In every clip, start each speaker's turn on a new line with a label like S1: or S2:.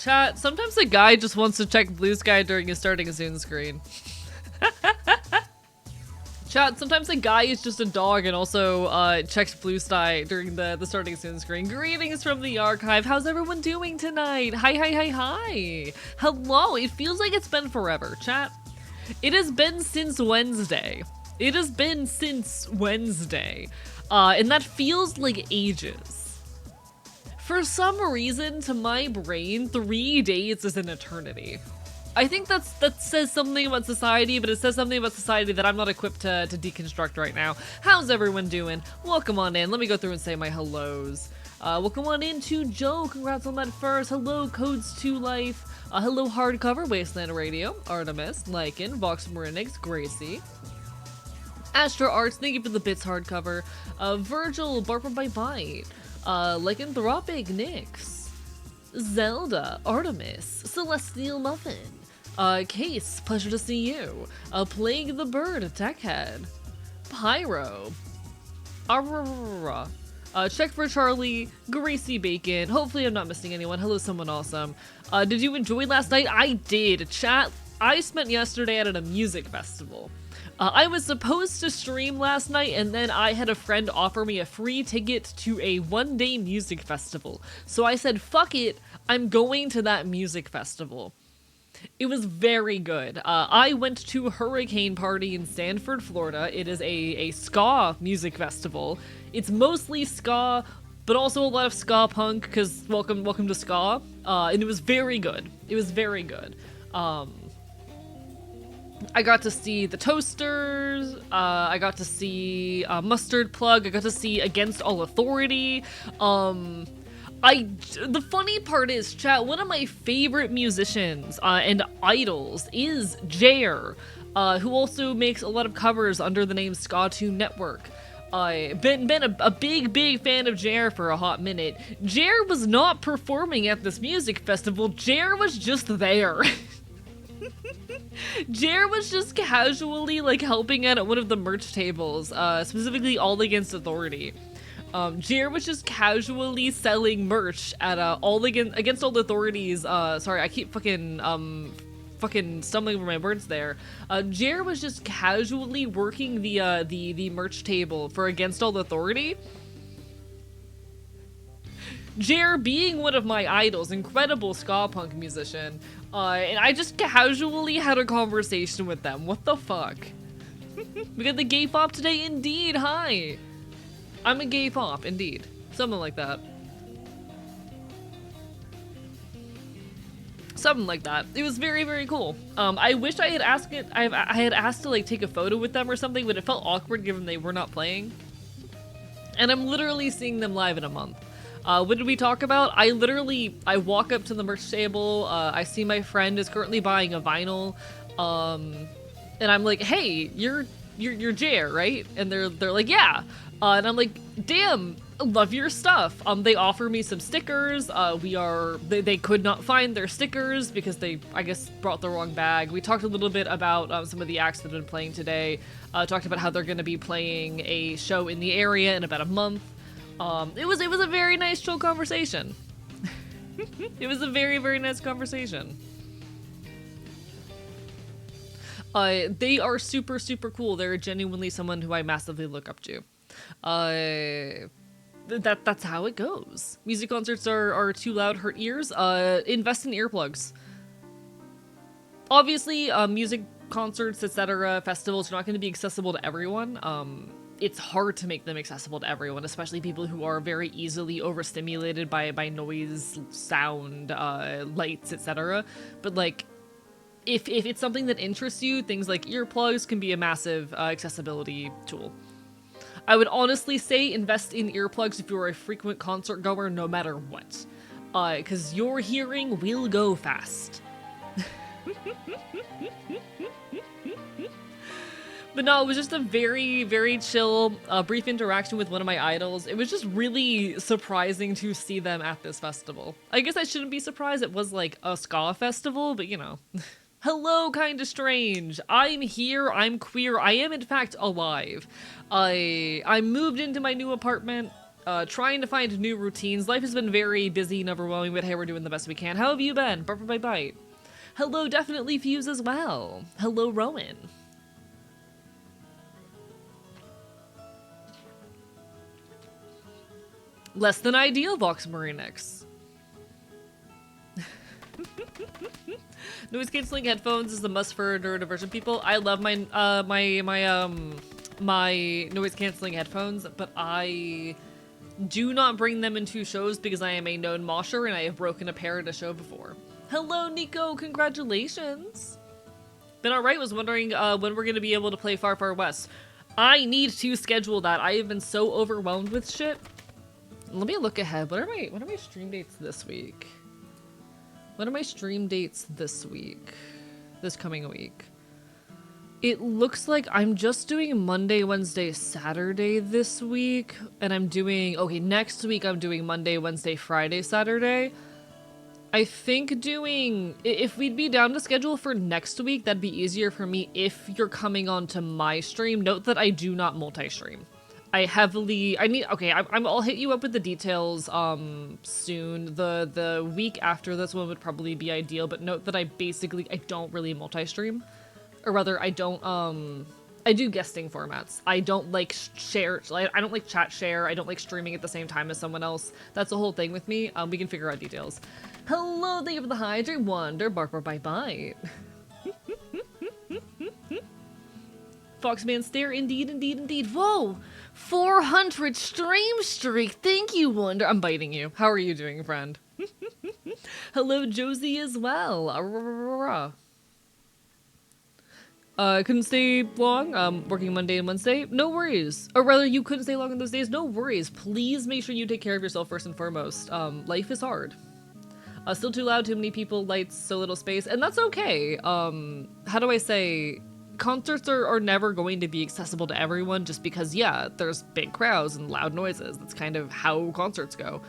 S1: Chat, sometimes a guy just wants to check blue sky during his starting a Zoom screen. Chat, sometimes a guy is just a dog and also checks blue sky during the starting Zoom screen. Greetings from the archive. How's everyone doing tonight? Hi, hi, hi, hi. Hello, it feels like it's been forever, chat. It has been since Wednesday. It has been since Wednesday. And that feels like ages. For some reason, to my brain, 3 days is an eternity. I think that says something about society, but it says something about society that I'm not equipped to deconstruct right now. How's everyone doing? Welcome on in. Let me go through and say my hellos. Welcome on in to Joe. Congrats on that first. Hello, Codes to Life. Hello, Hardcover, Wasteland Radio, Artemis, Lycan, Vox Marinix, Gracie. Astro Arts, thank you for the bits hardcover. Virgil, Barbara by Bite. Lycanthropic Nyx, Zelda, Artemis, Celestial Muffin, Case, pleasure to see you, Plague the Bird, Techhead, Pyro, Aurora, Check for Charlie, Gracie Bacon, hopefully I'm not missing anyone, hello someone awesome. Did you enjoy last night? I did, chat. I spent yesterday at a music festival. I was supposed to stream last night, and then I had a friend offer me a free ticket to a one-day music festival. So I said, fuck it, I'm going to that music festival. It was very good. I went to Hurricane Party in Sanford, Florida. It is a ska music festival. It's mostly ska, but also a lot of ska punk, because welcome to ska. And it was very good. It was very good. I got to see the Toasters, I got to see Mustard Plug, I got to see Against All Authority. The funny part is, chat, one of my favorite musicians and idols is Jer, who also makes a lot of covers under the name Ska-Tune Network. I've been a big fan of Jer for a hot minute. Jer was not performing at this music festival, Jer was just there. Jer was just casually helping out at one of the merch tables, specifically All Against Authority. Jer was just casually selling merch at Against All Authorities. Sorry, I keep fucking stumbling over my words there. Jer was just casually working the merch table for Against All Authority. Jer being one of my idols, incredible ska punk musician, and I just casually had a conversation with them. What the fuck? We got the gay fop today? Indeed, hi! I'm a gay fop, indeed. Something like that. Something like that. It was very, very cool. I wish I had asked I had asked to take a photo with them or something, but it felt awkward given they were not playing. And I'm literally seeing them live in a month. What did we talk about? I walk up to the merch table, I see my friend is currently buying a vinyl, and I'm like, hey, you're Jer, right? And they're like, yeah. And I'm like, damn, love your stuff. They offer me some stickers. They could not find their stickers because they, I guess, brought the wrong bag. We talked a little bit about some of the acts that have been playing today. Talked about how they're going to be playing a show in the area in about a month. It was a very nice, chill conversation. It was a very, very nice conversation. They are super, super cool. They're genuinely someone who I massively look up to. That's how it goes. Music concerts are too loud, hurt ears. Invest in earplugs. Obviously, music concerts, etc., festivals are not going to be accessible to everyone. It's hard to make them accessible to everyone, especially people who are very easily overstimulated by noise, sound, lights, etc. But like, if it's something that interests you, things like earplugs can be a massive accessibility tool. I would honestly say invest in earplugs if you're a frequent concert goer, no matter what. Because your hearing will go fast. But no, it was just a very, very chill, brief interaction with one of my idols. It was just really surprising to see them at this festival. I guess I shouldn't be surprised. It was like a ska festival, but you know. Hello, Kinda Strange. I'm here, I'm queer, I am in fact alive. I moved into my new apartment, trying to find new routines. Life has been very busy and overwhelming, but hey, we're doing the best we can. How have you been? Bite. Hello, definitely Fuse as well. Hello, Rowan. Less than ideal, Vox Marinix. Noise canceling headphones is a must for neurodivergent people. I love my my noise canceling headphones, but I do not bring them into shows because I am a known mosher and I have broken a pair at a show before. Hello, Nico. Congratulations. Been alright. Was wondering when we're gonna be able to play Far Far West. I need to schedule that. I have been so overwhelmed with shit. Let me look ahead. What are my stream dates this week? What are my stream dates this week? This coming week? It looks like I'm just doing Monday, Wednesday, Saturday this week. And I'm doing... Okay, next week I'm doing Monday, Wednesday, Friday, Saturday. I think doing... If we'd be down to schedule for next week, that'd be easier for me if you're coming onto my stream. Note that I do not multi-stream. I'll hit you up with the details soon. The week after this one would probably be ideal, but note that I don't really multi-stream. Or rather, I don't, I do guesting formats. I don't like I don't like chat share. I don't like streaming at the same time as someone else. That's the whole thing with me. We can figure out details. Hello, thank you for the hydrate wonder. Bark, bite. Foxman stare, indeed. Whoa! 400 stream streak. Thank you, Wonder. I'm biting you. How are you doing, friend? Hello, Josie as well. Couldn't stay long. Working Monday and Wednesday. No worries. Or rather, you couldn't stay long on those days. No worries. Please make sure you take care of yourself first and foremost. Life is hard. Still too loud, too many people, lights, so little space, and that's okay. How do I say? Concerts are never going to be accessible to everyone just because, yeah, there's big crowds and loud noises. That's kind of how concerts go.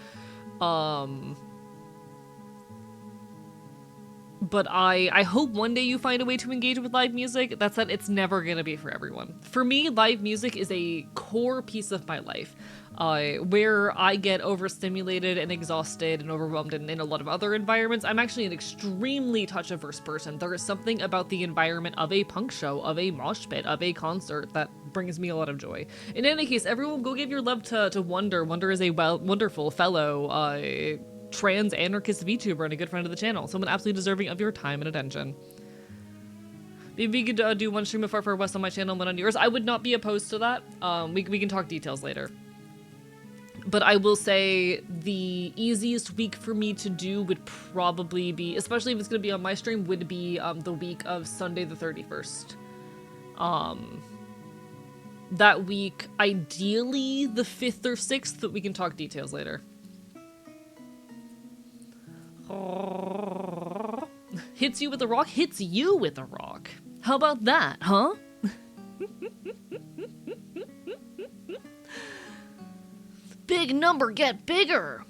S1: But I hope one day you find a way to engage with live music. That said, it's never going to be for everyone. For me, live music is a core piece of my life. Where I get overstimulated and exhausted and overwhelmed in a lot of other environments, I'm actually an extremely touch-averse person. There is something about the environment of a punk show, of a mosh pit, of a concert that brings me a lot of joy. In any case, everyone go give your love to Wonder. Wonder is a wonderful fellow trans anarchist VTuber and a good friend of the channel. Someone absolutely deserving of your time and attention. Maybe we could do one stream of Far Far West on my channel and one on yours. I would not be opposed to that. We can talk details later. But I will say the easiest week for me to do would probably be, especially if it's going to be on my stream, would be the week of Sunday the 31st. That week, ideally the 5th or 6th, but we can talk details later. Hits you with a rock, hits you with a rock. How about that, huh? Big number, get bigger.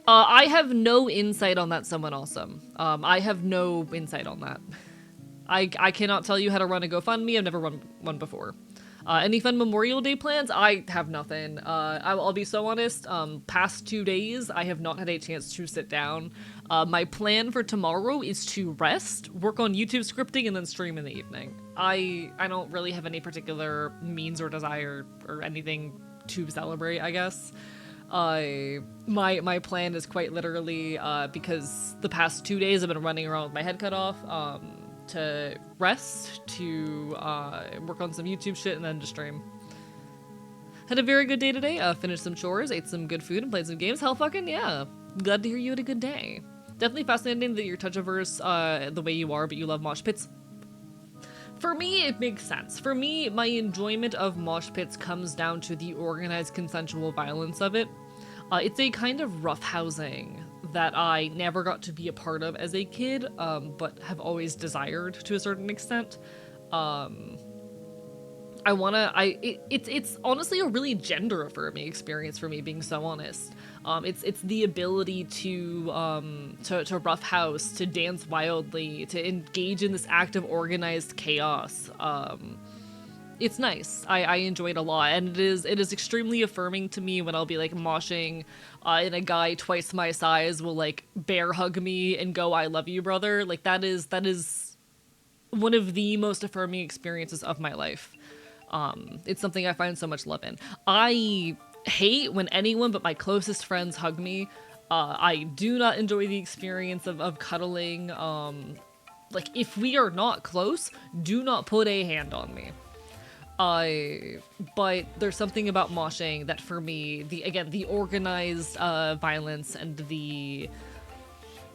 S1: I have no insight on that, someone awesome. I have no insight on that. I cannot tell you how to run a GoFundMe. I've never run one before. Any fun Memorial Day plans? I have nothing. I'll be so honest, past 2 days, I have not had a chance to sit down. My plan for tomorrow is to rest, work on YouTube scripting, and then stream in the evening. I don't really have any particular means or desire or anything to celebrate, I guess. My plan is quite literally, because the past 2 days I've been running around with my head cut off, to rest, to work on some YouTube shit, and then to stream. Had a very good day today. Finished some chores, ate some good food, and played some games. Hell fucking yeah. Glad to hear you had a good day. Definitely fascinating that you're touch-averse the way you are, but you love mosh pits. For me, it makes sense. For me, my enjoyment of mosh pits comes down to the organized consensual violence of it. It's a kind of roughhousing that I never got to be a part of as a kid, but have always desired to a certain extent. It's honestly a really gender affirming experience for me, being so honest. It's the ability to roughhouse, to dance wildly, to engage in this act of organized chaos. It's nice. I enjoy it a lot, and it is extremely affirming to me when I'll be like moshing, and a guy twice my size will like bear hug me and go, "I love you, brother." Like that is one of the most affirming experiences of my life. It's something I find so much love in. I hate when anyone but my closest friends hug me. I do not enjoy the experience of cuddling. Like if we are not close, do not put a hand on me. But there's something about moshing that for me, the organized violence and the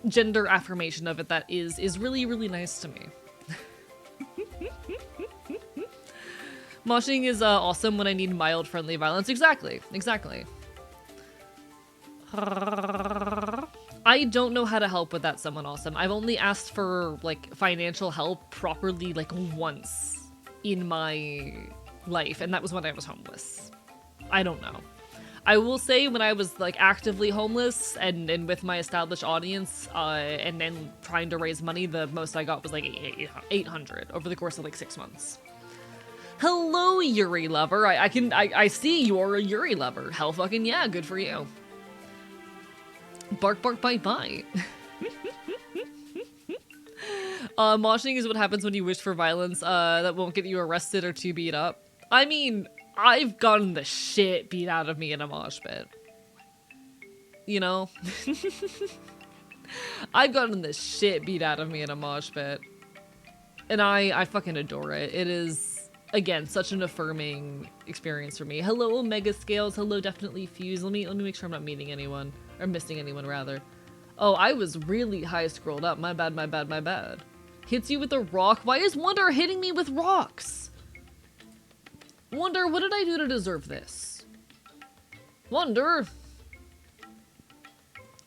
S1: gender affirmation of it that is really, really nice to me. Moshing is awesome when I need mild, friendly violence. Exactly. I don't know how to help with that, someone awesome. I've only asked for, like, financial help properly, like, once in my life, and that was when I was homeless. I don't know. I will say when I was, like, actively homeless and with my established audience, and then trying to raise money, the most I got was, like, 800 over the course of, like, 6 months. Hello, Yuri lover. I see you're a Yuri lover. Hell fucking yeah, good for you. Bark, bark, bite, bite. Moshing is what happens when you wish for violence that won't get you arrested or too beat up. I mean, I've gotten the shit beat out of me in a mosh pit. You know? I've gotten the shit beat out of me in a mosh pit. And I fucking adore it. It is, again, such an affirming experience for me. Hello, Omega Scales. Hello, Definitely Fuse. Let me make sure I'm not meeting anyone. Or missing anyone, rather. Oh, I was really high scrolled up. My bad, my bad, my bad. Hits you with a rock? Why is Wonder hitting me with rocks? Wonder, what did I do to deserve this? Wonder.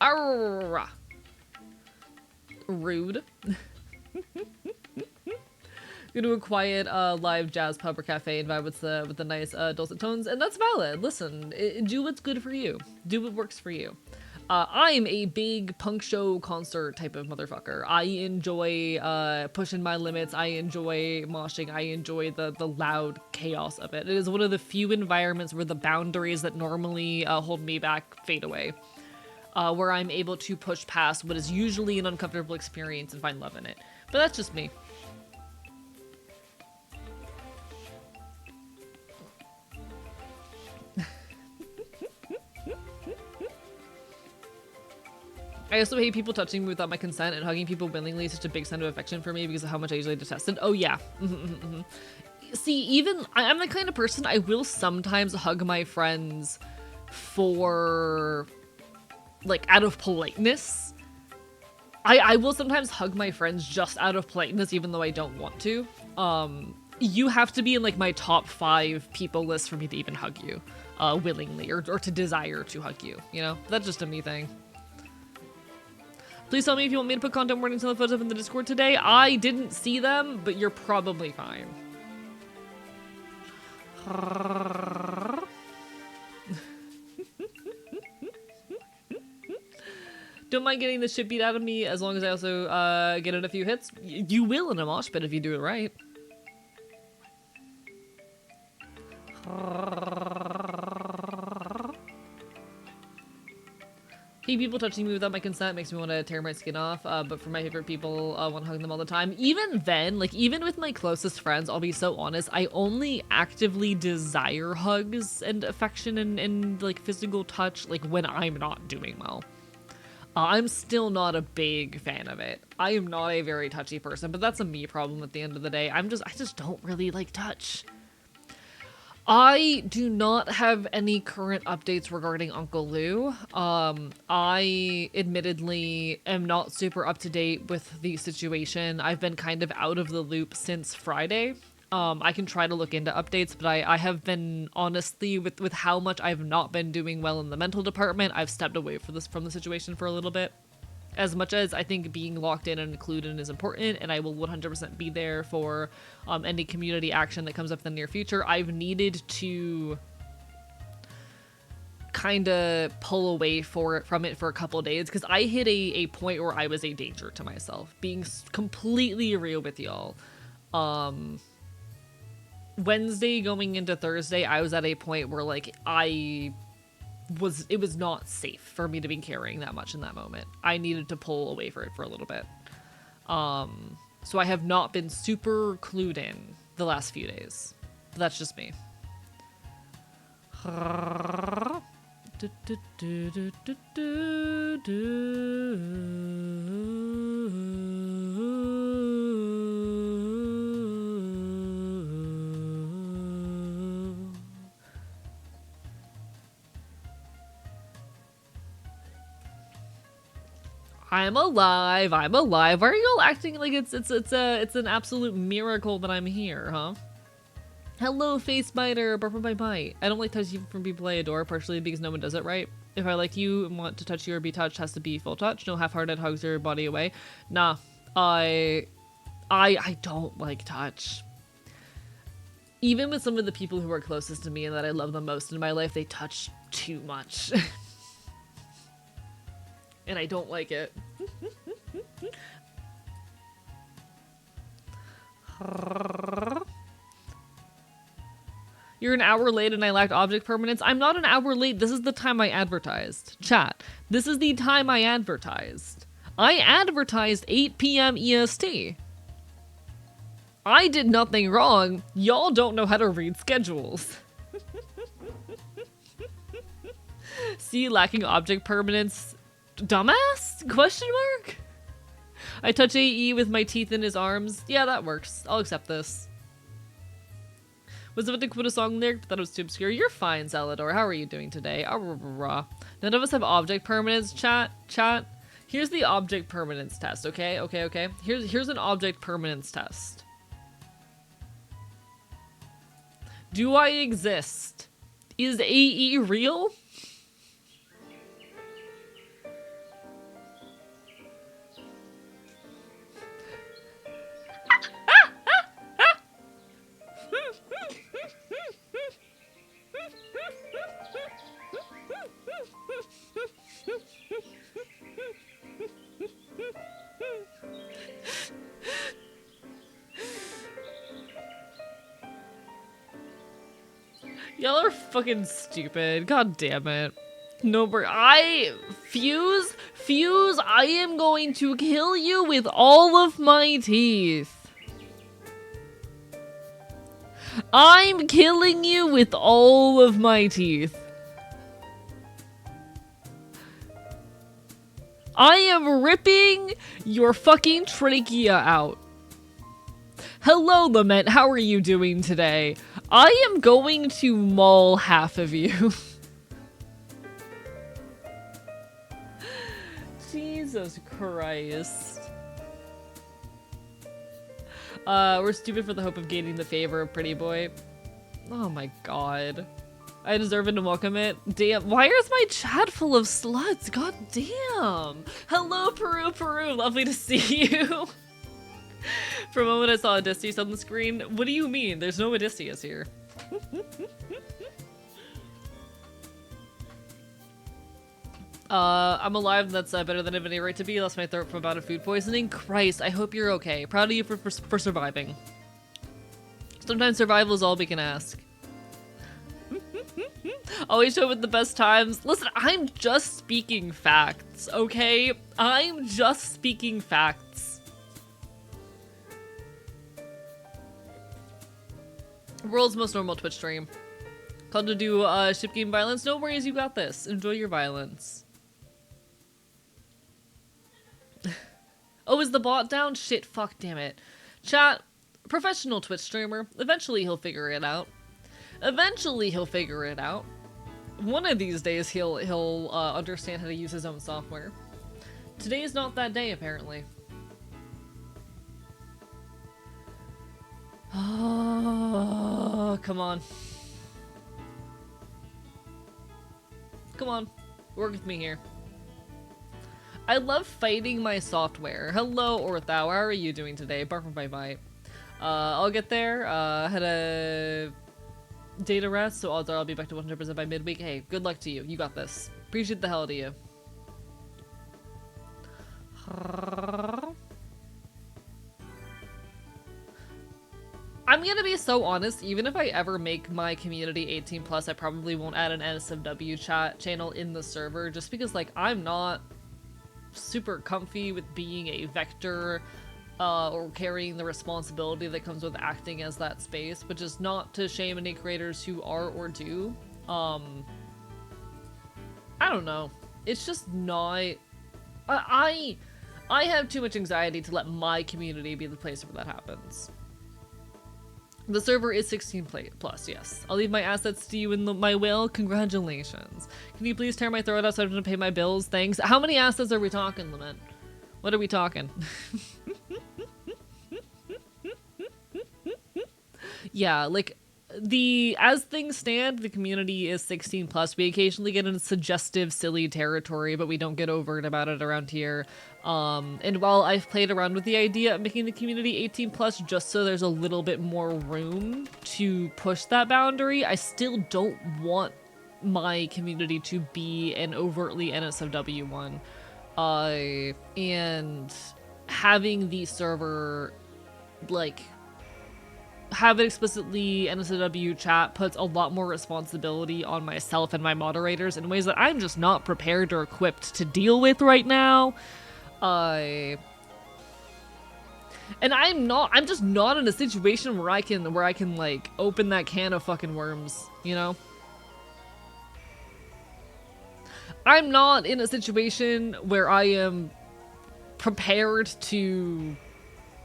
S1: Arrgh. Rude. Go to a quiet live jazz pub or cafe and vibe with the nice dulcet tones, and that's valid. Listen, do what's good for you. Do what works for you. I'm a big punk show concert type of motherfucker. I enjoy pushing my limits. I enjoy moshing. I enjoy the loud chaos of it. It is one of the few environments where the boundaries that normally hold me back fade away. Where I'm able to push past what is usually an uncomfortable experience and find love in it. But that's just me. I also hate people touching me without my consent, and hugging people willingly is such a big sign of affection for me because of how much I usually detest it. Oh yeah. See, even I'm the kind of person, I will sometimes hug my friends for, like, out of politeness. I will sometimes hug my friends just out of politeness, even though I don't want to. You have to be in, like, my top 5 people list for me to even hug you willingly, or to desire to hug you, you know? That's just a me thing. Please tell me if you want me to put content warnings on the photos up in the Discord today. I didn't see them, but you're probably fine. Don't mind getting the shit beat out of me as long as I also get in a few hits. You will in a mosh pit if you do it right. Hey, people touching me without my consent makes me want to tear my skin off, but for my favorite people, I want to hug them all the time. Even then, like, even with my closest friends, I'll be so honest, I only actively desire hugs and affection and like, physical touch, like, when I'm not doing well. I'm still not a big fan of it. I am not a very touchy person, but that's a me problem at the end of the day. I just don't really like touch. I do not have any current updates regarding Uncle Lou. I admittedly am not super up to date with the situation. I've been kind of out of the loop since Friday. I can try to look into updates, but I have been, honestly, with how much I've not been doing well in the mental department, I've stepped away from the situation for a little bit. As much as I think being locked in and included is important, and I will 100% be there for any community action that comes up in the near future, I've needed to kind of pull away from it for a couple days, because I hit a point where I was a danger to myself. Being completely real with y'all. Wednesday going into Thursday, I was at a point where, like, it was not safe for me to be carrying that much in that moment. I needed to pull away for it for a little bit. So I have not been super clued in the last few days. But that's just me. I'm alive. I'm alive. Why are you all acting like it's an absolute miracle that I'm here, huh? Hello, face biter. Burp my bite. I don't like touching from people I adore, partially because no one does it right. If I like you and want to touch you or be touched, has to be full touch. No half-hearted hugs your body away. Nah, I don't like touch. Even with some of the people who are closest to me and that I love the most in my life, they touch too much. And I don't like it. You're an hour late and I lacked object permanence. I'm not an hour late. This is the time I advertised. Chat. This is the time I advertised. I advertised 8 p.m. EST. I did nothing wrong. Y'all don't know how to read schedules. See, lacking object permanence. Dumbass? Question mark? I touch AE with my teeth in his arms. Yeah, that works. I'll accept this. Was about to quote a song lyric, but that was too obscure. You're fine, Salador. How are you doing today? None of us have object permanence. Chat. Here's the object permanence test, okay? Okay. Here's an object permanence test. Do I exist? Is AE real? Y'all are fucking stupid. God damn it. No, Fuse, I am going to kill you with all of my teeth. I'm killing you with all of my teeth. I am ripping your fucking trachea out. Hello, Lament. How are you doing today? I am going to maul half of you. Jesus Christ. We're stupid for the hope of gaining the favor of Pretty Boy. Oh my god. I deserve it and welcome it. Damn, why is my chat full of sluts? God damn. Hello, Peru, Peru. Lovely to see you. For a moment I saw Odysseus on the screen. What do you mean? There's no Odysseus here. I'm alive, that's better than I have any right to be. Lost my throat from a bout of food poisoning. Christ, I hope you're okay. Proud of you for surviving. Sometimes survival is all we can ask. Always show up at the best times. Listen, I'm just speaking facts, okay? I'm just speaking facts. World's most normal Twitch stream. Called to do ship game violence. No worries, you got this. Enjoy your violence. Oh, is the bot down? Shit, fuck, damn it. Chat, professional Twitch streamer. Eventually he'll figure it out. Eventually he'll figure it out. One of these days he'll understand how to use his own software. Today is not that day, apparently. Oh, come on. Come on, work with me here. I love fighting my software. Hello, Orthau. How are you doing today? Bar from bye. I'll get there. Had a data rest, so odds are I'll be back to 100% by midweek. Hey, good luck to you. You got this. Appreciate the hell out of you. I'm gonna be so honest, even if I ever make my community 18+, I probably won't add an NSFW chat channel in the server, just because, like, I'm not super comfy with being a vector or carrying the responsibility that comes with acting as that space, which is not to shame any creators who are or do. I don't know. It's just not... I have too much anxiety to let my community be the place where that happens. The server is 16+, yes. I'll leave my assets to you in my will. Congratulations. Can you please tear my throat out so I don't have to pay my bills? Thanks. How many assets are we talking, Lament? What are we talking? Yeah, like, as things stand, the community is 16+. We occasionally get into suggestive, silly territory, but we don't get overt about it around here. And while I've played around with the idea of making the community 18+, just so there's a little bit more room to push that boundary, I still don't want my community to be an overtly NSFW one. And having the server, like, have it explicitly NSFW chat puts a lot more responsibility on myself and my moderators in ways that I'm just not prepared or equipped to deal with right now. And I'm just not in a situation where I can like open that can of fucking worms, you know? I'm not in a situation where I am prepared to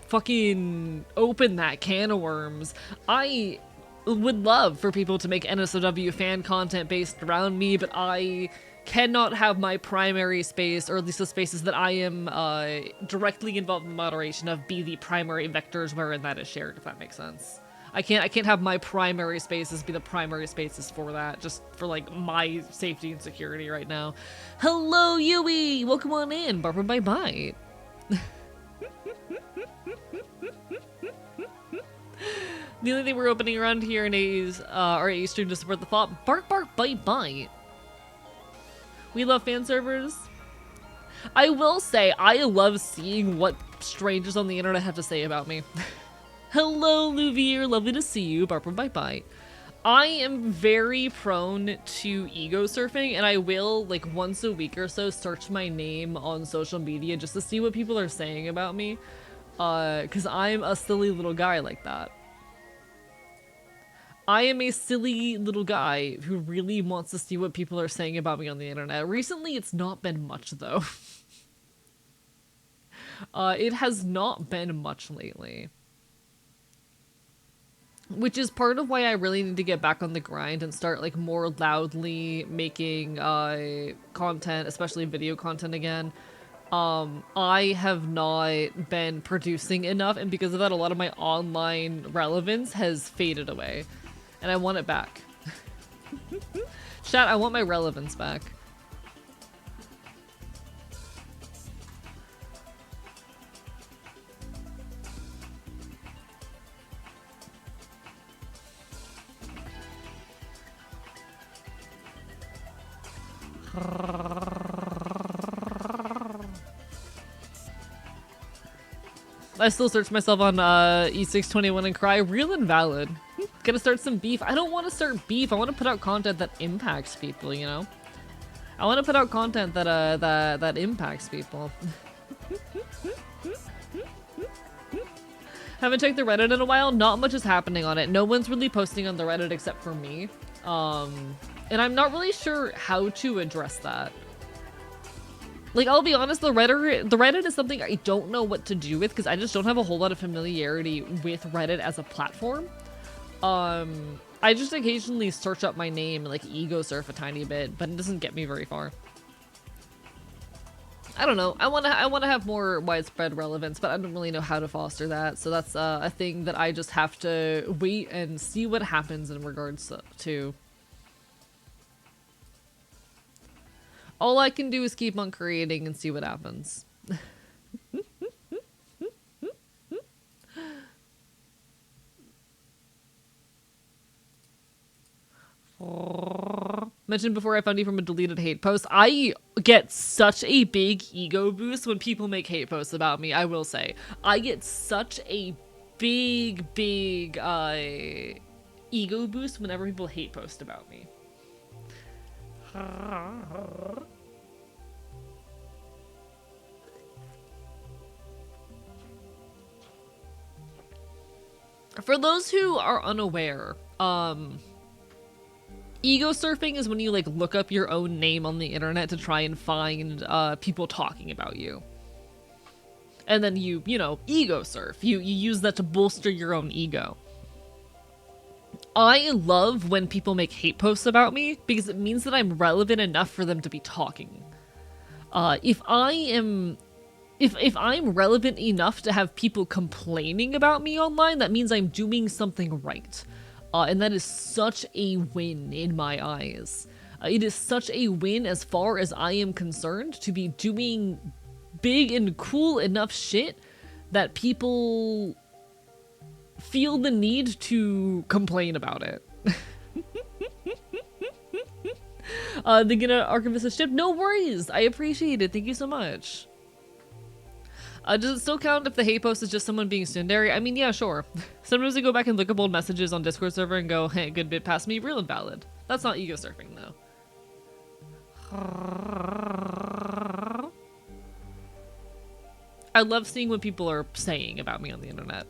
S1: fucking open that can of worms. I would love for people to make NSFW fan content based around me, but I cannot have my primary space, or at least the spaces that I am directly involved in moderation of, be the primary vectors wherein that is shared, if that makes sense. I can't have my primary spaces be the primary spaces for that, just for like my safety and security right now. Hello, Yui! Welcome on in, Barbara Bye Bye. The only thing we're opening around here in our A stream to support the thought, bark bark bite bite. We love fan servers. I will say, I love seeing what strangers on the internet have to say about me. Hello, Louvier, lovely to see you, bark bark bite bite. I am very prone to ego surfing, and I will, like, once a week or so, search my name on social media just to see what people are saying about me. Because I'm a silly little guy like that. I am a silly little guy who really wants to see what people are saying about me on the internet. Recently, it's not been much, though. It has not been much lately. Which is part of why I really need to get back on the grind and start, like, more loudly making content, especially video content again. I have not been producing enough, and because of that, a lot of my online relevance has faded away. And I want it back. Chat, I want my relevance back. I still search myself on E621 and cry, real and valid. Gonna start some beef. I don't want to start beef. I want to put out content that impacts people, you know? I want to put out content that that impacts people. Haven't checked the Reddit in a while. Not much is happening on it. No one's really posting on the Reddit except for me. And I'm not really sure how to address that. Like, I'll be honest, the Reddit is something I don't know what to do with because I just don't have a whole lot of familiarity with Reddit as a platform. I just occasionally search up my name and like ego surf a tiny bit, but it doesn't get me very far. I don't know. I wanna have more widespread relevance, but I don't really know how to foster that. So that's a thing that I just have to wait and see what happens in regards to. All I can do is keep on creating and see what happens. Mentioned before, I found you from a deleted hate post. I get such a big ego boost when people make hate posts about me, I will say. I get such a big ego boost whenever people hate post about me. For those who are unaware, ego surfing is when you like look up your own name on the internet to try and find people talking about you. And then you know, ego surf. You use that to bolster your own ego. I love when people make hate posts about me because it means that I'm relevant enough for them to be talking. If I'm relevant enough to have people complaining about me online, that means I'm doing something right. And that is such a win in my eyes. It is such a win as far as I am concerned to be doing big and cool enough shit that people feel the need to complain about it. The Gina Archivist ship, no worries. I appreciate it. Thank you so much. Does it still count if the hate post is just someone being tsundere? I mean, yeah, sure. Sometimes I go back and look up old messages on Discord server and go, hey, good bit past me, real and valid. That's not ego surfing, though. I love seeing what people are saying about me on the internet.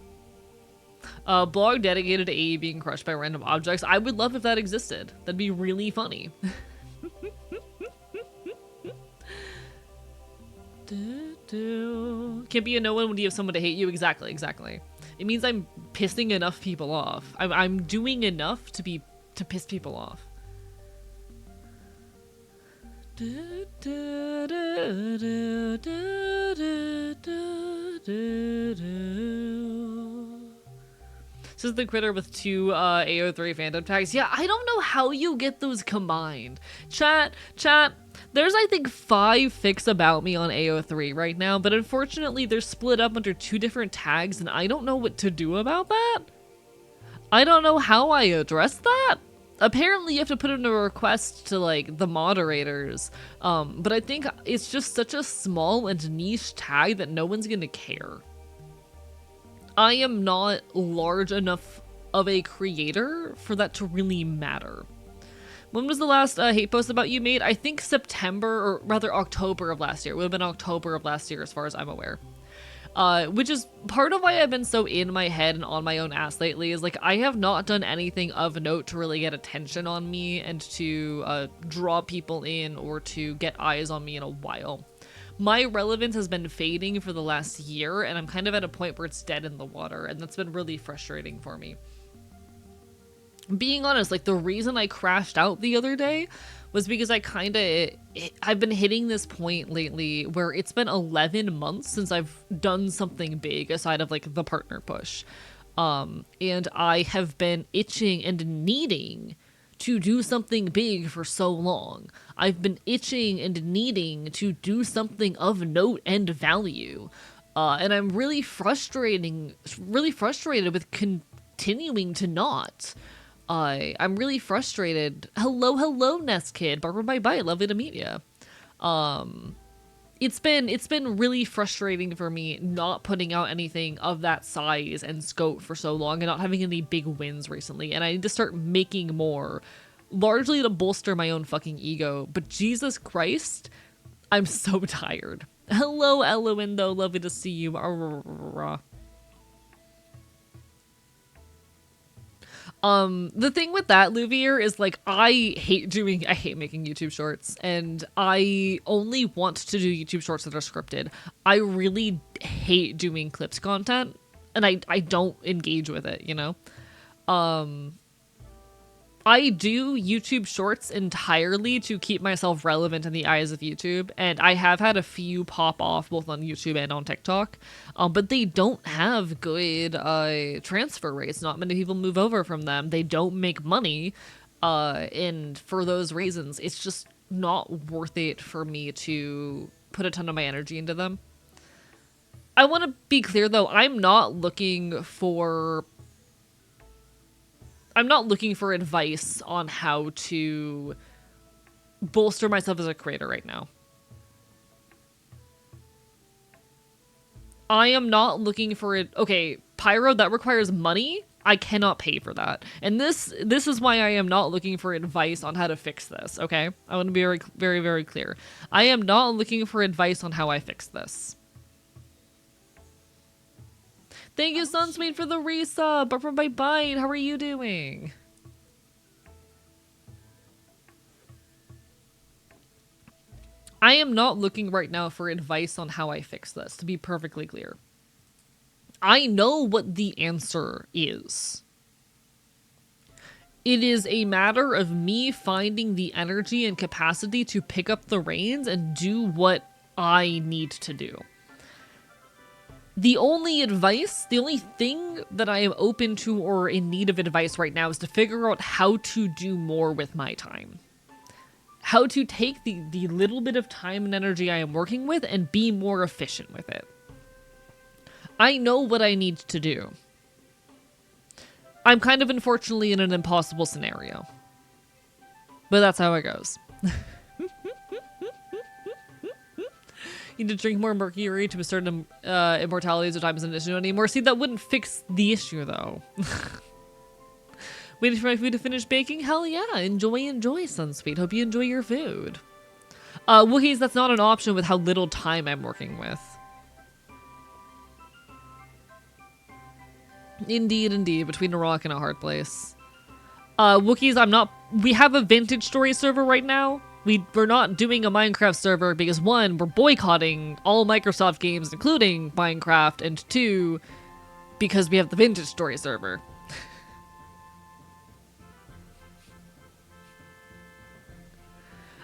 S1: Blog dedicated to AE being crushed by random objects. I would love if that existed. That'd be really funny. Can't be a no one when you have someone to hate you. Exactly, exactly. It means I'm pissing enough people off. I'm doing enough to piss people off. This is the critter with 2 AO3 fandom tags. Yeah, I don't know how you get those combined. Chat, there's I think 5 fics about me on AO3 right now, but unfortunately they're split up under 2 different tags and I don't know what to do about that. I don't know how I address that. Apparently you have to put in a request to like the moderators, but I think it's just such a small and niche tag that no one's gonna care. I am not large enough of a creator for that to really matter. When was the last hate post about you made? I think September, or rather October of last year. It would have been October of last year as far as I'm aware. Which is part of why I've been so in my head and on my own ass lately, is like I have not done anything of note to really get attention on me and to draw people in or to get eyes on me in a while. My relevance has been fading for the last year, and I'm kind of at a point where it's dead in the water, and that's been really frustrating for me. Being honest, like the reason I crashed out the other day was because I've been hitting this point lately where it's been 11 months since I've done something big aside of like the partner push. And I have been itching and needing to do something big for so long. I've been itching and needing to do something of note and value. And I'm really frustrated with continuing to not. I'm really frustrated. Hello, Nest Kid. Barbara bye bye. Lovely to meet you. It's been really frustrating for me not putting out anything of that size and scope for so long and not having any big wins recently. And I need to start making more, largely to bolster my own fucking ego. But Jesus Christ, I'm so tired. Hello, Eloin, though. Lovely to see you. The thing with that, Louvier, is like I hate making YouTube shorts, and I only want to do YouTube shorts that are scripted. I really hate doing clips content, and I don't engage with it, you know? I do YouTube shorts entirely to keep myself relevant in the eyes of YouTube, and I have had a few pop off both on YouTube and on TikTok, but they don't have good transfer rates. Not many people move over from them. They don't make money, and for those reasons, it's just not worth it for me to put a ton of my energy into them. I want to be clear, though, I'm not looking for advice on how to bolster myself as a creator right now. I am not looking for it. Okay, Pyro, that requires money. I cannot pay for that. And this is why I am not looking for advice on how to fix this, okay? I want to be very, very, very clear. I am not looking for advice on how I fix this. Thank you, Sunsweet, for the resub. Barbara by Bite, how are you doing? I am not looking right now for advice on how I fix this, to be perfectly clear. I know what the answer is. It is a matter of me finding the energy and capacity to pick up the reins and do what I need to do. The only thing that I am open to or in need of advice right now is to figure out how to do more with my time. How to take the little bit of time and energy I am working with and be more efficient with it. I know what I need to do. I'm kind of unfortunately in an impossible scenario. But that's how it goes. You need to drink more mercury to a certain immortality so time isn't an issue anymore. See, that wouldn't fix the issue, though. Waiting for my food to finish baking? Hell yeah. Enjoy, Sunsweet. Hope you enjoy your food. Wookiees, that's not an option with how little time I'm working with. Indeed. Between a rock and a hard place. Wookiees, we have a vintage story server right now. We're not doing a Minecraft server because 1, we're boycotting all Microsoft games, including Minecraft, and 2, because we have the vintage story server.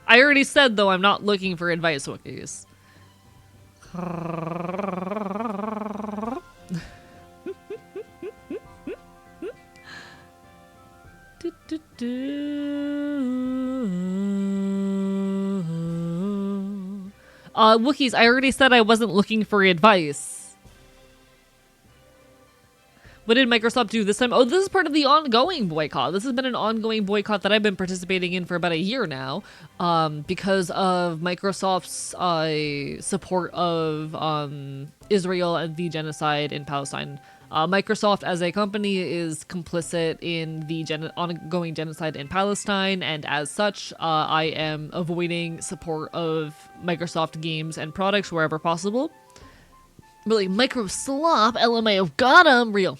S1: I already said, though, I'm not looking for advice, Wookiees. Wookiees, I already said I wasn't looking for advice. What did Microsoft do this time? Oh, this is part of the ongoing boycott. This has been an ongoing boycott that I've been participating in for about a year now, because of Microsoft's support of Israel and the genocide in Palestine. Microsoft as a company is complicit in the ongoing genocide in Palestine, and as such, I am avoiding support of Microsoft games and products wherever possible. Really, Microslop, LMAO, got 'em, real.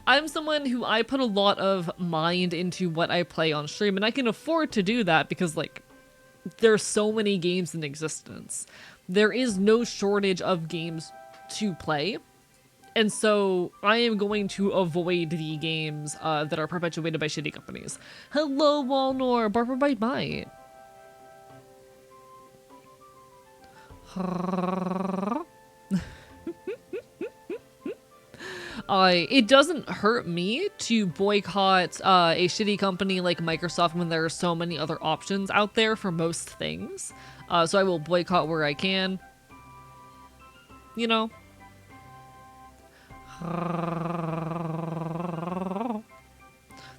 S1: I'm someone who I put a lot of mind into what I play on stream, and I can afford to do that because, like, there's so many games in existence. There is no shortage of games to play. And so I am going to avoid the games that are perpetuated by shitty companies. Hello, Walnor. Barbara Bite Bite. It doesn't hurt me to boycott a shitty company like Microsoft when there are so many other options out there for most things. So I will boycott where I can. You know?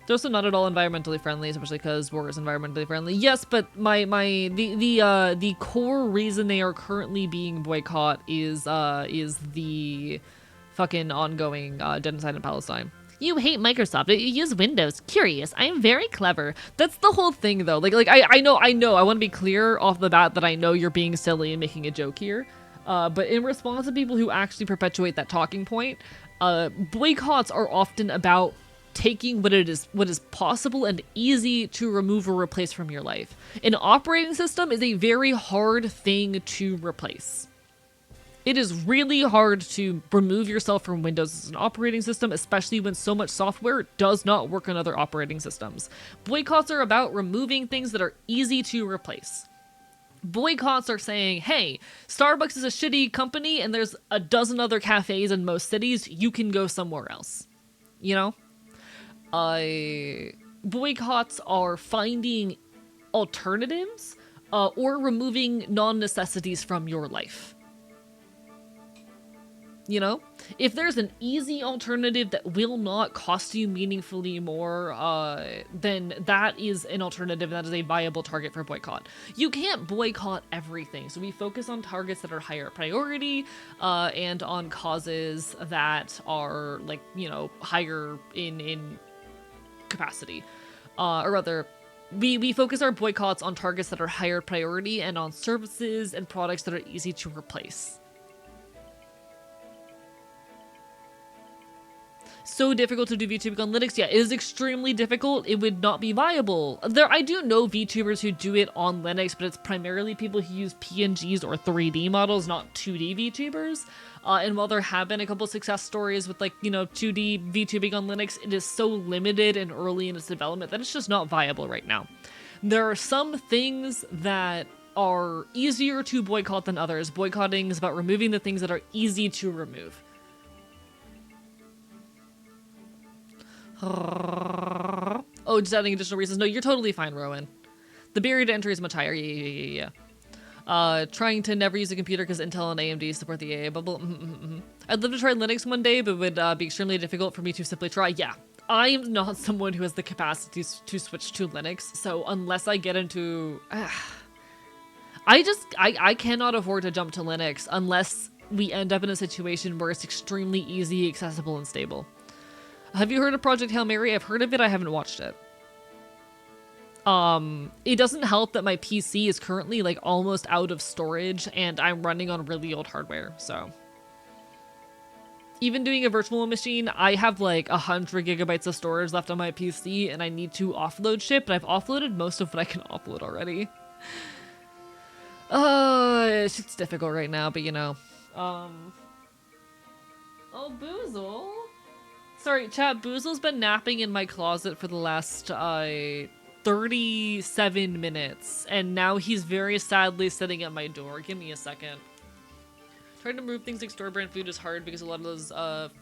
S1: They're also not at all environmentally friendly, especially because war is environmentally friendly. Yes, but the core reason they are currently being boycott is the fucking ongoing genocide in Palestine. You hate Microsoft. You use Windows. Curious. I am very clever. That's the whole thing, though. I know. I want to be clear off the bat that I know you're being silly and making a joke here. But in response to people who actually perpetuate that talking point, boycotts are often about taking what is possible and easy to remove or replace from your life. An operating system is a very hard thing to replace. It is really hard to remove yourself from Windows as an operating system, especially when so much software does not work on other operating systems. Boycotts are about removing things that are easy to replace. Boycotts are saying, hey, Starbucks is a shitty company and there's a dozen other cafes in most cities, you can go somewhere else. You know? Boycotts are finding alternatives or removing non-necessities from your life. You know? If there's an easy alternative that will not cost you meaningfully more, then that is an alternative that is a viable target for boycott. You can't boycott everything, so we focus on targets that are higher priority and on causes that are, like, you know, higher in capacity. Or rather, we focus our boycotts on targets that are higher priority and on services and products that are easy to replace. So difficult to do VTubing on Linux. Yeah, it is extremely difficult. It would not be viable. I do know VTubers who do it on Linux, but it's primarily people who use PNGs or 3D models, not 2D VTubers. And while there have been a couple success stories with, like, you know, 2D VTubing on Linux, it is so limited and early in its development that it's just not viable right now. There are some things that are easier to boycott than others. Boycotting is about removing the things that are easy to remove. Oh, just adding additional reasons. No, you're totally fine, Rowan. The barrier to entry is much higher. Yeah. Trying to never use a computer because Intel and AMD support the AA bubble. I'd love to try Linux one day, but it would be extremely difficult for me to simply try. Yeah, I am not someone who has the capacity to switch to Linux, so unless I get into... I cannot afford to jump to Linux unless we end up in a situation where it's extremely easy, accessible, and stable. Have you heard of Project Hail Mary? I've heard of it, I haven't watched it. It doesn't help that my PC is currently, like, almost out of storage and I'm running on really old hardware, so. Even doing a virtual machine, I have like 100 gigabytes of storage left on my PC and I need to offload shit, but I've offloaded most of what I can offload already. It's difficult right now, but you know. Oh, Boozle. Sorry, chat, Boozle's been napping in my closet for the last, 37 minutes, and now he's very sadly sitting at my door. Give me a second. Trying to remove things like store-brand food is hard because a lot of those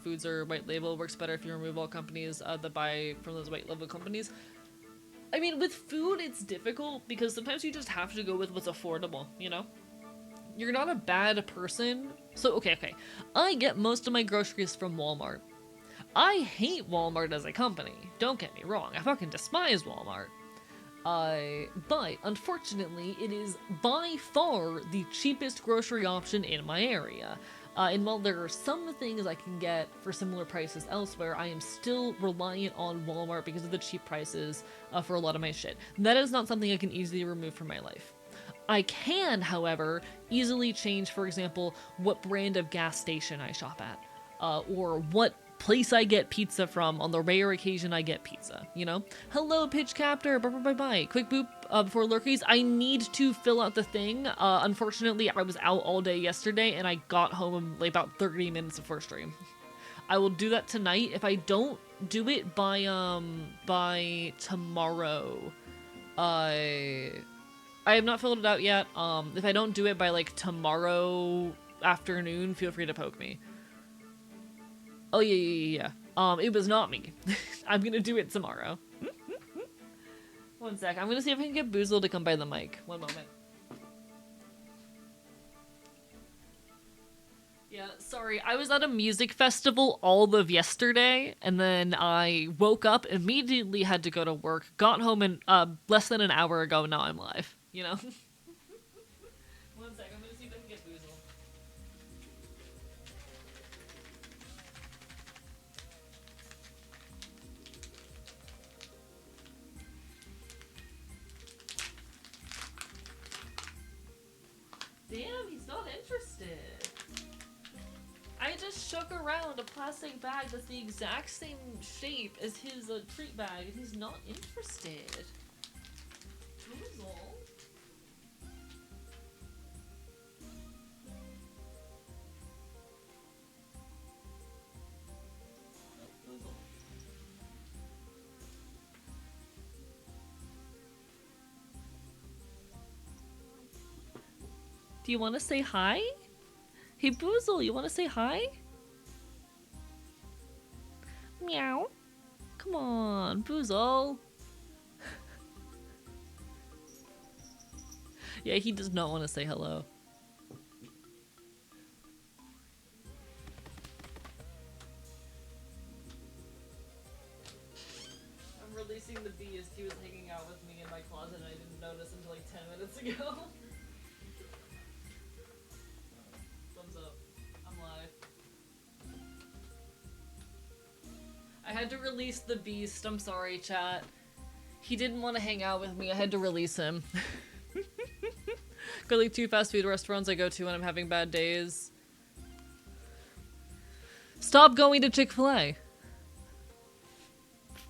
S1: foods are white label. It works better if you remove all companies that buy from those white label companies. I mean, with food, it's difficult because sometimes you just have to go with what's affordable, you know? You're not a bad person. So, okay. I get most of my groceries from Walmart. I hate Walmart as a company. Don't get me wrong. I fucking despise Walmart. But unfortunately, it is by far the cheapest grocery option in my area. And while there are some things I can get for similar prices elsewhere, I am still reliant on Walmart because of the cheap prices for a lot of my shit. That is not something I can easily remove from my life. I can, however, easily change, for example, what brand of gas station I shop at, or what place I get pizza from on the rare occasion I get pizza, you know? Hello, Pitch Captor, bye. Quick boop before lurkies. I need to fill out the thing. Unfortunately, I was out all day yesterday and I got home like about 30 minutes before stream. I will do that tonight. If I don't do it by tomorrow, I have not filled it out yet. If I don't do it by like tomorrow afternoon, feel free to poke me. Oh, yeah. It was not me. I'm gonna do it tomorrow. One sec. I'm gonna see if I can get Boozle to come by the mic. One moment. Yeah, sorry. I was at a music festival all of yesterday, and then I woke up, immediately had to go to work, got home and less than an hour ago, now I'm live. You know? One sec. I'm gonna see if I can get Boozle. Damn, he's not interested. I just shook around a plastic bag that's the exact same shape as his treat bag, and he's not interested. Boozle? Boozle. Do you want to say hi? Hey, Boozle, you want to say hi? Meow. Come on, Boozle. Yeah, he does not want to say hello. I'm releasing the beast. He was hanging out with me in my closet and I didn't notice until like 10 minutes ago. Thumbs up. I'm live. I had to release the beast. I'm sorry, chat. He didn't want to hang out with me. I had to release him. Got like 2 fast food restaurants I go to when I'm having bad days. Stop going to Chick-fil-A.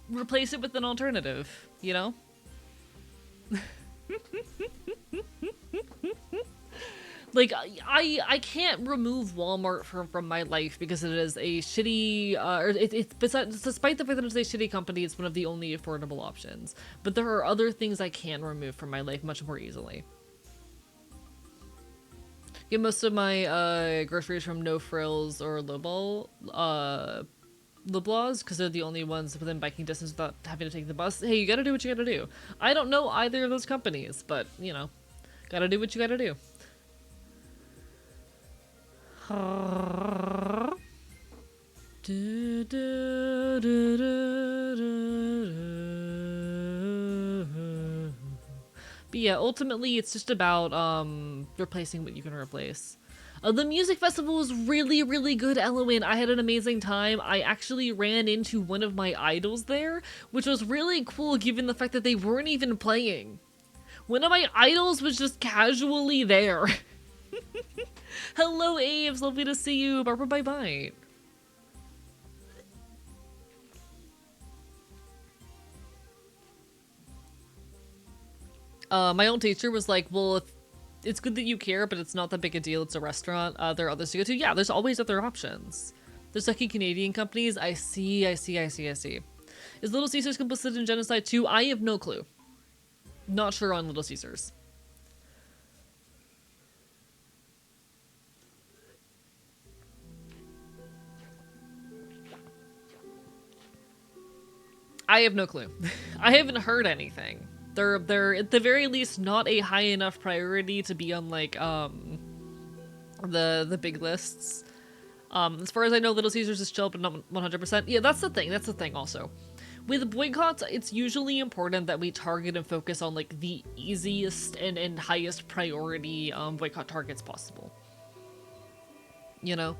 S1: Replace it with an alternative, you know? Like, I can't remove Walmart from my life because it is a shitty, despite the fact that it's a shitty company, it's one of the only affordable options. But there are other things I can remove from my life much more easily. Get most of my groceries from No Frills or Loblaws, because they're the only ones within biking distance without having to take the bus. Hey, you gotta do what you gotta do. I don't know either of those companies, but, you know, gotta do what you gotta do. But yeah, ultimately it's just about replacing what you can replace. The music festival was really, really good, Eloin. I had an amazing time. I actually ran into one of my idols there, which was really cool given the fact that they weren't even playing. One of my idols was just casually there. Hello, Aves. Lovely to see you. Barbara, bye-bye. My old teacher was like, well, it's good that you care, but it's not that big a deal. It's a restaurant. There are others to go to. Yeah, there's always other options. There's like Canadian companies. I see. Is Little Caesars complicit in genocide too? I have no clue. Not sure on Little Caesars. I have no clue. I haven't heard anything. They're at the very least not a high enough priority to be on like the big lists. As far as I know, Little Caesars is chill, but not 100%. Yeah, that's the thing also. With boycotts, it's usually important that we target and focus on like the easiest and highest priority boycott targets possible. You know?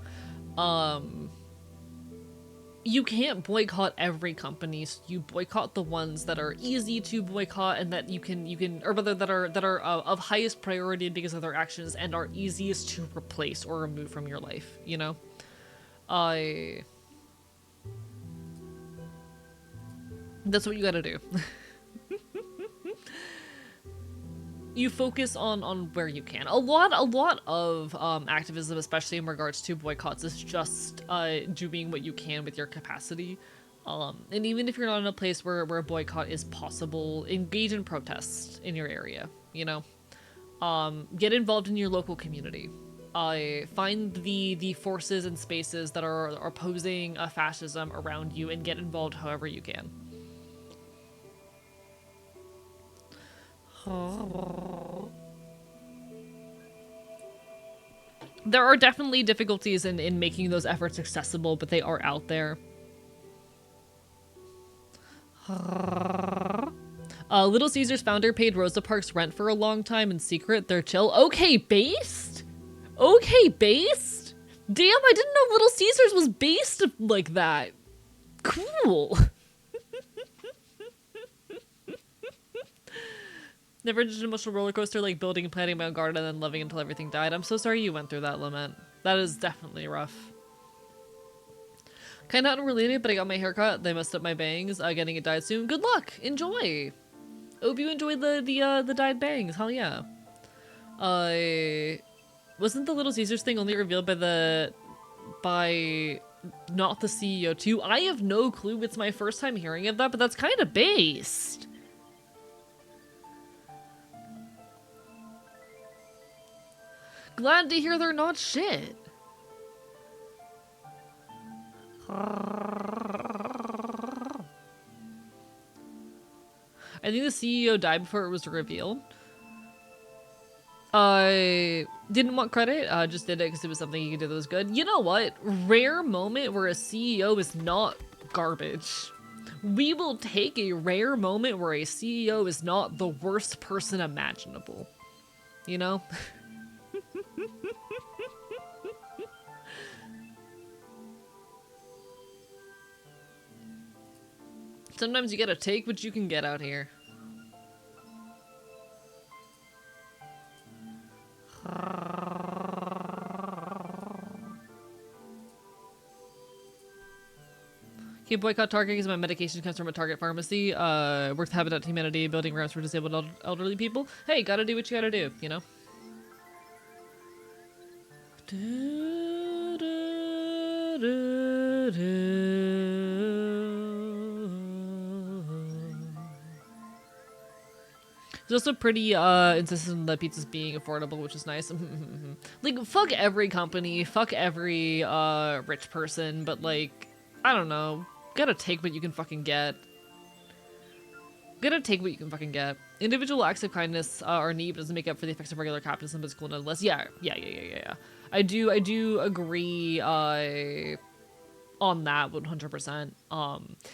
S1: You can't boycott every company, so you boycott the ones that are easy to boycott and that you can or rather that are of highest priority because of their actions and are easiest to replace or remove from your life, you know? That's what you gotta do. You focus on where you can. A lot of activism, especially in regards to boycotts, is just doing what you can with your capacity. And even if you're not in a place where a boycott is possible, engage in protests in your area, you know? Get involved in your local community. Find the forces and spaces that are opposing fascism around you and get involved however you can. There are definitely difficulties in making those efforts accessible, but they are out there. Little Caesars founder paid Rosa Parks rent for a long time in secret. They're chill. Okay, based? Okay, based? Damn, I didn't know Little Caesars was based like that. Cool. Never did an emotional roller coaster like building and planning my own garden and then loving until everything died. I'm so sorry you went through that, Lament. That is definitely rough. Kinda unrelated, but I got my hair cut. They messed up my bangs. Getting it dyed soon. Good luck. Enjoy. Hope you enjoyed the dyed bangs. Hell yeah. Wasn't the Little Caesars thing only revealed by not the CEO too? I have no clue. It's my first time hearing of that, but that's kind of based. Glad to hear they're not shit. I think the CEO died before it was revealed. I didn't want credit, just did it because it was something you could do that was good. You know what? Rare moment where a CEO is not garbage. We will take a rare moment where a CEO is not the worst person imaginable. You know? Sometimes you gotta take what you can get out here. Can't boycott Target because my medication comes from a Target pharmacy. Worth Habitat to Humanity, building ramps for disabled elderly people. Hey, gotta do what you gotta do, you know? He's also pretty insistent on the pizzas being affordable, which is nice. Like, fuck every company, fuck every rich person, but like, I don't know. Gotta take what you can fucking get. Gotta take what you can fucking get. Individual acts of kindness are neat, but doesn't make up for the effects of regular capitalism, but it's cool nonetheless. Yeah. I do agree on that 100%.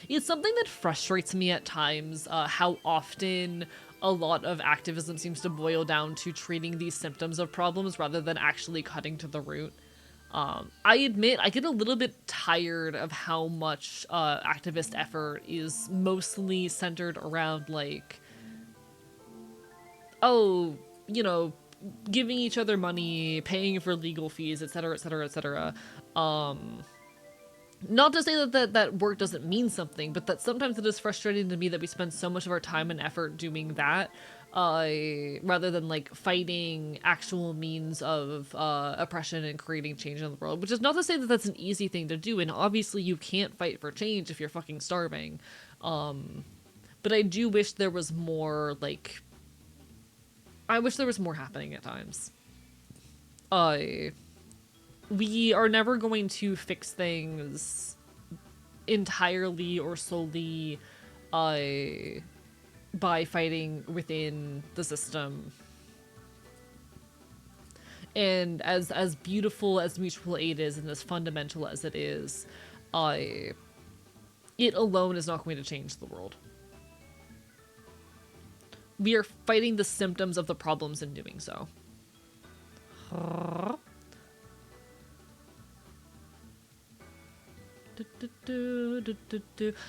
S1: It's something that frustrates me at times, how often a lot of activism seems to boil down to treating these symptoms of problems rather than actually cutting to the root. I admit I get a little bit tired of how much activist effort is mostly centered around, like, oh, you know, giving each other money, paying for legal fees, etc, etc, etc. Not to say that work doesn't mean something, but that sometimes it is frustrating to me that we spend so much of our time and effort doing that, rather than like fighting actual means of oppression and creating change in the world. Which is not to say that that's an easy thing to do, and obviously you can't fight for change if you're fucking starving. But I do wish there was more, like, I wish there was more happening at times. We are never going to fix things entirely or solely by fighting within the system. And as beautiful as mutual aid is and as fundamental as it is, it alone is not going to change the world. We are fighting the symptoms of the problems in doing so.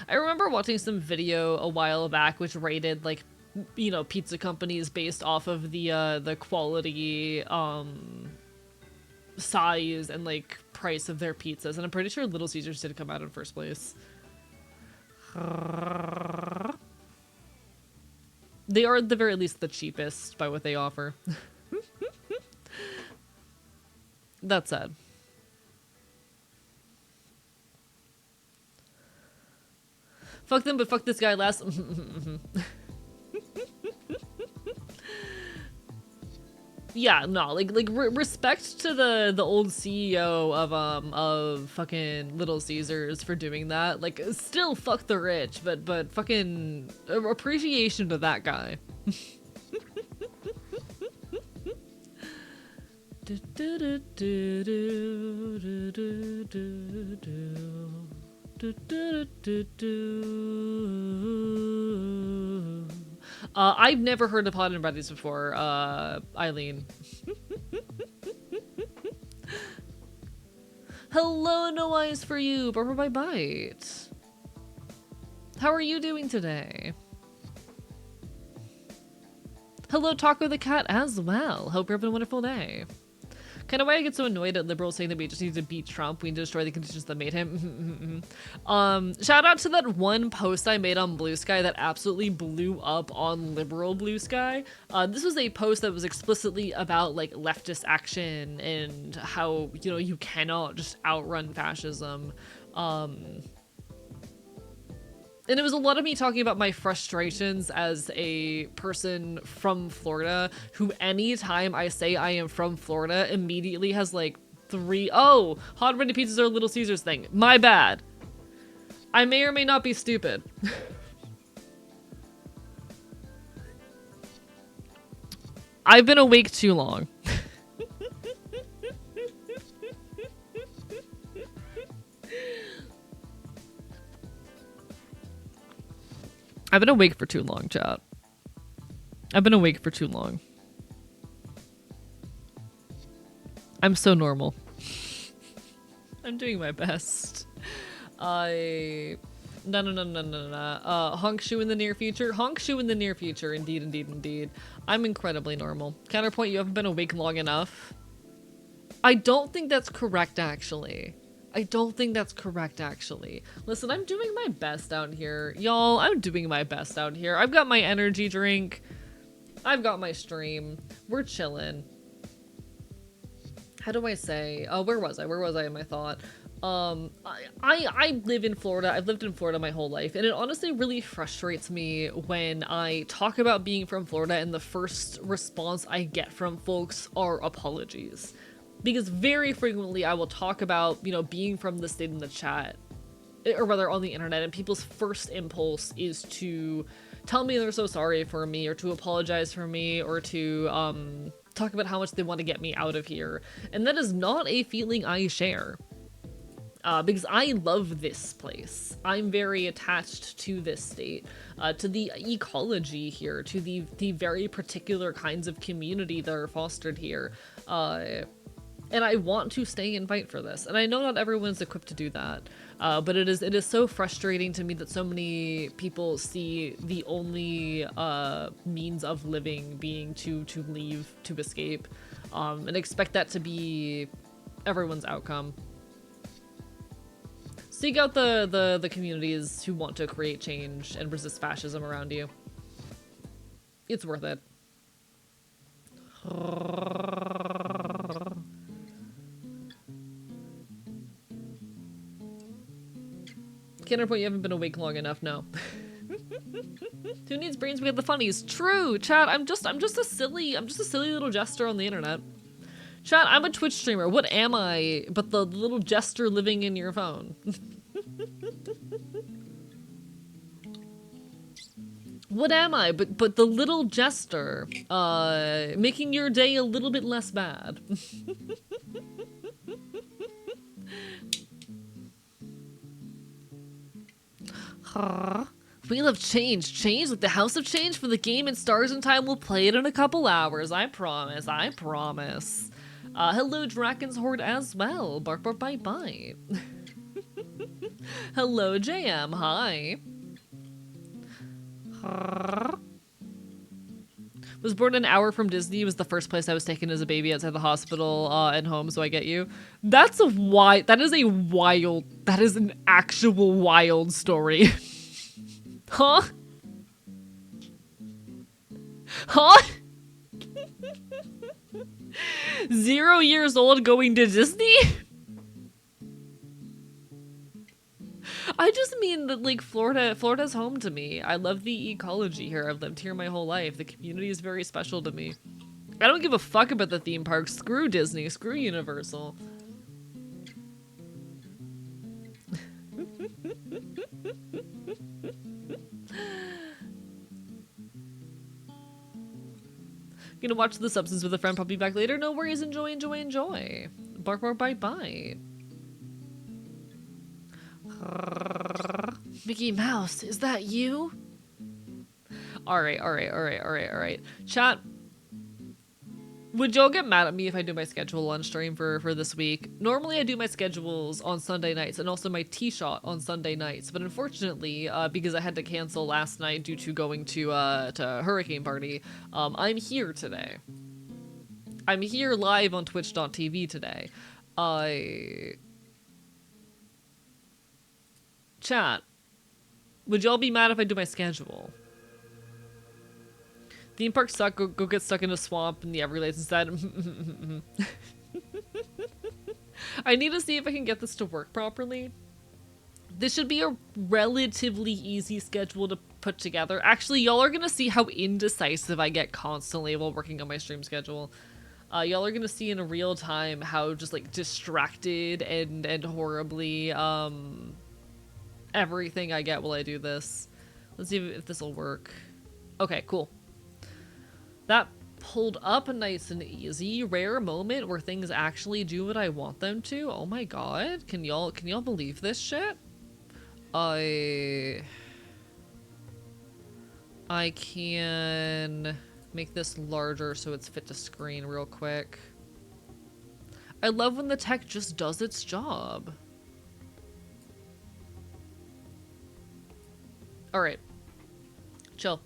S1: I remember watching some video a while back which rated, like, you know, pizza companies based off of the quality, size, and like price of their pizzas, and I'm pretty sure Little Caesars did come out in first place. They are at the very least the cheapest by what they offer. That's sad. Fuck them, but fuck this guy less. Yeah, no, respect to the old CEO of fucking Little Caesars for doing that. Like, still fuck the rich, but fucking appreciation to that guy. I've never heard of Hot and Buddies before, Eileen. Hello, no eyes for you, Barbara by Bite. How are you doing today? Hello, Taco the Cat as well. Hope you're having a wonderful day. Kind of why I get so annoyed at liberals saying that we just need to beat Trump, we need to destroy the conditions that made him. Shout out to that one post I made on Blue Sky that absolutely blew up on liberal Blue Sky. This was a post that was explicitly about like leftist action and how, you know, you cannot just outrun fascism. And it was a lot of me talking about my frustrations as a person from Florida who anytime I say I am from Florida immediately has like oh, hot and ready pizzas are a Little Caesars thing. My bad. I may or may not be stupid. I've been awake too long. I've been awake for too long, chat. I've been awake for too long. I'm so normal. I'm doing my best. No. Honk shoe in the near future? Honk shoe in the near future, indeed, indeed, indeed. I'm incredibly normal. Counterpoint, you haven't been awake long enough. I don't think that's correct, actually. I don't think that's correct, actually. Listen, I'm doing my best out here. Y'all, I'm doing my best out here. I've got my energy drink. I've got my stream. We're chilling. How do I say? Where was I? Where was I in my thought? I live in Florida. I've lived in Florida my whole life, and it honestly really frustrates me when I talk about being from Florida and the first response I get from folks are apologies. Because very frequently I will talk about, you know, being from the state in the chat, or rather on the internet, and people's first impulse is to tell me they're so sorry for me, or to apologize for me, or to talk about how much they want to get me out of here. And that is not a feeling I share. Because I love this place. I'm very attached to this state, to the ecology here, to the very particular kinds of community that are fostered here. And I want to stay and fight for this. And I know not everyone's equipped to do that. But it is so frustrating to me that so many people see the only means of living being to leave, to escape, and expect that to be everyone's outcome. Seek out the communities who want to create change and resist fascism around you. It's worth it. Counterpoint, you haven't been awake long enough, no. Who needs brains? We have the funnies. True, chat. I'm just a silly little jester on the internet. Chat, I'm a Twitch streamer. What am I but the little jester living in your phone? What am I but the little jester, making your day a little bit less bad. Wheel of Change. Change like the House of Change for the game and Stars in Time. We'll play it in a couple hours. I promise. I promise. Hello, Dragon's Horde as well. Bark, bark, bite, bite. Hello, JM. Hi. Was born an hour from Disney. Was the first place I was taken as a baby outside the hospital and home, so I get you. That is an actual wild story. Huh? Huh? 0 years old going to Disney? I just mean that, like, Florida's home to me. I love the ecology here. I've lived here my whole life. The community is very special to me. I don't give a fuck about the theme park. Screw Disney. Screw Universal. Gonna watch The Substance with a friend. Probably back later. No worries. Enjoy, enjoy, enjoy. Bark, bark, bite, bite. Mickey Mouse, is that you? Alright, alright, alright, alright, alright. Chat, would y'all get mad at me if I do my schedule on stream for this week? Normally I do my schedules on Sunday nights and also my T-shot on Sunday nights, but unfortunately, because I had to cancel last night due to going to Hurricane Party, I'm here today. I'm here live on Twitch.tv today. Chat, would y'all be mad if I do my schedule? Theme parks suck, go get stuck in a swamp in the Everglades instead. I need to see if I can get this to work properly. This should be a relatively easy schedule to put together. Actually, y'all are gonna see how indecisive I get constantly while working on my stream schedule. Y'all are gonna see in real time how just like distracted and horribly everything I get while I do this. Let's see if this will work. Okay, cool. That pulled up nice and easy. Rare moment where things actually do what I want them to. Oh my god. Can y'all believe this shit? I can make this larger so it's fit to screen real quick. I love when the tech just does its job. Alright. Chill.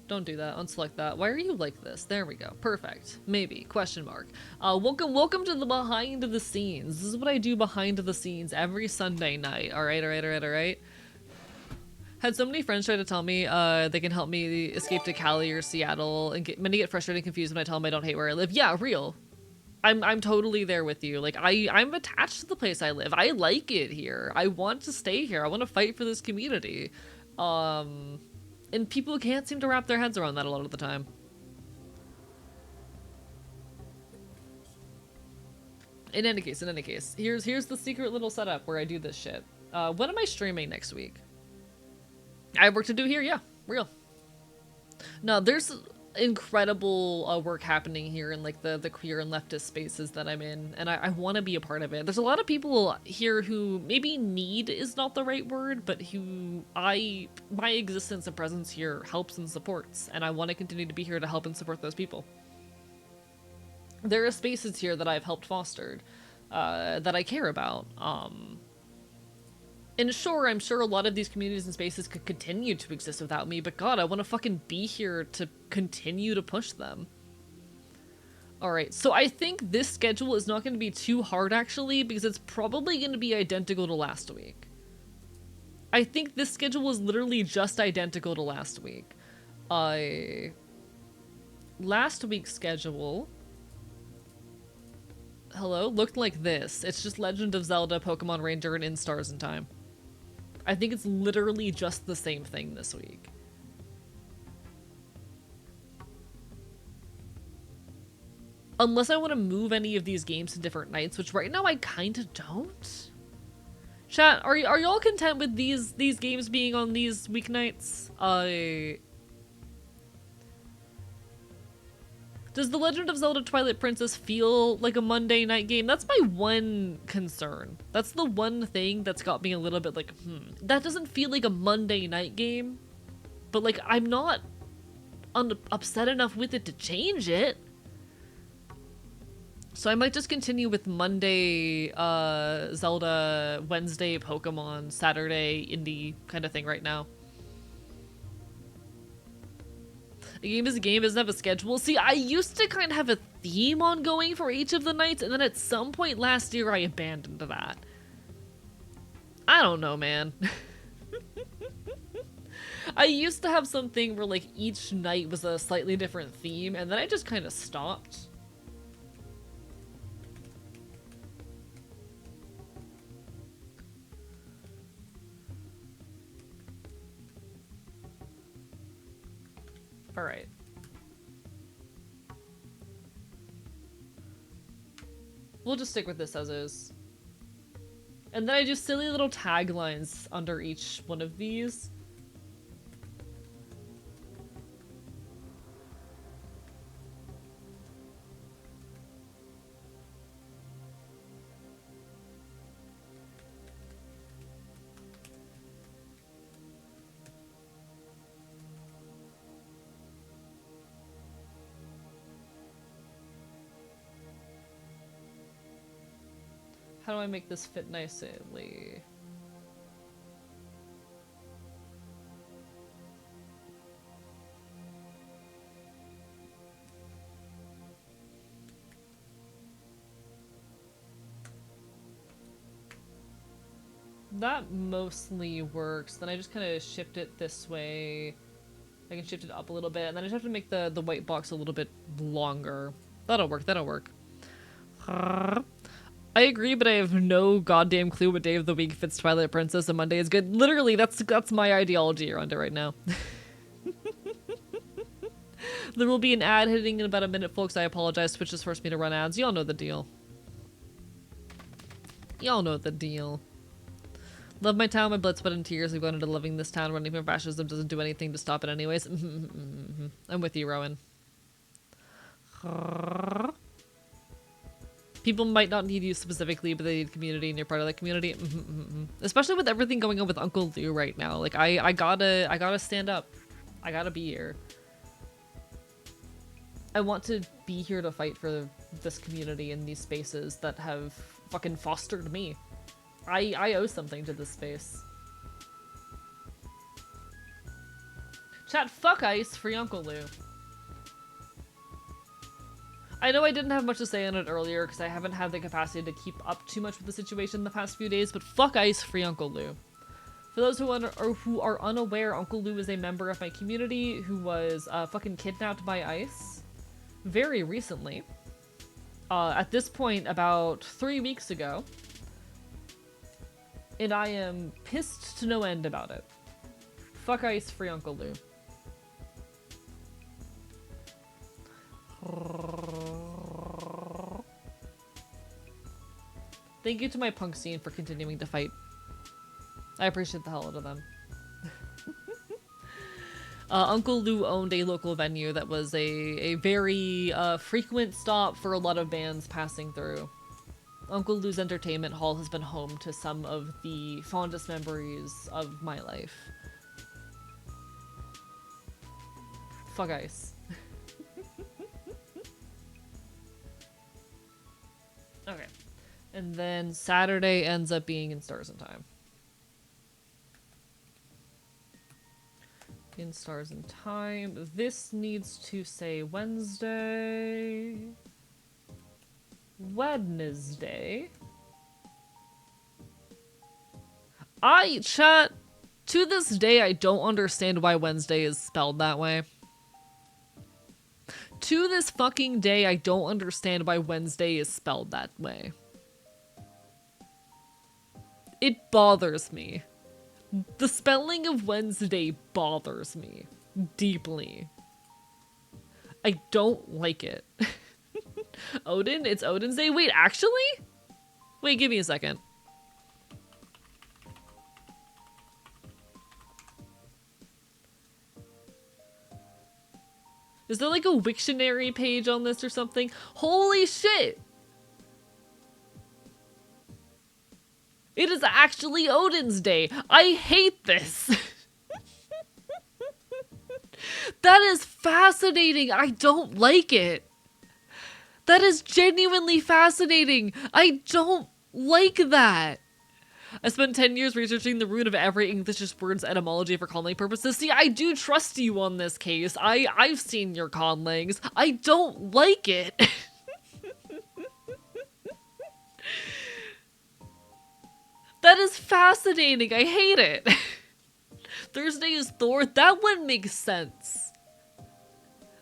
S1: Don't do that. Unselect that. Why are you like this? There we go. Perfect. Maybe. Question mark. Welcome to the behind the scenes. This is what I do behind the scenes every Sunday night. Alright, alright, alright, alright. Had so many friends try to tell me they can help me escape to Cali or Seattle, and many get frustrated and confused when I tell them I don't hate where I live. Yeah, real. I'm totally there with you. Like, I'm attached to the place I live. I like it here. I want to stay here. I want to fight for this community. And people can't seem to wrap their heads around that a lot of the time. In any case, here's the secret little setup where I do this shit. When am I streaming next week? I have work to do here, yeah, real. No, there's incredible work happening here in like the queer and leftist spaces that I'm in, and I want to be a part of it. There's a lot of people here who maybe need is not the right word, but who my existence and presence here helps and supports, and I want to continue to be here to help and support those people. There are spaces here that I've helped fostered, that I care about, and sure, I'm sure a lot of these communities and spaces could continue to exist without me, but god, I want to fucking be here to continue to push them. Alright, so I think this schedule is not going to be too hard, actually, because it's probably going to be identical to last week. I think this schedule is literally just identical to last week. Last week's schedule... Hello? Looked like this. It's just Legend of Zelda, Pokemon Ranger, and In Stars in Time. I think it's literally just the same thing this week. Unless I want to move any of these games to different nights, which right now I kind of don't. Chat, are y'all content with these games being on these weeknights? Does The Legend of Zelda Twilight Princess feel like a Monday night game? That's my one concern. That's the one thing that's got me a little bit like, that doesn't feel like a Monday night game. But like, I'm not upset enough with it to change it. So I might just continue with Monday Zelda, Wednesday Pokemon, Saturday indie kind of thing right now. A game is a game, doesn't have a schedule. See, I used to kind of have a theme ongoing for each of the nights, and then at some point last year I abandoned that. I don't know, man. I used to have something where like each night was a slightly different theme, and then I just kind of stopped. Alright. We'll just stick with this as is. And then I do silly little taglines under each one of these. How do I make this fit nicely? That mostly works. Then I just kind of shift it this way. I can shift it up a little bit, and then I just have to make the white box a little bit longer. That'll work, that'll work. I agree, but I have no goddamn clue what day of the week fits Twilight Princess, and Monday is good. Literally, that's my ideology around it right now. There will be an ad hitting in about a minute, folks. I apologize. Twitch just forced me to run ads. Y'all know the deal. Y'all know the deal. Love my town, my blood, sweat, and tears. We've gone into loving this town. Running from fascism doesn't do anything to stop it anyways. I'm with you, Rowan. People might not need you specifically, but they need community, and you're part of that community. Especially with everything going on with Uncle Lou right now. Like, I gotta stand up. I gotta be here. I want to be here to fight for this community in these spaces that have fucking fostered me. I owe something to this space. Chat, fuck ice, free Uncle Lou. I know I didn't have much to say on it earlier because I haven't had the capacity to keep up too much with the situation the past few days, but fuck ice, free Uncle Lou. For those who are unaware, Uncle Lou is a member of my community who was fucking kidnapped by ICE very recently. At this point, about 3 weeks ago. And I am pissed to no end about it. Fuck ice, free Uncle Lou. Thank you to my punk scene for continuing to fight. I appreciate the hell out of them. Uncle Lou owned a local venue that was a very frequent stop for a lot of bands passing through. Uncle Lou's Entertainment Hall has been home to some of the fondest memories of my life. Fuck ice. Okay. And then Saturday ends up being in Stars in Time. In Stars in Time. This needs to say Wednesday. Wednesday. Chat, to this day, I don't understand why Wednesday is spelled that way. To this fucking day, I don't understand why Wednesday is spelled that way. It bothers me. The spelling of Wednesday bothers me deeply. I don't like it. Odin? It's Odin's Day? Wait, actually? Wait, give me a second. Is there like a Wiktionary page on this or something? Holy shit! It is actually Odin's Day. I hate this. That is fascinating. I don't like it. That is genuinely fascinating. I don't like that. I spent 10 years researching the root of every English word's etymology for conlang purposes. See, I do trust you on this case. I've seen your conlangs. I don't like it. That is fascinating. I hate it. Thursday is Thor. That one makes sense.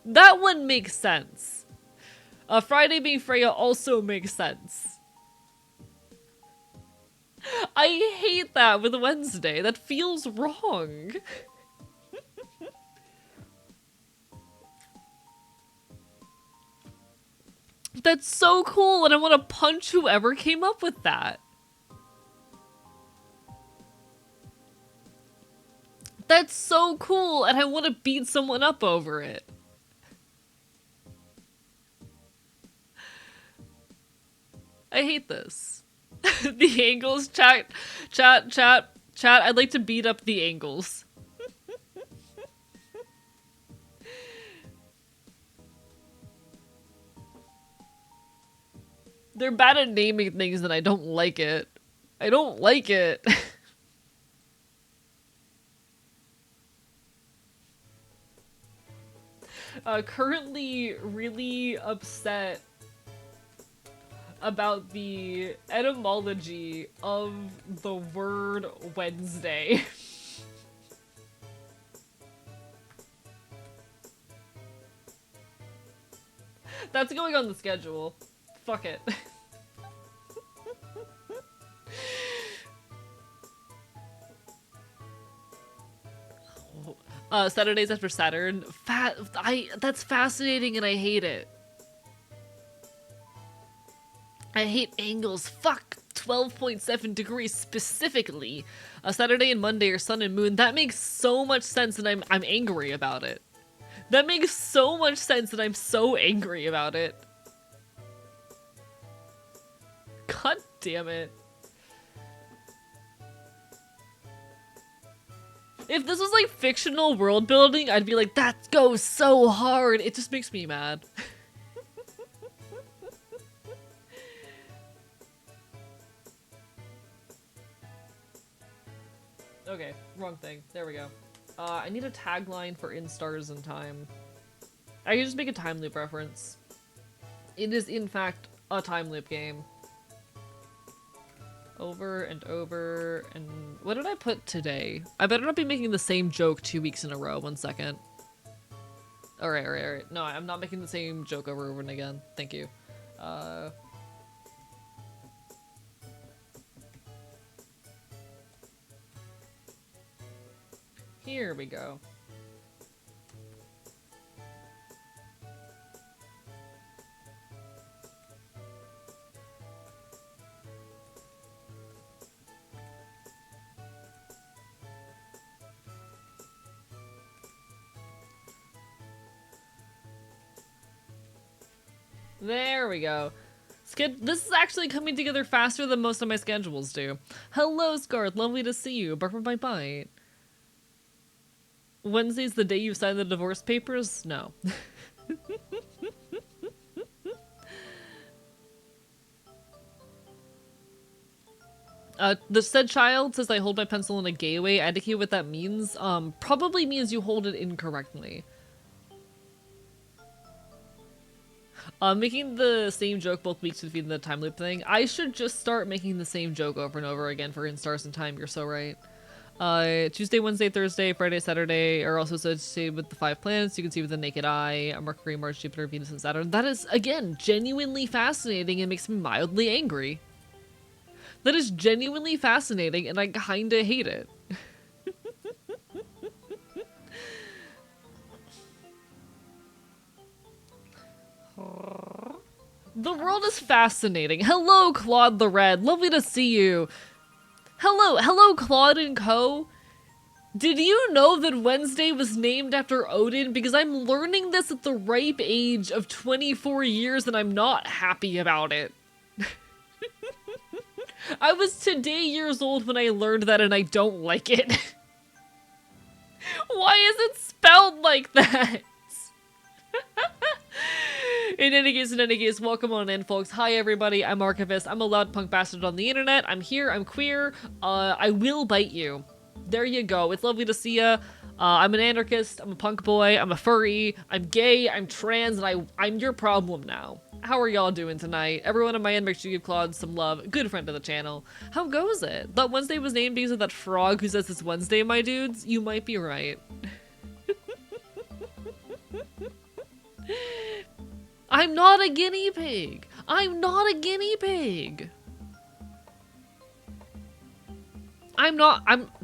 S1: That one makes sense. Friday being Freya also makes sense. I hate that with Wednesday. That feels wrong. That's so cool, and I want to punch whoever came up with that. That's so cool, and I want to beat someone up over it. I hate this. The angles, chat, I'd like to beat up the angles. They're bad at naming things and I don't like it. I don't like it. Currently really upset about the etymology of the word Wednesday. That's going on the schedule. Fuck it. Saturdays after Saturn. That's fascinating and I hate it. I hate angles. Fuck 12.7 degrees specifically. Saturday and Monday are sun and moon. That makes so much sense and I'm angry about it. That makes so much sense and I'm so angry about it. God damn it. If this was like fictional world building, I'd be like, that goes so hard. It just makes me mad. Okay, wrong thing. There we go. I need a tagline for In Stars in Time. I can just make a time loop reference. It is in fact a time loop game. Over and over, and what did I put today? I better not be making the same joke 2 weeks in a row. 1 second. Alright. No, I'm not making the same joke over and again. Thank you. Here we go. There we go. This is actually coming together faster than most of my schedules do. Hello, Scarred. Lovely to see you. Bark for my bite. Wednesday's the day you sign the divorce papers? No. The said child says I hold my pencil in a gay way. I indicate what that means. Probably means you hold it incorrectly. Making the same joke both weeks would be the time loop thing. I should just start making the same joke over and over again for In Stars in Time. You're so right. Tuesday, Wednesday, Thursday, Friday, Saturday are also associated with the 5 planets you can see with the naked eye. Mercury, Mars, Jupiter, Venus, and Saturn. That is, again, genuinely fascinating and makes me mildly angry. That is genuinely fascinating and I kinda hate it. The world is fascinating. Hello, Claude the Red. Lovely to see you. Hello, Claude and Co. Did you know that Wednesday was named after Odin? Because I'm learning this at the ripe age of 24 years and I'm not happy about it. I was today years old when I learned that and I don't like it. Why is it spelled like that? In any case, welcome on in, folks. Hi, everybody. I'm Archivist. I'm a loud punk bastard on the internet. I'm here. I'm queer. I will bite you. There you go. It's lovely to see ya. I'm an anarchist. I'm a punk boy. I'm a furry. I'm gay. I'm trans, and I'm your problem now. How are y'all doing tonight? Everyone on my end, make sure you give Claude some love. Good friend of the channel. How goes it? Thought Wednesday was named because of that frog who says it's Wednesday, my dudes? You might be right. I'm not a guinea pig. I'm not a guinea pig.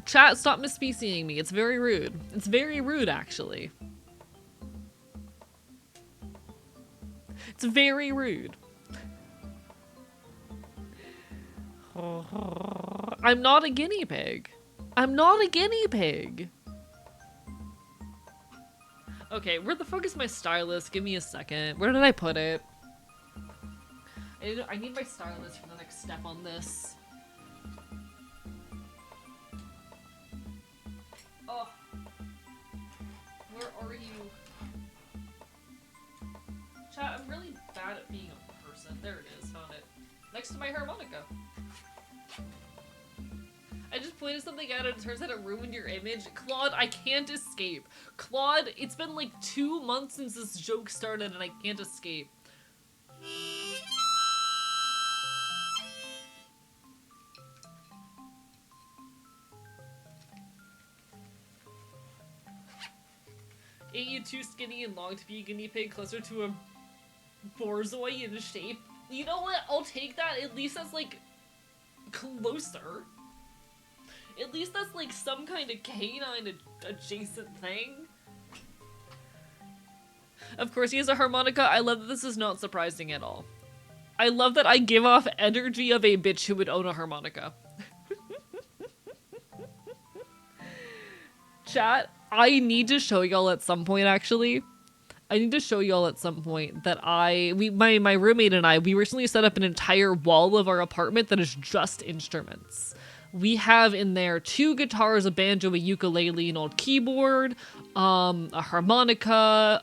S1: Chat, stop misspeciesing me. It's very rude. It's very rude, actually. It's very rude. I'm not a guinea pig. I'm not a guinea pig. Okay, where the fuck is my stylus? Give me a second. Where did I put it? I need my stylus for the next step on this. Oh. Where are you? Chat, I'm really bad at being a person. There it is, found it. Next to my harmonica. I just pointed something out and it turns out it ruined your image. Claude, I can't escape. Claude, it's been like 2 months since this joke started and I can't escape. Ain't you too skinny and long to be a guinea pig, closer to a borzoi in shape? You know what? I'll take that. At least that's like closer. At least that's like some kind of canine adjacent thing. Of course, he has a harmonica. I love that this is not surprising at all. I love that I give off energy of a bitch who would own a harmonica. Chat, I need to show y'all at some point, actually. I need to show y'all at some point that my roommate and I, we recently set up an entire wall of our apartment that is just instruments. We have in there 2 guitars, a banjo, a ukulele, an old keyboard, a harmonica,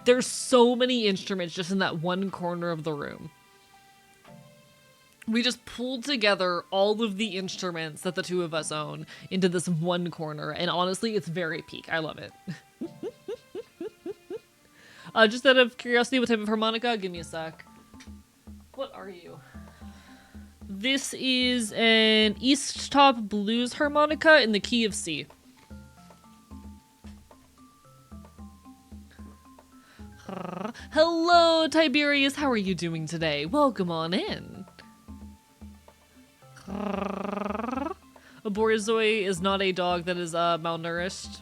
S1: there's so many instruments just in that one corner of the room. We just pulled together all of the instruments that the 2 of us own into this one corner, and honestly, it's very peak. I love it. Just out of curiosity, what type of harmonica? Give me a sec. What are you? This is an East Top Blues harmonica in the key of C. Hello, Tiberius. How are you doing today? Welcome on in. A borzoi is not a dog that is malnourished.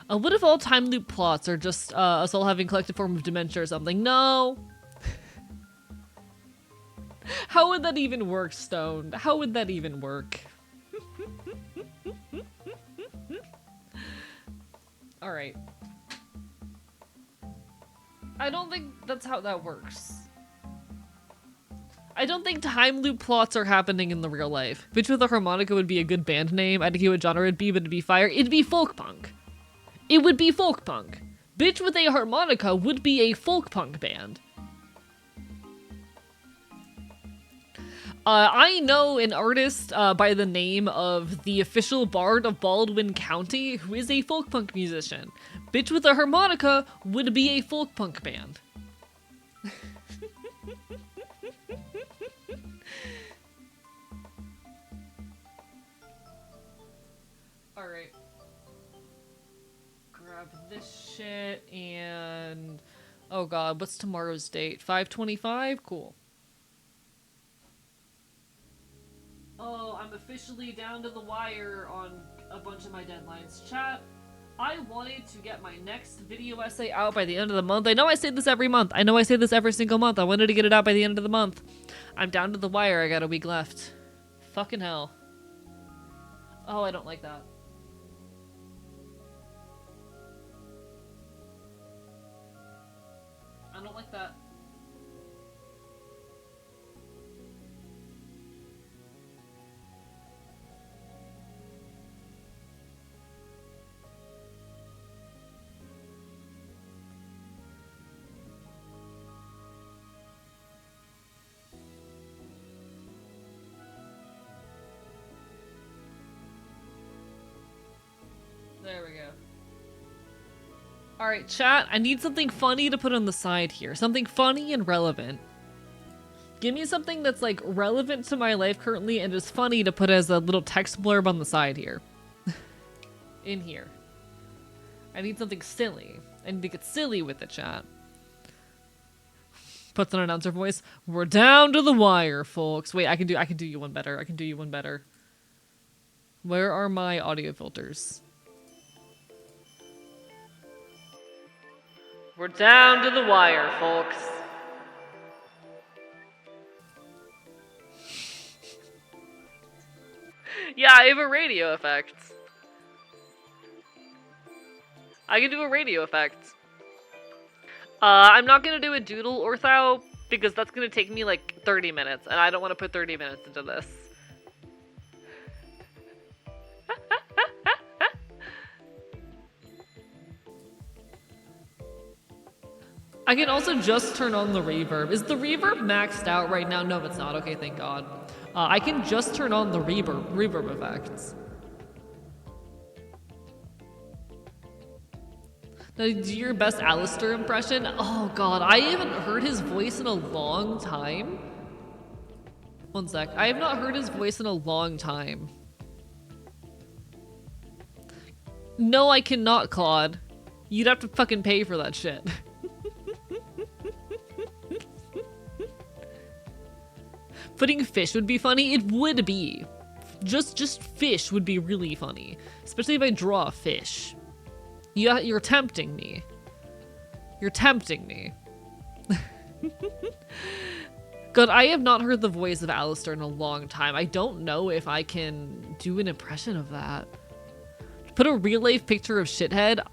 S1: What if all time loop plots are just us all having collective form of dementia or something? No. How would that even work, Stoned? How would that even work? Alright. I don't think that's how that works. I don't think time loop plots are happening in the real life. Bitch with a harmonica would be a good band name. I think what genre it'd be, but it'd be fire. It'd be folk punk. It would be folk punk. Bitch with a harmonica would be a folk punk band. I know an artist by the name of the official bard of Baldwin County who is a folk punk musician. Bitch with a harmonica would be a folk punk band. Alright. Grab this shit and... oh god, what's tomorrow's date? 5/25? Cool. Oh, I'm officially down to the wire on a bunch of my deadlines. Chat, I wanted to get my next video essay out by the end of the month. I know I say this every month. I know I say this every single month. I wanted to get it out by the end of the month. I'm down to the wire. I got a week left. Fucking hell. Oh, I don't like that. I don't like that. There we go. Alright, chat, I need something funny to put on the side here. Something funny and relevant. Give me something that's, like, relevant to my life currently and is funny to put as a little text blurb on the side here. In here. I need something silly. I need to get silly with the chat. Puts on an announcer voice. We're down to the wire, folks. Wait, I can do you one better. I can do you one better. Where are my audio filters? We're down to the wire, folks. Yeah, I have a radio effect. I can do a radio effect. I'm not gonna do a doodle ortho because that's gonna take me like 30 minutes, and I don't want to put 30 minutes into this. I can also just turn on the reverb. Is the reverb maxed out right now? No, it's not. Okay, thank God. I can just turn on the reverb effects. Now, do your best Alistair impression? Oh God, I haven't heard his voice in a long time. One sec. I have not heard his voice in a long time. No, I cannot, Claude. You'd have to fucking pay for that shit. Putting fish would be funny? It would be. Just fish would be really funny. Especially if I draw a fish. You're tempting me. You're tempting me. God, I have not heard the voice of Alistair in a long time. I don't know if I can do an impression of that. Put a real-life picture of Shithead.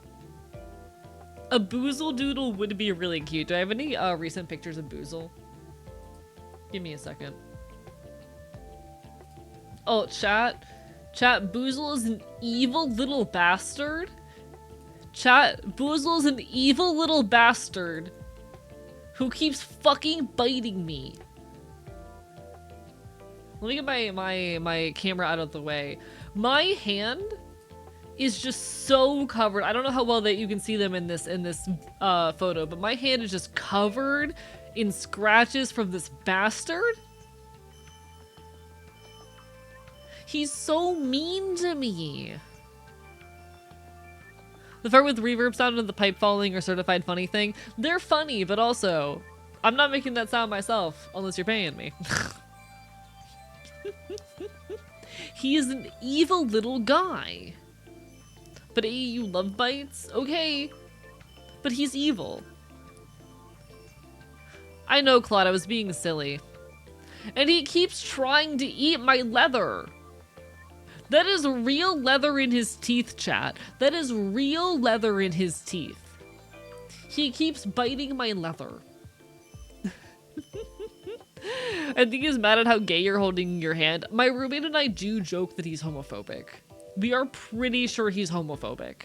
S1: A Boozle Doodle would be really cute. Do I have any recent pictures of Boozle? Give me a second. Oh, chat. Chat, Boozle is an evil little bastard. Chat, Boozle is an evil little bastard who keeps fucking biting me. Let me get my camera out of the way. My hand is just so covered. I don't know how well that you can see them in this photo, but my hand is just covered in scratches from this bastard. He's so mean to me. The part with reverb sound and the pipe falling or certified funny thing, they're funny, but also, I'm not making that sound myself unless you're paying me. He is an evil little guy. But you love bites? Okay. But he's evil. I know, Claude, I was being silly. And he keeps trying to eat my leather. That is real leather in his teeth, chat. That is real leather in his teeth. He keeps biting my leather. I think he's mad at how gay you're holding your hand. My roommate and I do joke that he's homophobic. We are pretty sure he's homophobic.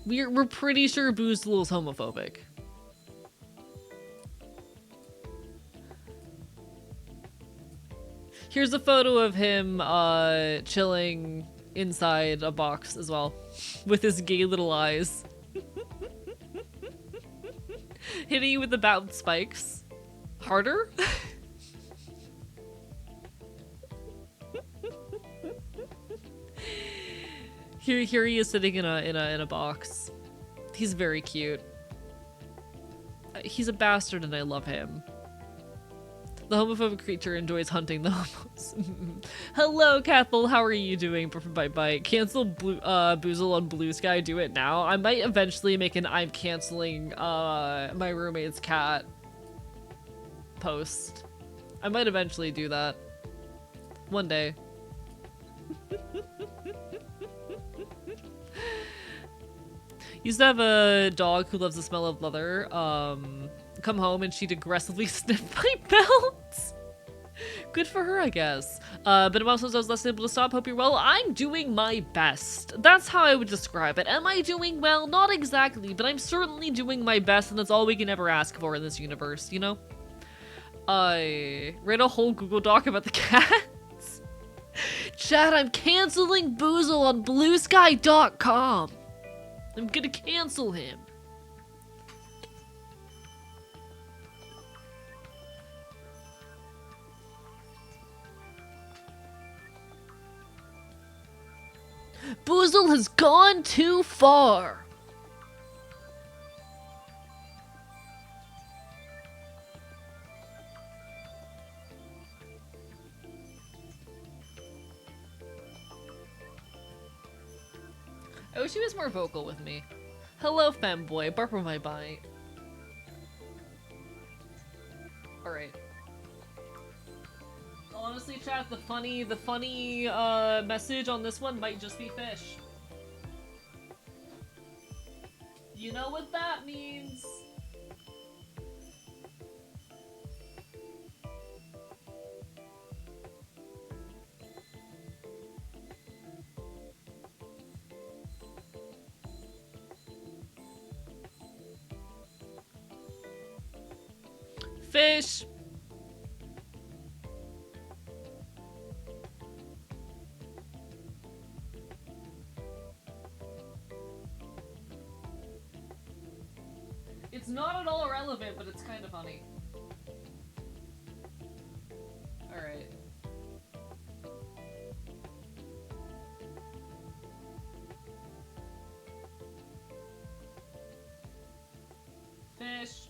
S1: We're pretty sure Boozle is homophobic. Here's a photo of him chilling inside a box as well, with his gay little eyes. Hitting you with the bat with spikes. Harder? Here he is sitting in a box. He's very cute. He's a bastard and I love him. The homophobic creature enjoys hunting the homos. Hello, Cathal. How are you doing? Bye. Cancel Boozle on Blue Sky. Do it now. I might eventually make an I'm canceling my roommate's cat post. I might eventually do that. One day. Used to have a dog who loves the smell of leather. Come home and she'd aggressively sniff my belt. Good for her, I guess. But it also says I was less able to stop. Hope you're well. I'm doing my best. That's how I would describe it. Am I doing well? Not exactly, but I'm certainly doing my best, and that's all we can ever ask for in this universe, you know? I read a whole Google Doc about the cats. Chat, I'm canceling Boozle on BlueSky.com. I'm gonna cancel him. Boozle has gone too far. I wish he was more vocal with me. Hello, femboy. Barper my bite. Alright. Honestly, chat, the funny message on this one might just be fish. You know what that means? Fish! It's not at all irrelevant, but it's kind of funny. Alright. Fish.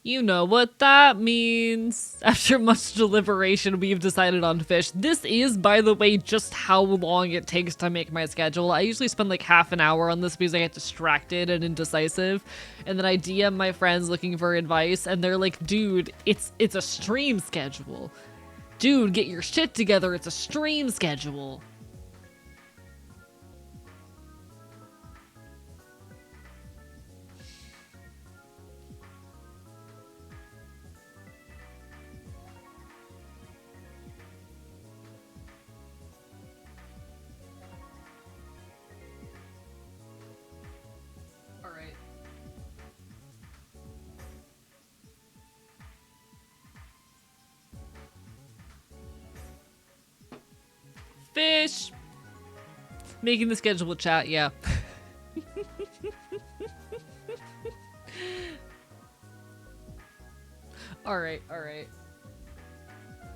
S1: You know what that means. After much deliberation, we've decided on fish. This is, by the way, just how long it takes to make my schedule. I usually spend like half an hour on this because I get distracted and indecisive. And then I DM my friends looking for advice, and they're like, dude, it's a stream schedule. Dude, get your shit together. It's a stream schedule. Fish! Making the schedule with chat, yeah. Alright.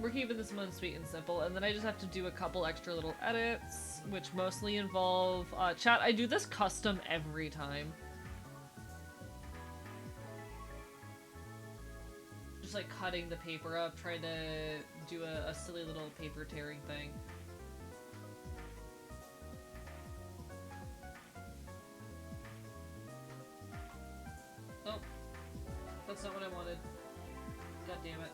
S1: We're keeping this one sweet and simple, and then I just have to do a couple extra little edits, which mostly involve, chat, I do this custom every time. Just like cutting the paper up, trying to do a silly little paper tearing thing. Oh, that's not what I wanted. God damn it.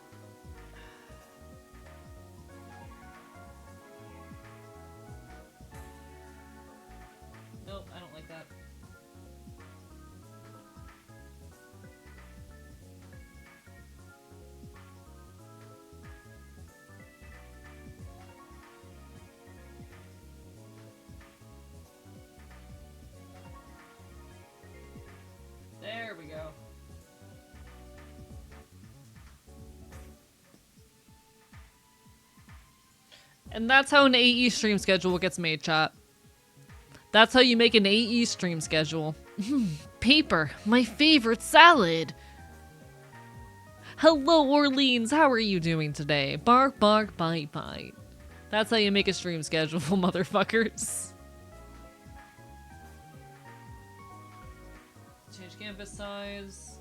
S1: Nope, I don't like that. There we go. And that's how an AE stream schedule gets made, chat. That's how you make an AE stream schedule. Paper, my favorite salad. Hello, Orleans. How are you doing today? Bark, bark, bite, bite. That's how you make a stream schedule, motherfuckers. Change canvas size.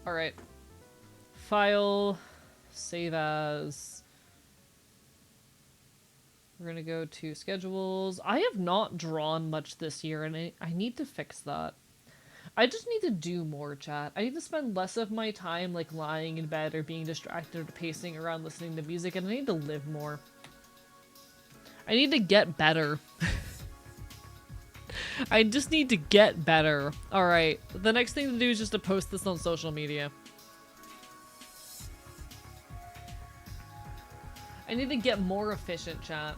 S1: Alright. File, save as. We're gonna go to schedules. I have not drawn much this year, and I need to fix that. I just need to do more, chat. I need to spend less of my time like lying in bed or being distracted or pacing around listening to music, and I need to live more. I need to get better. I just need to get better. Alright, the next thing to do is just to post this on social media. I need to get more efficient, chat.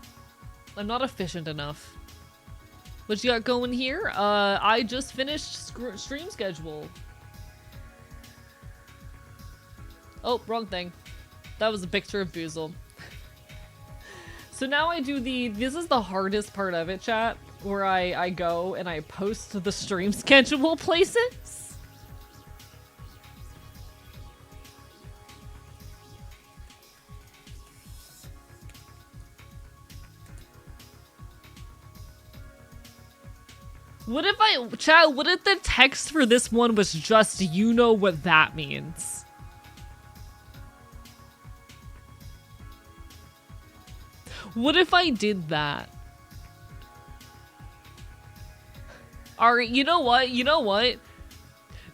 S1: I'm not efficient enough. What you got going here? I just finished stream schedule. Oh, wrong thing. That was a picture of Boozle. So now I do this is the hardest part of it, chat, where I go and I post the stream schedule places. What if chat, what if the text for this one was just, you know what that means? What if I did that? Alright, you know what? You know what?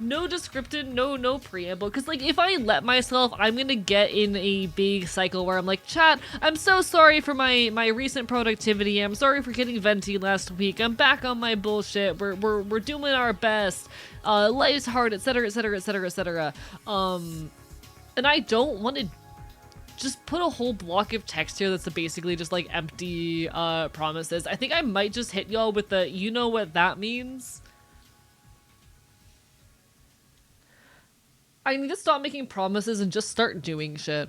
S1: No descriptive, no preamble, because like if I let myself, I'm gonna get in a big cycle where I'm like, chat, I'm so sorry for my recent productivity, I'm sorry for getting venti last week, I'm back on my bullshit, we're doing our best, life's hard, etc, etc, etc, etc. And I don't want to just put a whole block of text here that's basically just like empty promises. I think I might just hit y'all with the, you know what that means? I need to stop making promises and just start doing shit.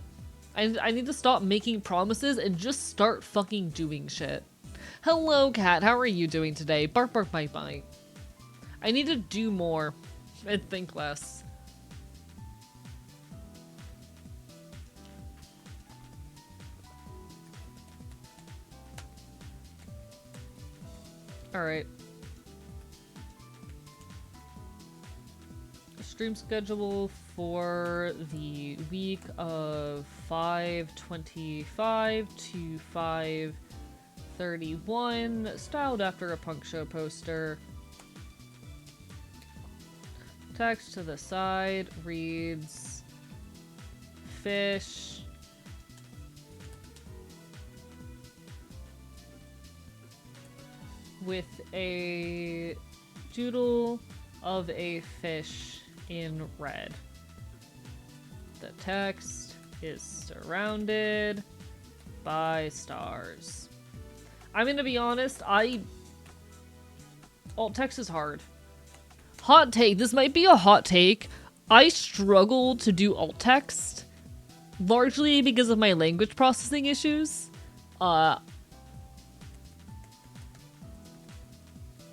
S1: I need to stop making promises and just start fucking doing shit. Hello, cat. How are you doing today? Bark, bark, bite, bite. I need to do more and think less. Alright. Stream schedule for the week of 5/25 to 5/31, styled after a punk show poster. Text to the side reads fish. With a doodle of a fish in red. The text is surrounded by stars. I'm gonna be honest, alt text is hard. Hot take, this might be a hot take. I struggle to do alt text, largely because of my language processing issues.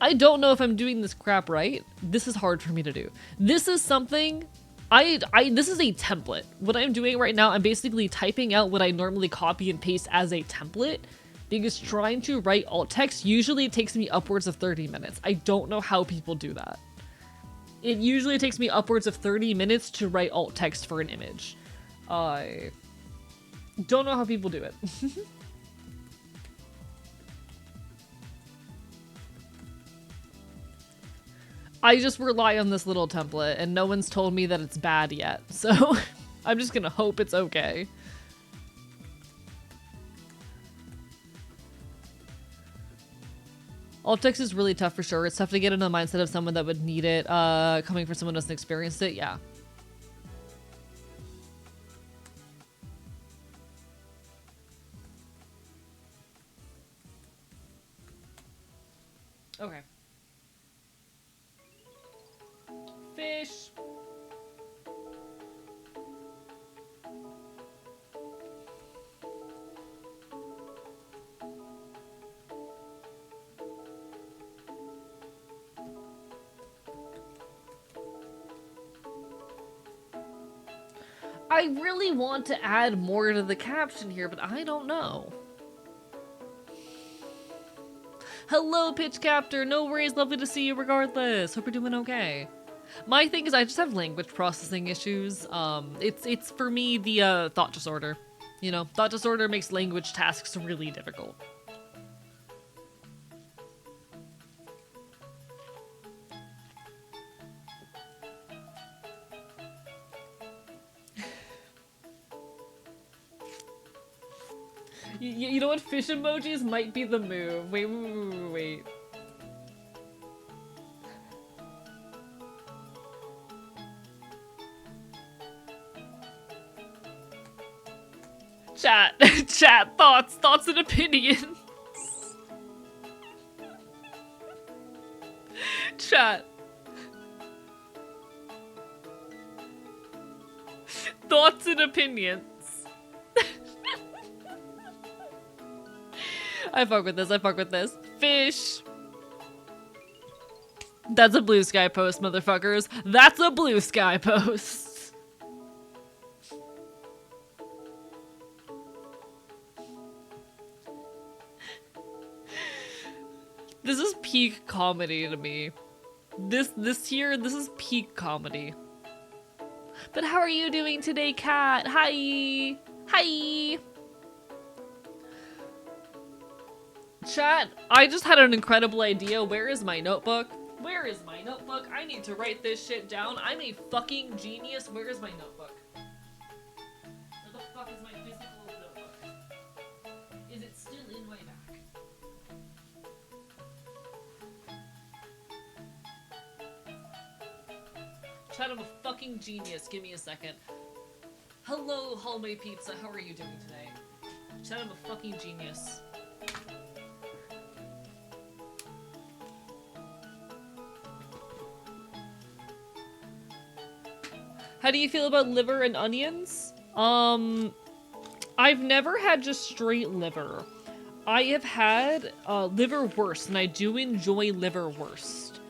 S1: I don't know if I'm doing this crap right. This is hard for me to do. This is something, this is a template. What I'm doing right now, I'm basically typing out what I normally copy and paste as a template, because trying to write alt text usually takes me upwards of 30 minutes. I don't know how people do that. It usually takes me upwards of 30 minutes to write alt text for an image. I don't know how people do it. I just rely on this little template, and no one's told me that it's bad yet, so I'm just gonna hope it's okay. Alt text is really tough for sure. It's tough to get into the mindset of someone that would need it, coming from someone who doesn't experience it, yeah. Okay. Fish. I really want to add more to the caption here, but I don't know. Hello, Pitch Captor. No worries, lovely to see you regardless. Hope you're doing okay. My thing is I just have language processing issues. It's for me the thought disorder. You know, thought disorder makes language tasks really difficult. You know what? Fish emojis might be the move. Wait. Chat, thoughts and opinions. Chat. Thoughts and opinions. I fuck with this. Fish. That's a blue sky post, motherfuckers. That's a blue sky post. This is peak comedy to me. This is peak comedy. But how are you doing today, cat? Hi. Chat, I just had an incredible idea. Where is my notebook? Where is my notebook? I need to write this shit down. I'm a fucking genius. Where is my notebook? Where the fuck is my physical notebook? Is it still in my back? Chat, I'm a fucking genius. Give me a second. Hello, Hallway Pizza. How are you doing today? Chat, I'm a fucking genius. How do you feel about liver and onions? I've never had just straight liver. I have had liverwurst, and I do enjoy liverwurst.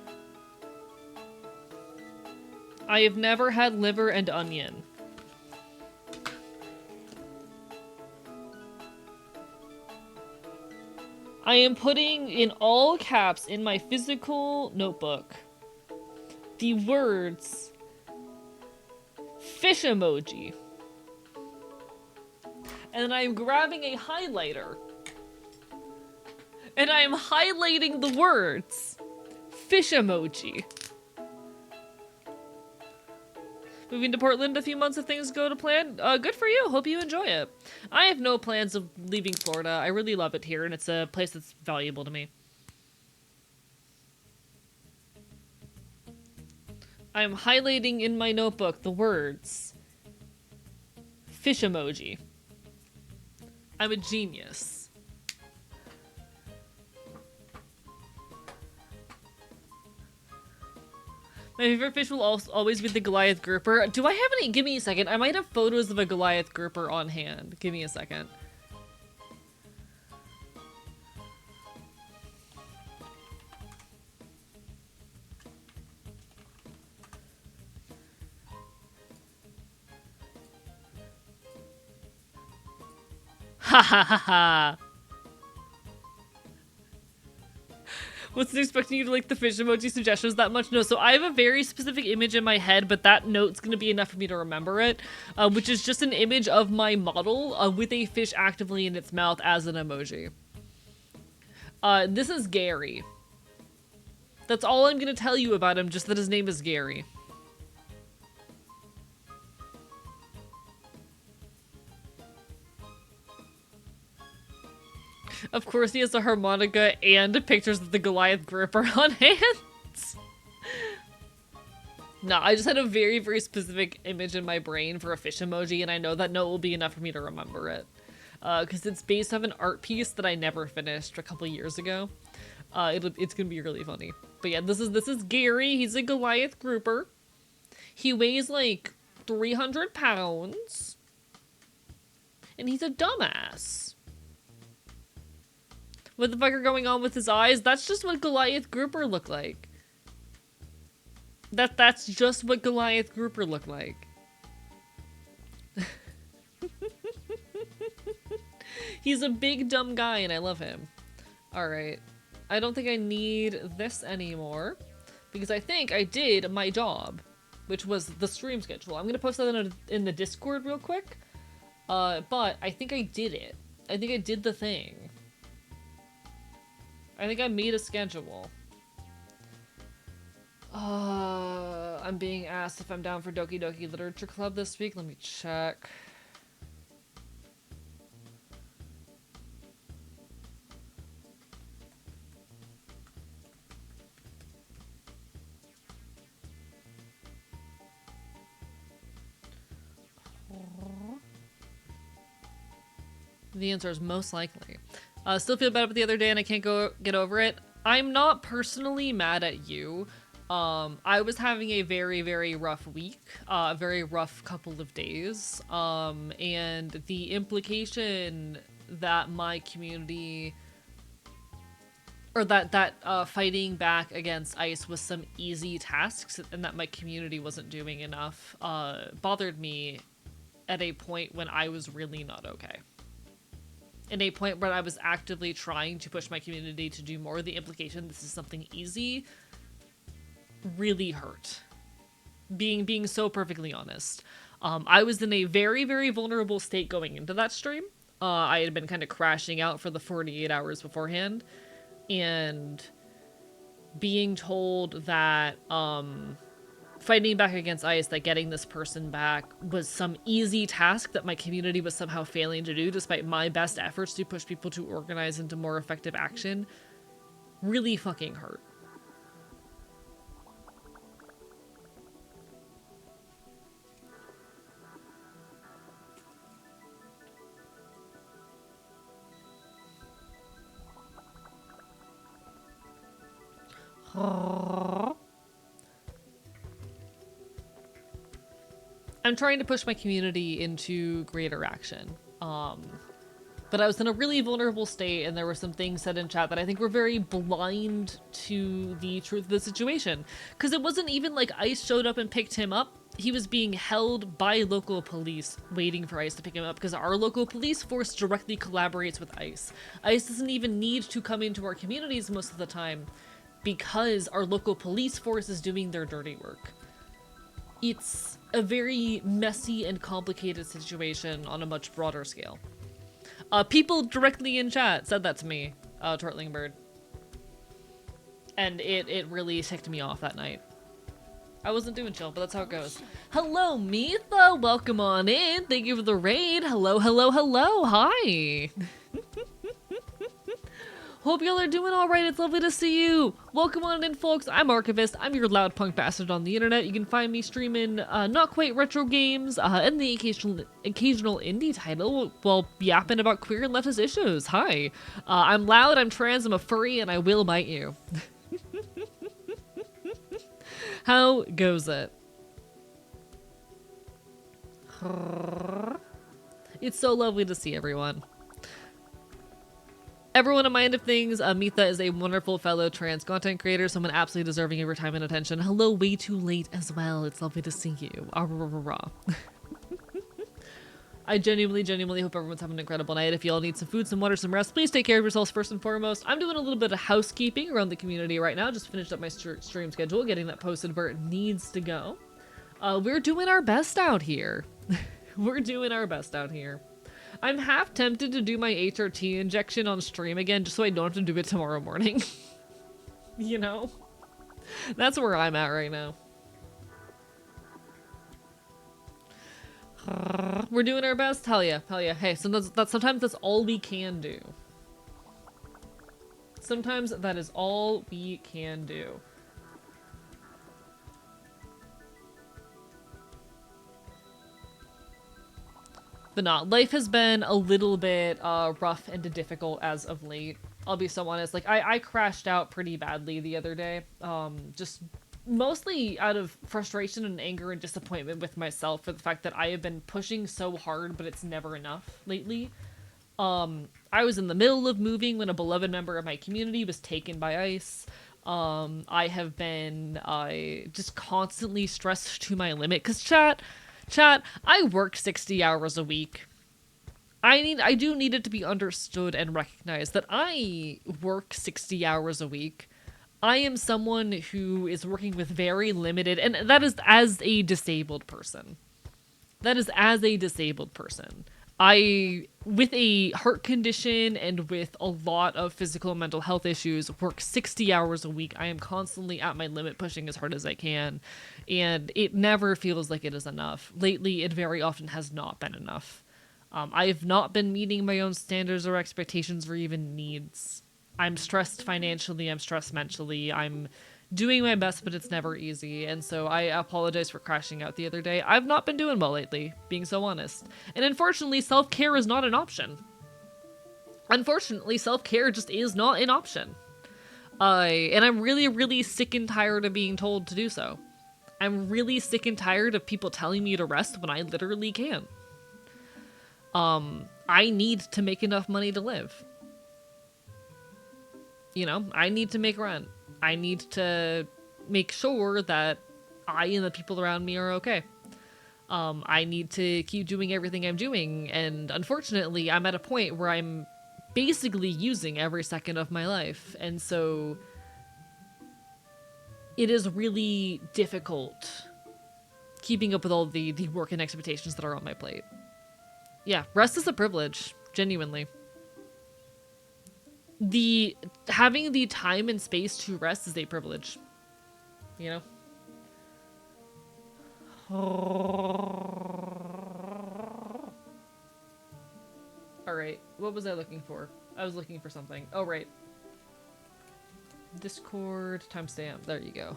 S1: I have never had liver and onion. I am putting in all caps in my physical notebook the words fish emoji. And then I'm grabbing a highlighter. And I am highlighting the words fish emoji. Moving to Portland a few months if things go to plan. Good for you. Hope you enjoy it. I have no plans of leaving Florida. I really love it here, and it's a place that's valuable to me. I'm highlighting in my notebook the words fish emoji. I'm a genius. My favorite fish will always be the Goliath grouper. Do I have any? Give me a second. I might have photos of a Goliath grouper on hand. Give me a second. Ha ha ha ha. Wasn't expecting you to like the fish emoji suggestions that much. No, so I have a very specific image in my head, but that note's gonna be enough for me to remember it, which is just an image of my model with a fish actively in its mouth as an emoji. This is Gary. That's all I'm gonna tell you about him, just that his name is Gary. Of course he has a harmonica and pictures of the Goliath grouper on hand. No, I just had a very, very specific image in my brain for a fish emoji, and I know that note will be enough for me to remember it. Because it's based off an art piece that I never finished a couple years ago. It's gonna be really funny. But yeah, this is Gary. He's a Goliath grouper. He weighs like 300 pounds. And he's a dumbass. What the fuck are going on with his eyes? That's just what Goliath grouper look like. That's just what Goliath grouper look like. He's a big dumb guy and I love him. Alright. I don't think I need this anymore. Because I think I did my job. Which was the stream schedule. I'm gonna post that in the Discord real quick. But I think I did it. I think I did the thing. I think I made a schedule. I'm being asked if I'm down for Doki Doki Literature Club this week. Let me check. The answer is most likely. Still feel bad about the other day and I can't get over it. I'm not personally mad at you. I was having a very, very rough week, a very rough couple of days. And the implication that my community, or that fighting back against ICE was some easy tasks and that my community wasn't doing enough, bothered me at a point when I was really not okay. In a point where I was actively trying to push my community to do more, the implication this is something easy really hurt. Being so perfectly honest. I was in a very, very vulnerable state going into that stream. I had been kind of crashing out for the 48 hours beforehand. And being told that fighting back against ICE, that getting this person back was some easy task that my community was somehow failing to do despite my best efforts to push people to organize into more effective action, really fucking hurt. I'm trying to push my community into greater action. But I was in a really vulnerable state, and there were some things said in chat that I think were very blind to the truth of the situation. Because it wasn't even like ICE showed up and picked him up. He was being held by local police, waiting for ICE to pick him up, because our local police force directly collaborates with ICE. ICE doesn't even need to come into our communities most of the time, because our local police force is doing their dirty work. It's a very messy and complicated situation on a much broader scale. People directly in chat said that to me, Turtling Bird. And it really ticked me off that night. I wasn't doing chill, but that's how it goes. Hello, Mitha! Welcome on in! Thank you for the raid! Hello, hello, hello! Hi! Hope y'all are doing alright, it's lovely to see you! Welcome on in, folks, I'm Archivist, I'm your loud punk bastard on the internet. You can find me streaming not quite retro games, and the occasional indie title while yapping about queer and leftist issues. Hi! I'm loud, I'm trans, I'm a furry, and I will bite you. How goes it? It's so lovely to see everyone. Everyone in my end of things, Mitha is a wonderful fellow trans content creator, someone absolutely deserving of your time and attention. Hello, way too late as well. It's lovely to see you. I genuinely hope everyone's having an incredible night. If y'all need some food, some water, some rest, please take care of yourselves first and foremost. I'm doing a little bit of housekeeping around the community right now. Just finished up my stream schedule, getting that posted where it needs to go. We're doing our best out here. We're doing our best out here. I'm half tempted to do my HRT injection on stream again just so I don't have to do it tomorrow morning. You know? That's where I'm at right now. We're doing our best? Hell yeah, hell yeah. Hey, sometimes that's all we can do. Sometimes that is all we can do. But not. Life has been a little bit rough and difficult as of late. I'll be so honest. Like, I crashed out pretty badly the other day. Just mostly out of frustration and anger and disappointment with myself for the fact that I have been pushing so hard, but it's never enough lately. I was in the middle of moving when a beloved member of my community was taken by ICE. I have been just constantly stressed to my limit. Because Chat, I work 60 hours a week. I do need it to be understood and recognized that I work 60 hours a week. I am someone who is working with very limited, and that is as a disabled person. That is as a disabled person. I, with a heart condition and with a lot of physical and mental health issues, work 60 hours a week. I am constantly at my limit, pushing as hard as I can, and it never feels like it is enough. Lately, it very often has not been enough. I have not been meeting my own standards or expectations or even needs. I'm stressed financially, I'm stressed mentally, I'm doing my best, but it's never easy, and so I apologize for crashing out the other day. I've not been doing well lately, being so honest. And unfortunately, self-care is not an option. Unfortunately, self-care just is not an option. And I'm really, really sick and tired of being told to do so. I'm really sick and tired of people telling me to rest when I literally can't. I need to make enough money to live. You know, I need to make rent. I need to make sure that I and the people around me are okay. I need to keep doing everything I'm doing, and unfortunately, I'm at a point where I'm basically using every second of my life, and so it is really difficult keeping up with all the work and expectations that are on my plate. Yeah, rest is a privilege, genuinely. the having the time and space to rest is a privilege, you know? All right, what was I looking for? I was looking for something. Oh, right. Discord timestamp. There you go.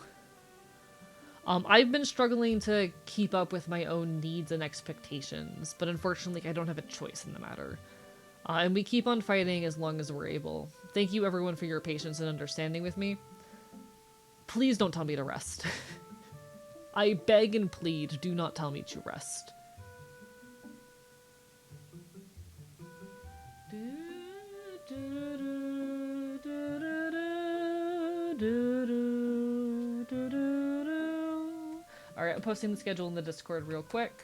S1: I've been struggling to keep up with my own needs and expectations, but unfortunately I don't have a choice in the matter. And we keep on fighting as long as we're able. Thank you everyone for your patience and understanding with me. Please don't tell me to rest. I beg and plead, do not tell me to rest. Alright, I'm posting the schedule in the Discord real quick.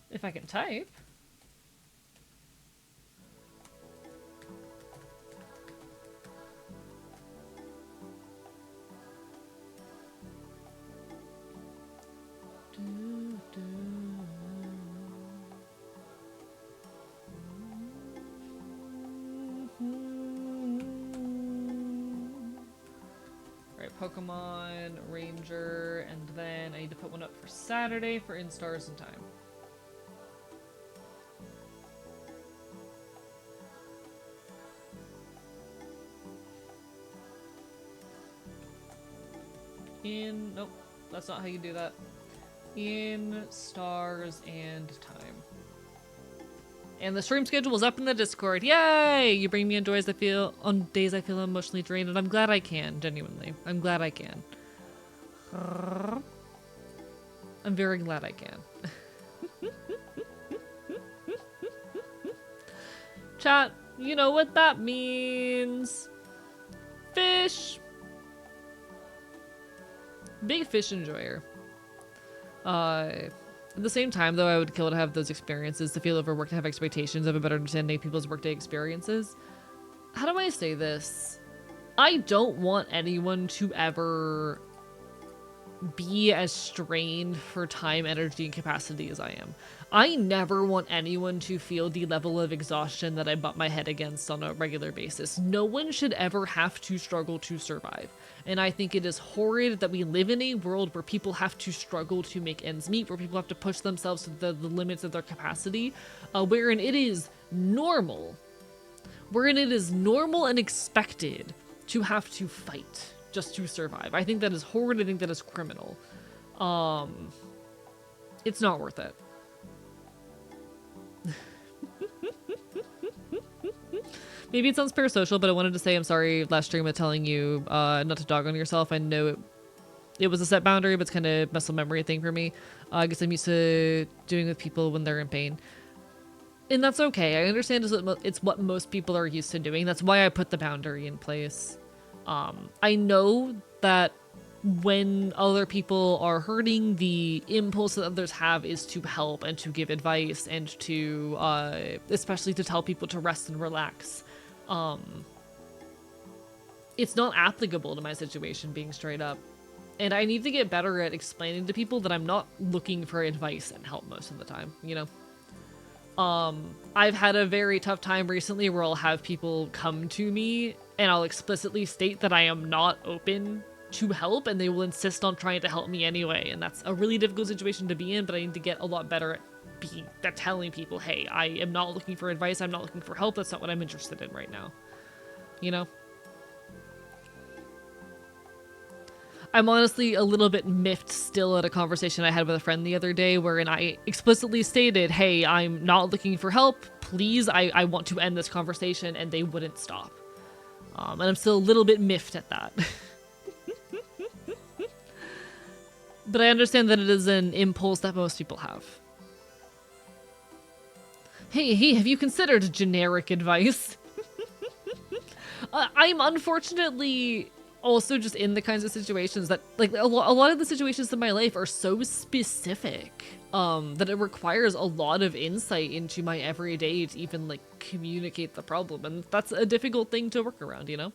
S1: If I can type. Pokemon, Ranger, and then I need to put one up for Saturday for Instars in time. Nope, that's not how you do that. In stars and time. And the stream schedule is up in the Discord. Yay! You bring me on days I feel emotionally drained, and I'm glad I can, genuinely. I'm glad I can. I'm very glad I can. Chat, you know what that means. Fish! Big fish enjoyer. At the same time, though, I would kill to have those experiences, to feel overworked, to have expectations, have a better understanding of people's workday experiences. How do I say this? I don't want anyone to ever be as strained for time, energy, and capacity as I am. I never want anyone to feel the level of exhaustion that I butt my head against on a regular basis. No one should ever have to struggle to survive. And I think it is horrid that we live in a world where people have to struggle to make ends meet, where people have to push themselves to the limits of their capacity, wherein it is normal. Wherein it is normal and expected to have to fight just to survive. I think that is horrid. I think that is criminal. It's not worth it. Maybe it sounds parasocial, but I wanted to say I'm sorry last stream of telling you not to dog on yourself. I know it was a set boundary, but it's kind of muscle memory thing for me. I guess I'm used to doing with people when they're in pain. And that's okay. I understand it's what most people are used to doing. That's why I put the boundary in place. I know that when other people are hurting, the impulse that others have is to help and to give advice and to, especially to tell people to rest and relax. It's not applicable to my situation, being straight up. And I need to get better at explaining to people that I'm not looking for advice and help most of the time, you know? I've had a very tough time recently where I'll have people come to me and I'll explicitly state that I am not open to help, and they will insist on trying to help me anyway. And that's a really difficult situation to be in, but I need to get a lot better at telling people, hey, I am not looking for advice. I'm not looking for help. That's not what I'm interested in right now. You know? I'm honestly a little bit miffed still at a conversation I had with a friend the other day wherein I explicitly stated, hey, I'm not looking for help. Please, I want to end this conversation, and they wouldn't stop. And I'm still a little bit miffed at that. But I understand that it is an impulse that most people have. Hey, have you considered generic advice? I'm unfortunately also just in the kinds of situations that, like, a lot of the situations in my life are so specific that it requires a lot of insight into my everyday to even, like, communicate the problem. And that's a difficult thing to work around, you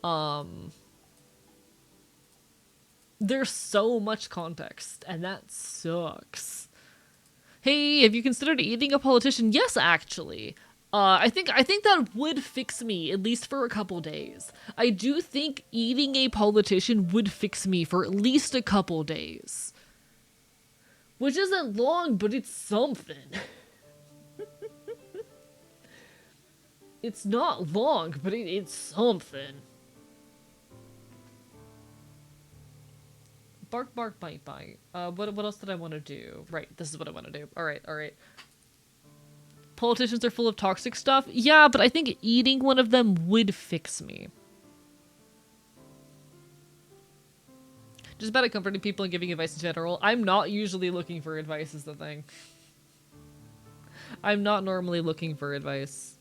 S1: know? There's so much context, and that sucks. Hey, have you considered eating a politician? Yes, actually. I think that would fix me, at least for a couple days. I do think eating a politician would fix me for at least a couple days. Which isn't long, but it's something. It's not long, but it's something. Bark, bark, bite, bite. What else did I want to do? Right, this is what I want to do. Alright, alright. Politicians are full of toxic stuff? Yeah, but I think eating one of them would fix me. Just bad at comforting people and giving advice in general. I'm not usually looking for advice is the thing. I'm not normally looking for advice.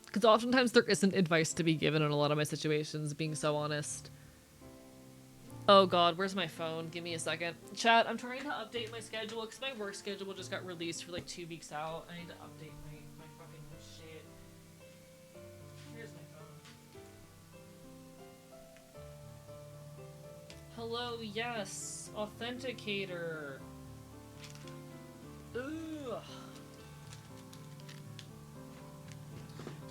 S1: Because oftentimes there isn't advice to be given in a lot of my situations, being so honest. Oh god, where's my phone? Give me a second. Chat, I'm trying to update my schedule because my work schedule just got released for like 2 weeks out. I need to update my fucking shit. Here's my phone. Hello, yes. Authenticator. Ugh.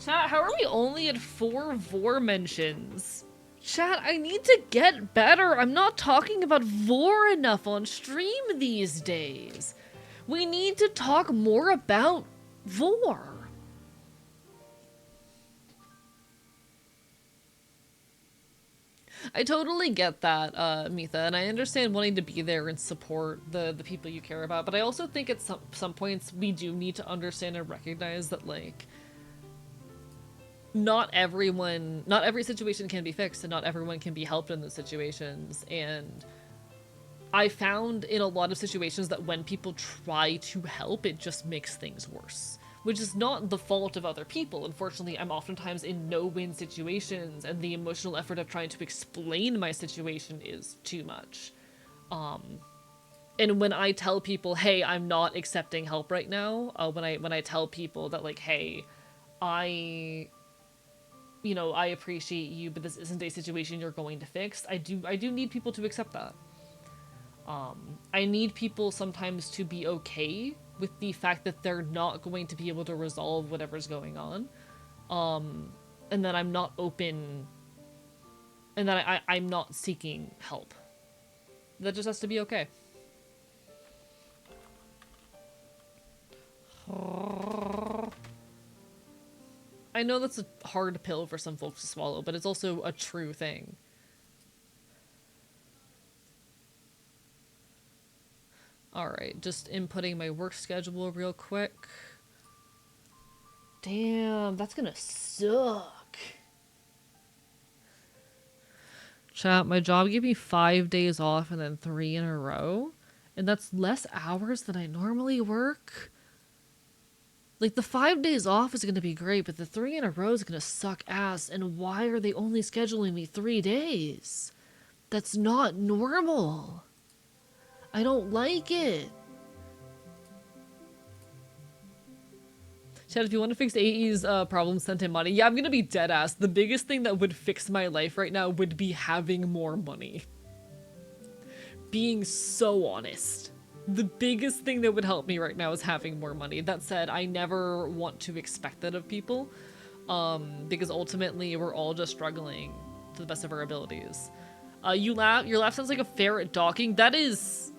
S1: Chat, how are we only at 4 vor mentions? Chat, I need to get better. I'm not talking about vor enough on stream these days. We need to talk more about vor. I totally get that, Mitha, and I understand wanting to be there and support the people you care about, but I also think at some points we do need to understand and recognize that, like, not every situation can be fixed and not everyone can be helped in those situations. And I found in a lot of situations that when people try to help, it just makes things worse, which is not the fault of other people. Unfortunately, I'm oftentimes in no-win situations and the emotional effort of trying to explain my situation is too much. And when I tell people, hey, I'm not accepting help right now, when I tell people that, like, hey, I appreciate you, but this isn't a situation you're going to fix. I do need people to accept that. I need people sometimes to be okay with the fact that they're not going to be able to resolve whatever's going on. And that I'm not open, and that I'm not seeking help. That just has to be okay. I know that's a hard pill for some folks to swallow, but it's also a true thing. Alright, just inputting my work schedule real quick. Damn, that's gonna suck. Chat, my job gave me 5 days off and then 3 in a row. And that's less hours than I normally work. Like, the 5 days off is gonna be great, but the 3 in a row is gonna suck ass. And why are they only scheduling me 3 days? That's not normal. I don't like it. Chad, if you want to fix AE's problem, send him money. Yeah, I'm gonna be dead ass. The biggest thing that would fix my life right now would be having more money. Being so honest. The biggest thing that would help me right now is having more money. That said, I never want to expect that of people, because ultimately we're all just struggling to the best of our abilities. Your laugh sounds like a ferret docking. That's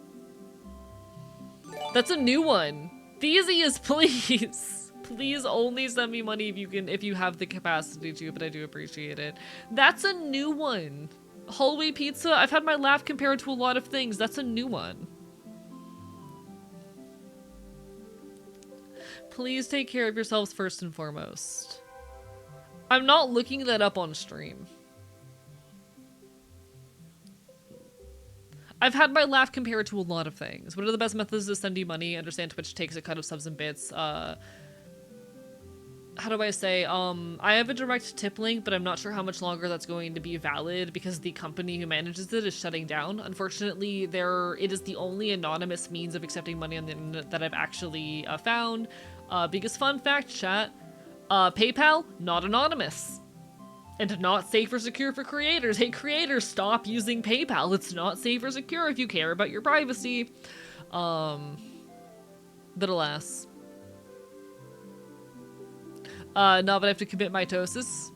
S1: a new one. Theseus, please. Please only send me money if you have the capacity to, but I do appreciate it. That's a new one. Hallway pizza, I've had my laugh compared to a lot of things. That's a new one. Please take care of yourselves first and foremost. I'm not looking that up on stream. I've had my laugh compared to a lot of things. What are the best methods to send you money? Understand Twitch takes a cut of subs and bits. How do I say? I have a direct tip link, but I'm not sure how much longer that's going to be valid because the company who manages it is shutting down. Unfortunately, it is the only anonymous means of accepting money on the internet that I've actually found. Biggest fun fact, chat, PayPal, not anonymous. And not safe or secure for creators. Hey, creators, stop using PayPal. It's not safe or secure if you care about your privacy. But alas. No, but I have to commit mitosis.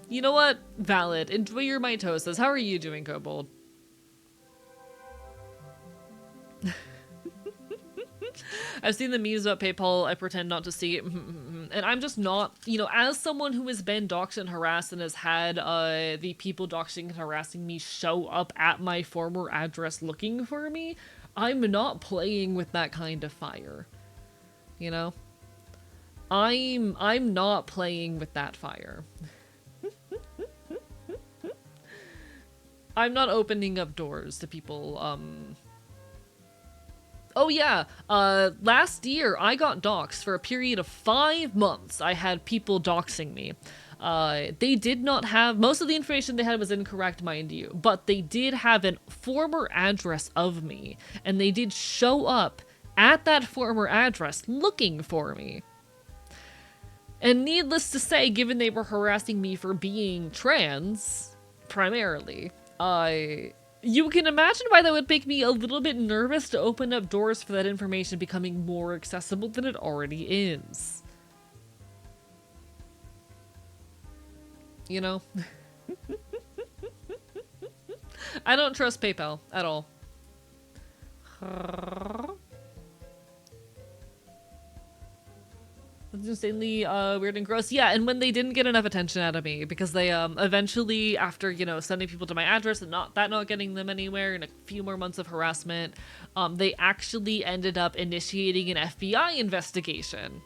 S1: You know what? Valid. Enjoy your mitosis. How are you doing, Kobold? I've seen the memes about PayPal. I pretend not to see it. And I'm just not, you know, as someone who has been doxxed and harassed and has had the people doxing and harassing me show up at my former address looking for me, I'm not playing with that kind of fire. You know? I'm not playing with that fire. I'm not opening up doors to people, Oh yeah, last year I got doxxed for a period of 5 months. I had people doxing me. They did not have, most of the information they had was incorrect, mind you, but they did have a former address of me, and they did show up at that former address looking for me. And needless to say, given they were harassing me for being trans, primarily, you can imagine why that would make me a little bit nervous to open up doors for that information becoming more accessible than it already is. You know? I don't trust PayPal at all. It's insanely weird and gross. Yeah, and when they didn't get enough attention out of me, because they eventually, after, you know, sending people to my address and not getting them anywhere, and a few more months of harassment, they actually ended up initiating an FBI investigation.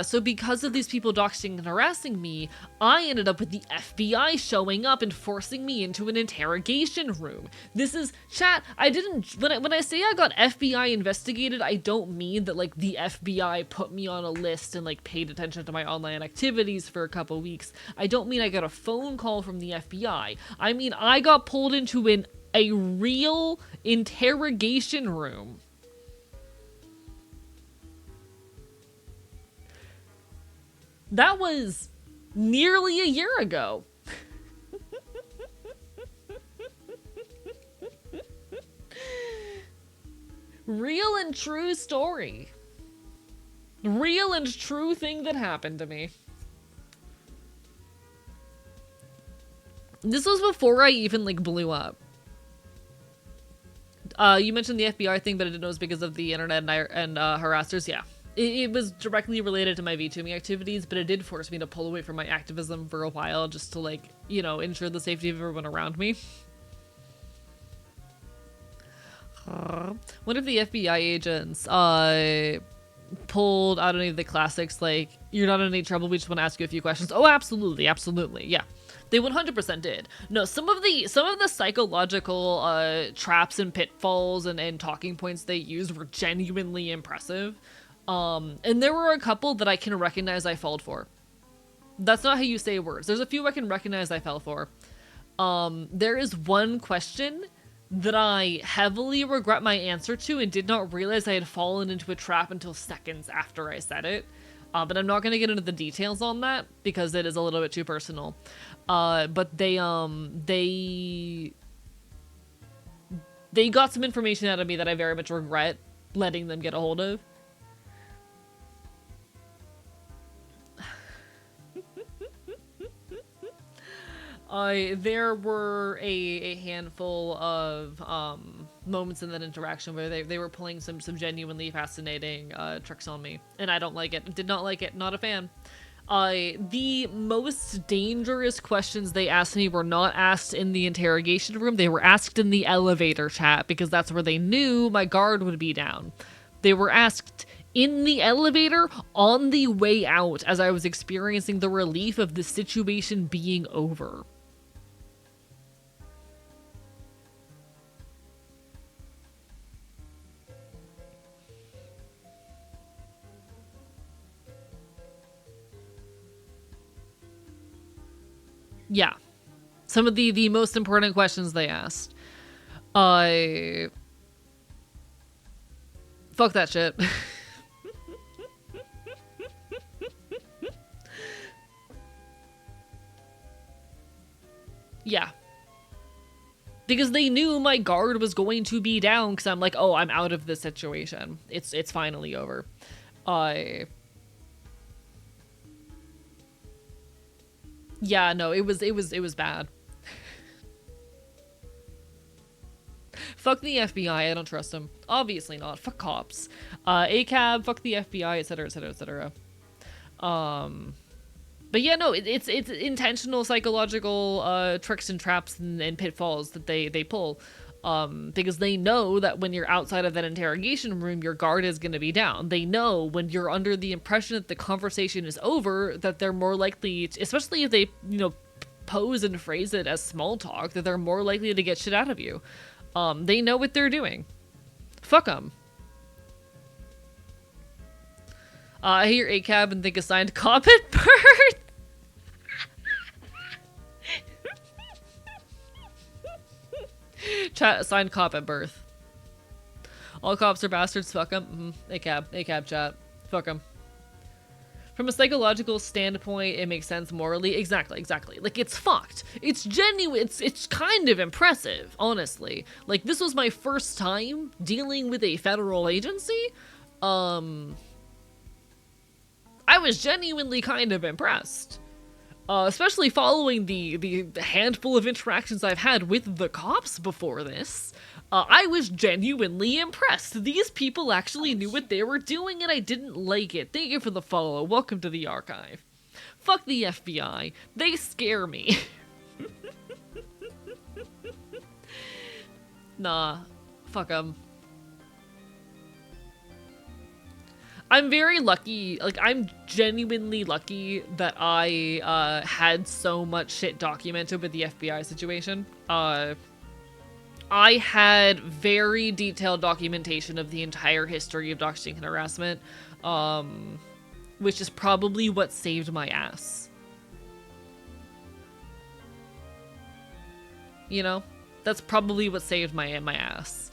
S1: So because of these people doxing and harassing me, I ended up with the FBI showing up and forcing me into an interrogation room. This is, chat, I didn't, when I say I got FBI investigated, I don't mean that, like, the FBI put me on a list and, like, paid attention to my online activities for a couple weeks. I don't mean I got a phone call from the FBI. I mean I got pulled into a real interrogation room. That was nearly a year ago. Real and true story. Real and true thing that happened to me. This was before I even, like, blew up. You mentioned the FBI thing, but I didn't know it was because of the internet and harassers. Yeah. It was directly related to my VTubing activities, but it did force me to pull away from my activism for a while just to, like, you know, ensure the safety of everyone around me. What if the FBI agents pulled out any of the classics, like, you're not in any trouble, we just want to ask you a few questions? Oh, absolutely, absolutely, yeah. They 100% did. No, some of the psychological traps and pitfalls and talking points they used were genuinely impressive. And there were a couple that I can recognize I fell for. That's not how you say words. There's a few I can recognize I fell for. There is one question that I heavily regret my answer to and did not realize I had fallen into a trap until seconds after I said it. But I'm not going to get into the details on that because it is a little bit too personal. But they got some information out of me that I very much regret letting them get a hold of. There were a handful of moments in that interaction where they were pulling some genuinely fascinating tricks on me, and I don't like it. Did not like it. Not a fan. The most dangerous questions they asked me were not asked in the interrogation room. They were asked in the elevator chat because that's where they knew my guard would be down. They were asked in the elevator on the way out as I was experiencing the relief of the situation being over. Yeah. Some of the most important questions they asked. Fuck that shit. Yeah. Because they knew my guard was going to be down, because I'm like, oh, I'm out of this situation. It's finally over. Yeah, no, it was bad. Fuck the FBI, I don't trust them. Obviously not. Fuck cops. ACAB, fuck the FBI, etc, etc, etc. But yeah, no, it's intentional psychological tricks and traps and pitfalls that they pull. Because they know that when you're outside of that interrogation room, your guard is going to be down. They know when you're under the impression that the conversation is over, that they're more likely, especially if they, you know, pose and phrase it as small talk, that they're more likely to get shit out of you. They know what they're doing. Fuck them. I hear ACAB and think assigned cop at birth. Chat, assigned cop at birth. All cops are bastards, fuck them. ACAB chat. Fuck them. From a psychological standpoint, it makes sense morally. Exactly. Like, it's fucked. It's genuine. It's kind of impressive, honestly. Like, this was my first time dealing with a federal agency. I was genuinely kind of impressed. Especially following the handful of interactions I've had with the cops before this. I was genuinely impressed. These people actually knew what they were doing, and I didn't like it. Thank you for the follow. Welcome to the archive. Fuck the FBI. They scare me. Nah. Fuck them. I'm very lucky, like, I'm genuinely lucky that I had so much shit documented with the FBI situation. I had very detailed documentation of the entire history of doxing and harassment, which is probably what saved my ass. You know? That's probably what saved my ass.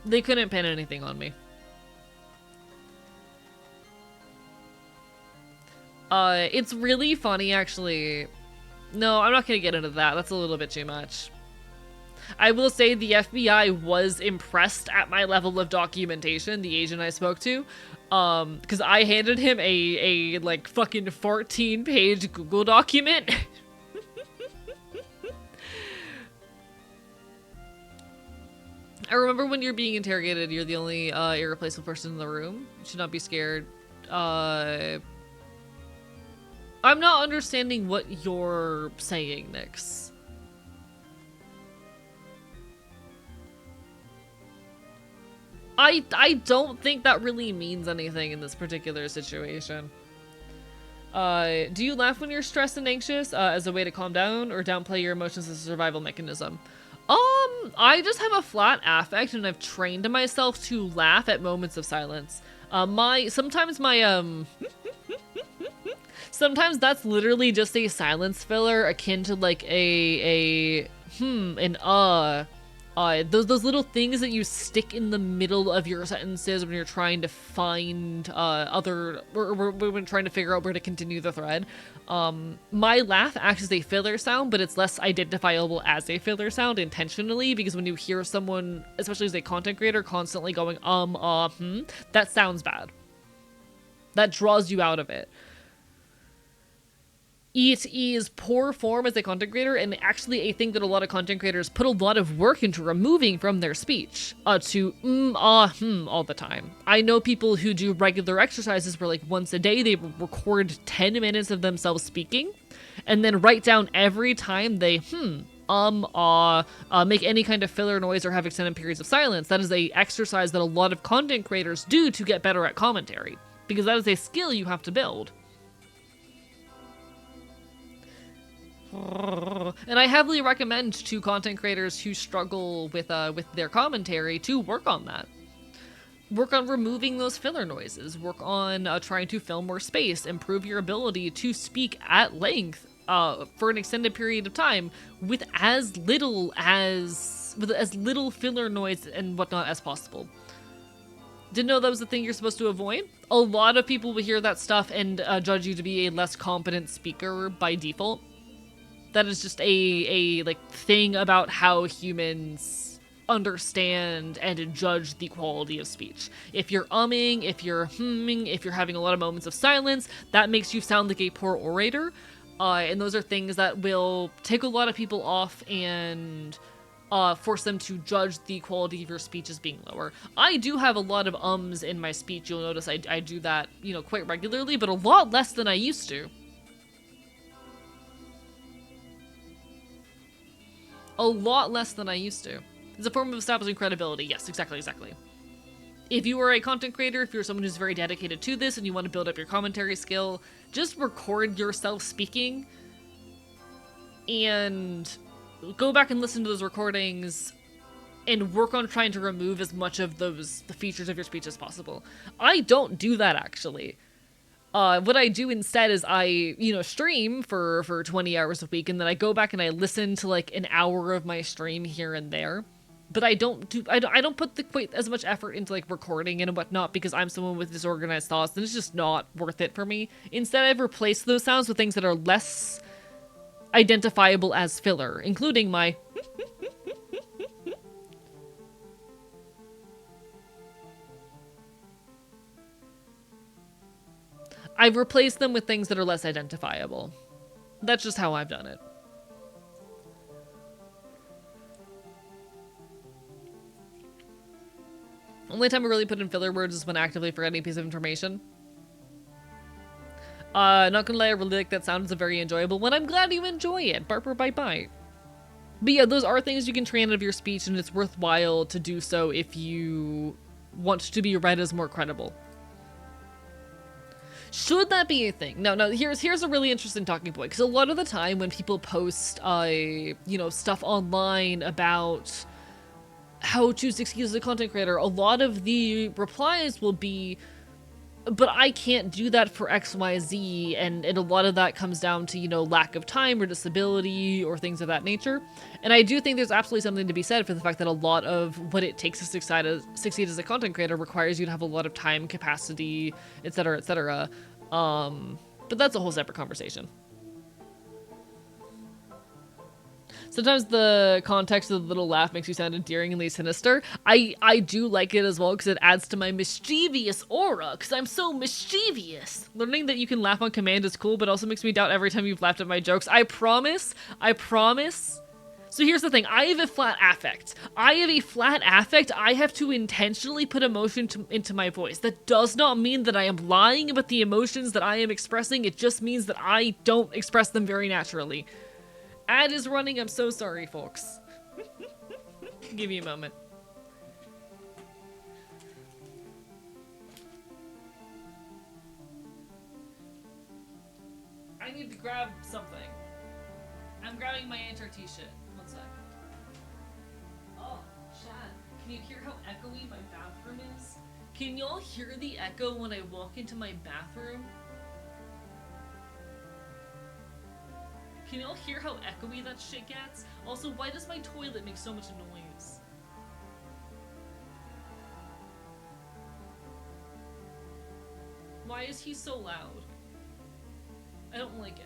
S1: They couldn't pin anything on me. It's really funny, actually. No, I'm not gonna get into that. That's a little bit too much. I will say the FBI was impressed at my level of documentation, the agent I spoke to. Because I handed him a like, fucking 14-page Google document. I remember when you're being interrogated, you're the only irreplaceable person in the room. You should not be scared. I'm not understanding what you're saying, Nyx. I don't think that really means anything in this particular situation. Do you laugh when you're stressed and anxious as a way to calm down, or downplay your emotions as a survival mechanism? I just have a flat affect, and I've trained myself to laugh at moments of silence. Sometimes that's literally just a silence filler akin to like those little things that you stick in the middle of your sentences when you're trying to find or when trying to figure out where to continue the thread. My laugh acts as a filler sound, but it's less identifiable as a filler sound intentionally, because when you hear someone, especially as a content creator, constantly going that sounds bad. That draws you out of it. It is poor form as a content creator, and actually a thing that a lot of content creators put a lot of work into removing from their speech, to all the time. I know people who do regular exercises where, like, once a day they record 10 minutes of themselves speaking, and then write down every time they make any kind of filler noise or have extended periods of silence. That is a exercise that a lot of content creators do to get better at commentary, because that is a skill you have to build. And I heavily recommend to content creators who struggle with their commentary to work on that. Work on removing those filler noises. Work on trying to fill more space. Improve your ability to speak at length for an extended period of time with as little filler noise and whatnot as possible. Didn't know that was the thing you're supposed to avoid. A lot of people will hear that stuff and judge you to be a less competent speaker by default. That is just a like thing about how humans understand and judge the quality of speech. If you're umming, if you're if you're having a lot of moments of silence, that makes you sound like a poor orator. And those are things that will take a lot of people off and force them to judge the quality of your speech as being lower. I do have a lot of ums in my speech. You'll notice I do that, you know, quite regularly, but a lot less than I used to. A lot less than I used to. It's a form of establishing credibility. Yes, exactly. If you are a content creator, if you're someone who's very dedicated to this and you want to build up your commentary skill, just record yourself speaking and go back and listen to those recordings and work on trying to remove as much of the features of your speech as possible. I don't do that, actually. What I do instead is I, you know, stream for 20 hours a week, and then I go back and I listen to like an hour of my stream here and there. But I don't put quite as much effort into like recording and whatnot because I'm someone with disorganized thoughts, and it's just not worth it for me. Instead, I've replaced those sounds with things that are less identifiable as filler, including my I've replaced them with things that are less identifiable. That's just how I've done it. Only time I really put in filler words is when actively forgetting a piece of information. Not gonna lie, I really like that sound. It's a very enjoyable one. I'm glad you enjoy it. Barper bye bye. But yeah, those are things you can train out of your speech, and it's worthwhile to do so if you want to be read as more credible. Should that be a thing? No, here's a really interesting talking point, because a lot of the time when people post, you know, stuff online about how to succeed as a content creator, a lot of the replies will be, but I can't do that for XYZ, and a lot of that comes down to, you know, lack of time or disability or things of that nature. And I do think there's absolutely something to be said for the fact that a lot of what it takes to succeed as a content creator requires you to have a lot of time, capacity, etc., etc. But that's a whole separate conversation. Sometimes the context of the little laugh makes you sound endearingly sinister. I do like it as well because it adds to my mischievous aura, because I'm so mischievous. Learning that you can laugh on command is cool, but also makes me doubt every time you've laughed at my jokes. I promise. So here's the thing, I have a flat affect. I have to intentionally put emotion into my voice. That does not mean that I am lying about the emotions that I am expressing, it just means that I don't express them very naturally. Ad is running, I'm so sorry, folks. Give me a moment. I need to grab something. I'm grabbing my HRT shit. One sec. Oh, chat. Can you hear how echoey my bathroom is? Can y'all hear the echo when I walk into my bathroom? Can y'all hear how echoey that shit gets? Also, why does my toilet make so much noise? Why is he so loud? I don't like it.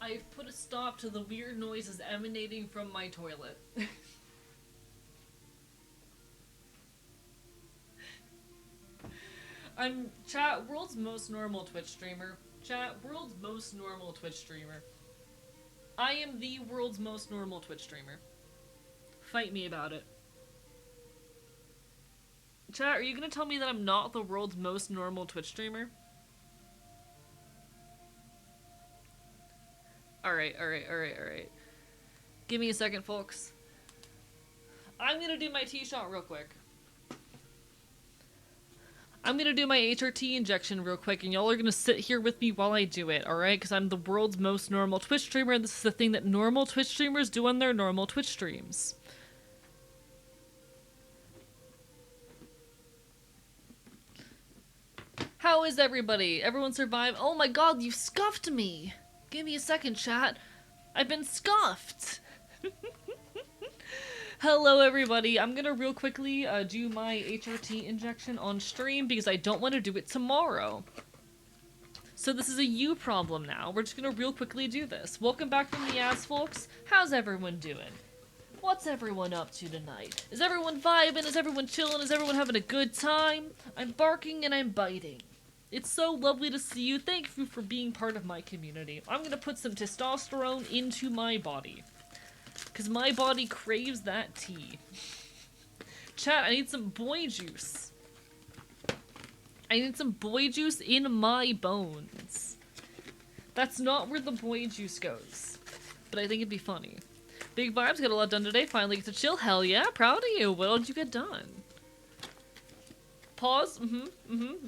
S1: I've put a stop to the weird noises emanating from my toilet. I'm chat world's most normal Twitch streamer. Chat world's most normal Twitch streamer. I am the world's most normal Twitch streamer. Fight me about it. Chat, are you gonna tell me that I'm not the world's most normal Twitch streamer? Alright. Give me a second, folks. I'm gonna do my T-shot real quick. I'm gonna do my HRT injection real quick, and y'all are gonna sit here with me while I do it, alright? Because I'm the world's most normal Twitch streamer, and this is the thing that normal Twitch streamers do on their normal Twitch streams. How is everybody? Everyone survived? Oh my god, you scuffed me! Give me a second, chat. I've been scuffed! Hello everybody, I'm gonna real quickly do my HRT injection on stream because I don't want to do it tomorrow. So this is a you problem now. We're just gonna real quickly do this. Welcome back from the ass, folks. How's everyone doing? What's everyone up to tonight? Is everyone vibing? Is everyone chilling? Is everyone having a good time? I'm barking and I'm biting. It's so lovely to see you. Thank you for being part of my community. I'm gonna put some testosterone into my body. Because my body craves that tea. Chat, I need some boy juice. I need some boy juice in my bones. That's not where the boy juice goes. But I think it'd be funny. Big vibes, got a lot done today. Finally get to chill. Hell yeah, proud of you. What did you get done? Pause.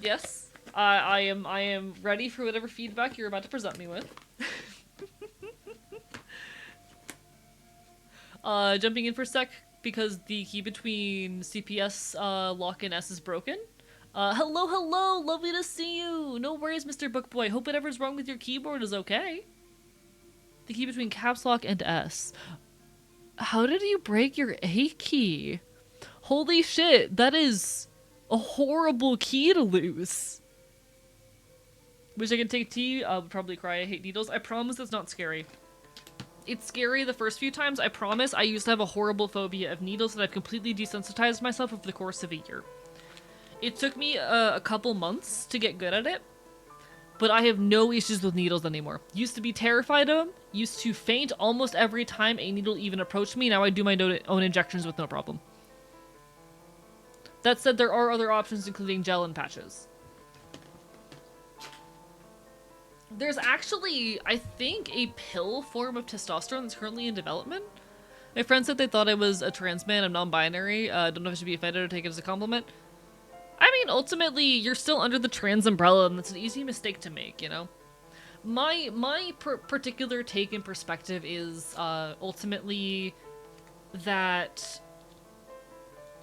S1: Yes. I am ready for whatever feedback you're about to present me with. Jumping in for a sec because the key between CPS lock and S is broken. Hello, lovely to see you. No worries, Mr. Bookboy. Hope whatever's wrong with your keyboard is okay. The key between caps lock and S. How did you break your A key? Holy shit, that is a horrible key to lose. Wish I could take tea. Would probably cry. I hate needles. I promise it's not scary. It's scary the first few times, I promise. I used to have a horrible phobia of needles that I've completely desensitized myself over the course of a year. It took me a couple months to get good at it, but I have no issues with needles anymore. Used to be terrified of them, used to faint almost every time a needle even approached me. Now I do my own injections with no problem. That said, there are other options including gel and patches. There's actually, I think, a pill form of testosterone that's currently in development. My friend said they thought I was a trans man. I'm non-binary. Don't know if I should be offended or take it as a compliment. I mean, ultimately, you're still under the trans umbrella, and that's an easy mistake to make, you know? My particular take and perspective is, ultimately, that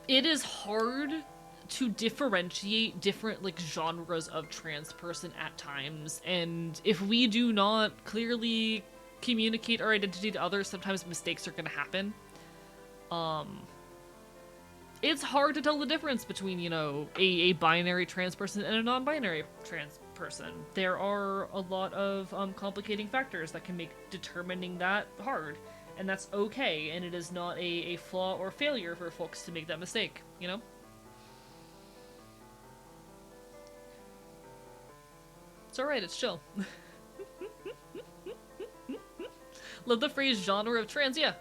S1: it is hard to differentiate different, like, genres of trans person at times, and if we do not clearly communicate our identity to others, sometimes mistakes are gonna happen. It's hard to tell the difference between, you know, a binary trans person and a non-binary trans person. There are a lot of complicating factors that can make determining that hard, and that's okay, and it is not a flaw or failure for folks to make that mistake, you know? It's alright, it's chill. Love the phrase genre of trans, yeah.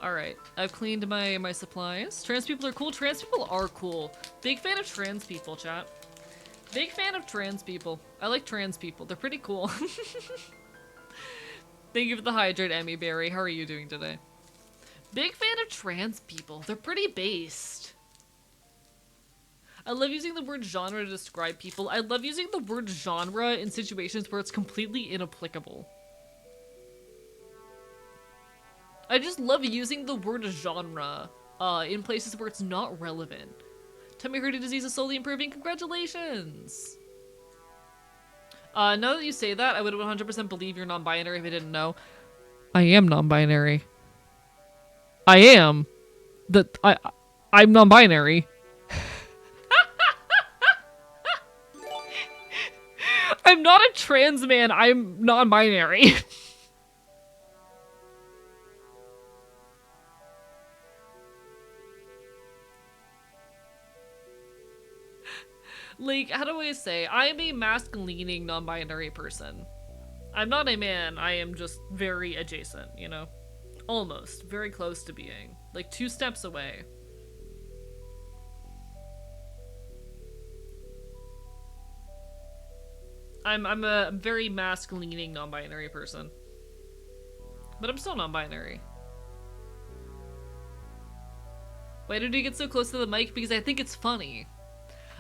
S1: Alright, I've cleaned my supplies. Trans people are cool. Trans people are cool. Big fan of trans people, chat. Big fan of trans people. I like trans people. They're pretty cool. Thank you for the hydrate, Emmy Berry. How are you doing today? Big fan of trans people. They're pretty based. I love using the word genre to describe people. I love using the word genre in situations where it's completely inapplicable. I just love using the word genre in places where it's not relevant. Tummy hurting disease is slowly improving. Congratulations! Now that you say that, I would 100% believe you're non-binary if I didn't know. I am non-binary. I am. I'm non-binary. I'm not a trans man, I'm non-binary. Like, how do I say? I am a mask-leaning non-binary person. I'm not a man, I am just very adjacent, you know? Almost. Very close to being. Like, 2 steps away. I'm a very mask-leaning non-binary person. But I'm still non-binary. Why did you get so close to the mic? Because I think it's funny.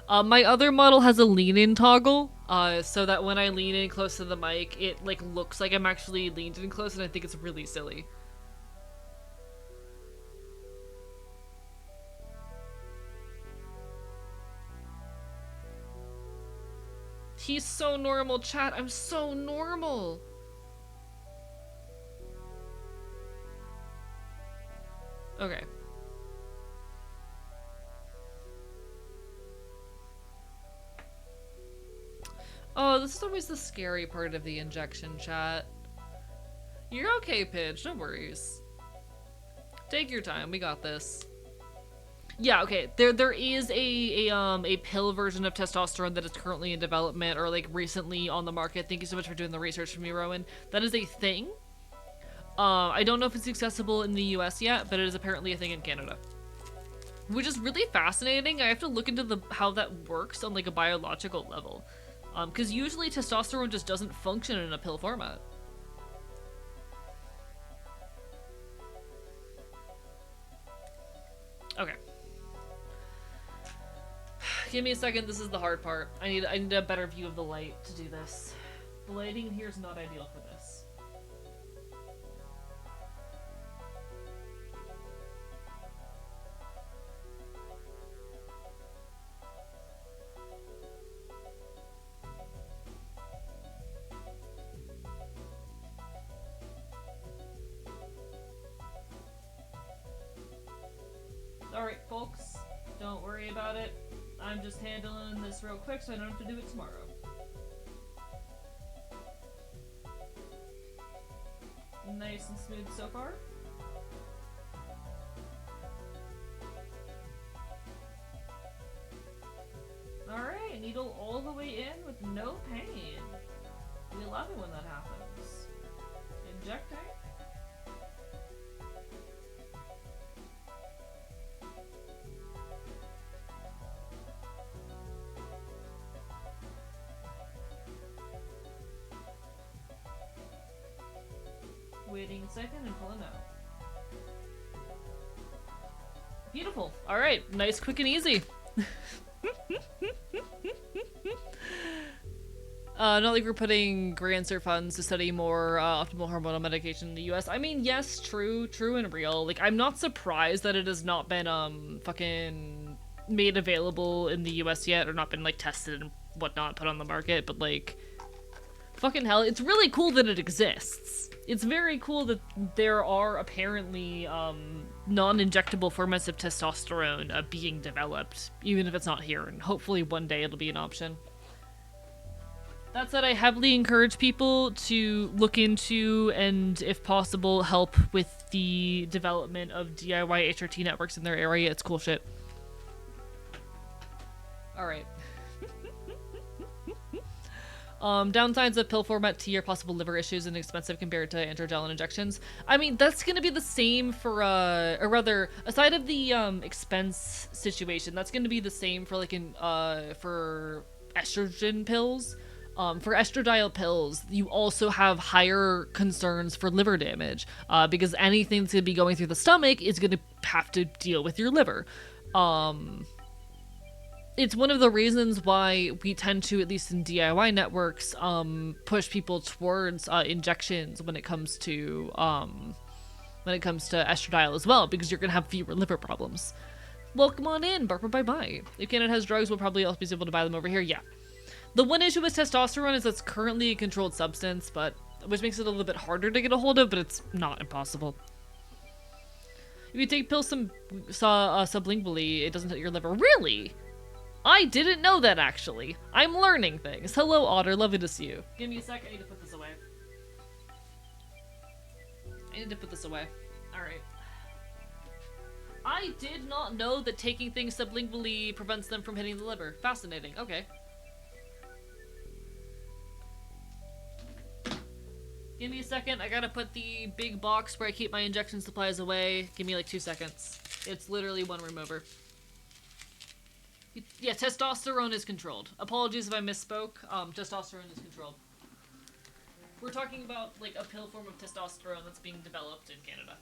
S1: My other model has a lean-in toggle, so that when I lean in close to the mic, it like looks like I'm actually leaned in close, and I think it's really silly. He's so normal, chat. I'm so normal. Okay. Oh, this is always the scary part of the injection, chat. You're okay, Pidge. No worries. Take your time. We got this. Yeah, okay. There is a pill version of testosterone that is currently in development or like recently on the market. Thank you so much for doing the research for me, Rowan. That is a thing. I don't know if it's accessible in the US yet, but it is apparently a thing in Canada. Which is really fascinating. I have to look into how that works on like a biological level. Because usually testosterone just doesn't function in a pill format. Okay. Give me a second, this is the hard part. I need a better view of the light to do this. The lighting here is not ideal for this. Alright, folks, don't worry about it. I'm just handling this real quick so I don't have to do it tomorrow. Nice and smooth so far. Alright, needle all the way in with no pain. We love it when that happens. Injecting. Waiting a second and pulling out. Beautiful. Alright, nice, quick, and easy. Not like we're putting grants or funds to study more optimal hormonal medication in the US. I mean, yes, true and real. Like, I'm not surprised that it has not been, fucking made available in the US yet, or not been, like, tested and whatnot, put on the market, but, like, fucking hell, it's really cool that it exists. It's very cool that there are apparently non-injectable formats of testosterone being developed, even if it's not here, and hopefully one day it'll be an option. That said, I heavily encourage people to look into and, if possible, help with the development of DIY HRT networks in their area. It's cool shit. Alright. Downsides of pill format T are possible liver issues and expensive compared to androgen injections. I mean, that's gonna be the same for, or rather, aside of the, expense situation, that's gonna be the same for, like, for estrogen pills. For estradiol pills, you also have higher concerns for liver damage, because anything that's gonna be going through the stomach is gonna have to deal with your liver. It's one of the reasons why we tend to, at least in DIY networks, push people towards injections when it comes to estradiol as well, because you're gonna have fewer liver problems. Welcome on in, Barbara. Bye. If Canada has drugs, we'll probably also be able to buy them over here. Yeah. The one issue with testosterone is it's currently a controlled substance, which makes it a little bit harder to get a hold of, but it's not impossible. If you take pills sublingually, it doesn't hit your liver. Really? I didn't know that, actually. I'm learning things. Hello, Otter. Lovely to see you. Give me a sec. I need to put this away. Alright. I did not know that taking things sublingually prevents them from hitting the liver. Fascinating. Okay. Give me a second. I gotta put the big box where I keep my injection supplies away. Give me like 2 seconds. It's literally one room over. Yeah, testosterone is controlled. Apologies if I misspoke. Testosterone is controlled. We're talking about like a pill form of testosterone that's being developed in Canada.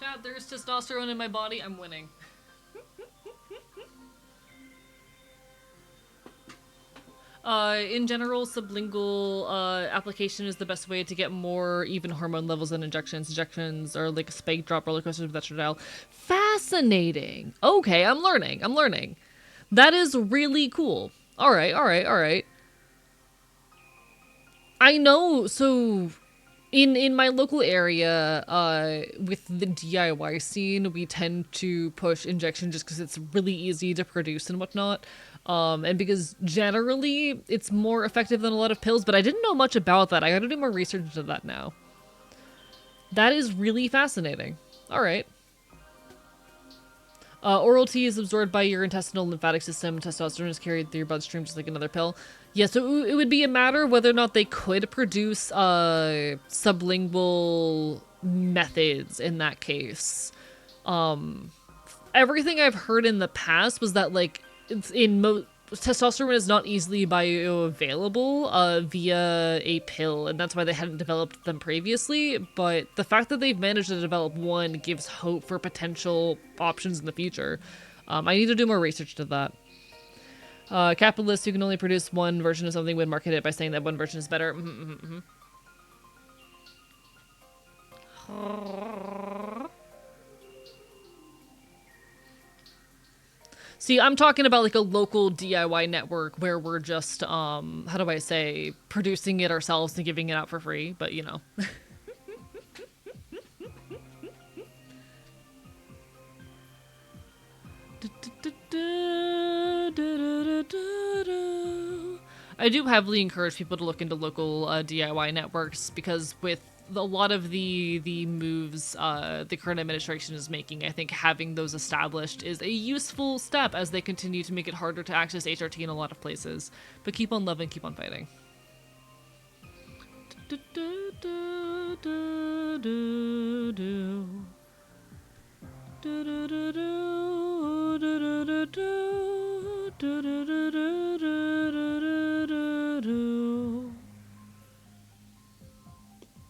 S1: Chat, there's testosterone in my body. I'm winning. In general, sublingual application is the best way to get more even hormone levels than injections. Injections are like a spike drop roller coaster with estradiol. Fascinating. Okay, I'm learning. That is really cool. All right. I know. So, in my local area, with the DIY scene, we tend to push injection just because it's really easy to produce and whatnot. And because generally it's more effective than a lot of pills, but I didn't know much about that. I gotta do more research into that now. That is really fascinating. Alright. Oral T is absorbed by your intestinal lymphatic system. Testosterone is carried through your bloodstream just like another pill. Yeah, so it would be a matter of whether or not they could produce sublingual methods in that case. Everything I've heard in the past was that, like, testosterone is not easily bioavailable via a pill, and that's why they hadn't developed them previously, but the fact that they've managed to develop one gives hope for potential options in the future. I need to do more research to that. Capitalists who can only produce one version of something would market it by saying that one version is better. See, I'm talking about like a local DIY network where we're just, how do I say, producing it ourselves and giving it out for free, but you know. I do heavily encourage people to look into local DIY networks because with a lot of the moves the current administration is making, I think having those established is a useful step as they continue to make it harder to access HRT in a lot of places. But keep on loving, keep on fighting.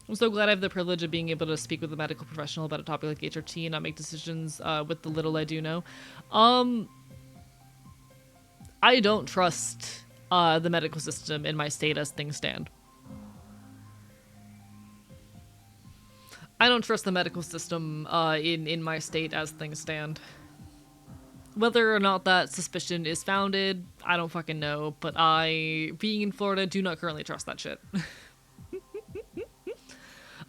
S1: I'm so glad I have the privilege of being able to speak with a medical professional about a topic like HRT and not make decisions with the little I do know. I don't trust the medical system in my state as things stand. I don't trust the medical system in my state as things stand. Whether or not that suspicion is founded, I don't fucking know, but I, being in Florida, do not currently trust that shit.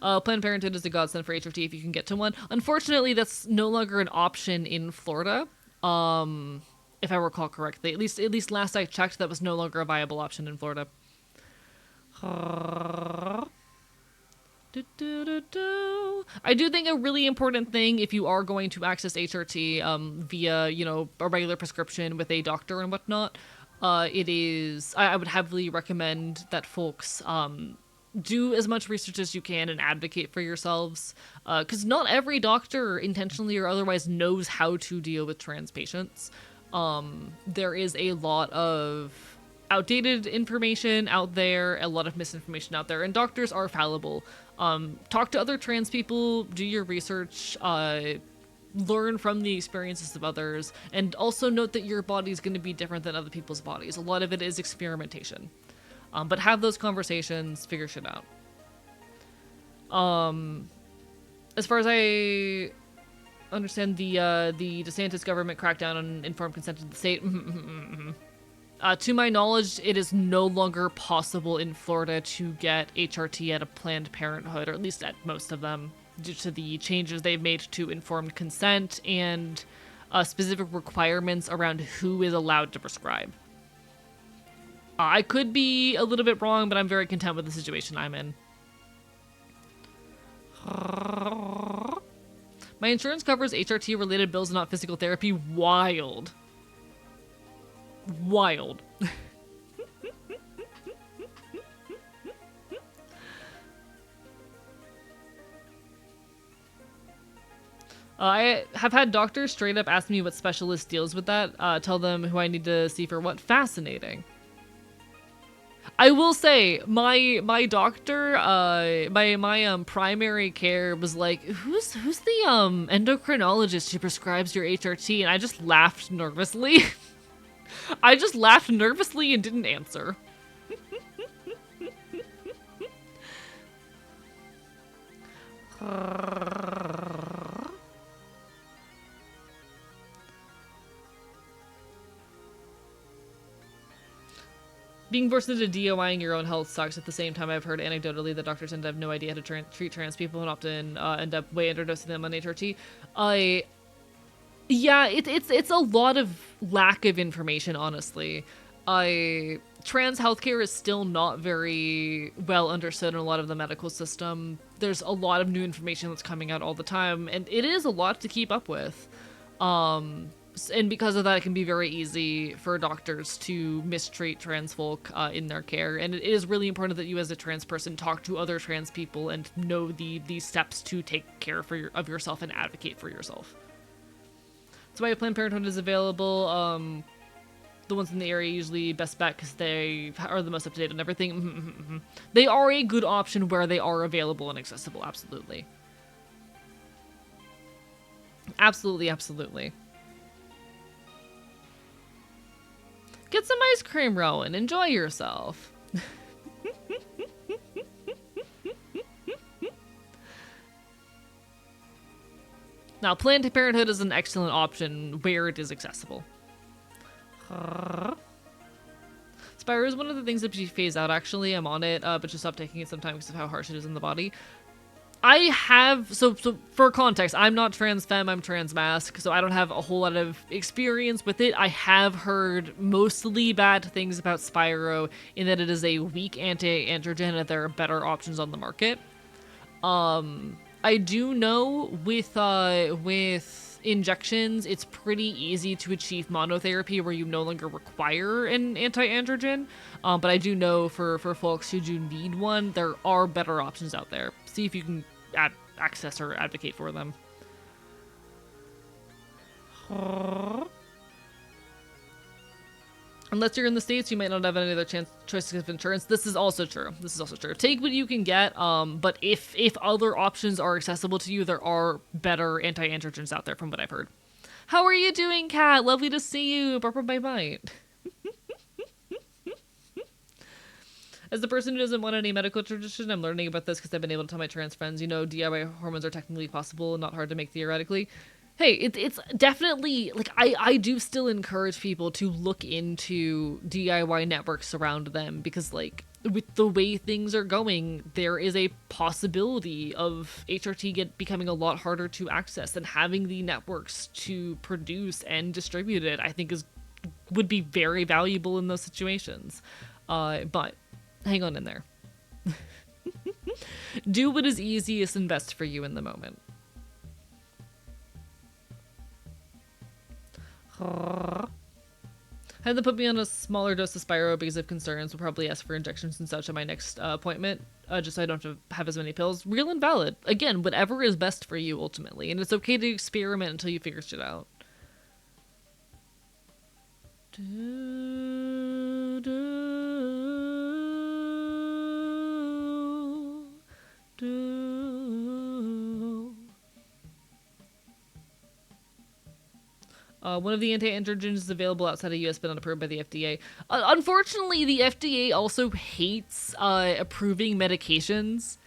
S1: Planned Parenthood is a godsend for HRT if you can get to one. Unfortunately, that's no longer an option in Florida. If I recall correctly. At least last I checked, that was no longer a viable option in Florida. I do think a really important thing if you are going to access HRT via, you know, a regular prescription with a doctor and whatnot, I would heavily recommend that folks do as much research as you can and advocate for yourselves, because not every doctor intentionally or otherwise knows how to deal with trans patients. There is a lot of outdated information out there, a lot of misinformation out there, and doctors are fallible. Talk to other trans people, do your research, learn from the experiences of others, and also note that your body is going to be different than other people's bodies. A lot of it is experimentation. But have those conversations, figure shit out. As far as understand the DeSantis government crackdown on informed consent in the state. To my knowledge, it is no longer possible in Florida to get HRT at a Planned Parenthood, or at least at most of them, due to the changes they've made to informed consent and specific requirements around who is allowed to prescribe. I could be a little bit wrong, but I'm very content with the situation I'm in. My insurance covers HRT-related bills and not physical therapy. Wild. Wild. I have had doctors straight up ask me what specialist deals with that. Tell them who I need to see for what. Fascinating. I will say, my doctor, my primary care was like, who's the endocrinologist who prescribes your HRT? And I just laughed nervously. I just laughed nervously and didn't answer. Being forced into DOIing your own health sucks. At the same time, I've heard anecdotally that doctors tend to have no idea how to treat trans people and often end up way underdosing them on HRT. Yeah, it's a lot of lack of information, honestly. Trans healthcare is still not very well understood in a lot of the medical system. There's a lot of new information that's coming out all the time, and it is a lot to keep up with. And because of that, it can be very easy for doctors to mistreat trans folk in their care. And it is really important that you as a trans person talk to other trans people and know the steps to take care of yourself and advocate for yourself. That's why Planned Parenthood is available. The ones in the area usually best bet because they are the most up-to-date on everything. They are a good option where they are available and accessible, absolutely. Absolutely, absolutely. Get some ice cream, Rowan. Enjoy yourself. Now, Planned Parenthood is an excellent option where it is accessible. Spyro is one of the things that you phase out, actually. I'm on it, but just stop taking it sometimes because of how harsh it is in the body. I have, so for context, I'm not trans femme, I'm trans mask, so I don't have a whole lot of experience with it. I have heard mostly bad things about Spyro in that it is a weak anti-androgen and that there are better options on the market. I do know with injections, it's pretty easy to achieve monotherapy where you no longer require an anti-androgen. But I do know for folks who do need one, there are better options out there. See if you can access or advocate for them. Unless you're in the States, you might not have any other choices of insurance. This is also true. This is also true. Take what you can get, but if other options are accessible to you, there are better anti-androgens out there from what I've heard. How are you doing, Kat? Lovely to see you. Bye-bye. As the person who doesn't want any medical tradition, I'm learning about this because I've been able to tell my trans friends, you know, DIY hormones are technically possible and not hard to make theoretically. Hey, it's definitely, like, I do still encourage people to look into DIY networks around them because, like, with the way things are going, there is a possibility of HRT becoming a lot harder to access, and having the networks to produce and distribute it, I think would be very valuable in those situations. But hang on in there. Do what is easiest and best for you in the moment. Had them put me on a smaller dose of Spyro because of concerns. Will probably ask for injections and such at my next appointment, just so I don't have as many pills. Real and valid. Again, whatever is best for you ultimately, and it's okay to experiment until you figure shit out. One of the anti-androgens is available outside of US but not approved by the FDA. Unfortunately, the FDA also hates approving medications.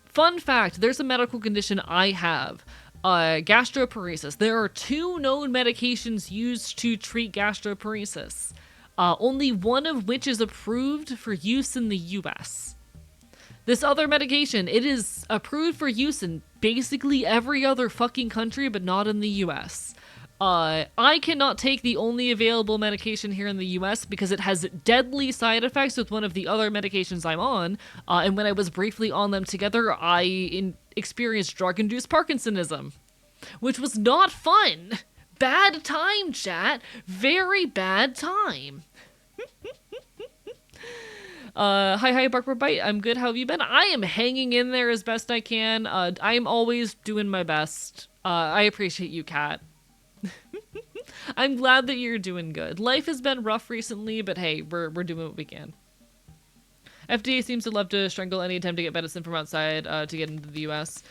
S1: Fun fact, there's a medical condition I have Gastroparesis. There are 2 known medications used to treat gastroparesis, only one of which is approved for use in the US. This other medication, it is approved for use in basically every other fucking country, but not in the US. I cannot take the only available medication here in the US because it has deadly side effects with one of the other medications I'm on, and when I was briefly on them together, I experienced drug-induced Parkinsonism, which was not fun. Bad time, chat. Very bad time. Hi, Barker Bite. I'm good. How have you been? I am hanging in there as best I can. I'm always doing my best. I appreciate you, Kat. I'm glad that you're doing good. Life has been rough recently, but hey, we're doing what we can. FDA seems to love to strangle any attempt to get medicine from outside to get into the US.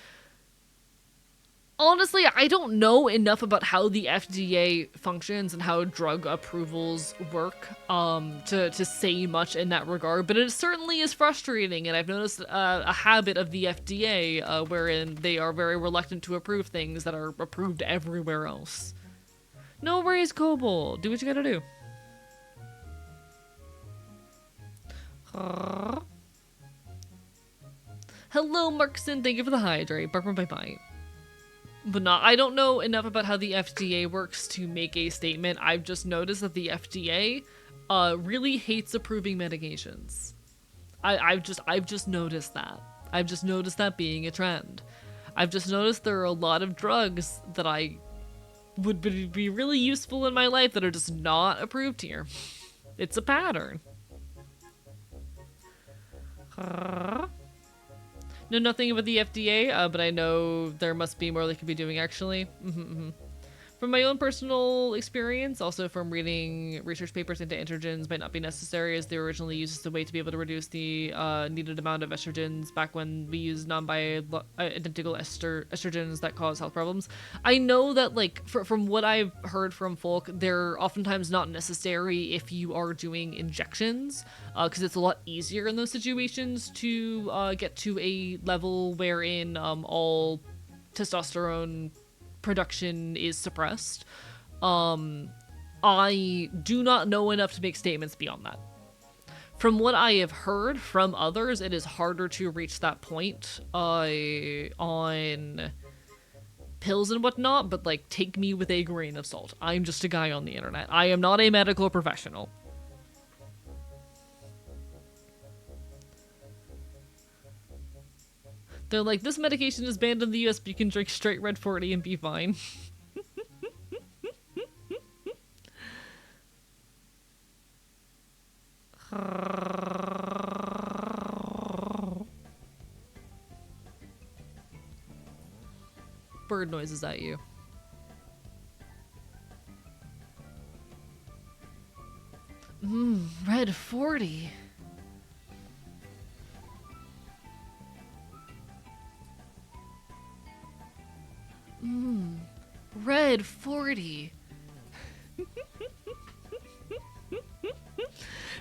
S1: Honestly, I don't know enough about how the FDA functions and how drug approvals work to say much in that regard, but it certainly is frustrating, and I've noticed a habit of the FDA wherein they are very reluctant to approve things that are approved everywhere else. No worries, Kobold. Do what you gotta do. Hello, Markson. Thank you for the hydrate. Bye-bye. But no, I don't know enough about how the FDA works to make a statement. I've just noticed that the FDA really hates approving medications. I've just noticed that. I've just noticed that being a trend. I've just noticed there are a lot of drugs that I would be really useful in my life that are just not approved here. It's a pattern. Know nothing about the FDA, but I know there must be more they could be doing, actually. From my own personal experience, also from reading research papers into androgens might not be necessary, as they were originally used as a way to be able to reduce the needed amount of estrogens back when we used non-bioidentical estrogens that cause health problems. I know that, like, from what I've heard from folk, they're oftentimes not necessary if you are doing injections, because it's a lot easier in those situations to get to a level wherein all testosterone production is suppressed. I do not know enough to make statements beyond that. From what I have heard from others, it is harder to reach that point on pills and whatnot, but like, take me with a grain of salt. I'm just a guy on the internet. I am not a medical professional. They're like, this medication is banned in the US, but you can drink straight Red 40 and be fine. Bird noises at you. Red 40. Red 40.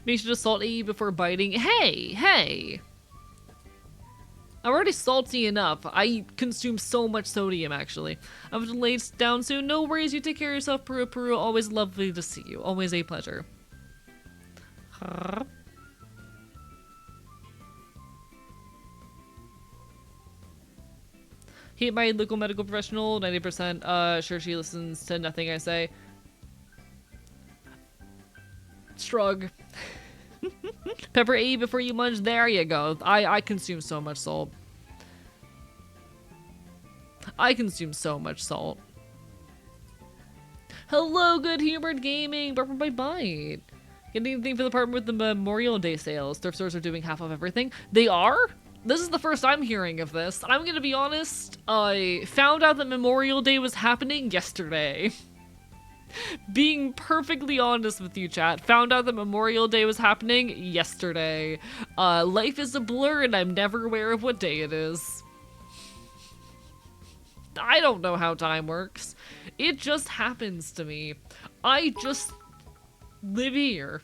S1: Make sure to salt AE before biting. Hey! I'm already salty enough. I consume so much sodium, actually. I'm gonna lay down soon. No worries, you take care of yourself, Peru. Always lovely to see you. Always a pleasure. Hate my local medical professional, 90% sure she listens to nothing I say. Strug. Pepper A before you munch. There you go. I consume so much salt. I consume so much salt. Hello, good humored gaming. Bye. Getting anything for the apartment with the Memorial Day sales? Thrift stores are doing half off everything. They are? This is the first I'm hearing of this. I'm gonna be honest, I found out that Memorial Day was happening yesterday. Being perfectly honest with you, chat, found out that Memorial Day was happening yesterday. Life is a blur and I'm never aware of what day it is. I don't know how time works. It just happens to me. I just live here.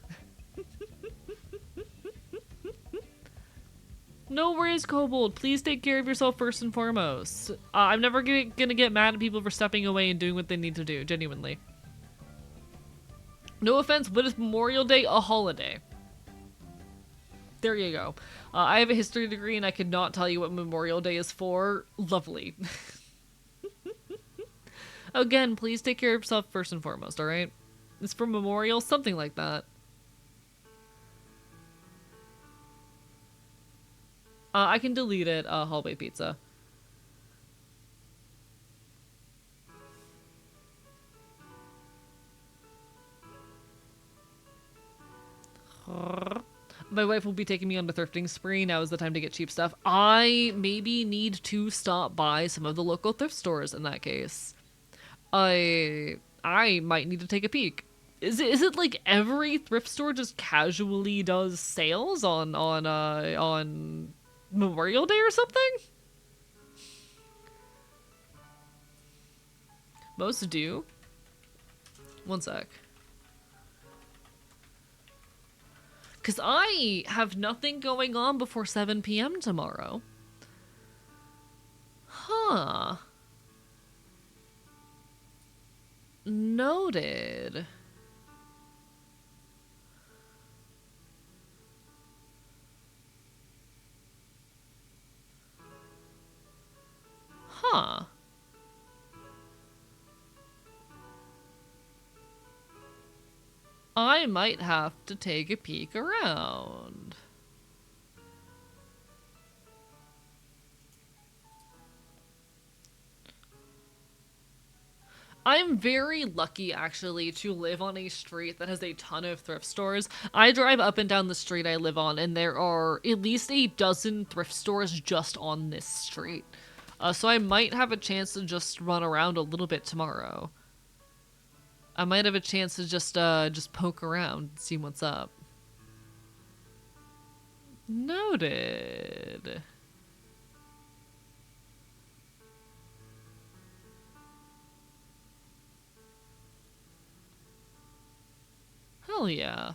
S1: No worries, Kobold. Please take care of yourself first and foremost. I'm never gonna get mad at people for stepping away and doing what they need to do, genuinely. No offense, but is Memorial Day a holiday? There you go. I have a history degree and I could not tell you what Memorial Day is for. Lovely. Again, please take care of yourself first and foremost, alright? It's for Memorial, something like that. I can delete it, hallway pizza. My wife will be taking me on a thrifting spree. Now is the time to get cheap stuff. I maybe need to stop by some of the local thrift stores in that case. I might need to take a peek. Is it like every thrift store just casually does sales on Memorial Day or something? Most do. One sec. Because I have nothing going on before 7 p.m. tomorrow. Huh. Noted. Huh. I might have to take a peek around. I'm very lucky, actually, to live on a street that has a ton of thrift stores. I drive up and down the street I live on, and there are at least a dozen thrift stores just on this street. So I might have a chance to just run around a little bit tomorrow. I might have a chance to just poke around and see what's up. Noted. Hell yeah.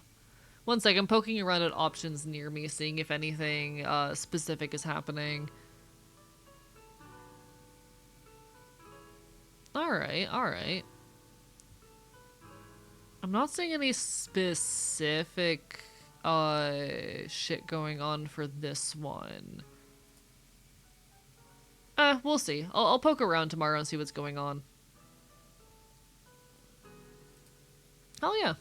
S1: One second, I'm poking around at options near me, seeing if anything specific is happening. Alright, alright. I'm not seeing any specific shit going on for this one. We'll see. I'll poke around tomorrow and see what's going on. Hell yeah.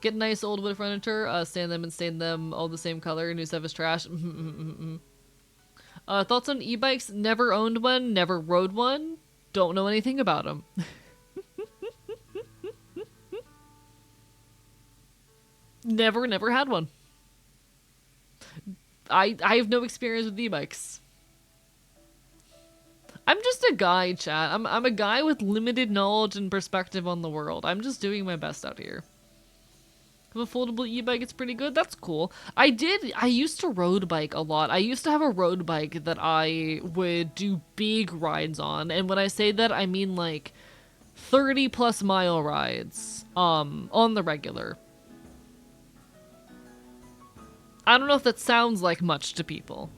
S1: Get nice old wood furniture, sand them and stain them all the same color, new stuff is trash. Thoughts on e-bikes? Never owned one, never rode one, don't know anything about them. Never had one. I have no experience with e-bikes. I'm just a guy, chat. I'm a guy with limited knowledge and perspective on the world. I'm just doing my best out here. Have a foldable e-bike, it's pretty good. That's cool. I used to road bike a lot. I used to have a road bike that I would do big rides on. And when I say that, I mean like 30 plus mile rides on the regular. I don't know if that sounds like much to people.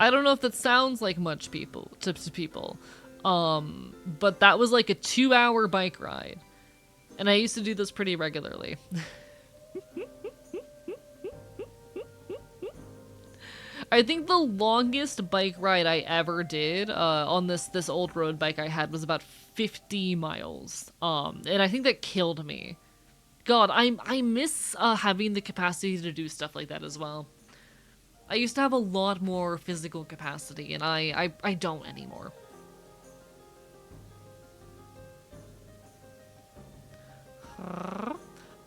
S1: I don't know if that sounds like much to people. But that was like a 2-hour bike ride. And I used to do this pretty regularly. I think the longest bike ride I ever did on this old road bike I had was about 50 miles. And I think that killed me. God, I miss having the capacity to do stuff like that as well. I used to have a lot more physical capacity, and I don't anymore.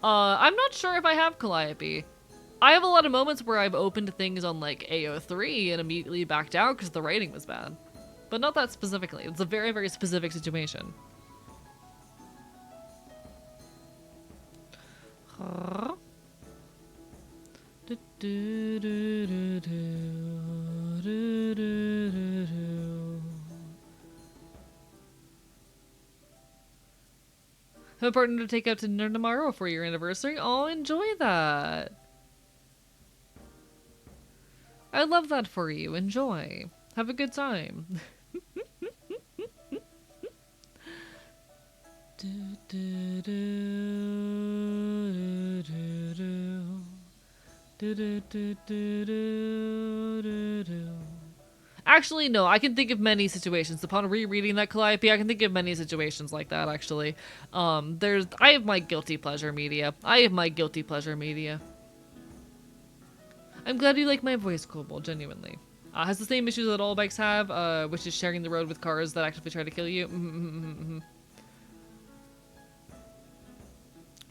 S1: I'm not sure if I have Calliope. I have a lot of moments where I've opened things on like AO3 and immediately backed out because the rating was bad. But not that specifically. It's a very, very specific situation. my partner to take out to dinner tomorrow for your anniversary. Oh, enjoy that. I love that for you. Enjoy. Have a good time. Actually, no, I can think of many situations. Upon rereading that Calliope, I can think of many situations like that, actually. I have my guilty pleasure media. I'm glad you like my voice, Kobold, genuinely. Has the same issues that all bikes have, which is sharing the road with cars that actively try to kill you.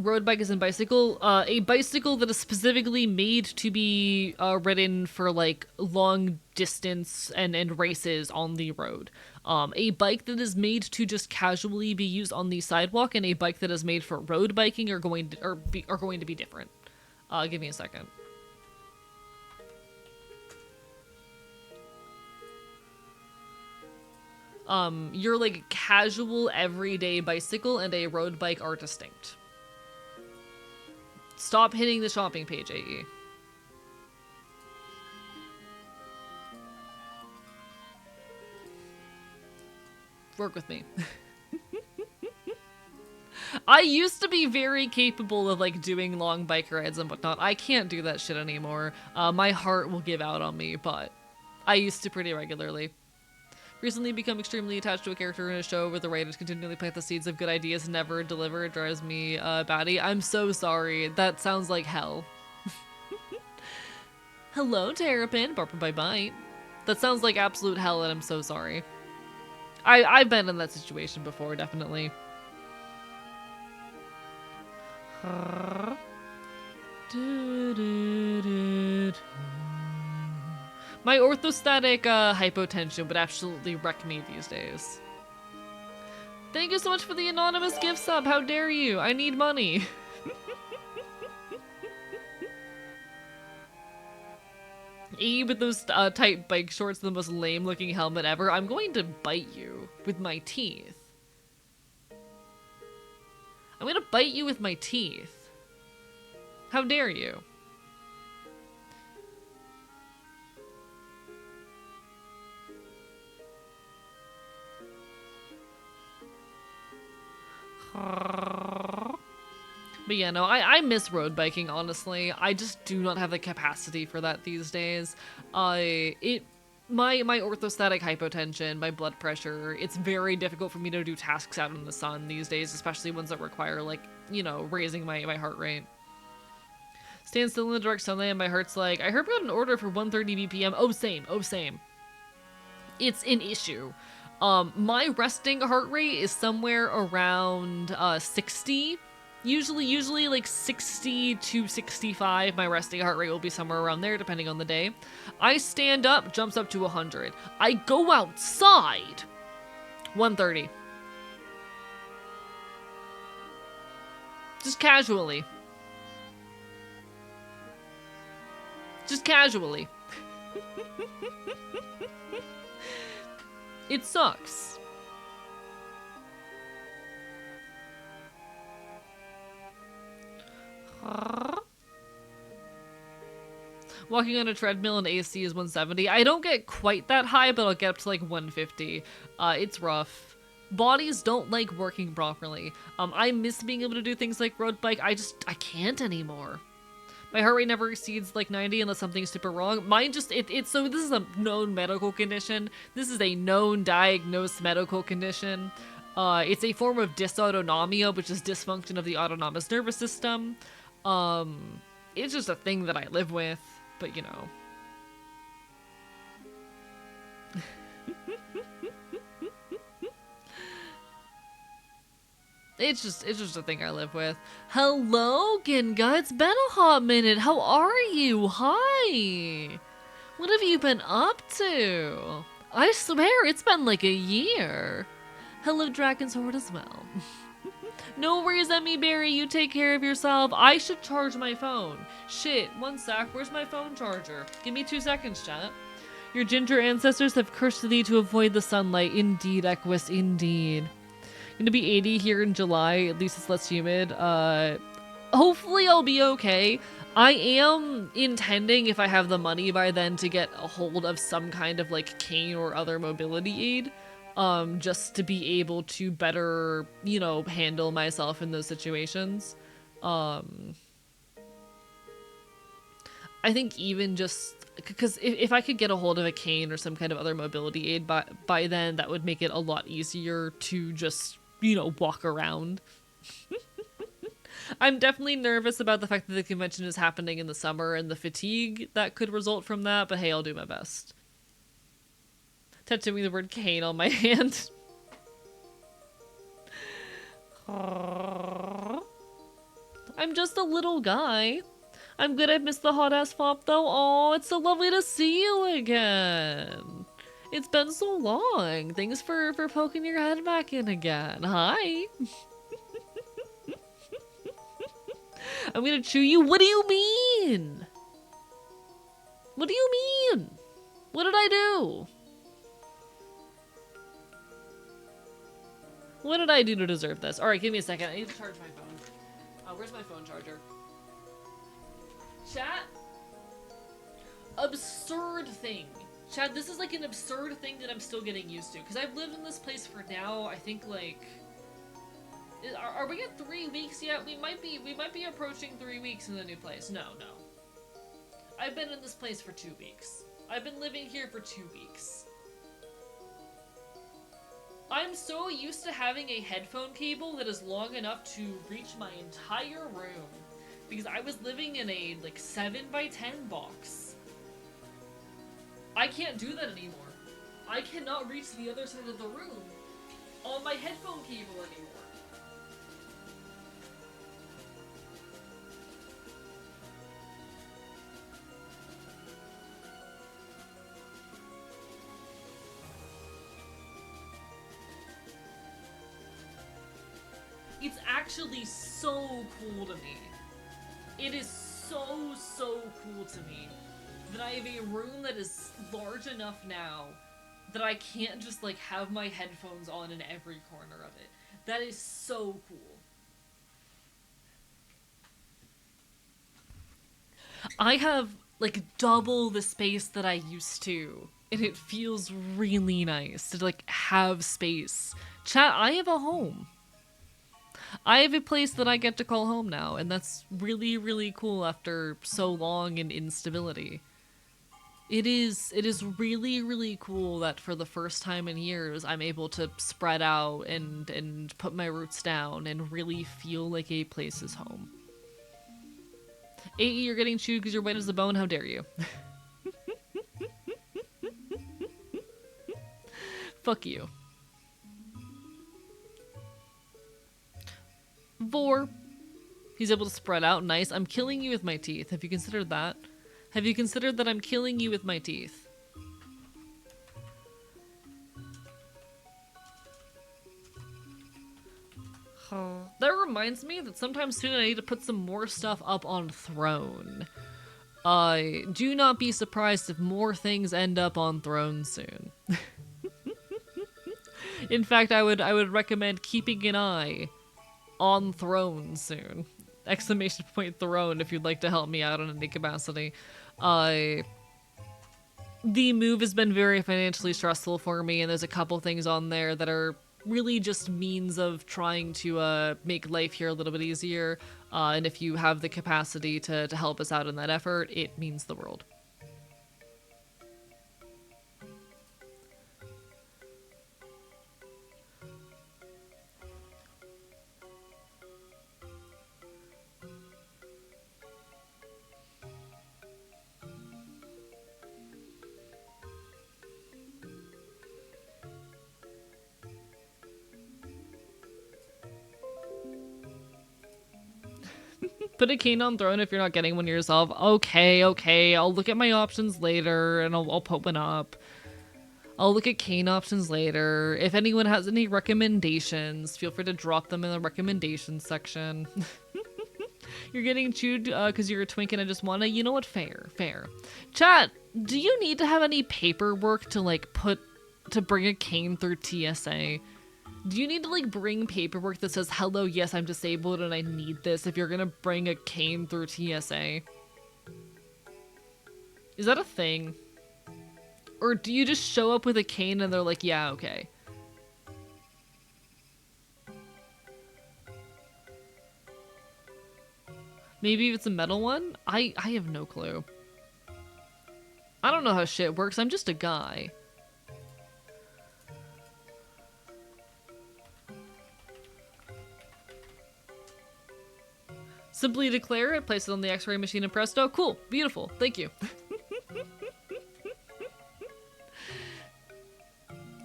S1: Road bike is a bicycle. A bicycle that is specifically made to be ridden for like long distance and races on the road. A bike that is made to just casually be used on the sidewalk, and a bike that is made for road biking are going to be different. Give me a second. Your like casual everyday bicycle and a road bike are distinct. Stop hitting the shopping page, AE. Work with me. I used to be very capable of like doing long bike rides and whatnot. I can't do that shit anymore. My heart will give out on me, but I used to pretty regularly. Recently become extremely attached to a character in a show where the writers continually plant the seeds of good ideas and never deliver. It drives me batty. I'm so sorry. That sounds like hell. Hello, Terrapin. Bye bye. That sounds like absolute hell, and I'm so sorry. I've been in that situation before, definitely. My orthostatic hypotension would absolutely wreck me these days. Thank you so much for the anonymous gift sub. How dare you? I need money. E with those tight bike shorts, the most lame looking helmet ever. I'm going to bite you with my teeth. I'm gonna bite you with my teeth. How dare you? But yeah, no, I miss road biking, honestly. I just do not have the capacity for that these days. My orthostatic hypotension, my blood pressure, it's very difficult for me to do tasks out in the sun these days, especially ones that require, like, you know, raising my heart rate. Stand still in the direct sunlight and my heart's like, I heard about an order for 130 BPM. Oh, same. It's an issue. My resting heart rate is somewhere around 60. Usually like 60 to 65. My resting heart rate will be somewhere around there, depending on the day. I stand up, jumps up to 100. I go outside, 130. Just casually. It sucks. Walking on a treadmill in AC is 170. I don't get quite that high, but I'll get up to like 150. It's rough. Bodies don't like working properly. I miss being able to do things like road bike. I can't anymore. My heart rate never exceeds like 90 unless something's super wrong. Mine just, so this is a known medical condition. This is a known diagnosed medical condition. It's a form of dysautonomia, which is dysfunction of the autonomous nervous system. It's just a thing that I live with, but you know. It's just a thing I live with. Hello, Ginga. It's been a hot minute. How are you? Hi. What have you been up to? I swear it's been like a year. Hello, Dragon's Horde as well. No worries, Emmy Berry. You take care of yourself. I should charge my phone. Shit, one sec. Where's my phone charger? Give me 2 seconds, chat. Your ginger ancestors have cursed thee to avoid the sunlight. Indeed, Equus, indeed. Gonna be 80 here in July. At least it's less humid. Hopefully I'll be okay. I am intending, if I have the money by then, to get a hold of some kind of like cane or other mobility aid. Just to be able to better, you know, handle myself in those situations. I think even just because if I could get a hold of a cane or some kind of other mobility aid by then, that would make it a lot easier to just, you know, walk around. I'm definitely nervous about the fact that the convention is happening in the summer and the fatigue that could result from that, but hey, I'll do my best. Tattooing the word cane on my hand. I'm just a little guy. I'm good. I've missed the hot ass fop though. Oh, it's so lovely to see you again. It's been so long. Thanks for poking your head back in again. Hi. I'm gonna chew you. What do you mean? What do you mean? What did I do? What did I do to deserve this? Alright, give me a second. I need to charge my phone. Where's my phone charger? Chat? Absurd thing. Chat, this is like an absurd thing that I'm still getting used to. Because I've lived in this place for now, I think like... Are we at 3 weeks yet? We might be approaching 3 weeks in the new place. No. I've been in this place for 2 weeks. I've been living here for 2 weeks. I'm so used to having a headphone cable that is long enough to reach my entire room. Because I was living in a, like, 7x10 box. I can't do that anymore. I cannot reach the other side of the room on my headphone cable anymore. It's actually so cool to me. It is so cool to me that I have a room that is large enough now that I can't just like have my headphones on in every corner of it. That is so cool. I have like double the space that I used to, and it feels really nice to like have space. Chat, I have a home. I have a place that I get to call home now, and that's really cool after so long in instability. It is really cool that for the first time in years I'm able to spread out and put my roots down and really feel like a place is home. AE, you're getting chewed because you're white as a bone, how dare you? Fuck you. 4. He's able to spread out. Nice. I'm killing you with my teeth. Have you considered that? Have you considered that I'm killing you with my teeth? That reminds me that sometime soon I need to put some more stuff up on Throne. Do not be surprised if more things end up on Throne soon. In fact, I would recommend keeping an eye on Throne soon. Exclamation point Throne if you'd like to help me out in any capacity. The move has been very financially stressful for me, and there's a couple things on there that are really just means of trying to make life here a little bit easier. And if you have the capacity to help us out in that effort, it means the world. Put a cane on Throne if you're not getting one yourself. Okay. I'll look at my options later and I'll put one up. I'll look at cane options later. If anyone has any recommendations, feel free to drop them in the recommendations section. You're getting chewed because you're a twink and I just wanna, you know what, fair. Chat, do you need to have any paperwork to like to bring a cane through TSA? Do you need to like bring paperwork that says, hello, yes, I'm disabled and I need this if you're gonna bring a cane through TSA? Is that a thing? Or do you just show up with a cane and they're like, yeah, okay. Maybe if it's a metal one? I have no clue. I don't know how shit works, I'm just a guy. Simply declare it, place it on the x-ray machine and presto. Cool, beautiful, thank you.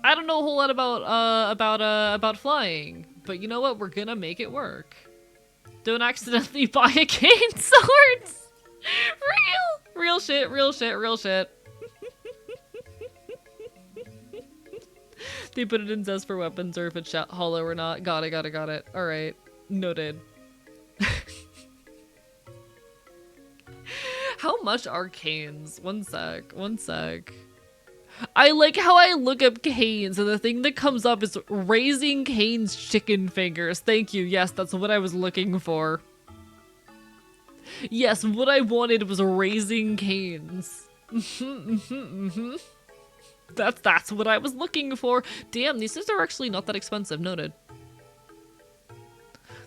S1: I don't know a whole lot about flying, but you know what? We're gonna make it work. Don't accidentally buy a cane swords. Real shit, real shit, real shit. They put it in Zest for weapons or if it's hollow or not. Got it. All right, noted. How much are canes? One sec. I like how I look up canes and the thing that comes up is Raising Cane's chicken fingers. Thank you. Yes, that's what I was looking for. Yes, what I wanted was Raising Cane's. That's what I was looking for. Damn, these things are actually not that expensive. Noted.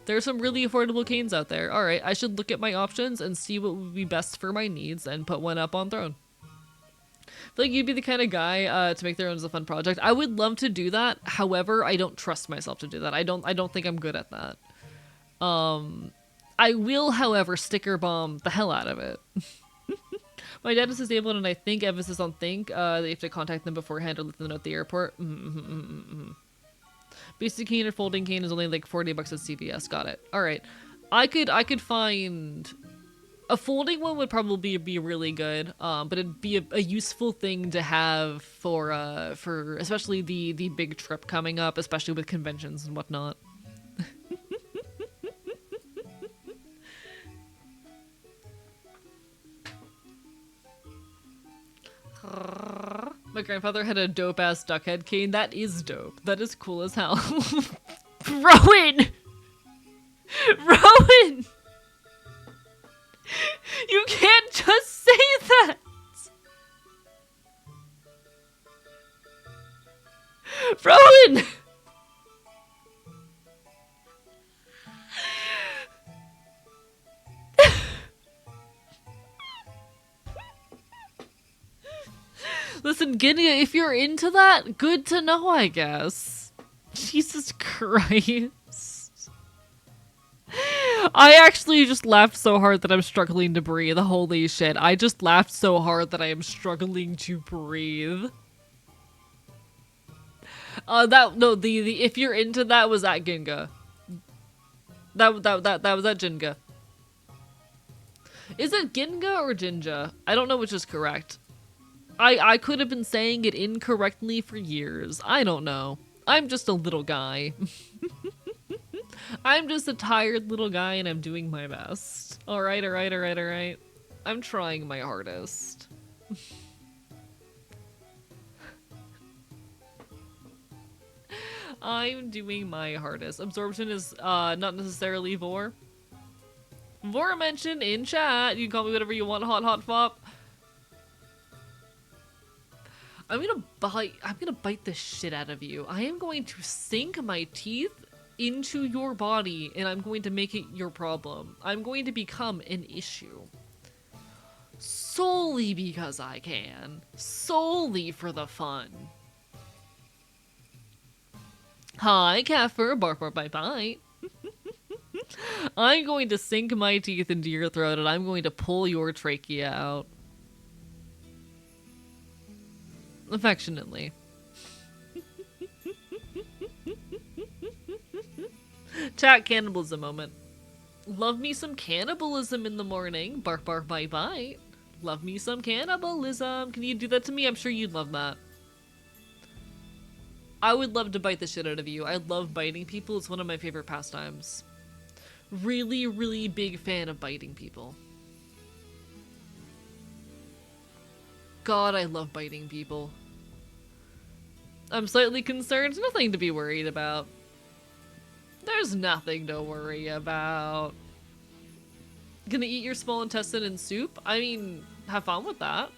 S1: There are some really affordable canes out there. Alright, I should look at my options and see what would be best for my needs and put one up on throne. I feel like you'd be the kind of guy to make their own as a fun project. I would love to do that. However, I don't trust myself to do that. I don't think I'm good at that. I will, however, sticker bomb the hell out of it. My dad is disabled and I think emphasis on think. You have to contact them beforehand or let them know at the airport. Basic cane or folding cane is only like 40 bucks at CVS. Got it. All right. I could find a folding one would probably be really good. But it'd be a useful thing to have for especially the big trip coming up, especially with conventions and whatnot. My grandfather had a dope-ass duckhead cane. That is dope. That is cool as hell. Rowan! Rowan! You can't just say that! Rowan! Listen, Ginia, if you're into that, good to know, I guess. Jesus Christ. I actually just laughed so hard that I'm struggling to breathe. Holy shit. I just laughed so hard that I am struggling to breathe. The if you're into that was at Ginga. That was at Jinga. Is it Ginga or Jinja? I don't know which is correct. I could have been saying it incorrectly for years. I don't know. I'm just a little guy. I'm just a tired little guy and I'm doing my best. Alright. I'm trying my hardest. I'm doing my hardest. Absorption is not necessarily Vor. Vor mentioned in chat. You can call me whatever you want, hot fop. I'm gonna bite the shit out of you. I am going to sink my teeth into your body and I'm going to make it your problem. I'm going to become an issue. Solely because I can. Solely for the fun. Hi, Kafir, bark, bite, bite. I'm going to sink my teeth into your throat and I'm going to pull your trachea out. Affectionately. Chat cannibalism moment. Love me some cannibalism in the morning. Bark, bite, bite. Love me some cannibalism. Can you do that to me? I'm sure you'd love that. I would love to bite the shit out of you. I love biting people. It's one of my favorite pastimes. Really, really big fan of biting people. God, I love biting people. I'm slightly concerned. Nothing to be worried about. There's nothing to worry about. Gonna eat your small intestine in soup? I mean, have fun with that.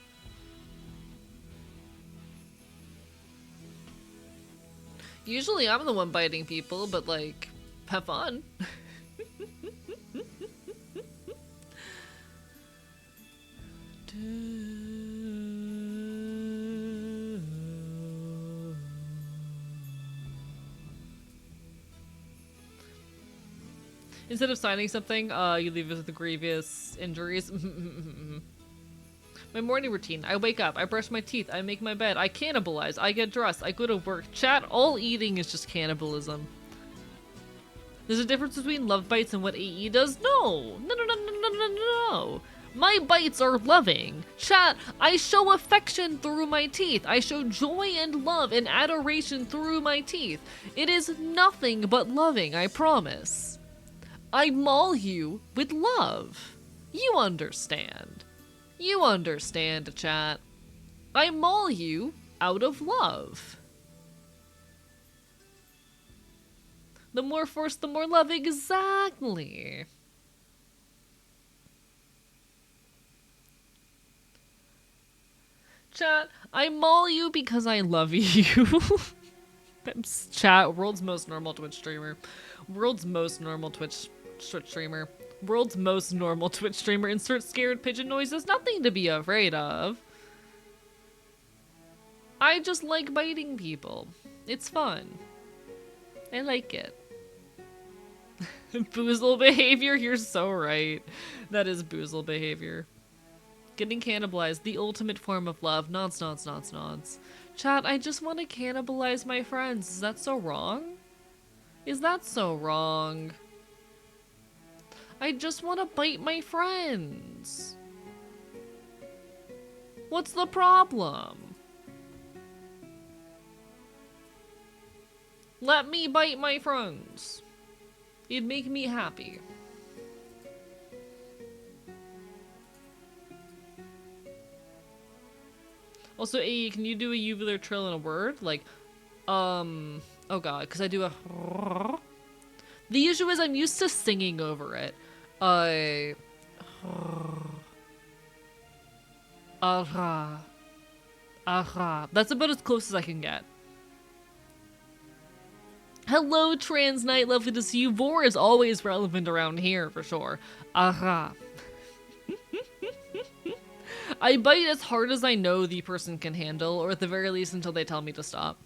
S1: Usually I'm the one biting people, but like, have fun. Instead of signing something, you leave it with the grievous injuries. My morning routine. I wake up, I brush my teeth, I make my bed, I cannibalize, I get dressed, I go to work. Chat, all eating is just cannibalism. There's a difference between love bites and what AE does? No! No. My bites are loving. Chat, I show affection through my teeth. I show joy and love and adoration through my teeth. It is nothing but loving, I promise. I maul you with love. You understand. You understand, chat. I maul you out of love. The more force, the more love. Exactly. Chat, I maul you because I love you. Chat, world's most normal Twitch streamer. World's most normal Twitch streamer. World's most normal Twitch streamer. Insert scared pigeon noises. Nothing to be afraid of. I just like biting people. It's fun. I like it. Boozle behavior? You're so right. That is boozle behavior. Getting cannibalized, the ultimate form of love. Nods. Chat, I just want to cannibalize my friends. Is that so wrong? Is that so wrong? I just want to bite my friends. What's the problem? Let me bite my friends. It'd make me happy. Also, AE, can you do a uvular trill in a word? Like, oh god, because I do a... The issue is I'm used to singing over it. That's about as close as I can get. Hello, Trans Knight. Lovely to see you. Vor is always relevant around here, for sure. I bite as hard as I know the person can handle, or at the very least until they tell me to stop.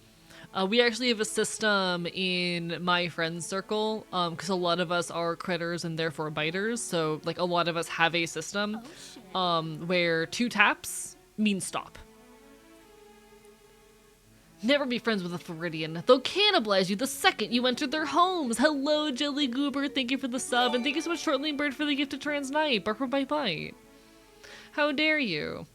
S1: We actually have a system in my friends circle, because a lot of us are critters and therefore biters, so like a lot of us have a system where 2 taps means stop. Never be friends with a Floridian. They'll cannibalize you the second you enter their homes. Hello, Jelly Goober. Thank you for the sub. And thank you so much, Shortling Bird, for the gift of Trans Night. Bark for Bite Bite. How dare you?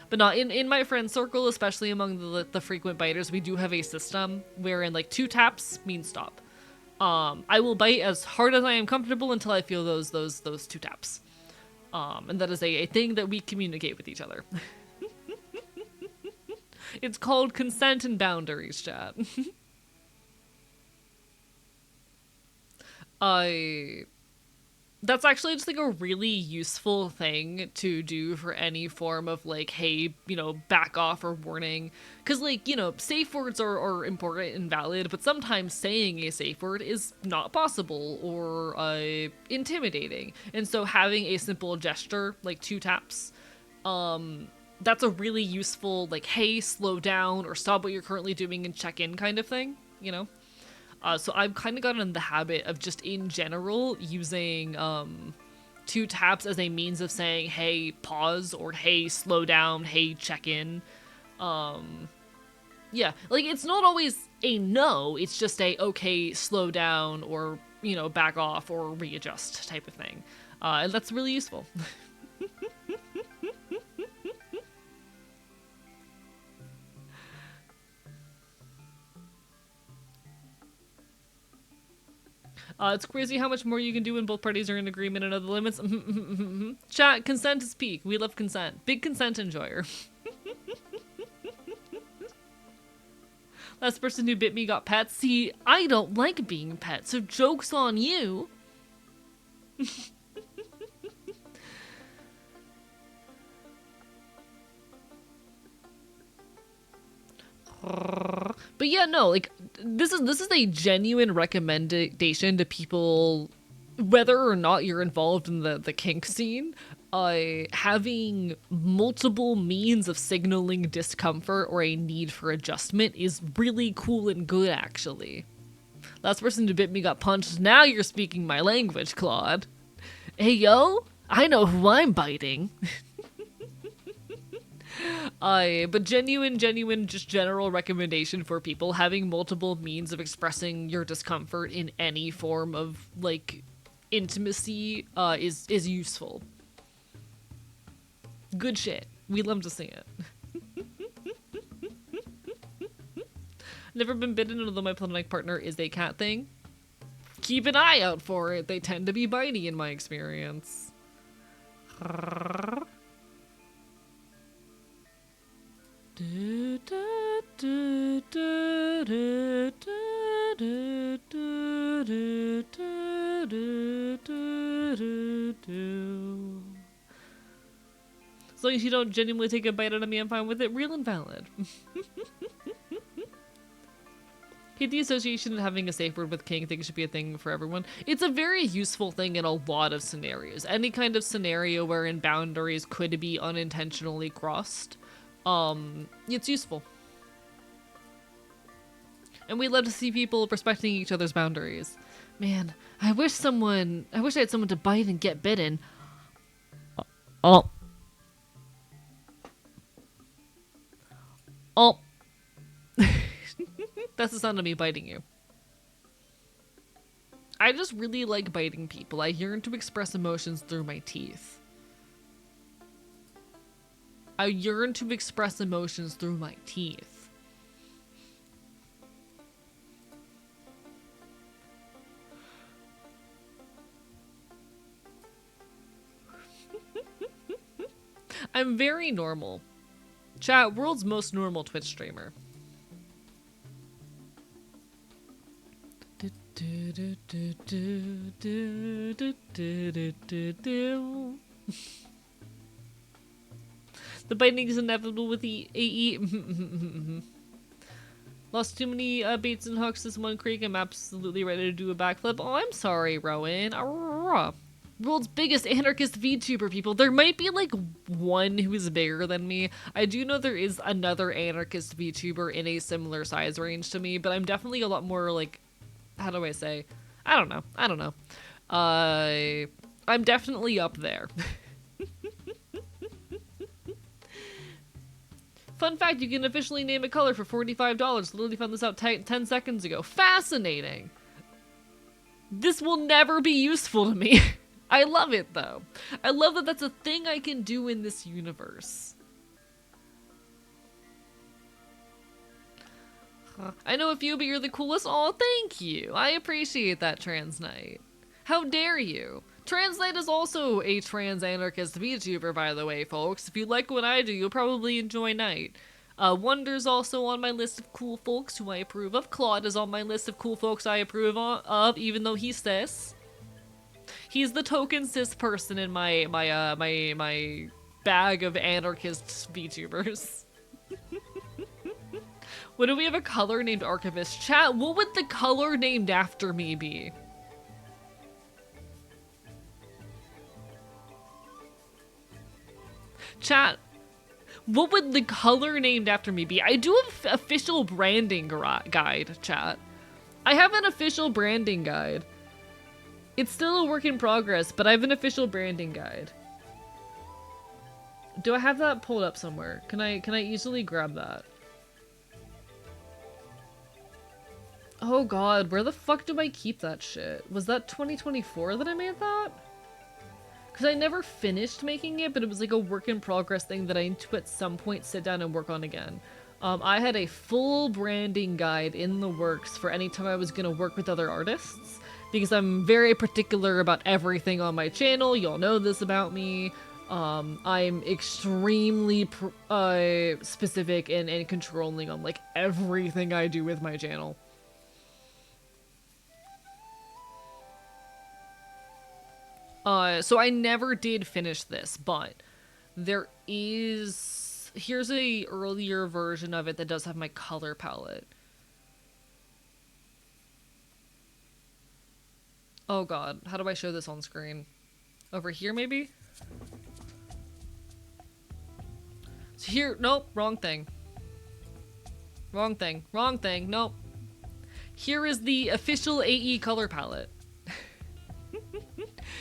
S1: But not in my friend circle, especially among the frequent biters, we do have a system wherein like 2 taps means stop. I will bite as hard as I am comfortable until I feel those 2 taps. And that is a thing that we communicate with each other. It's called consent and boundaries, chat. That's actually just like a really useful thing to do for any form of like, hey, you know, back off or warning. Because like, you know, safe words are important and valid, but sometimes saying a safe word is not possible or intimidating. And so having a simple gesture, like 2 taps, that's a really useful, like, hey, slow down or stop what you're currently doing and check in kind of thing, you know? So I've kind of gotten in the habit of just in general using 2 taps as a means of saying, hey, pause, or hey, slow down, hey, check in. Yeah, like, it's not always a no, it's just a, okay, slow down, or, you know, back off, or readjust type of thing. And that's really useful. It's crazy how much more you can do when both parties are in agreement and other limits. Chat, consent is peak. We love consent. Big consent enjoyer. Last person who bit me got pets. See, I don't like being pet, so joke's on you. But yeah, no, like this is a genuine recommendation to people, whether or not you're involved in the kink scene. Having multiple means of signaling discomfort or a need for adjustment is really cool and good, actually. Last person to bit me got punched. Now you're speaking my language, Claude. Hey, yo, I know who I'm biting. But genuine, just general recommendation for people having multiple means of expressing your discomfort in any form of, like, intimacy, is useful. Good shit. We love to see it. Never been bitten, although my platonic partner is a cat thing. Keep an eye out for it. They tend to be bitey in my experience. As long as you don't genuinely take a bite out of me, I'm fine with it. Real and valid. Hate the association of having a safe word with kink. I think it should be a thing for everyone. It's a very useful thing in a lot of scenarios. Any kind of scenario wherein boundaries could be unintentionally crossed. It's useful. And we love to see people respecting each other's boundaries. Man, I wish I had someone to bite and get bitten. Oh. Oh. That's the sound of me biting you. I just really like biting people. I yearn to express emotions through my teeth. I yearn to express emotions through my teeth. I'm very normal. Chat, world's most normal Twitch streamer. The biting is inevitable with the AE. Lost too many baits and hooks this one creek. I'm absolutely ready to do a backflip. Oh, I'm sorry, Rowan. World's biggest anarchist VTuber, people. There might be like one who is bigger than me. I do know there is another anarchist VTuber in a similar size range to me, but I'm definitely a lot more like, how do I say? I don't know. I'm definitely up there. Fun fact, you can officially name a color for $45. Literally found this out 10 seconds ago. Fascinating. This will never be useful to me. I love it, though. I love that that's a thing I can do in this universe. I know a few, but you're the coolest. Aw, thank you. I appreciate that, Trans Knight. How dare you? Trans Knight is also a trans anarchist VTuber, by the way, folks. If you like what I do, you'll probably enjoy Knight. Wonder's also on my list of cool folks who I approve of. Claude is on my list of cool folks I approve of, even though he's cis. He's the token cis person in my bag of anarchist VTubers. What do we have a color named Archivist? Chat, what would the color named after me be? Chat, what would the color named after me be? I do have official branding guide, chat. I have an official branding guide. It's still a work in progress, but I have an official branding guide. Do I have that pulled up somewhere? Can I easily grab that? Oh god, where the fuck do I keep that shit? Was that 2024 that I made that? Because I never finished making it, but it was like a work in progress thing that I need to at some point sit down and work on again. I had a full branding guide in the works for any time I was going to work with other artists, because I'm very particular about everything on my channel. Y'all know this about me. I'm extremely specific and controlling on like everything I do with my channel. So I never did finish this, but there is, here's a earlier version of it that does have my color palette. Oh god, how do I show this on screen? Over here maybe? So here, nope, wrong thing. Wrong thing, wrong thing, nope. Here is the official AE color palette.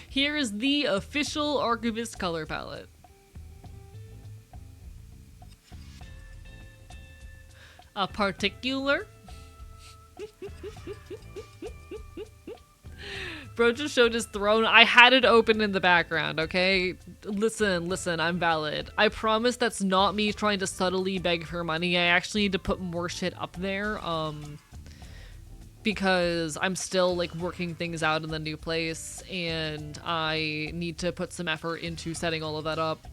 S1: Here is the official Archivist color palette. A particular. Bro just showed his throne. I had it open in the background, okay? Listen, I'm valid. I promise that's not me trying to subtly beg for money. I actually need to put more shit up there, because I'm still, like, working things out in the new place, and I need to put some effort into setting all of that up.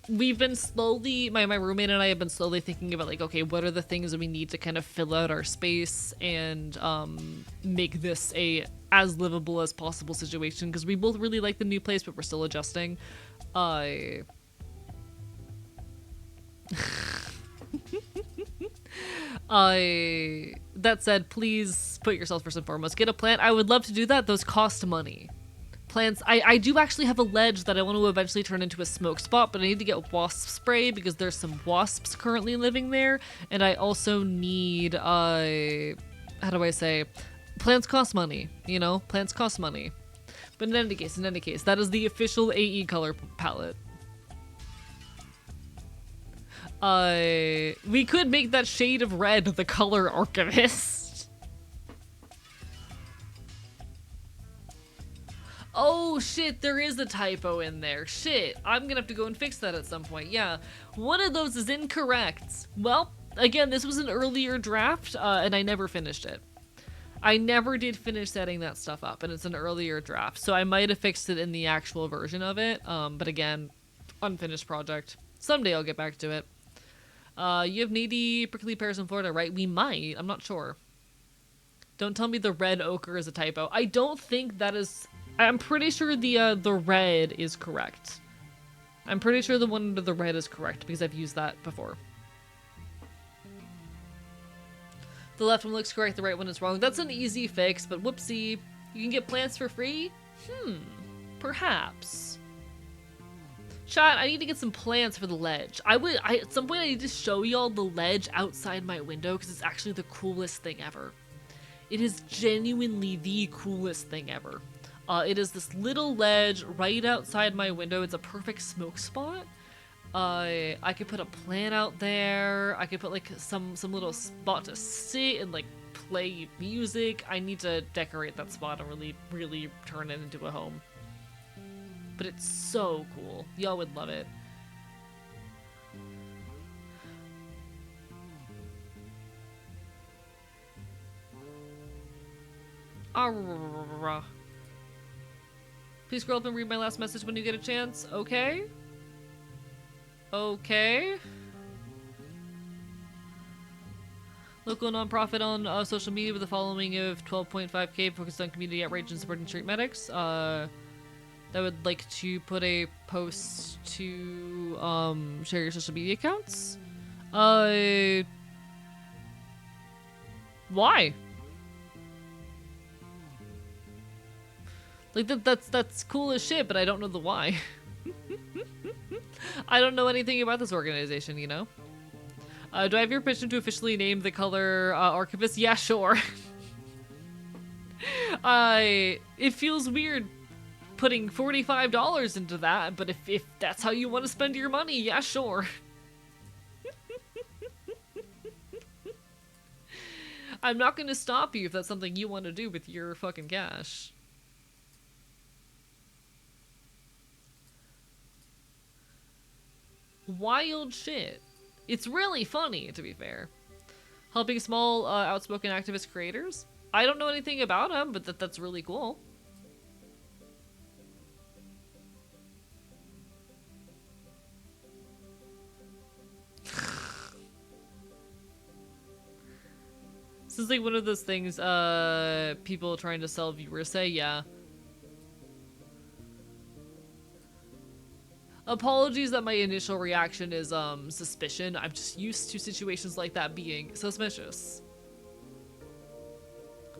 S1: We've been slowly, my roommate and I have been slowly thinking about, like, okay, what are the things that we need to kind of fill out our space and make this a as livable as possible situation, because we both really like the new place, but we're still adjusting. That said, please put yourself first and foremost. Get a plant. I would love to do that. Those cost money. Plants. I do actually have a ledge that I want to eventually turn into a smoke spot, but I need to get wasp spray because there's some wasps currently living there, and I also need how do I say, plants cost money, you know? Plants cost money. But in any case, that is the official AE color palette. We could make that shade of red the color Archivist. Oh shit, there is a typo in there. Shit, I'm gonna have to go and fix that at some point. Yeah, one of those is incorrect. Well, again, this was an earlier draft, and I never finished it. I never did finish setting that stuff up, and it's an earlier draft, so I might have fixed it in the actual version of it, but again, unfinished project. Someday I'll get back to it. You have needy prickly pears in Florida, right? We might, I'm not sure. Don't tell me the red ochre is a typo. I don't think that is... I'm pretty sure the red is correct. I'm pretty sure the one under the red is correct because I've used that before. The left one looks correct, the right one is wrong. That's an easy fix, but whoopsie. You can get plants for free? Perhaps. Chat, I need to get some plants for the ledge. At some point I need to show y'all the ledge outside my window because it's actually the coolest thing ever. It is genuinely the coolest thing ever. It is this little ledge right outside my window. It's a perfect smoke spot. I could put a plant out there. I could put like some little spot to sit and like play music. I need to decorate that spot and really turn it into a home. But it's so cool. Y'all would love it. Please scroll up and read my last message when you get a chance. Okay. Okay. Local nonprofit on social media with a following of 12.5k focused on community outreach and supporting street medics. That would like to put a post to share your social media accounts. Why? Like that's cool as shit, but I don't know the why. I don't know anything about this organization, you know? Do I have your permission to officially name the color Archivist? Yeah, sure. It feels weird putting $45 into that, but if that's how you want to spend your money, yeah, sure. I'm not gonna stop you if that's something you want to do with your fucking cash. Wild shit. It's really funny, to be fair. Helping small, outspoken activist creators? I don't know anything about them, but that's really cool. This is like one of those things people trying to sell viewers say, yeah. Apologies that my initial reaction is suspicion. I'm just used to situations like that being suspicious.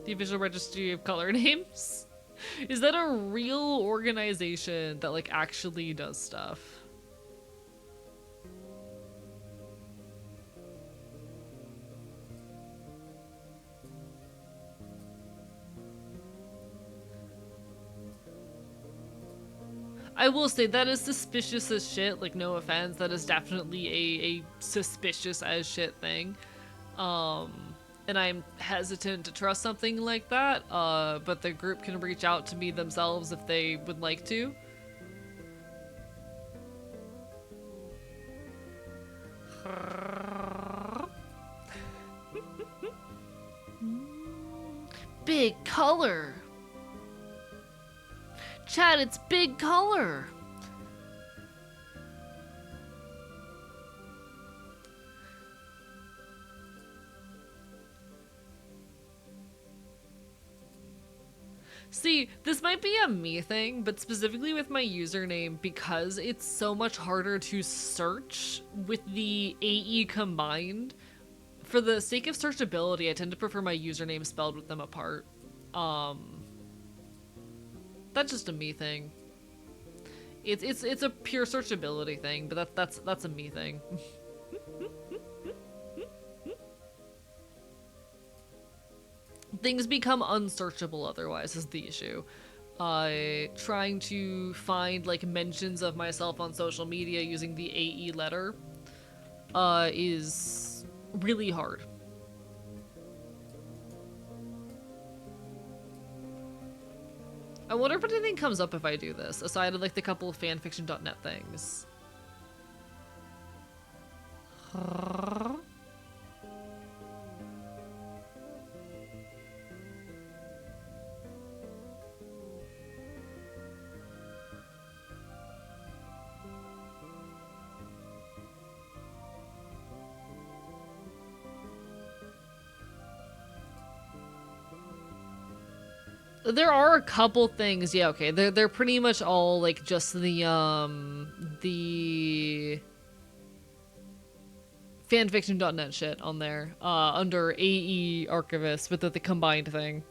S1: The official registry of color names? Is that a real organization that like actually does stuff? I will say that is suspicious as shit, like no offense, that is definitely a suspicious as shit thing. And I'm hesitant to trust something like that, but the group can reach out to me themselves if they would like to. Big color! Chat, it's big color! See, this might be a me thing, but specifically with my username, because it's so much harder to search with the AE combined, for the sake of searchability, I tend to prefer my username spelled with them apart. That's just a me thing. It's a pure searchability thing, but that's a me thing. Things become unsearchable otherwise is the issue. Trying to find like mentions of myself on social media using the AE letter is really hard. I wonder if anything comes up if I do this, aside of like the couple of fanfiction.net things. There are a couple things, yeah, okay. They're pretty much all like just the fanfiction.net shit on there, under AE Archivist with the combined thing.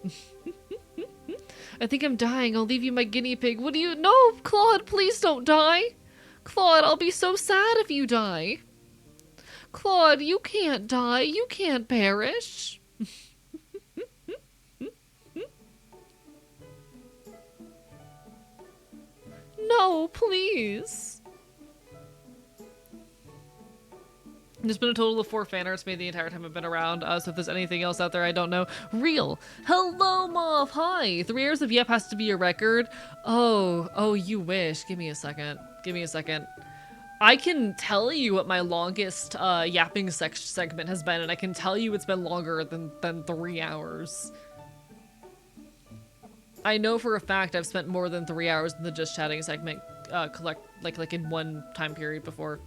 S1: I think I'm dying. I'll leave you my guinea pig. What do you? No, Claude, please don't die. Claude, I'll be so sad if you die. Claude, you can't die. You can't perish. No, please. There's been a total of 4 fan arts made the entire time I've been around, so if there's anything else out there I don't know. Real. Hello, Moth. Hi. 3 years of Yep has to be a record. Oh, you wish. Give me a second. Give me a second. I can tell you what my longest yapping segment has been, and I can tell you it's been longer than 3 hours. I know for a fact I've spent more than 3 hours in the just chatting segment like in one time period before.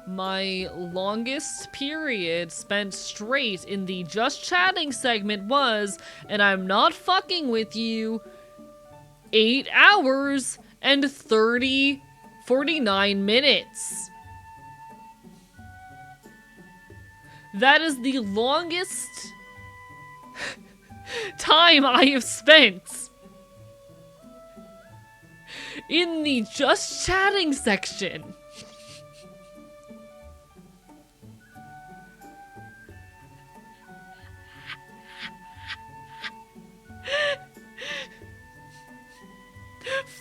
S1: My longest period spent straight in the just chatting segment was, and I'm not fucking with you, 8 hours and 49 minutes. That is the longest time I have spent in the just chatting section.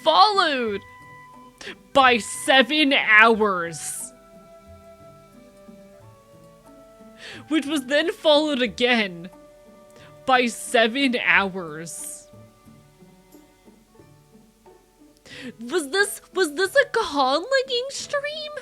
S1: Followed by 7 hours, which was then followed again by 7 hours. Was this a con legging stream?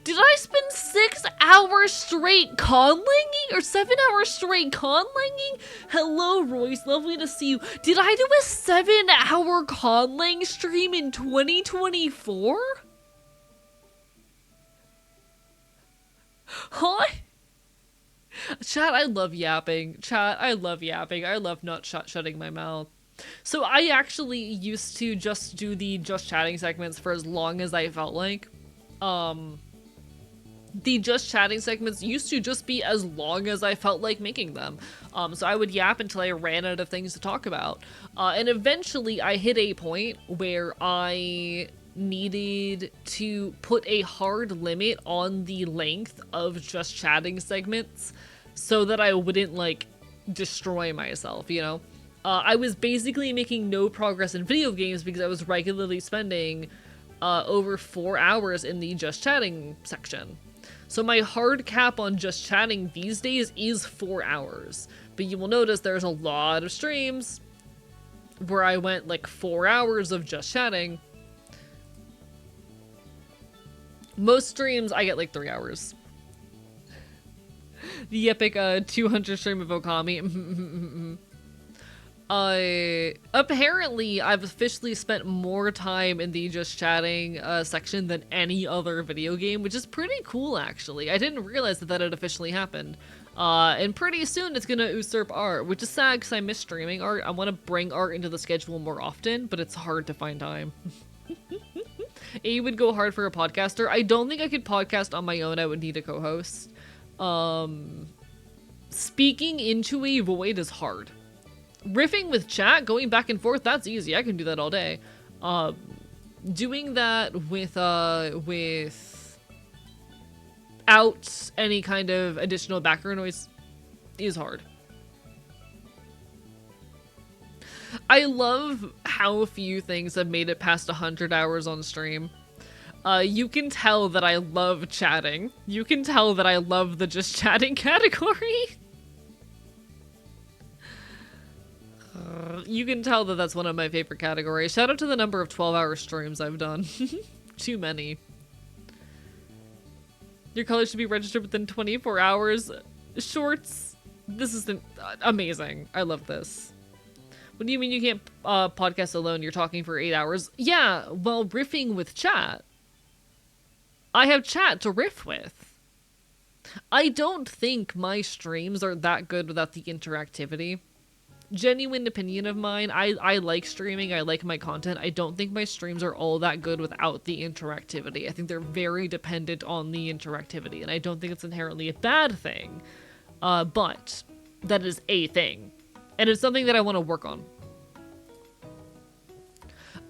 S1: Did I spend 6 hours straight conlanging? Or 7 hours straight conlanging? Hello, Royce. Lovely to see you. Did I do a 7-hour conlang stream in 2024? Huh? Chat, I love yapping. Chat, I love yapping. I love not shutting my mouth. So I actually used to just do the just chatting segments for as long as I felt like. The just chatting segments used to just be as long as I felt like making them. So I would yap until I ran out of things to talk about. And eventually I hit a point where I needed to put a hard limit on the length of just chatting segments so that I wouldn't, like, destroy myself, you know? I was basically making no progress in video games because I was regularly spending over 4 hours in the just chatting section. So my hard cap on just chatting these days is 4 hours. But you will notice there's a lot of streams where I went like 4 hours of just chatting. Most streams I get like 3 hours. The epic 200 stream of Okami. Apparently I've officially spent more time in the just chatting section than any other video game, which is pretty cool actually. I didn't realize that had officially happened. And pretty soon it's gonna usurp art, which is sad because I miss streaming art. I want to bring art into the schedule more often, but it's hard to find time. You would go hard for a podcaster. I don't think I could podcast on my own. I would need a co-host. Speaking into a void is hard. Riffing with chat, going back and forth, that's easy. I can do that all day. Doing that without any kind of additional background noise is hard. I love how few things have made it past 100 hours on stream. You can tell that I love chatting. You can tell that I love the just chatting category. You can tell that that's one of my favorite categories. Shout out to the number of 12-hour streams I've done. Too many. Your color should be registered within 24 hours. Shorts. This is amazing. I love this. What do you mean you can't podcast alone? You're talking for 8 hours? Yeah, well, riffing with chat. I have chat to riff with. I don't think my streams are that good without the interactivity. Genuine opinion of mine, I like streaming, I like my content. I don't think my streams are all that good without the interactivity. I think they're very dependent on the interactivity, and I don't think it's inherently a bad thing. But that is a thing. And it's something that I want to work on.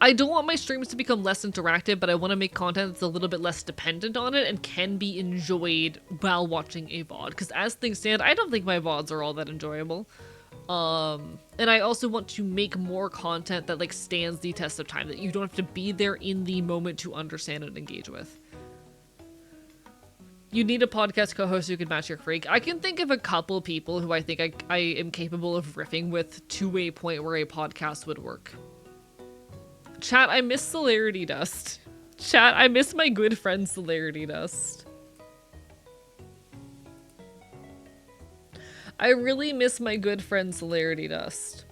S1: I don't want my streams to become less interactive, but I want to make content that's a little bit less dependent on it and can be enjoyed while watching a VOD. Because as things stand, I don't think my VODs are all that enjoyable. And I also want to make more content that like stands the test of time, that you don't have to be there in the moment to understand and engage with. You need a podcast co-host who can match your freak. I can think of a couple people who I think I am capable of riffing with to a point where a podcast would work. Chat, I miss Celerity Dust. Chat, I miss my good friend Celerity Dust. I really miss my good friend Celerity Dust.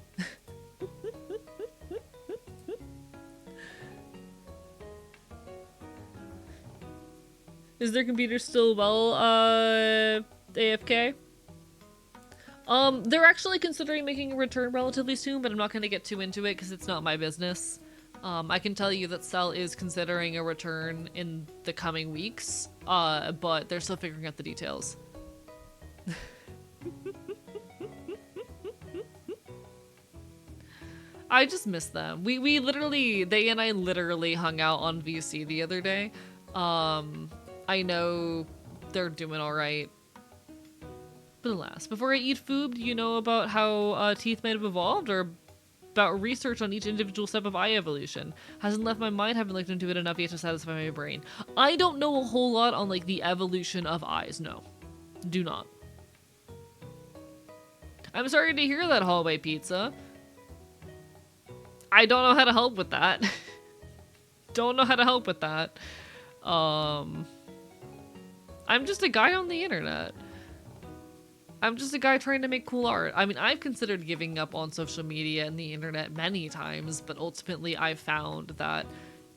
S1: Is their computer still AFK? They're actually considering making a return relatively soon, but I'm not going to get too into it because it's not my business. I can tell you that Cell is considering a return in the coming weeks, but they're still figuring out the details. I just miss them. They and I literally hung out on VC the other day. I know they're doing all right. But alas, before I eat food, do you know about how teeth might have evolved, or about research on each individual step of eye evolution? Hasn't left my mind, haven't looked into it enough yet to satisfy my brain. I don't know a whole lot on like the evolution of eyes, no. Do not. I'm sorry to hear that, Hallway Pizza. I don't know how to help with that. Don't know how to help with that. I'm just a guy on the internet. I'm just a guy trying to make cool art. I mean, I've considered giving up on social media and the internet many times, but ultimately I've found that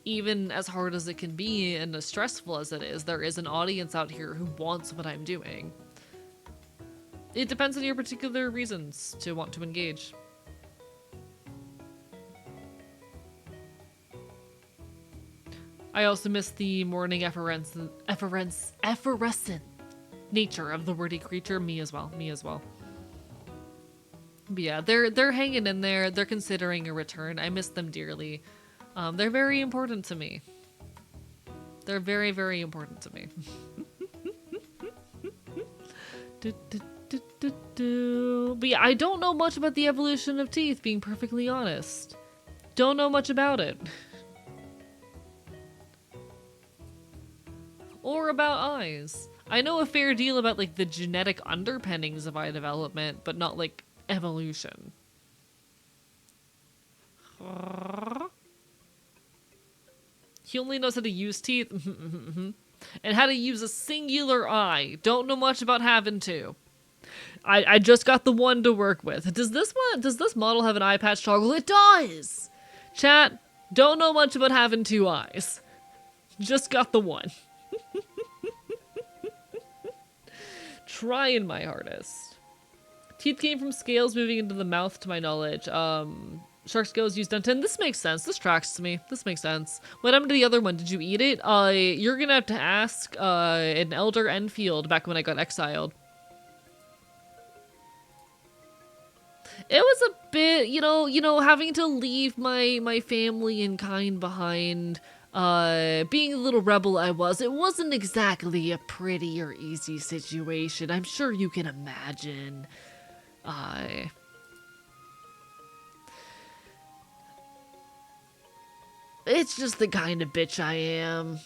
S1: even as hard as it can be and as stressful as it is, there is an audience out here who wants what I'm doing. It depends on your particular reasons to want to engage. I also miss the morning effervescent nature of the wordy creature. Me as well. But yeah, they're hanging in there. They're considering a return. I miss them dearly. They're very important to me. They're very, very important to me. But yeah, I don't know much about the evolution of teeth, being perfectly honest. Don't know much about it. Or about eyes. I know a fair deal about like the genetic underpinnings of eye development, but not like evolution. He only knows how to use teeth and how to use a singular eye. Don't know much about having two. I just got the one to work with. Does this model have an eye patch toggle? It does! Chat, don't know much about having two eyes. Just got the one. Trying my hardest. Teeth came from scales moving into the mouth, to my knowledge. Shark scales used dentin. This makes sense. This tracks to me. This makes sense. What happened to the other one? Did you eat it? You're gonna have to ask an elder Enfield back when I got exiled. It was a bit, you know, having to leave my family and kind behind. Being a little rebel I was, it wasn't exactly a pretty or easy situation. I'm sure you can imagine. It's just the kind of bitch I am.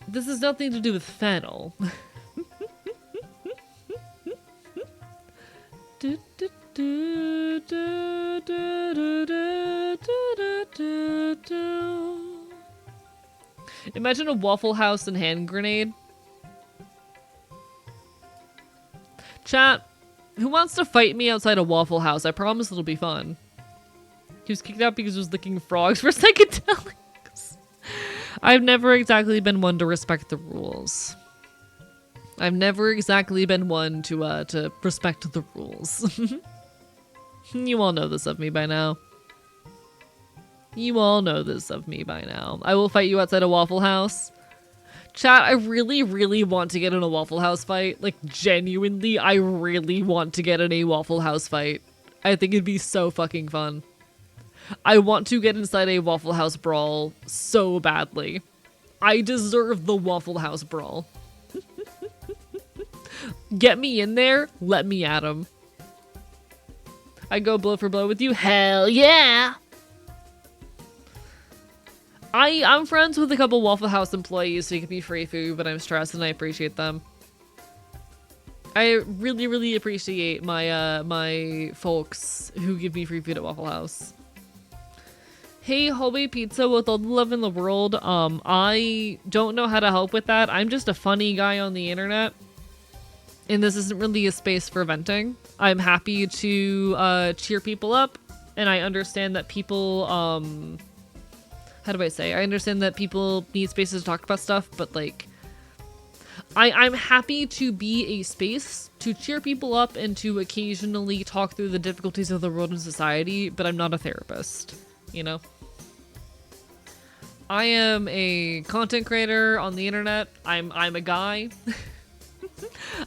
S1: This has nothing to do with fennel. Imagine a Waffle House and hand grenade. Chat, who wants to fight me outside a Waffle House? I promise it'll be fun. He was kicked out because he was licking frogs for psychedelics. I've never exactly been one to respect the rules. I've never exactly been one to respect the rules. You all know this of me by now. You all know this of me by now. I will fight you outside a Waffle House. Chat, I really, really want to get in a Waffle House fight. Like, genuinely, I really want to get in a Waffle House fight. I think it'd be so fucking fun. I want to get inside a Waffle House brawl so badly. I deserve the Waffle House brawl. Get me in there, let me at him. I go blow for blow with you? Hell yeah! I'm friends with a couple Waffle House employees who give me free food, but I'm stressed and I appreciate them. I really, really appreciate my my folks who give me free food at Waffle House. Hey, hallway pizza, with all the love in the world. I don't know how to help with that. I'm just a funny guy on the internet. And this isn't really a space for venting. I'm happy to cheer people up, and I understand that people, how do I say? I understand that people need spaces to talk about stuff, but like, I'm happy to be a space to cheer people up and to occasionally talk through the difficulties of the world and society, but I'm not a therapist, you know? I am a content creator on the internet. I'm a guy.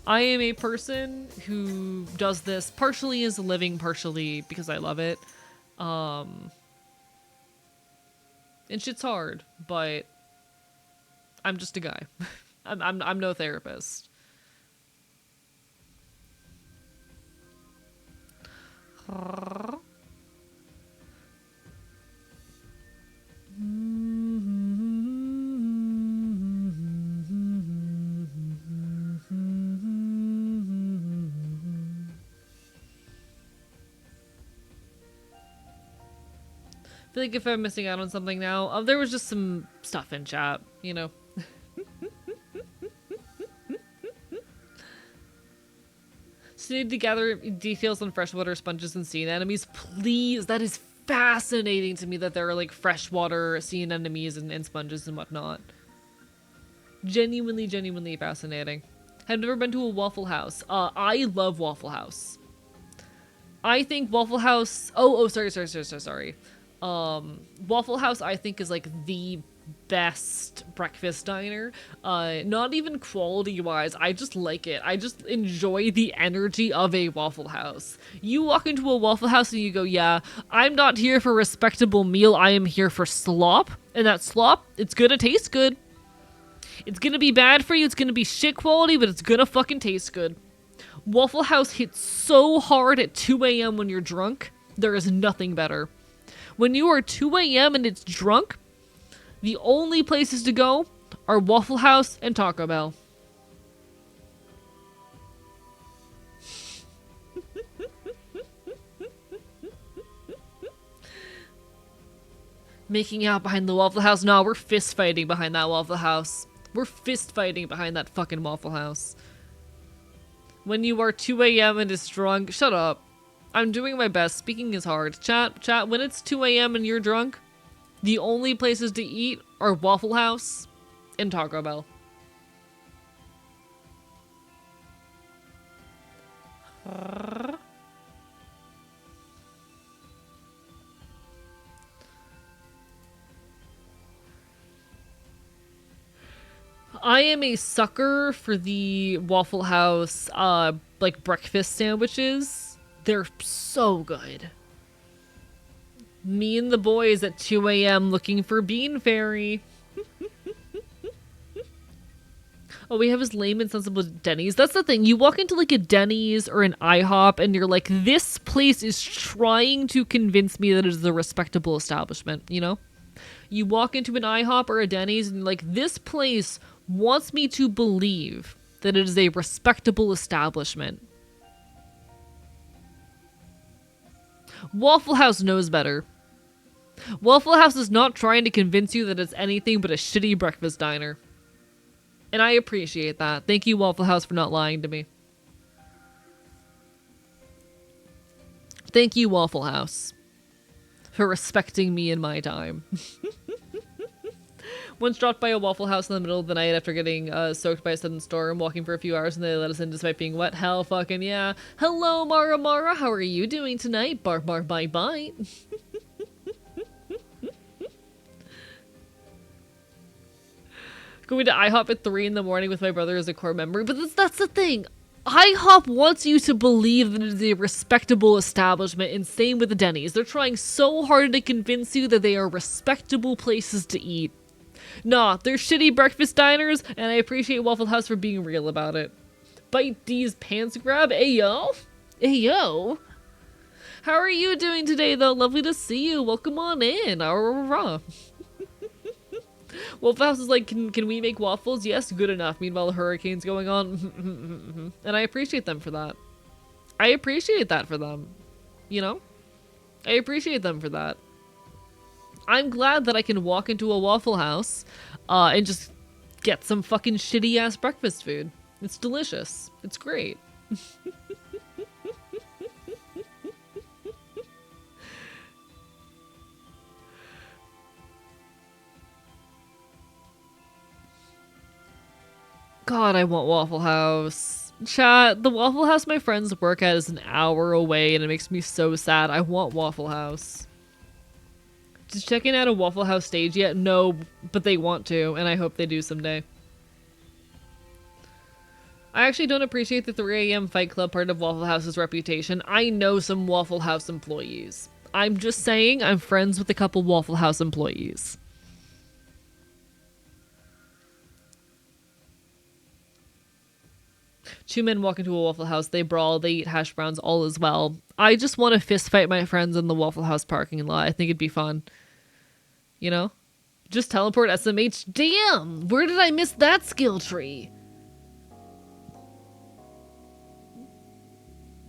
S1: I am a person who does this partially as a living, partially because I love it. And shit's hard, but I'm just a guy. I'm no therapist. feel like if I'm missing out on something now, there was just some stuff in chat, you know. So need to gather details on freshwater sponges and sea anemones, please. That is fascinating to me that there are like freshwater sea anemones and sponges and whatnot. Genuinely fascinating. Have never been to a Waffle House. I love Waffle House. I think Waffle House. Sorry. Waffle House I think is like the best breakfast diner. Not even quality wise, I just like it. I just enjoy the energy of a Waffle House. You walk into a Waffle House and you go, yeah, I'm not here for a respectable meal, I am here for slop. And that slop, it's gonna taste good. It's gonna be bad for you, it's gonna be shit quality, but it's gonna fucking taste good. Waffle House hits so hard at 2 a.m. when you're drunk, there is nothing better. When you are 2 a.m. and it's drunk, the only places to go are Waffle House and Taco Bell. Making out behind the Waffle House? No, we're fist fighting behind that Waffle House. We're fist fighting behind that fucking Waffle House. When you are 2 a.m. and it's drunk, shut up. I'm doing my best. Speaking is hard. Chat, when it's 2 a.m. and you're drunk, the only places to eat are Waffle House and Taco Bell. I am a sucker for the Waffle House, like breakfast sandwiches. They're so good. Me and the boys at 2 a.m. looking for Bean Fairy. All we have is lame and sensible Denny's. That's the thing. You walk into like a Denny's or an IHOP and you're like, this place is trying to convince me that it is a respectable establishment, you know? You walk into an IHOP or a Denny's and you're like, this place wants me to believe that it is a respectable establishment. Waffle House knows better. Waffle House is not trying to convince you that it's anything but a shitty breakfast diner. And I appreciate that. Thank you, Waffle House, for not lying to me. Thank you, Waffle House, for respecting me and my time. Once dropped by a Waffle House in the middle of the night after getting soaked by a sudden storm, walking for a few hours, and they let us in despite being wet. Hell fucking yeah. Hello, Mara Mara. How are you doing tonight? Bark, bark, bite, bite. Going to IHOP at 3 in the morning with my brother as a core member. But that's the thing. IHOP wants you to believe that it is a respectable establishment, and same with the Denny's. They're trying so hard to convince you that they are respectable places to eat. Nah, they're shitty breakfast diners, and I appreciate Waffle House for being real about it. Bite D's pants grab? Ayo? Ayo? How are you doing today, though? Lovely to see you. Welcome on in. Aurora. Waffle House is like, can we make waffles? Yes, good enough. Meanwhile, the hurricane's going on. And I appreciate them for that. I appreciate that for them. You know? I appreciate them for that. I'm glad that I can walk into a Waffle House and just get some fucking shitty-ass breakfast food. It's delicious. It's great. God, I want Waffle House. Chat, the Waffle House my friends work at is an hour away and it makes me so sad. I want Waffle House. Just checking out a Waffle House stage yet? No, but they want to, and I hope they do someday. I actually don't appreciate the 3 a.m. Fight Club part of Waffle House's reputation. I know some Waffle House employees. I'm just saying I'm friends with a couple Waffle House employees. Two men walk into a Waffle House, they brawl, they eat hash browns, all is well. I just want to fist fight my friends in the Waffle House parking lot. I think it'd be fun. You know? Just teleport SMH. Damn! Where did I miss that skill tree?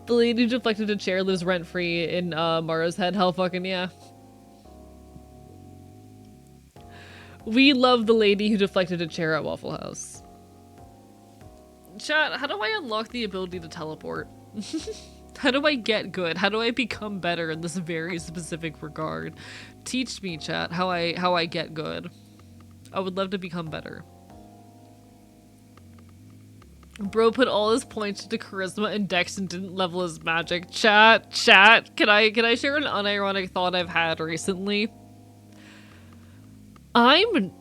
S1: The lady who deflected a chair lives rent-free in Mara's head. Hell fucking yeah. We love the lady who deflected a chair at Waffle House. Chat, how do I unlock the ability to teleport? How do I get good? How do I become better in this very specific regard? Teach me, chat, how I get good. I would love to become better. Bro put all his points into charisma and dex and didn't level his magic. Chat, can I share an unironic thought I've had recently? I'm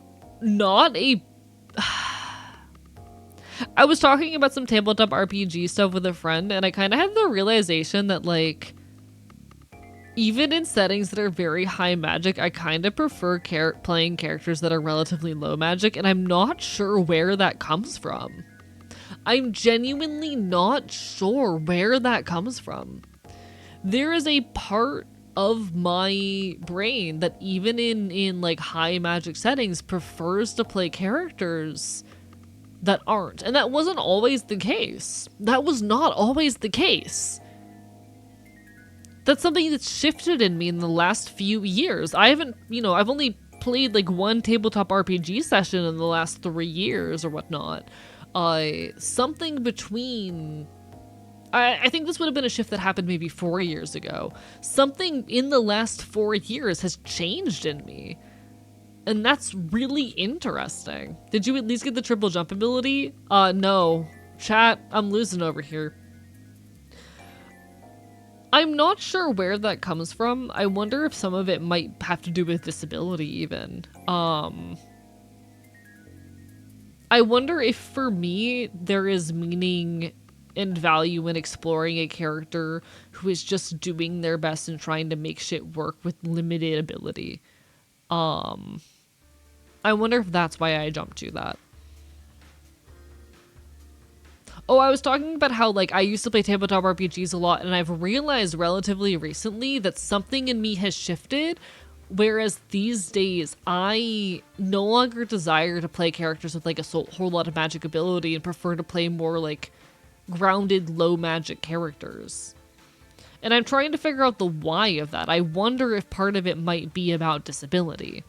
S1: not a... I was talking about some tabletop RPG stuff with a friend, and I kind of had the realization that, like, even in settings that are very high magic, I kind of prefer playing characters that are relatively low magic, and I'm not sure where that comes from. I'm genuinely not sure where that comes from. There is a part of my brain that even in like high magic settings prefers to play characters that aren't. And that wasn't always the case. That was not always the case. That's something that's shifted in me in the last few years. I haven't, you know, I've only played like one tabletop RPG session in the last 3 years or whatnot. Something between... I think this would have been a shift that happened maybe 4 years ago. Something in the last 4 years has changed in me. And that's really interesting. Did you at least get the triple jump ability? No. Chat, I'm losing over here. I'm not sure where that comes from. I wonder if some of it might have to do with disability even. I wonder if for me there is meaning and value in exploring a character who is just doing their best and trying to make shit work with limited ability. I wonder if that's why I jumped to that. Oh, I was talking about how, like, I used to play tabletop RPGs a lot, and I've realized relatively recently that something in me has shifted, whereas these days, I no longer desire to play characters with, like, a whole lot of magic ability and prefer to play more, like, grounded, low magic characters. And I'm trying to figure out the why of that. I wonder if part of it might be about disability.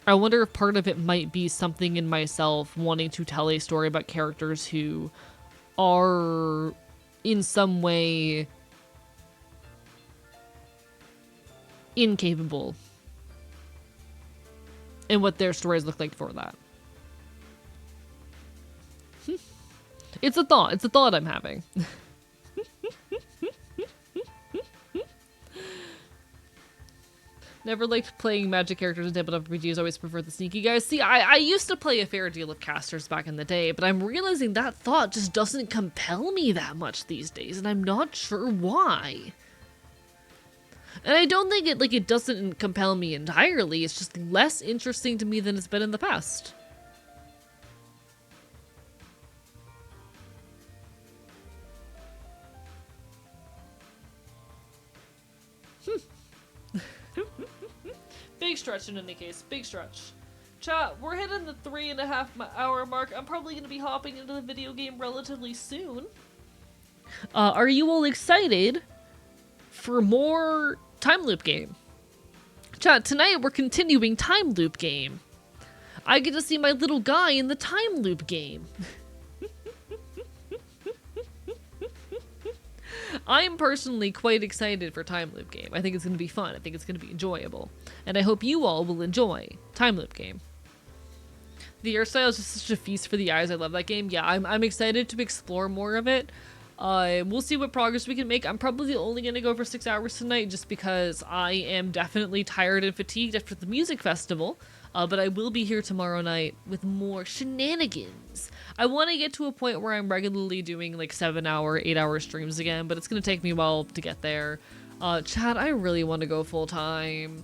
S1: I wonder if part of it might be something in myself wanting to tell a story about characters who are in some way incapable and what their stories look like for that. It's a thought. It's a thought I'm having. Never liked playing magic characters in tabletop RPGs, always preferred the sneaky guys. See, I used to play a fair deal of casters back in the day, but I'm realizing that thought just doesn't compel me that much these days, and I'm not sure why. And I don't think it doesn't compel me entirely, it's just less interesting to me than it's been in the past. Big stretch in any case, big stretch. Chat, we're hitting the 3.5 hour mark. I'm probably going to be hopping into the video game relatively soon. Are you all excited for more time loop game? Chat, tonight we're continuing time loop game. I get to see my little guy in the time loop game. I'm personally quite excited for Time Loop Game. I think it's going to be fun. I think it's going to be enjoyable. And I hope you all will enjoy Time Loop Game. The art style is just such a feast for the eyes. I love that game. Yeah, I'm excited to explore more of it. We'll see what progress we can make. I'm probably only going to go for 6 hours tonight just because I am definitely tired and fatigued after the music festival. But I will be here tomorrow night with more shenanigans. I want to get to a point where I'm regularly doing like 7-hour, 8-hour streams again, but it's going to take me a while to get there. Chat, I really want to go full-time.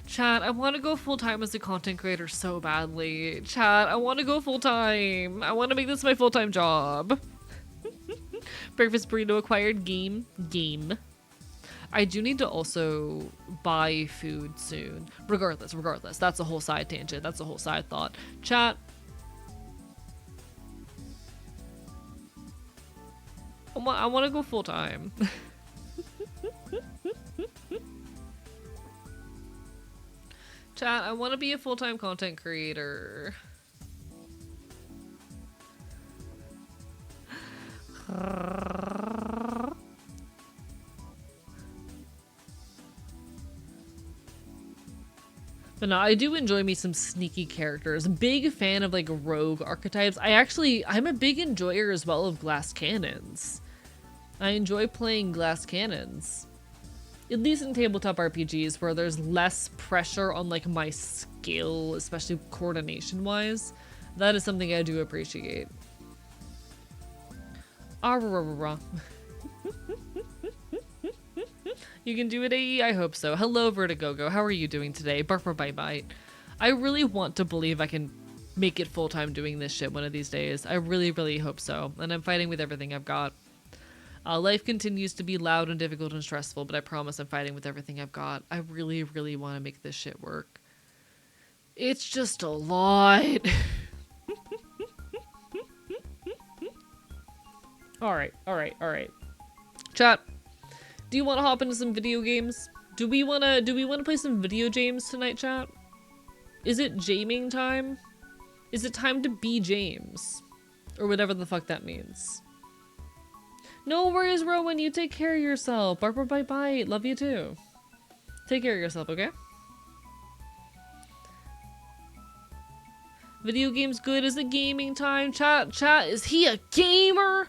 S1: Chat, I want to go full-time as a content creator so badly. Chat, I want to go full-time. I want to make this my full-time job. Breakfast burrito acquired. Game. I do need to also buy food soon. Regardless, that's a whole side tangent. That's a whole side thought. Chat. I want to go full time. Chat, I want to be a full-time content creator. But no, I do enjoy me some sneaky characters. Big fan of like rogue archetypes. I'm a big enjoyer as well of glass cannons. I enjoy playing glass cannons. At least in tabletop RPGs where there's less pressure on like my skill, especially coordination wise. That is something I do appreciate. You can do it, AE? I hope so. Hello, Vertigogo. How are you doing today? Bark for bite bite. I really want to believe I can make it full-time doing this shit one of these days. I really, really hope so. And I'm fighting with everything I've got. Life continues to be loud and difficult and stressful, but I promise I'm fighting with everything I've got. I really, really want to make this shit work. It's just a lot. Alright. Chat. Do you want to hop into some video games? Do we wanna play some video games tonight, chat? Is it jaming time? Is it time to be James? Or whatever the fuck that means. No worries, Rowan, you take care of yourself. Barbara bye bye. Love you too. Take care of yourself, okay? Video games good? Is it gaming time? Chat, is he a gamer?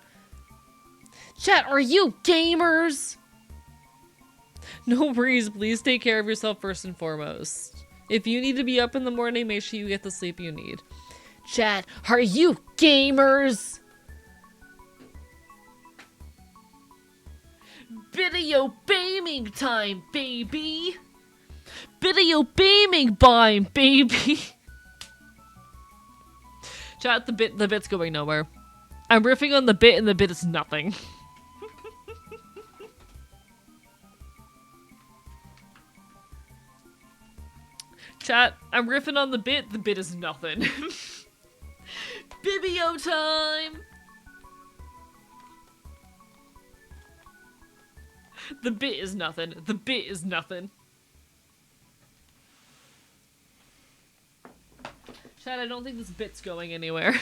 S1: Chat, are you gamers? No worries, please take care of yourself first and foremost. If you need to be up in the morning, make sure you get the sleep you need. Chat, are you gamers? Video gaming time, baby! Video gaming time, baby! Chat, the bit's going nowhere. I'm riffing on the bit and the bit is nothing. Chat, I'm riffing on the bit is nothing. Bibio time! The bit is nothing. The bit is nothing. Chat, I don't think this bit's going anywhere.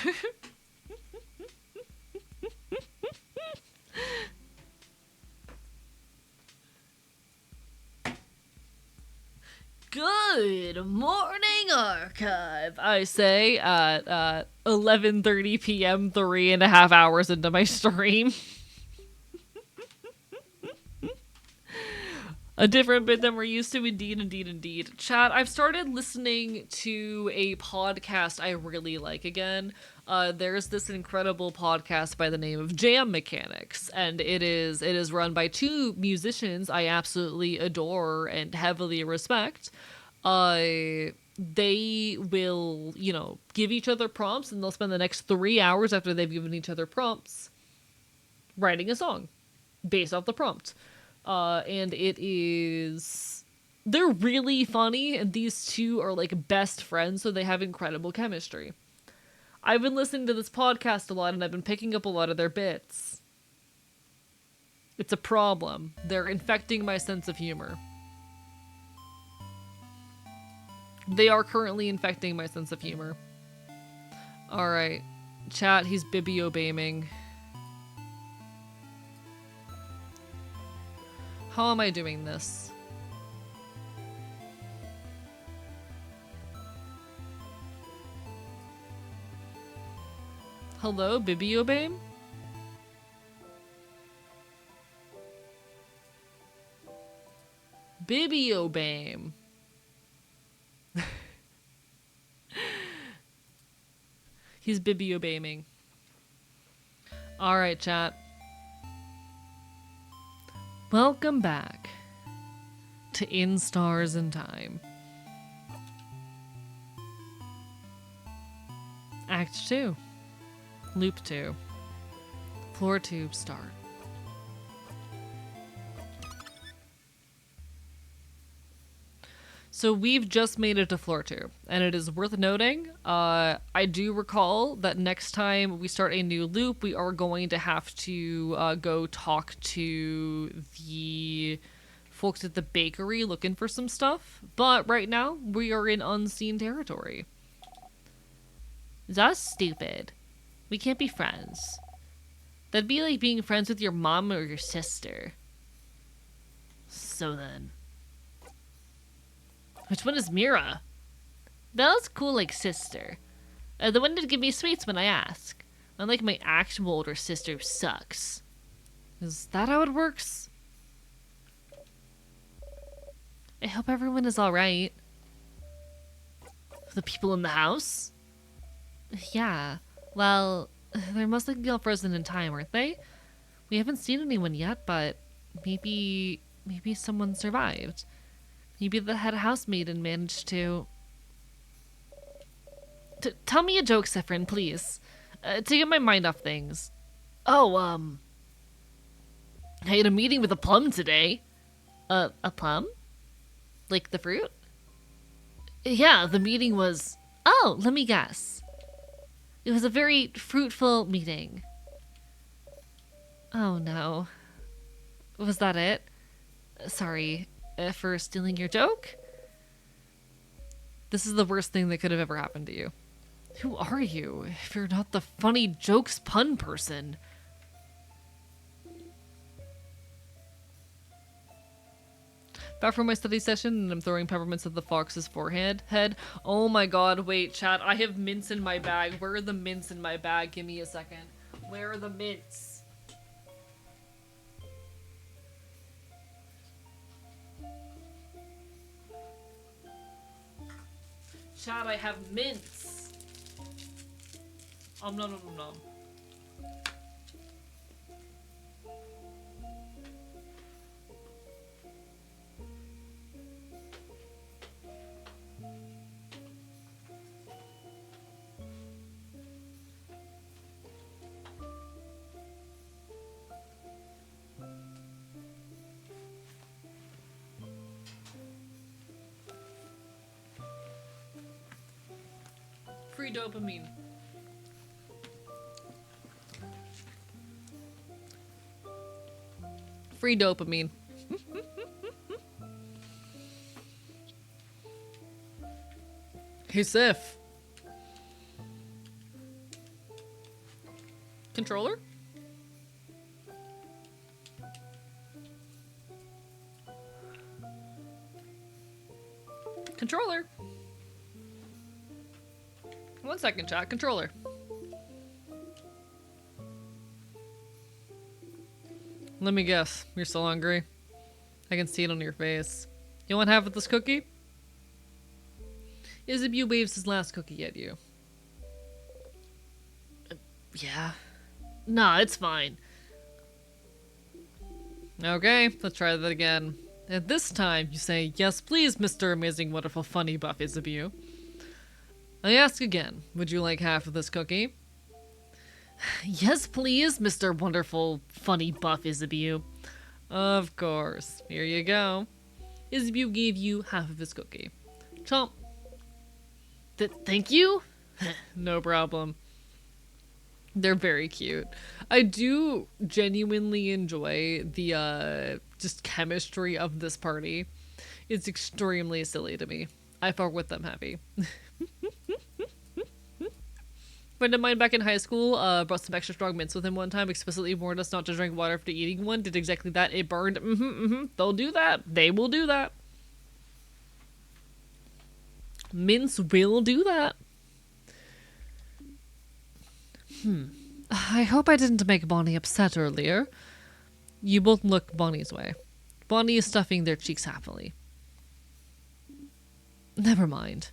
S1: Good morning, Archive, I say at 11:30 p.m. 3.5 hours into my stream. A different bit than we're used to, indeed. Chat, I've started listening to a podcast I really like again. There's this incredible podcast by the name of Jam Mechanics, and it is run by two musicians I absolutely adore and heavily respect. They will, give each other prompts, and they'll spend the next 3 hours after they've given each other prompts writing a song based off the prompt. And they're really funny, and these two are like best friends, so they have incredible chemistry. I've been listening to this podcast a lot, and I've been picking up a lot of their bits. It's a problem. They're infecting my sense of humor. They are currently infecting my sense of humor. Alright. Chat, he's bibio-baming. How am I doing this? Hello, Bibiobame? Bibiobame. He's bibiobaming. Alright, chat. Welcome back to In Stars and Time. Act 2. Loop 2. Floor tube start. So we've just made it to floor 2, and it is worth noting, I do recall that next time we start a new loop, we are going to have to go talk to the folks at the bakery looking for some stuff, but right now we are in unseen territory. That's stupid. We can't be friends. That'd be like being friends with your mom or your sister. So then. Which one is Mira? Bella's cool like sister. The one that give me sweets when I ask. Unlike my actual older sister who sucks. Is that how it works? I hope everyone is alright. The people in the house? Yeah. Well, they're most likely all frozen in time, aren't they? We haven't seen anyone yet, but maybe someone survived. Maybe the head housemaid and managed to... Tell me a joke, Sifrin, please. To get my mind off things. Oh, I had a meeting with a plum today. A plum? Like the fruit? Yeah, the meeting was... Oh, let me guess. It was a very fruitful meeting. Oh no. Was that it? Sorry for stealing your joke? This is the worst thing that could have ever happened to you. Who are you, if you're not the funny jokes pun person? Back from my study session, and I'm throwing peppermints at the fox's forehead. Oh my god, wait, chat. I have mints in my bag. Where are the mints in my bag? Give me a second. Where are the mints? Chat, I have mints. Nom. Free dopamine. Free dopamine. Hey, Sif. Controller? Controller. 1 second, chat. Controller. Let me guess. You're still hungry? I can see it on your face. You want half of this cookie? Isabu waves his last cookie at you. Yeah. Nah, it's fine. Okay, let's try that again. And this time, you say, yes please, Mr. Amazing, Wonderful, Funny, Buff Isabu. I ask again, would you like half of this cookie? Yes please, Mr. Wonderful, Funny, Buff Isabu. Of course. Here you go. Isabu gave you half of his cookie. Chomp. Thank you? No problem. They're very cute. I do genuinely enjoy the just chemistry of this party. It's extremely silly to me. I fuck with them happy. Friend of mine back in high school brought some extra strong mints with him one time, explicitly warned us not to drink water after eating one. Did exactly that. It burned. They'll do that. They will do that. Mints will do that. I hope I didn't make Bonnie upset earlier. You both look Bonnie's way. Bonnie is stuffing their cheeks happily. Never mind.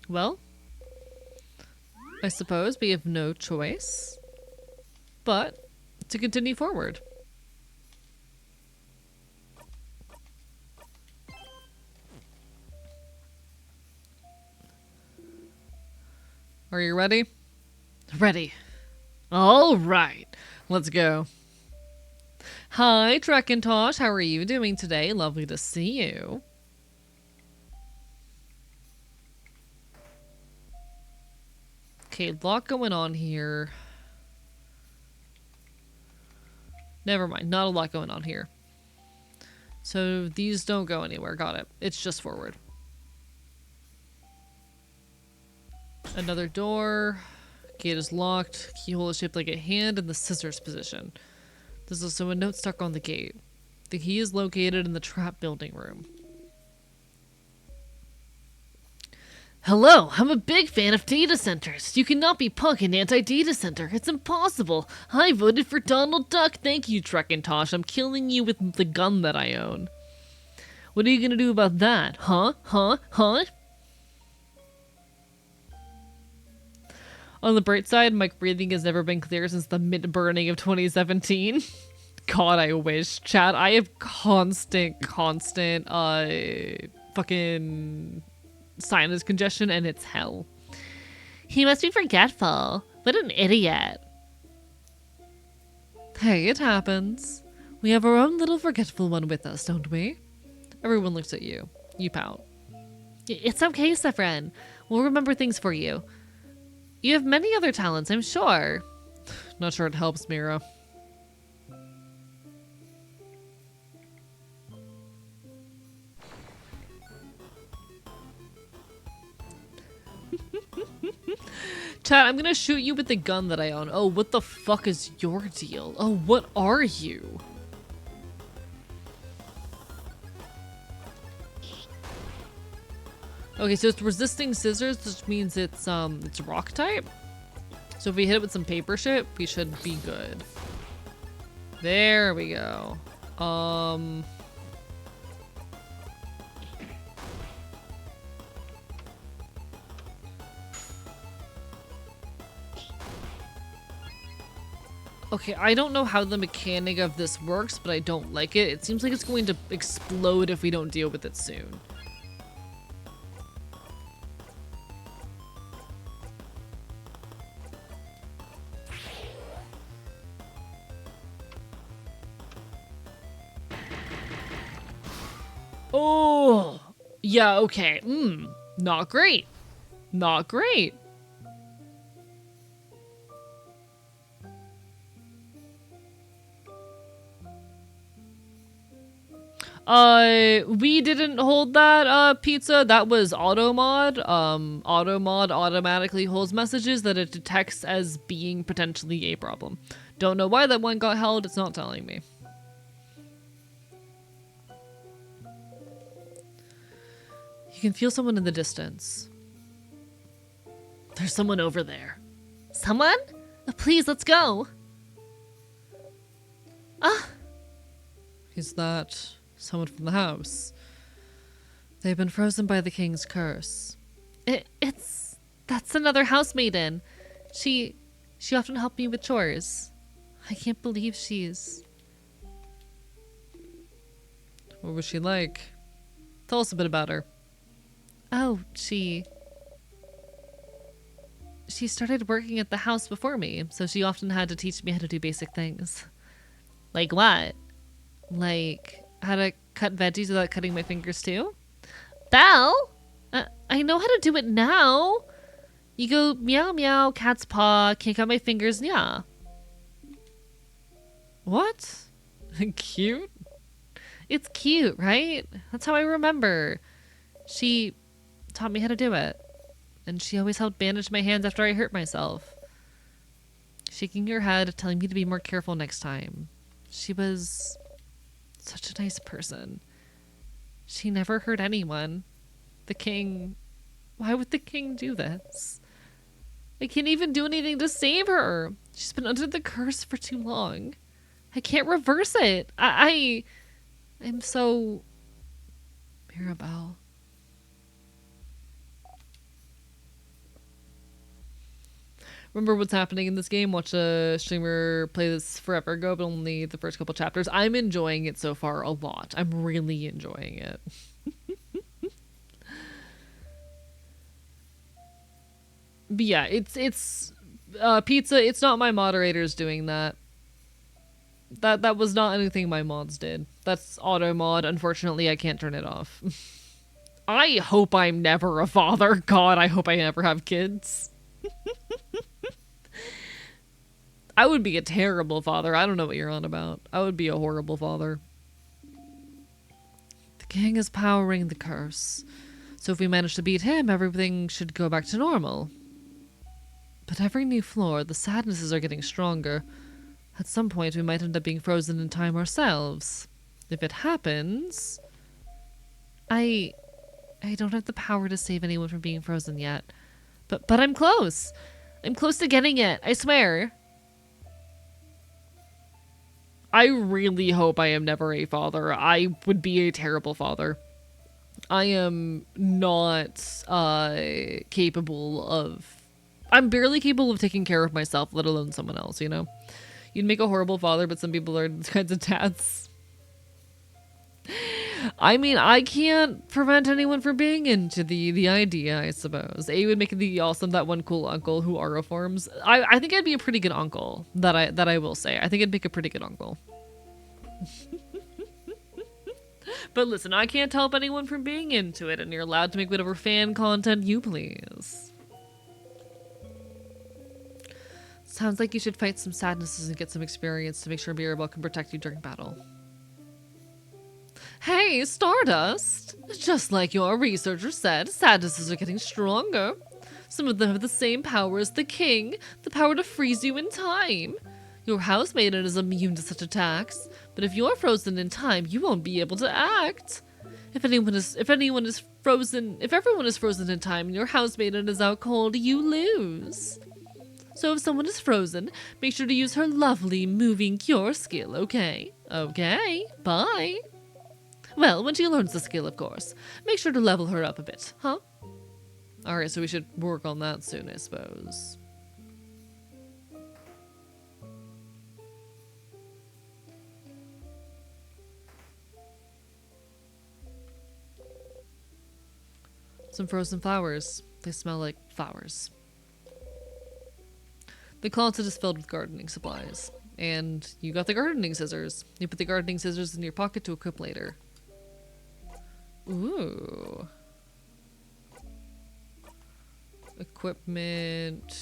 S1: Well, I suppose we have no choice but to continue forward. Are you ready? Ready. All right. Let's go. Hi, Trekkintosh. How are you doing today? Lovely to see you. Okay, a lot going on here. Never mind. Not a lot going on here. So these don't go anywhere. Got it. It's just forward. Another door. Gate is locked. Keyhole is shaped like a hand in the scissors position. There's also a note stuck on the gate. The key is located in the trap building room. Hello, I'm a big fan of data centers. You cannot be punk and anti-data center. It's impossible. I voted for Donald Duck. Thank you, Trekkintosh. I'm killing you with the gun that I own. What are you gonna do about that? Huh? On the bright side, my breathing has never been clear since the mid-burning of 2017. God, I wish. Chat, I have constant, fucking sinus congestion, and it's hell. He must be forgetful. What an idiot. Hey, it happens. We have our own little forgetful one with us, don't we? Everyone looks at you. You pout. It's okay, Sephron. We'll remember things for you. You have many other talents, I'm sure. Not sure it helps, Mira. Chat, I'm gonna shoot you with the gun that I own. Oh, what the fuck is your deal? Oh, what are you? Okay, so it's resisting scissors, which means it's rock type. So if we hit it with some paper shit, we should be good. There we go. Okay, I don't know how the mechanic of this works, but I don't like it. It seems like it's going to explode if we don't deal with it soon. Oh, yeah, okay. Not great. Not great. We didn't hold that, pizza. That was AutoMod. AutoMod automatically holds messages that it detects as being potentially a problem. Don't know why that one got held. It's not telling me. You can feel someone in the distance. There's someone over there. Someone? Please, let's go. Ah. Is that someone from the house? They've been frozen by the king's curse. That's another housemaiden. She often helped me with chores. I can't believe she's... What was she like? Tell us a bit about her. Oh, she started working at the house before me, so she often had to teach me how to do basic things. Like what? Like how to cut veggies without cutting my fingers too? Belle? I know how to do it now. You go meow meow, cat's paw, can't cut my fingers, yeah. What? Cute? It's cute, right? That's how I remember. She taught me how to do it. And she always helped bandage my hands after I hurt myself. Shaking her head, telling me to be more careful next time. She was such a nice person. She never hurt anyone. The king... Why would the king do this? I can't even do anything to save her. She's been under the curse for too long. I can't reverse it. I'm so... Mirabelle. Remember what's happening in this game? Watch a streamer play this forever ago, but only the first couple chapters. I'm enjoying it so far a lot. I'm really enjoying it. But yeah, it's pizza. It's not my moderators doing that. That was not anything my mods did. That's auto mod. Unfortunately, I can't turn it off. I hope I'm never a father. God, I hope I never have kids. I would be a terrible father. I don't know what you're on about. I would be a horrible father. King is powering the curse. So if we manage to beat him, everything should go back to normal. But every new floor, the sadnesses are getting stronger. At some point, we might end up being frozen in time ourselves. If it happens... I don't have the power to save anyone from being frozen yet. But I'm close. I'm close to getting it, I swear. I really hope I am never a father. I would be a terrible father. I am not capable of... I'm barely capable of taking care of myself, let alone someone else, you know? You'd make a horrible father, but some people are these kinds of dads. I mean, I can't prevent anyone from being into the idea, I suppose. A would make the awesome, that one cool uncle who aeroforms. I think I'd be a pretty good uncle, that I will say. I think I'd make a pretty good uncle. But listen, I can't help anyone from being into it, and you're allowed to make whatever fan content you please. Sounds like you should fight some sadnesses and get some experience to make sure Mirabelle can protect you during battle. Hey, Stardust! Just like your researcher said, sadnesses are getting stronger. Some of them have the same power as the king, the power to freeze you in time. Your housemaiden is immune to such attacks, but if you're frozen in time, you won't be able to act. If everyone is frozen in time and your housemaiden is out cold, you lose. So if someone is frozen, make sure to use her lovely moving cure skill, okay? Okay, bye. Well, when she learns the skill, of course. Make sure to level her up a bit, huh? Alright, so we should work on that soon, I suppose. Some frozen flowers. They smell like flowers. The closet is filled with gardening supplies. And you got the gardening scissors. You put the gardening scissors in your pocket to equip later. Ooh. Equipment.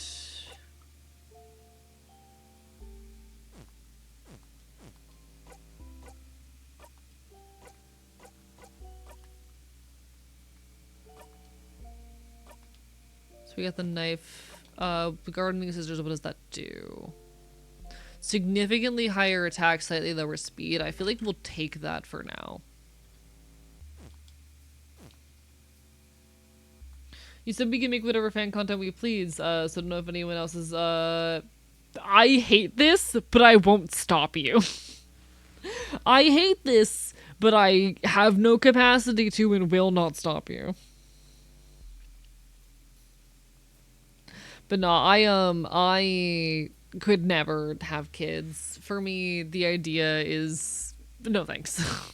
S1: So we got the knife. The gardening scissors, what does that do? Significantly higher attack, slightly lower speed. I feel like we'll take that for now. You said we can make whatever fan content we please, so I don't know if anyone else is, I hate this, but I won't stop you. I hate this, but I have no capacity to and will not stop you. But no, I could never have kids. For me, the idea is no thanks.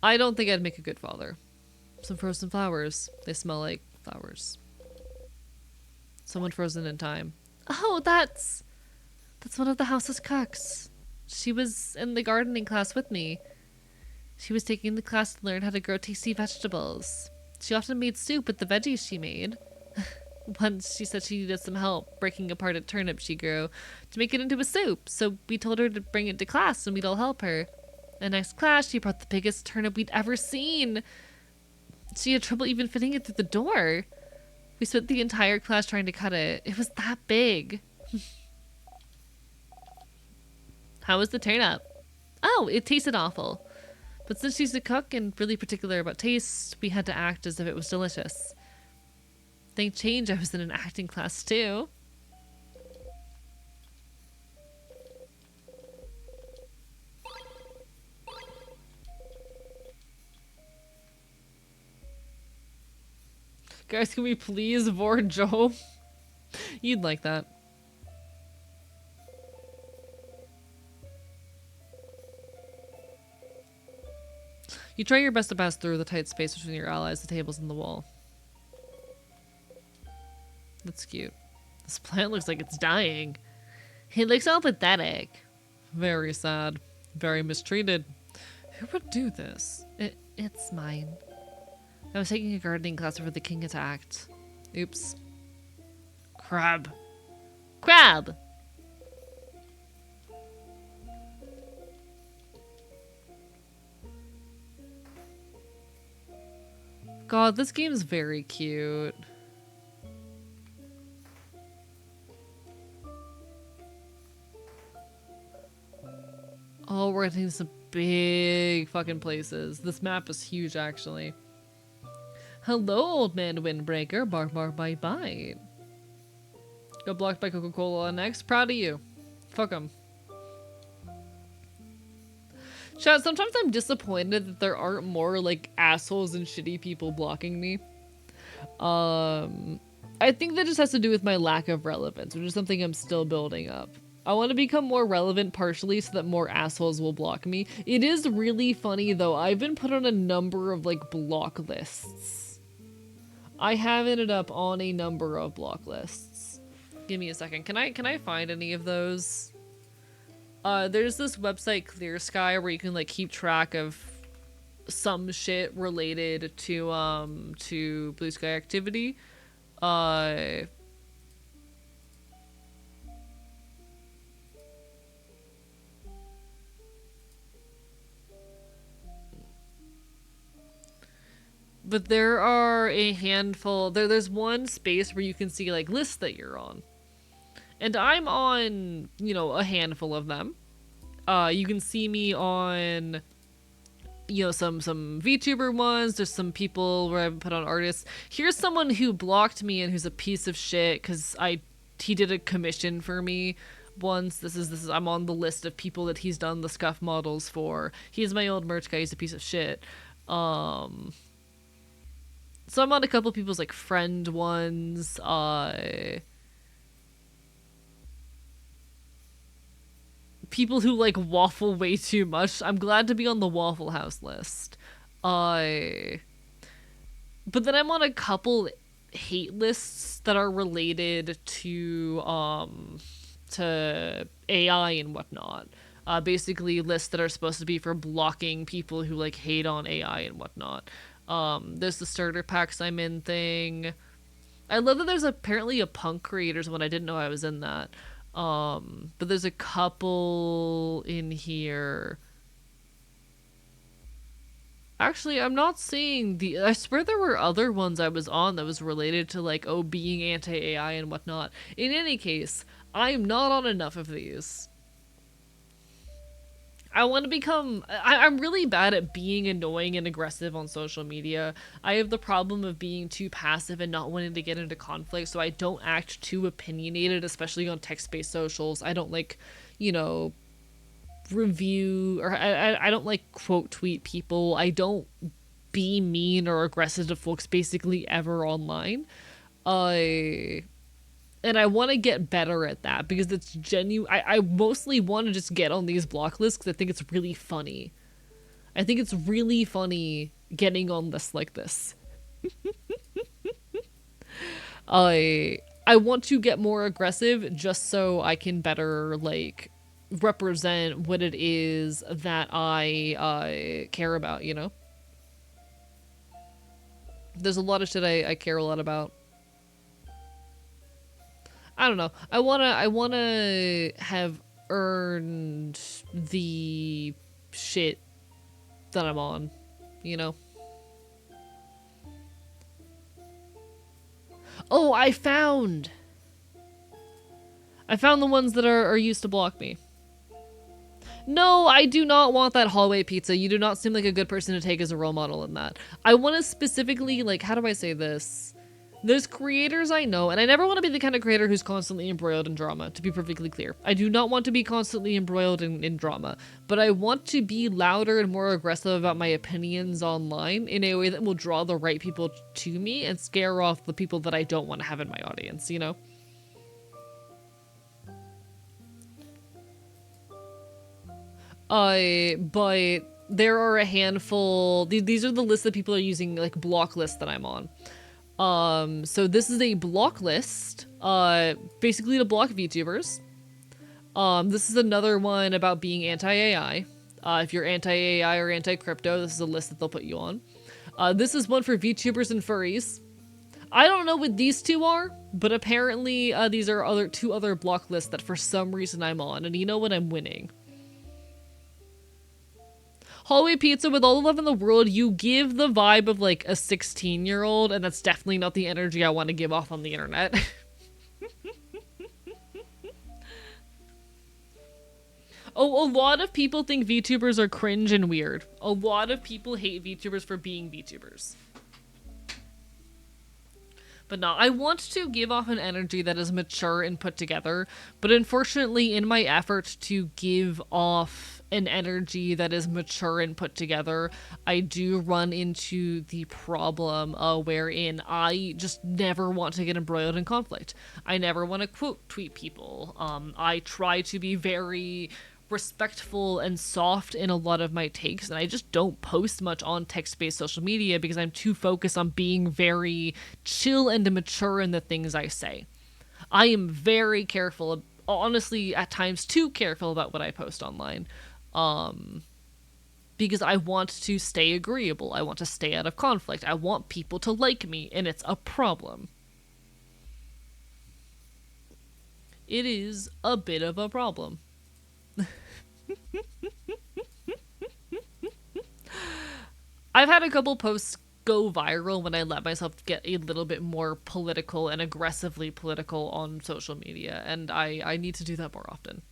S1: I don't think I'd make a good father. Some frozen flowers. They smell like flowers. Someone frozen in time. Oh, that's one of the house's cooks. She was in the gardening class with me. She was taking the class to learn how to grow tasty vegetables. She often made soup with the veggies she made. Once she said she needed some help breaking apart a turnip she grew to make it into a soup, so we told her to bring it to class and we'd all help her. In next class, she brought the biggest turnip we'd ever seen. She had trouble even fitting it through the door. We spent the entire class trying to cut it. It was that big. How was the turnip? Oh, it tasted awful. But since she's a cook and really particular about taste, we had to act as if it was delicious. Thank change, I was in an acting class too. Guys, can we please board Joe? You'd like that. You try your best to pass through the tight space between your allies, the tables, and the wall. That's cute. This plant looks like it's dying. It looks all pathetic. Very sad. Very mistreated. Who would do this? It's mine. I was taking a gardening class before the king attacked. Oops. Crab. Crab! God, this game's very cute. Oh, we're getting some big fucking places. This map is huge, actually. Hello, old man Windbreaker. Bark, bark, bite, bite. Got blocked by Coca-Cola next. Proud of you. Fuck 'em. Chat, sometimes I'm disappointed that there aren't more, like, assholes and shitty people blocking me. I think that just has to do with my lack of relevance, which is something I'm still building up. I want to become more relevant partially so that more assholes will block me. It is really funny though, I've been put on a number of like block lists. I have ended up on a number of block lists. Give me a second. Can I find any of those? There's this website Clear Sky where you can like keep track of some shit related to Blue Sky activity. But there are a handful. There's one space where you can see like lists that you're on. And I'm on, you know, a handful of them. You can see me on, you know, some VTuber ones. There's some people where I've put on artists. Here's someone who blocked me and who's a piece of shit because he did a commission for me once. This is I'm on the list of people that he's done the scuff models for. He's my old merch guy. He's a piece of shit. So I'm on a couple people's like friend ones. People who like waffle way too much. I'm glad to be on the Waffle House list. But then I'm on a couple hate lists that are related to AI and whatnot. Basically lists that are supposed to be for blocking people who like hate on AI and whatnot. There's the starter packs I'm in thing. I love that there's apparently a punk creators one. I didn't know I was in that. But there's a couple in here. Actually, I'm not seeing the... I swear there were other ones I was on that was related to, like, oh, being anti-AI and whatnot. In any case, I'm not on enough of these. I want to become... I'm really bad at being annoying and aggressive on social media. I have the problem of being too passive and not wanting to get into conflict, so I don't act too opinionated, especially on text-based socials. I don't, like, you know, review, or I don't, like, quote tweet people. I don't be mean or aggressive to folks basically ever online. And I want to get better at that because it's genuine. I mostly want to just get on these block lists because I think it's really funny. I think it's really funny getting on lists like this. I want to get more aggressive just so I can better, like, represent what it is that I care about, you know? There's a lot of shit I care a lot about. I don't know. I wanna have earned the shit that I'm on, you know? Oh, I found the ones that are used to block me. No, I do not want that hallway pizza. You do not seem like a good person to take as a role model in that. I want to specifically, like, how do I say this? There's creators I know, and I never want to be the kind of creator who's constantly embroiled in drama, to be perfectly clear. I do not want to be constantly embroiled in drama, but I want to be louder and more aggressive about my opinions online in a way that will draw the right people to me and scare off the people that I don't want to have in my audience, you know? But there are a handful, these are the lists that people are using, like, block lists that I'm on. So this is a block list, basically to block VTubers. This is another one about being anti-AI. If you're anti-AI or anti-crypto, this is a list that they'll put you on. This is one for VTubers and furries. I don't know what these two are, but apparently, these are two other block lists that for some reason I'm on, and you know what? I'm winning. Hallway Pizza, with all the love in the world, you give the vibe of like a 16-year-old, and that's definitely not the energy I want to give off on the internet. Oh, a lot of people think VTubers are cringe and weird. A lot of people hate VTubers for being VTubers. But no, I want to give off an energy that is mature and put together, but unfortunately in my effort to give off an energy that is mature and put together, I do run into the problem wherein I just never want to get embroiled in conflict. I never want to quote tweet people. I try to be very respectful and soft in a lot of my takes, and I just don't post much on text-based social media because I'm too focused on being very chill and mature in the things I say. I am very careful, honestly at times too careful about what I post online, because I want to stay agreeable. I want to stay out of conflict. I want people to like me, and it's a problem. It is a bit of a problem. I've had a couple posts go viral when I let myself get a little bit more political and aggressively political on social media, and I need to do that more often.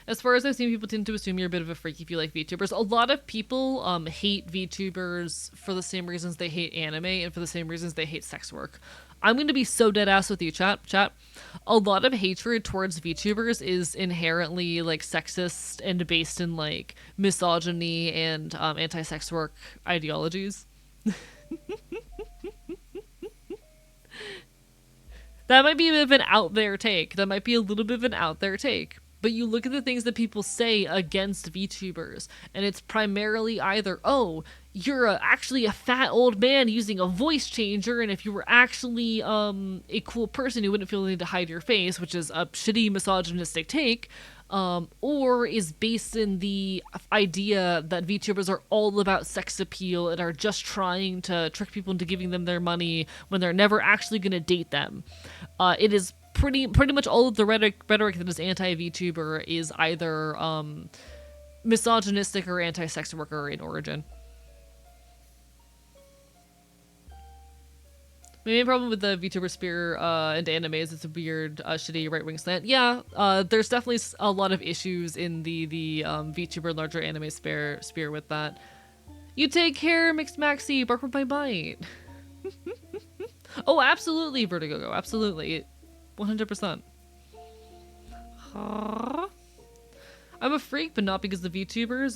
S1: As far as I've seen, people tend to assume you're a bit of a freak if you like VTubers. A lot of people hate VTubers for the same reasons they hate anime and for the same reasons they hate sex work. I'm going to be so dead ass with you, chat. A lot of hatred towards VTubers is inherently like sexist and based in like misogyny and anti-sex work ideologies. That might be a bit of an out there take. That might be a little bit of an out there take. But you look at the things that people say against VTubers, and it's primarily either, oh, you're actually a fat old man using a voice changer, and if you were actually a cool person, you wouldn't feel the need to hide your face, which is a shitty misogynistic take, or is based in the idea that VTubers are all about sex appeal and are just trying to trick people into giving them their money when they're never actually going to date them. It is pretty much all of the rhetoric that is anti-VTuber is either misogynistic or anti-sex worker in origin. My main problem with the VTuber sphere and anime is it's a weird, shitty right-wing slant. Yeah, there's definitely a lot of issues in the VTuber larger anime sphere with that. You take care, Mixed Maxi, bark with my bite. Oh, absolutely, Vertigo, absolutely. 100%. I'm a freak, but not because of VTubers.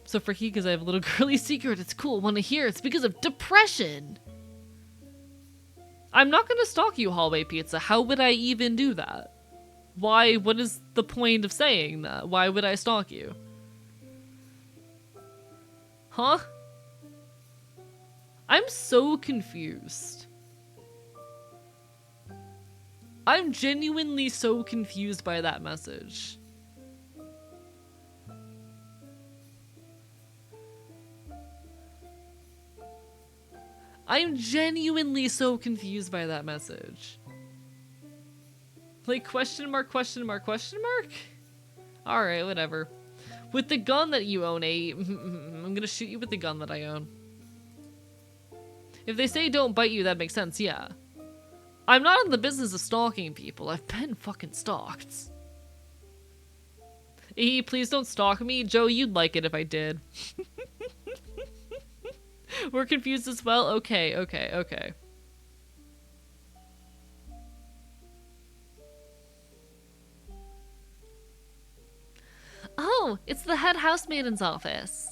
S1: So freaky because I have a little girly secret. It's cool. Want to hear? It's because of depression. I'm not gonna stalk you, Hallway Pizza. How would I even do that? Why? What is the point of saying that? Why would I stalk you? Huh? I'm so confused. I'm genuinely so confused by that message. I'm genuinely so confused by that message. Like, question mark, question mark, question mark? Alright, whatever. With the gun that you own, I'm gonna shoot you with the gun that I own. If they say don't bite you, that makes sense, yeah. I'm not in the business of stalking people. I've been fucking stalked. Hiiii, please don't stalk me. Joe, you'd like it if I did. We're confused as well? Okay. Oh, it's the head housemaiden's office.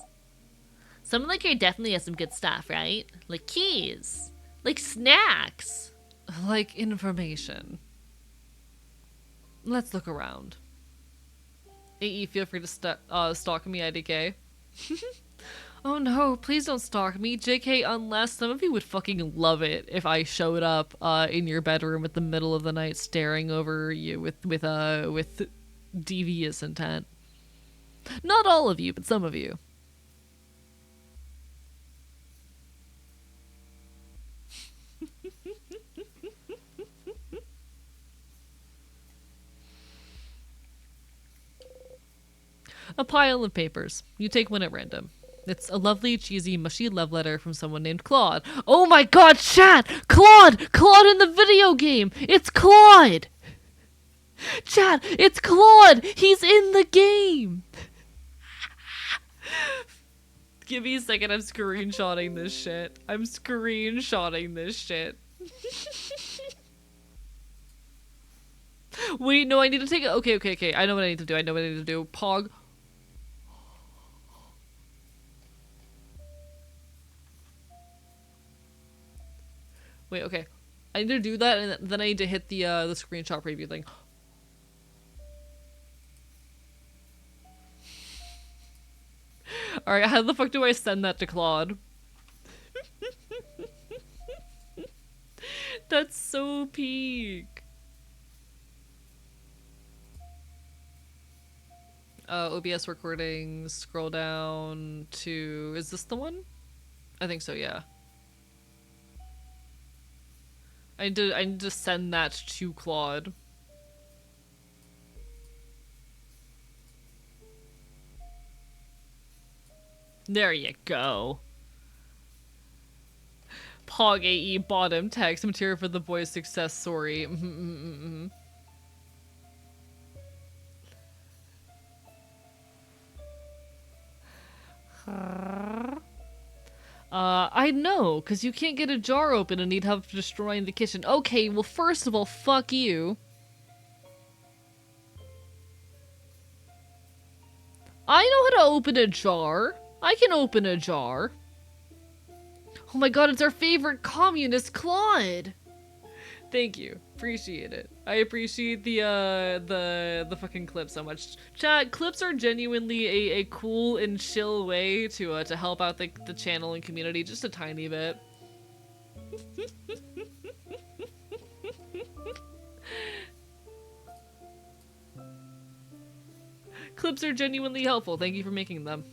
S1: Someone like her definitely has some good stuff, right? Like keys. Like snacks. Like information. Let's look around. AE, feel free to stalk me, IDK. Oh no, please don't stalk me, JK, unless some of you would fucking love it if I showed up in your bedroom at the middle of the night staring over you with devious intent. Not all of you, but some of you. A pile of papers. You take one at random. It's a lovely, cheesy, mushy love letter from someone named Claude. Oh my god, chat! Claude! Claude in the video game! It's Claude! Chat, it's Claude! He's in the game! Give me a second, I'm screenshotting this shit. I'm screenshotting this shit. Wait, no, I need to take it. Okay. I know what I need to do. Pog. Wait, okay. I need to do that, and then I need to hit the screenshot preview thing. Alright, how the fuck do I send that to Claude? That's so peak. OBS recordings, scroll down to... Is this the one? I think so, yeah. I need to send that to Claude. There you go. Pog AE bottom text material for the boys' success, sorry. I know, because you can't get a jar open and need help destroying the kitchen. Okay, well, first of all, fuck you. I know how to open a jar. I can open a jar. Oh my god, it's our favorite communist, Claude! Thank you. Appreciate it. I appreciate the fucking clip so much. Chat, clips are genuinely a cool and chill way to help out the channel and community just a tiny bit. Clips are genuinely helpful. Thank you for making them.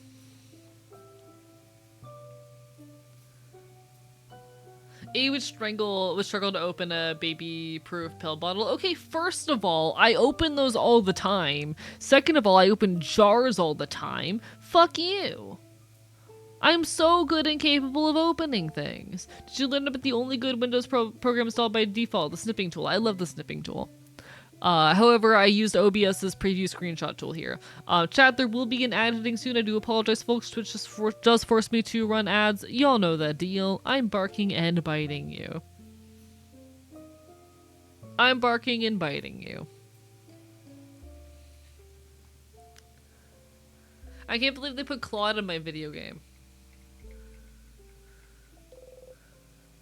S1: A would struggle to open a baby-proof pill bottle. Okay, first of all, I open those all the time. Second of all, I open jars all the time. Fuck you. I'm so good and capable of opening things. Did you learn about the only good Windows program installed by default, the snipping tool? I love the snipping tool. However, I used OBS's preview screenshot tool here. Chat, there will be an ad hitting soon. I do apologize, folks. Twitch just does force me to run ads. Y'all know the deal. I'm barking and biting you. I'm barking and biting you. I can't believe they put Claude in my video game.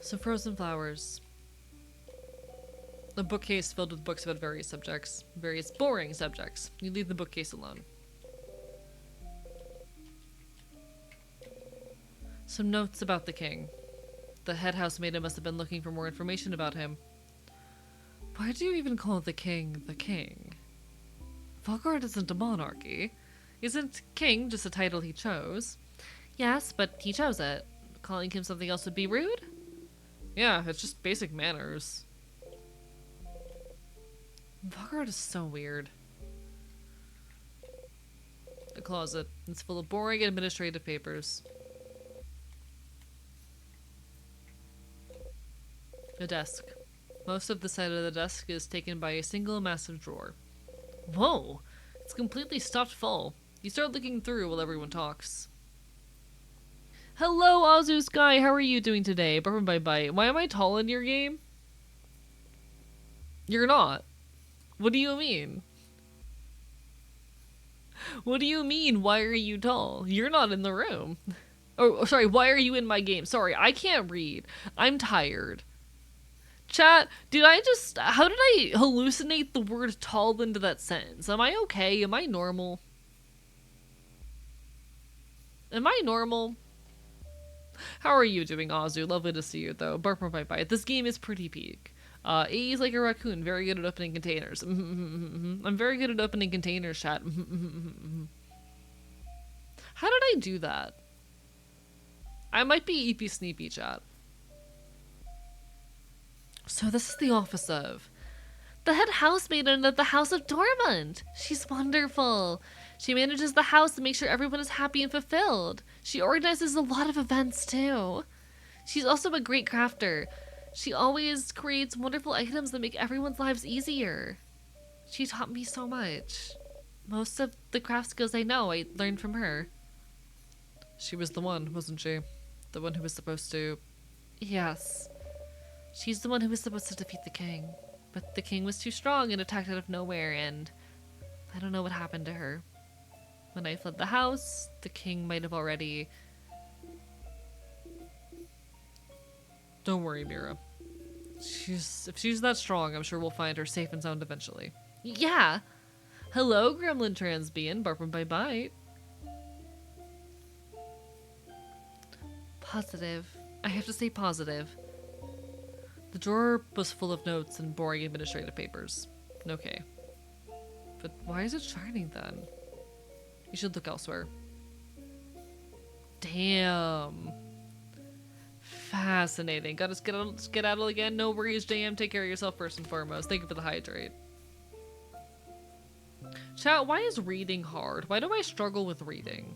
S1: Some frozen flowers. A bookcase filled with books about various subjects. Various boring subjects. You leave the bookcase alone. Some notes about the king. The head housemaid must have been looking for more information about him. Why do you even call the king the king? Valgard isn't a monarchy. Isn't king just a title he chose? Yes, but he chose it. Calling him something else would be rude? Yeah, it's just basic manners. Valgard is so weird. The closet. It's full of boring administrative papers. A desk. Most of the side of the desk is taken by a single massive drawer. Whoa! It's completely stuffed full. You start looking through while everyone talks. Hello, Azu Sky! How are you doing today? Bye. Why am I tall in your game? You're not. What do you mean? What do you mean, why are you tall? You're not in the room. Oh, sorry, why are you in my game? Sorry, I can't read. I'm tired. Chat, how did I hallucinate the word tall into that sentence? Am I okay? Am I normal? Am I normal? How are you doing, Azu? Lovely to see you, though. Bye. This game is pretty peak. AE's like a raccoon, very good at opening containers. I'm very good at opening containers, chat. How did I do that? I might be EP Sneepy, chat. So this is the office of the head housemaid of the House of Dormant. She's wonderful. She manages the house to make sure everyone is happy and fulfilled. She organizes a lot of events too. She's also a great crafter. She always creates wonderful items that make everyone's lives easier. She taught me so much. Most of the craft skills I know, I learned from her. She was the one, wasn't she? The one who was supposed to... Yes. She's the one who was supposed to defeat the king. But the king was too strong and attacked out of nowhere, and I don't know what happened to her. When I fled the house, the king might have already... Don't worry, Mira. If she's that strong, I'm sure we'll find her safe and sound eventually. Yeah! Hello, Gremlin Transbian, bark by bite. Positive. I have to stay positive. The drawer was full of notes and boring administrative papers. Okay. But why is it shining then? You should look elsewhere. Damn. Fascinating. Gotta skedaddle again. No worries, JM. Take care of yourself first and foremost. Thank you for the hydrate. Chat, why is reading hard? Why do I struggle with reading?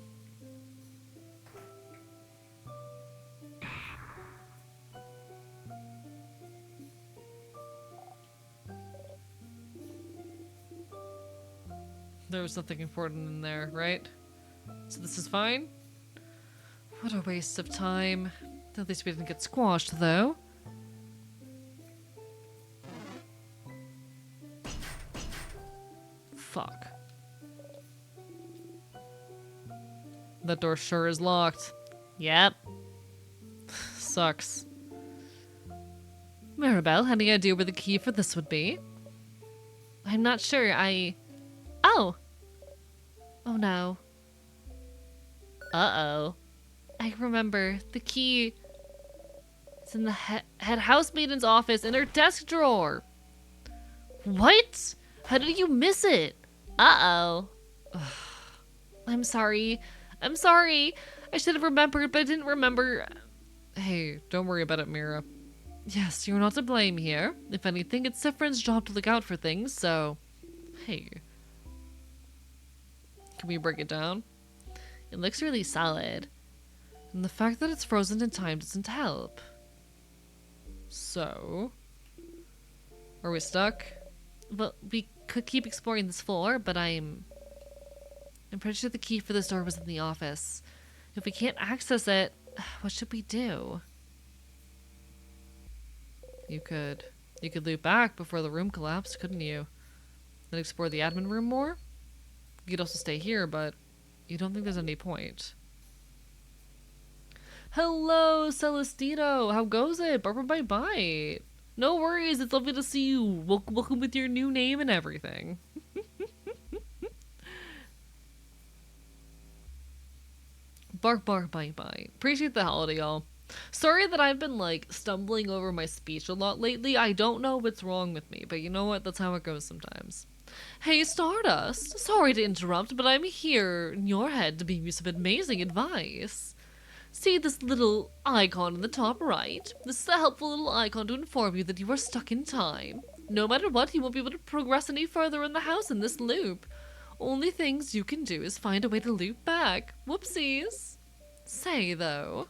S1: There was nothing important in there, right? So this is fine? What a waste of time. At least we didn't get squashed, though. Fuck. That door sure is locked. Yep. Sucks. Maribel, any idea where the key for this would be? I'm not sure. Oh! Oh no. Uh-oh. I remember. The key is in the head housemaiden's office in her desk drawer. What? How did you miss it? Uh-oh. I'm sorry. I'm sorry. I should have remembered, but I didn't remember. Hey, don't worry about it, Mira. Yes, you're not to blame here. If anything, it's Sifrin's job to look out for things, so... Hey. Can we break it down? It looks really solid. And the fact that it's frozen in time doesn't help. So... Are we stuck? Well, we could keep exploring this floor, but I'm pretty sure the key for this door was in the office. If we can't access it, what should we do? You could loop back before the room collapsed, couldn't you? Then explore the admin room more? You could also stay here, but you don't think there's any point. Hello, Celestino! How goes it? Barbara by bite. No worries, it's lovely to see you. Welcome with your new name and everything. Bark, bite, bite. Appreciate the holiday, y'all. Sorry that I've been, like, stumbling over my speech a lot lately. I don't know what's wrong with me, but you know what? That's how it goes sometimes. Hey, Stardust. Sorry to interrupt, but I'm here in your head to give you some amazing advice. See this little icon in the top right? This is a helpful little icon to inform you that you are stuck in time. No matter what, you won't be able to progress any further in the house in this loop. Only things you can do is find a way to loop back. Whoopsies. Say, though,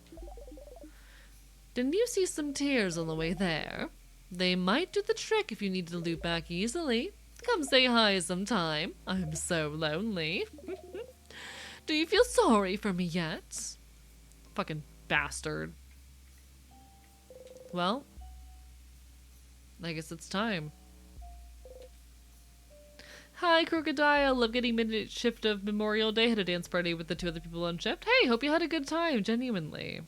S1: didn't you see some tears on the way there? They might do the trick if you need to loop back easily. Come say hi sometime. I'm so lonely. Do you feel sorry for me yet? Fucking bastard. Well, I guess it's time. Hi, Crocodile. Love getting midnight shift of Memorial Day. Had a dance party with the 2 other people on shift. Hey, hope you had a good time, genuinely.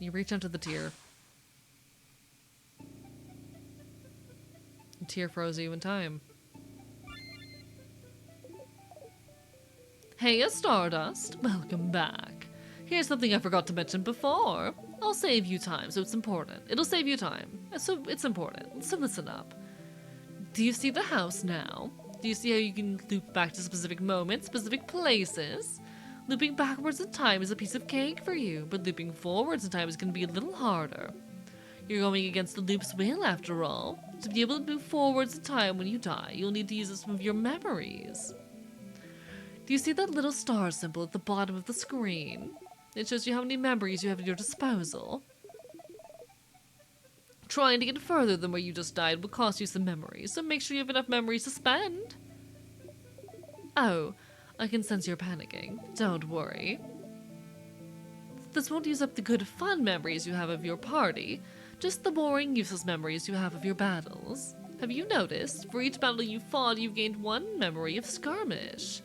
S1: You reach onto the tear. The tear froze you in time. Hey, Stardust. Welcome back. Here's something I forgot to mention before. I'll save you time, so it's important. It'll save you time, so it's important. So listen up. Do you see the house now? Do you see how you can loop back to specific moments, specific places? Looping backwards in time is a piece of cake for you, but looping forwards in time is going to be a little harder. You're going against the loop's will, after all. To be able to move forwards in time when you die, you'll need to use some of your memories. Do you see that little star symbol at the bottom of the screen? It shows you how many memories you have at your disposal. Trying to get further than where you just died will cost you some memories, so make sure you have enough memories to spend. Oh, I can sense you're panicking. Don't worry. This won't use up the good fun memories you have of your party, just the boring, useless memories you have of your battles. Have you noticed? For each battle you fought, you've gained one memory of skirmish.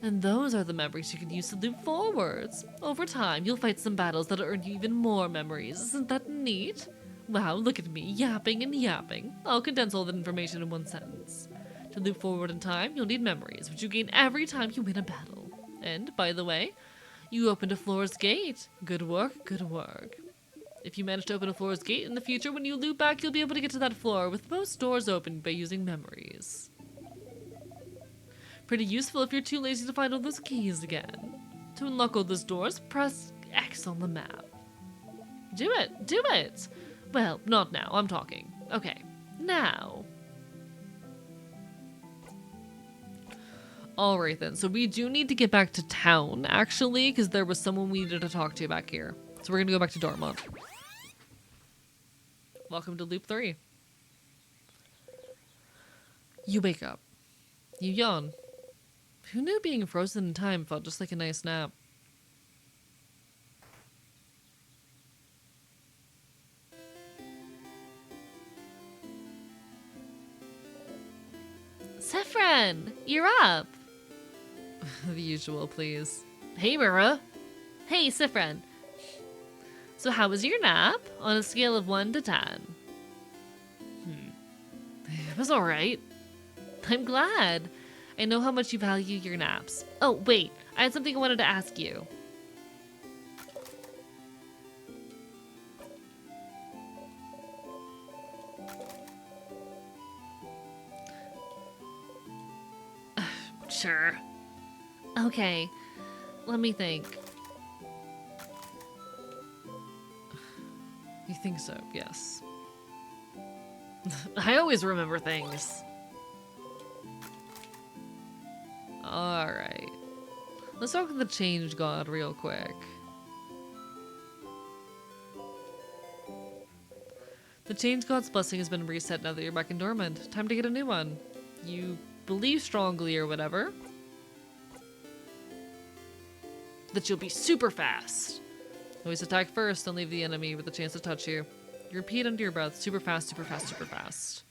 S1: And those are the memories you can use to loop forwards. Over time, you'll fight some battles that'll earn you even more memories. Isn't that neat? Wow, look at me, yapping and yapping. I'll condense all that information in one sentence. To loop forward in time, you'll need memories, which you gain every time you win a battle. And, by the way, you opened a floor's gate. Good work, good work. If you manage to open a floor's gate in the future, when you loop back, you'll be able to get to that floor with most doors opened by using memories. Pretty useful if you're too lazy to find all those keys again. To unlock all those doors, press X on the map. Do it! Do it! Well, not now, I'm talking. Okay, now. Alright then, so we do need to get back to town, actually, because there was someone we needed to talk to back here. So we're gonna go back to Dortmund. Welcome to Loop 3. You wake up. You yawn. Who knew being frozen in time felt just like a nice nap? Saffron, you're up. The usual, please. Hey, Mira. Hey, Saffron. So how was your nap? On a scale of 1 to 10. It was alright. I'm glad. I know how much you value your naps. Oh, wait. I had something I wanted to ask you. Sure. Okay. Let me think. You think so? Yes. I always remember things. Alright. Let's talk with the Change God real quick. The Change God's blessing has been reset now that you're back in Dortmund. Time to get a new one. You believe strongly or whatever that you'll be super fast. Always attack first and leave the enemy with a chance to touch you. You repeat under your breath, super fast, super fast, super fast.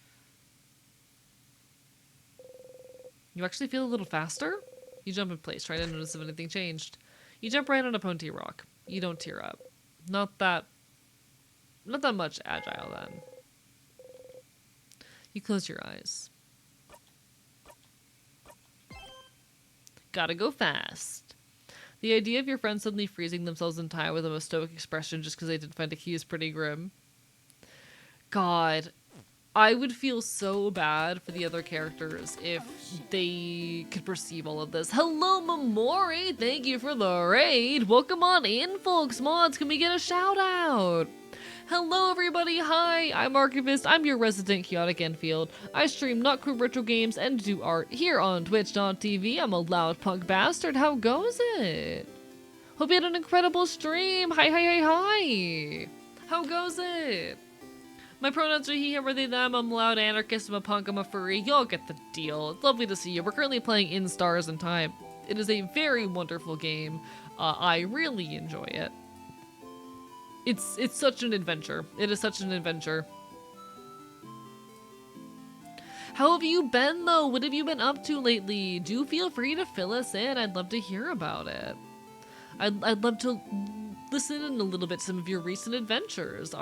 S1: You actually feel a little faster? You jump in place, try to notice if anything changed. You jump right on a Ponty rock. You don't tear up. Not that much agile then. You close your eyes. Gotta go fast. The idea of your friends suddenly freezing themselves in time with a most stoic expression just because they didn't find a key is pretty grim. God, I would feel so bad for the other characters if they could perceive all of this. Hello, Mamori! Thank you for the raid! Welcome on in, folks! Mods, can we get a shout out? Hello, everybody! Hi, I'm Archivist. I'm your resident chaotic Enfield. I stream Not Crew Retro Games and do art here on Twitch.tv. I'm a loud punk bastard. How goes it? Hope you had an incredible stream. Hi, hi, hi, hi! How goes it? My pronouns are he, him, or they, them. I'm a loud anarchist, I'm a punk, I'm a furry. Y'all get the deal. It's lovely to see you. We're currently playing In Stars and Time. It is a very wonderful game. I really enjoy it. It's such an adventure. It is such an adventure. How have you been, though? What have you been up to lately? Do feel free to fill us in. I'd love to hear about it. I'd love to listen in a little bit to some of your recent adventures.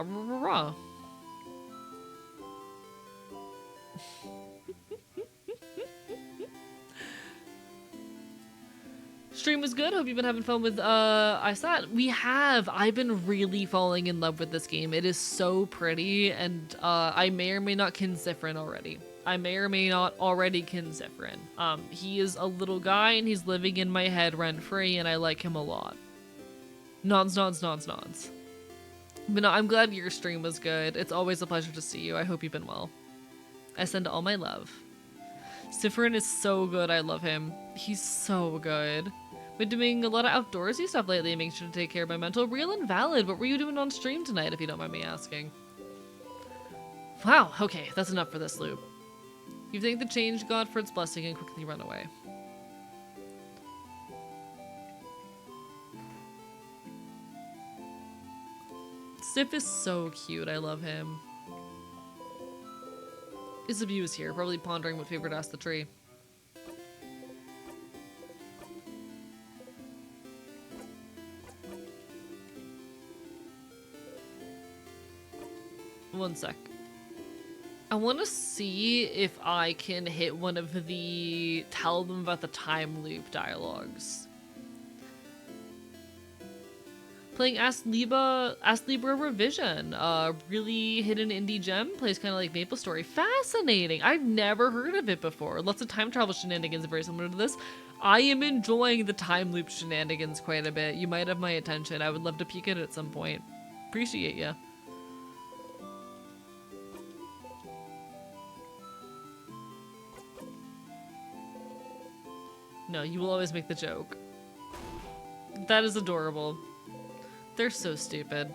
S1: Stream was good. Hope you've been having fun with ISAT. We have. I've been really falling in love with this game. It is so pretty, and I may or may not kin Zifrin already. I may or may not already kin Zifrin. He is a little guy, and he's living in my head rent-free, and I like him a lot. Nods, nods, nods, nods. But no, I'm glad your stream was good. It's always a pleasure to see you. I hope you've been well. I send all my love. Sifrin is so good. I love him. He's so good. Been doing a lot of outdoorsy stuff lately, making sure to take care of my mental. Real and valid. What were you doing on stream tonight, if you don't mind me asking? Wow, okay, that's enough for this loop. You thank the change god for its blessing and quickly run away. Sif is so cute. I love him. Isabu is here, probably pondering what favor to ask the tree. One sec. I want to see if I can hit one of the tell them about the time loop dialogues. Playing Ask Libra Revision, really hidden indie gem, plays kind of like MapleStory. Fascinating! I've never heard of it before. Lots of time travel shenanigans very similar to this. I am enjoying the time loop shenanigans quite a bit. You might have my attention. I would love to peek at it at some point. Appreciate ya. No, you will always make the joke. That is adorable. They're so stupid.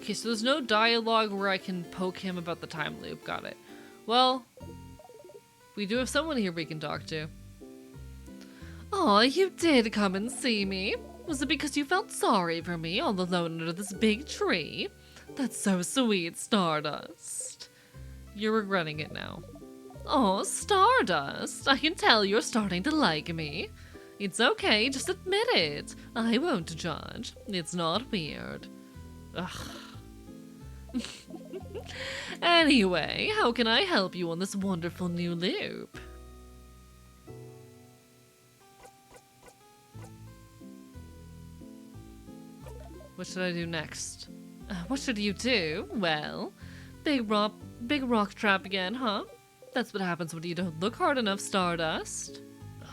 S1: Okay, so there's no dialogue where I can poke him about the time loop. Got it. Well, we do have someone here we can talk to. Aw, you did come and see me. Was it because you felt sorry for me all alone under this big tree? That's so sweet, Stardust. You're regretting it now. Oh, Stardust, I can tell you're starting to like me. It's okay, just admit it. I won't judge. It's not weird. Ugh. Anyway, how can I help you on this wonderful new loop? What should I do next? What should you do? Well, big rock trap again, huh? That's what happens when you don't look hard enough, Stardust. Ugh.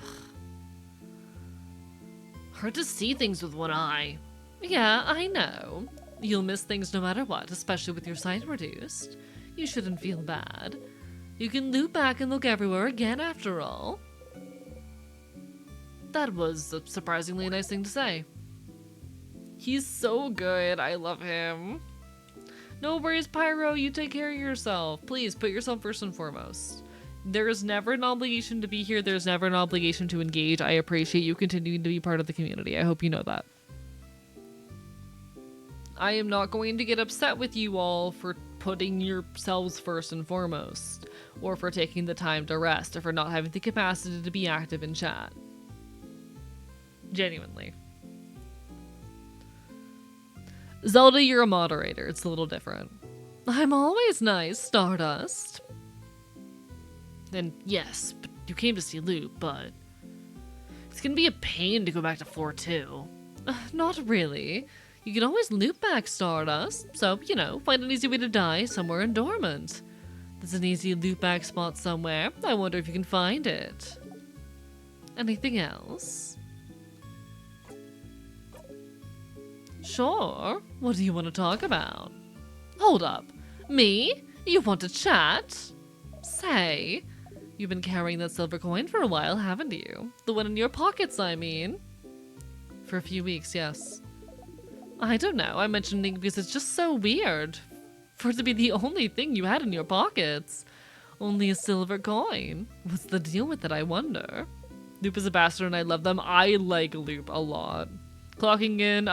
S1: Hard to see things with one eye. Yeah, I know. You'll miss things no matter what, especially with your sight reduced. You shouldn't feel bad. You can loop back and look everywhere again after all. That was a surprisingly nice thing to say. He's so good. I love him. No worries, Pyro. You take care of yourself. Please put yourself first and foremost. There is never an obligation to be here. There's never an obligation to engage. I appreciate you continuing to be part of the community. I hope you know that. I am not going to get upset with you all for putting yourselves first and foremost, or for taking the time to rest, or for not having the capacity to be active in chat. Genuinely. Zelda, you're a moderator. It's a little different. I'm always nice, Stardust. Then, yes, but you came to see Loop, but it's gonna be a pain to go back to floor 2. Not really. You can always loop back, Stardust. So, you know, find an easy way to die somewhere in Dormant. There's an easy loop back spot somewhere. I wonder if you can find it. Anything else? Sure. What do you want to talk about? Hold up. Me? You want to chat? Say, you've been carrying that silver coin for a while, haven't you? The one in your pockets, I mean. For a few weeks, yes. I don't know. I'm mentioning because it's just so weird for it to be the only thing you had in your pockets. Only a silver coin. What's the deal with it, I wonder? Loop is a bastard and I love them. I like Loop a lot. Clocking in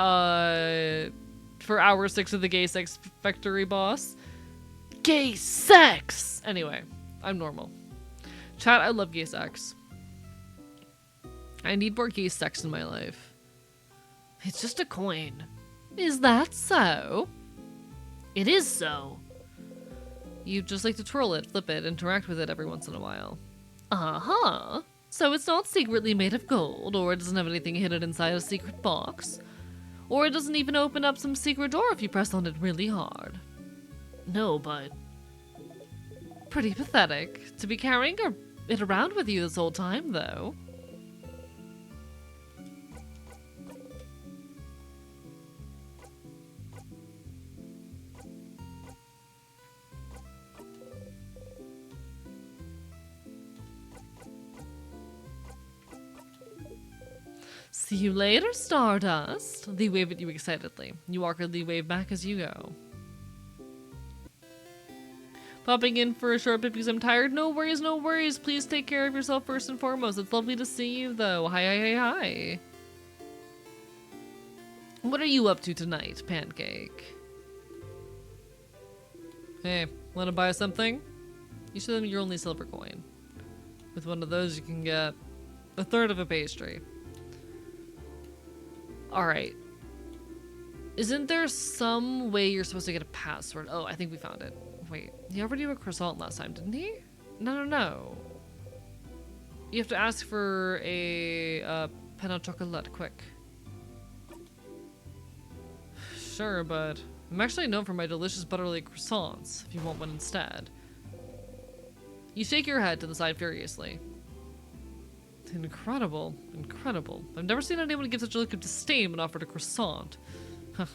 S1: for hour 6 of the Gay Sex Factory boss. Gay sex! Anyway, I'm normal. Chat, I love gay sex. I need more gay sex in my life. It's just a coin. Is that so? It is so. You just like to twirl it, flip it, interact with it every once in a while. Uh-huh. So it's not secretly made of gold, or it doesn't have anything hidden inside a secret box. Or it doesn't even open up some secret door if you press on it really hard. No, but pretty pathetic to be carrying it around with you this whole time, though. See you later, Stardust. They wave at you excitedly. You awkwardly wave back as you go. Popping in for a short bit because I'm tired? No worries, no worries. Please take care of yourself first and foremost. It's lovely to see you, though. Hi. What are you up to tonight, Pancake? Hey, wanna buy something? You show them your only silver coin. With one of those, you can get a third of a pastry. Alright. Isn't there some way you're supposed to get a password? Oh, I think we found it. Wait, he already did a croissant last time, didn't he? No. You have to ask for a pain au chocolat, quick. Sure, but I'm actually known for my delicious butterly croissants, if you want one instead. You shake your head to the side furiously. Incredible. I've never seen anyone give such a look of disdain when offered a croissant. Huh.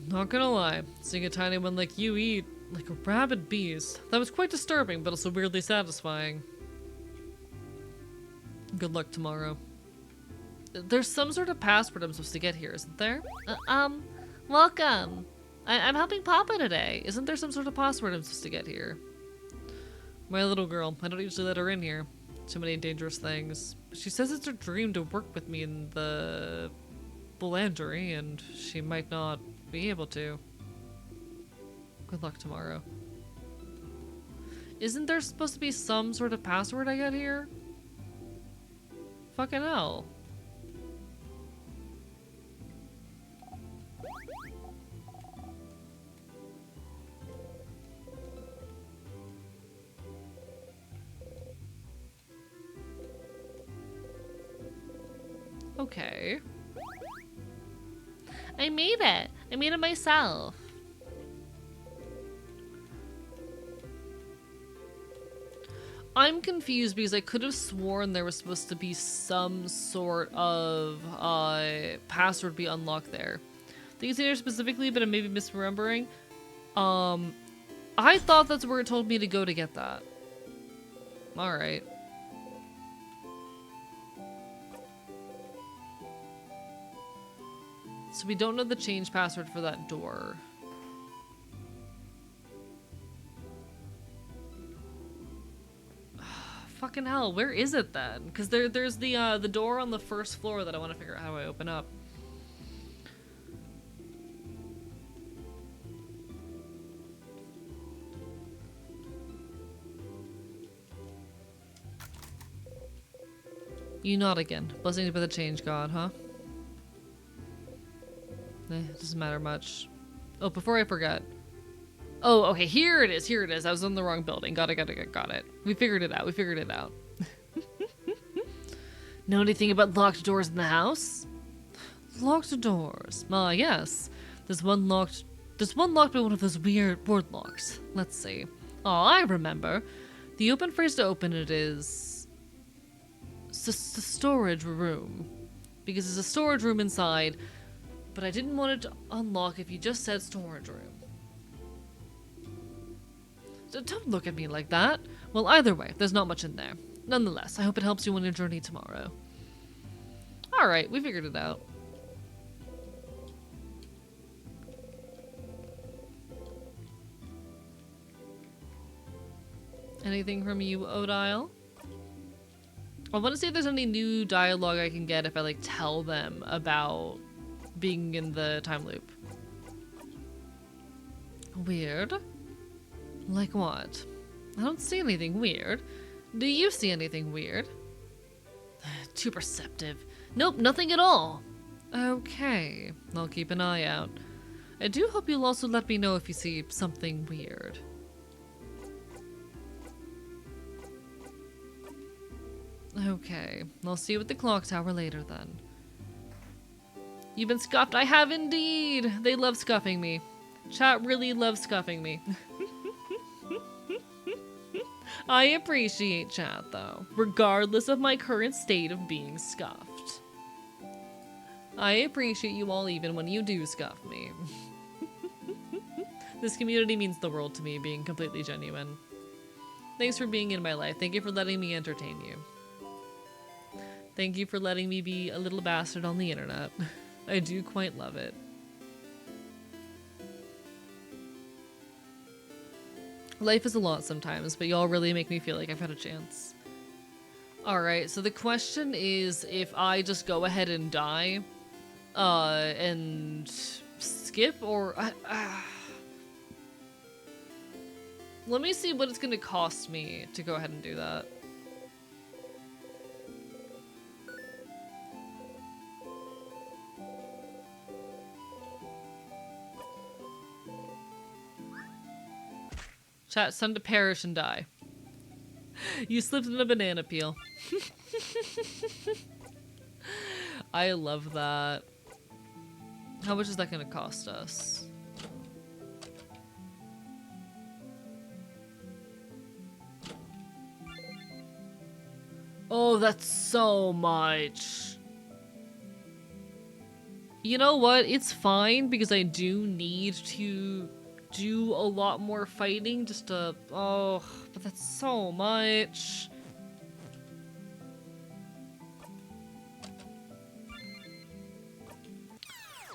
S1: Not gonna lie, seeing a tiny one like you eat like a rabid beast, that was quite disturbing, but also weirdly satisfying. Good luck tomorrow. There's some sort of password I'm supposed to get here, isn't there? Welcome. I'm helping Papa today. Isn't there some sort of password I'm supposed to get here? My little girl. I don't usually let her in here. Too many dangerous things. But she says it's her dream to work with me in the boulangerie, and she might not be able to. Good luck tomorrow. Isn't there supposed to be some sort of password I get here? Fucking hell. Okay. I made it. I made it myself. I'm confused because I could have sworn there was supposed to be some sort of password be unlocked there. I think it's there specifically, but I may be misremembering. I thought that's where it told me to go to get that. Alright. So we don't know the change password for that door. Fucking hell, where is it then? Because there's the door on the first floor that I want to figure out how I open up. You nod again. Blessings by the change god, huh? It doesn't matter much. Oh, before I forget. Oh, okay, here it is, I was in the wrong building. Got it. We figured it out. Know anything about locked doors in the house? Locked doors? Yes. There's one locked by one of those weird word locks. Let's see. Oh, I remember. The open phrase to open it is... the storage room. Because there's a storage room inside, but I didn't want it to unlock if you just said storage room. So don't look at me like that. Well, either way, there's not much in there. Nonetheless, I hope it helps you on your journey tomorrow. Alright, we figured it out. Anything from you, Odile? I want to see if there's any new dialogue I can get if I, like, tell them about being in the time loop. Weird? Like what? I don't see anything weird. Do you see anything weird? Too perceptive. Nope, nothing at all. Okay, I'll keep an eye out. I do hope you'll also let me know if you see something weird. Okay, I'll see you at the clock tower later then. You've been scuffed? I have indeed! They love scuffing me. Chat really loves scuffing me. I appreciate chat though, regardless of my current state of being scuffed. I appreciate you all even when you do scuff me. This community means the world to me, being completely genuine. Thanks for being in my life. Thank you for letting me entertain you. Thank you for letting me be a little bastard on the internet. I do quite love it. Life is a lot sometimes, but y'all really make me feel like I've had a chance. Alright, so the question is if I just go ahead and die, and skip, or... Let me see what it's gonna cost me to go ahead and do that. Chat, it's time to perish and die. You slipped in a banana peel. I love that. How much is that gonna cost us? Oh, that's so much. You know what? It's fine because I do need to do a lot more fighting just to... Oh, but that's so much.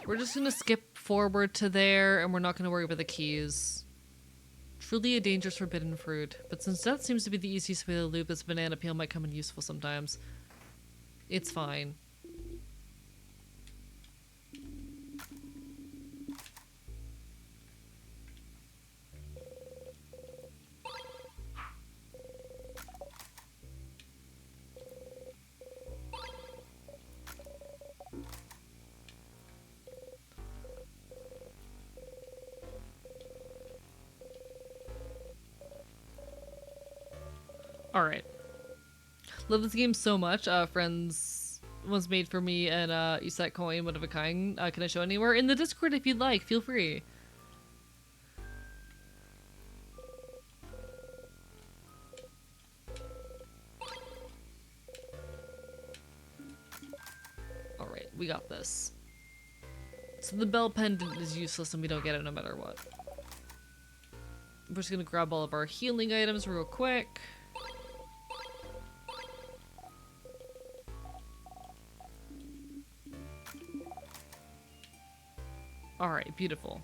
S1: We're just gonna skip forward to there and we're not gonna worry about the keys. Truly a dangerous forbidden fruit, but since that seems to be the easiest way to loop, this banana peel might come in useful sometimes. It's fine. Alright. Love this game so much. Friends was made for me and Iset coin, one of a kind. Can I show anywhere? In the Discord if you'd like, feel free. Alright, we got this. So the bell pendant is useless and we don't get it no matter what. We're just gonna grab all of our healing items real quick. Alright, beautiful.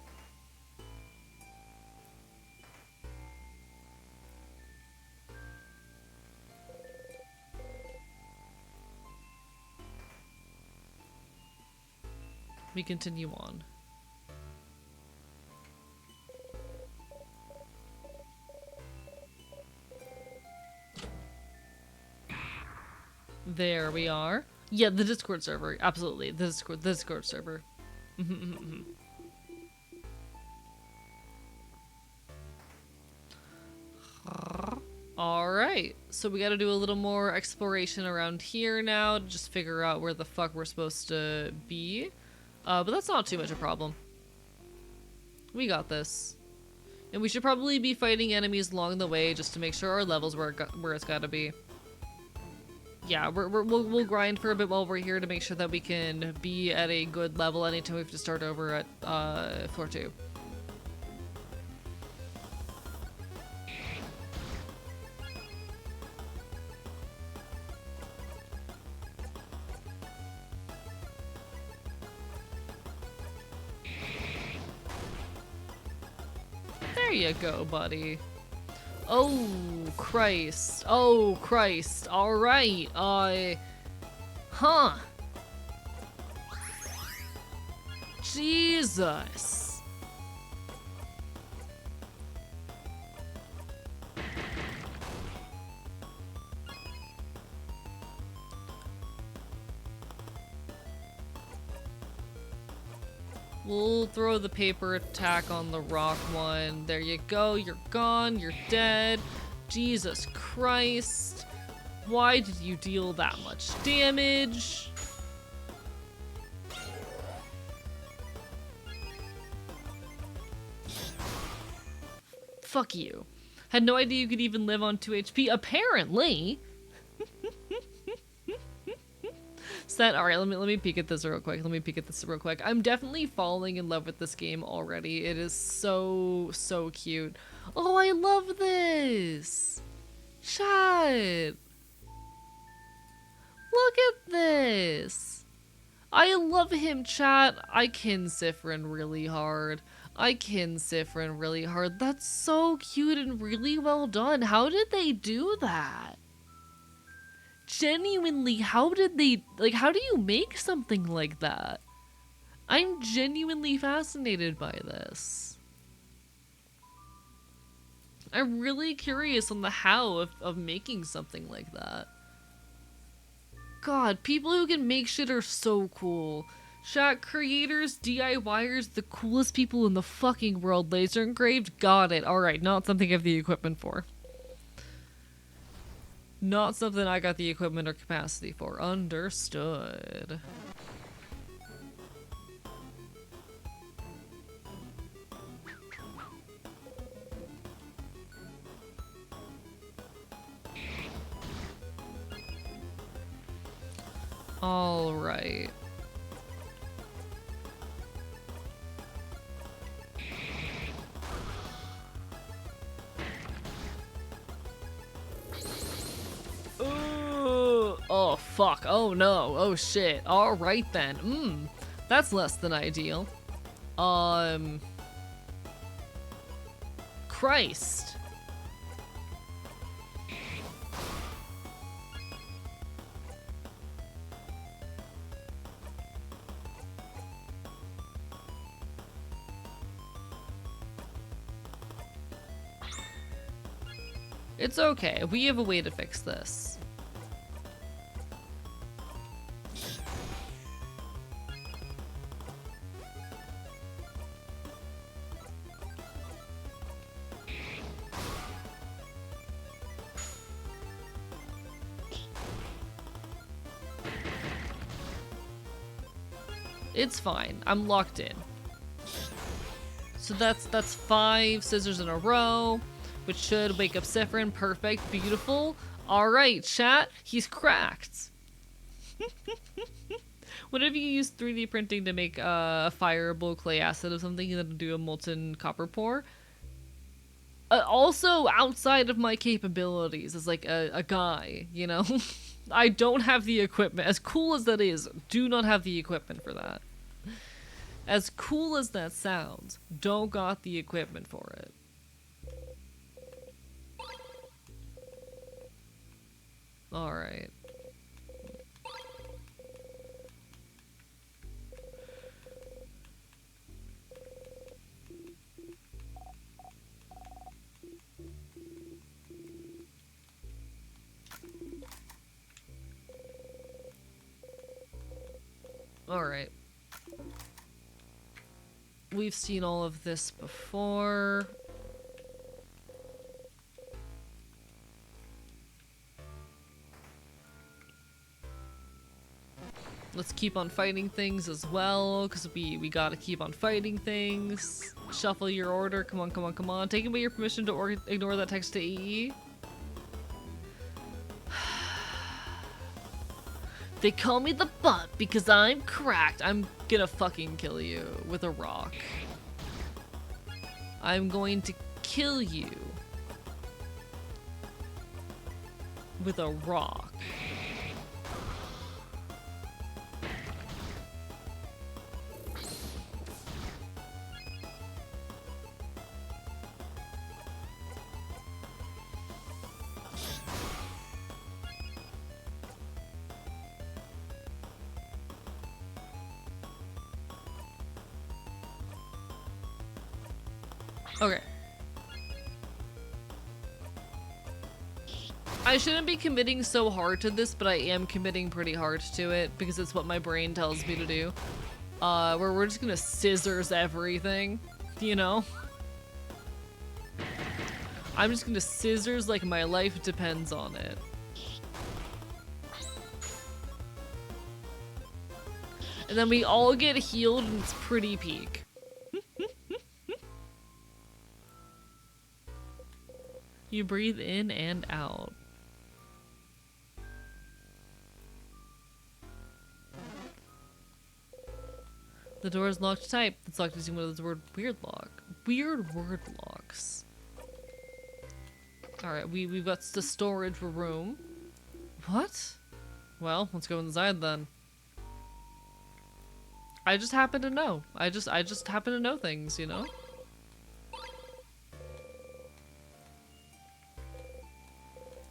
S1: We continue on. There we are. Yeah, the Discord server. Absolutely. The Discord server. Alright, so we gotta do a little more exploration around here now to just figure out where the fuck we're supposed to be. But that's not too much a problem. We got this. And we should probably be fighting enemies along the way just to make sure our level's where it's gotta be. Yeah, we'll grind for a bit while we're here to make sure that we can be at a good level anytime we have to start over at floor 2. There you go, buddy. Oh, Christ. Oh, Christ. Alright, huh. Jesus. We'll throw the paper attack on the rock one. There you go. You're gone. You're dead. Jesus Christ. Why did you deal that much damage? Fuck you. Had no idea you could even live on 2 HP. Apparently. Set. All right, let me peek at this real quick. I'm definitely falling in love with this game already. It is so cute. Oh, I love this. Chat. Look at this. I love him, chat. I kin Sifrin really hard. That's so cute and really well done. How did they do that? Genuinely, how did they, like, how do you make something like that? I'm genuinely fascinated by this. I'm really curious on the how of making something like that. God, people who can make shit are so cool. Chat, creators, DIYers, the coolest people in the fucking world. Laser engraved, got it. Alright, not something I have the equipment for. Not something I got the equipment or capacity for. Understood. Alright. Oh fuck, oh no, oh shit. Alright then, that's less than ideal. Christ. It's okay, we have a way to fix this. It's fine, I'm locked in. So that's 5 scissors in a row, which should wake up Sifrin. Perfect, beautiful. Alright, chat, he's cracked. What if you use 3D printing to make a fireable clay acid of something and then do a molten copper pour? Also outside of my capabilities as like a guy, you know? I don't have the equipment. As cool as that is, do not have the equipment for that. As cool as that sounds, don't got the equipment for it. Alright. Alright. We've seen all of this before. Let's keep on fighting things as well, because we gotta keep on fighting things. Shuffle your order. Come on, come on, come on. Taking away your permission to ignore that text to AE. They call me the butt because I'm cracked. I'm gonna fucking kill you with a rock. I'm going to kill you with a rock. Okay. I shouldn't be committing so hard to this, but I am committing pretty hard to it because it's what my brain tells me to do. Where we're just gonna scissors everything, you know? I'm just gonna scissors like my life depends on it. And then we all get healed and it's pretty peak. You breathe in and out. The door is locked tight. It's locked using one of those weird word locks. Alright, we've got the storage room. What? Well, let's go inside then. I just happen to know. I just happen to know things, you know?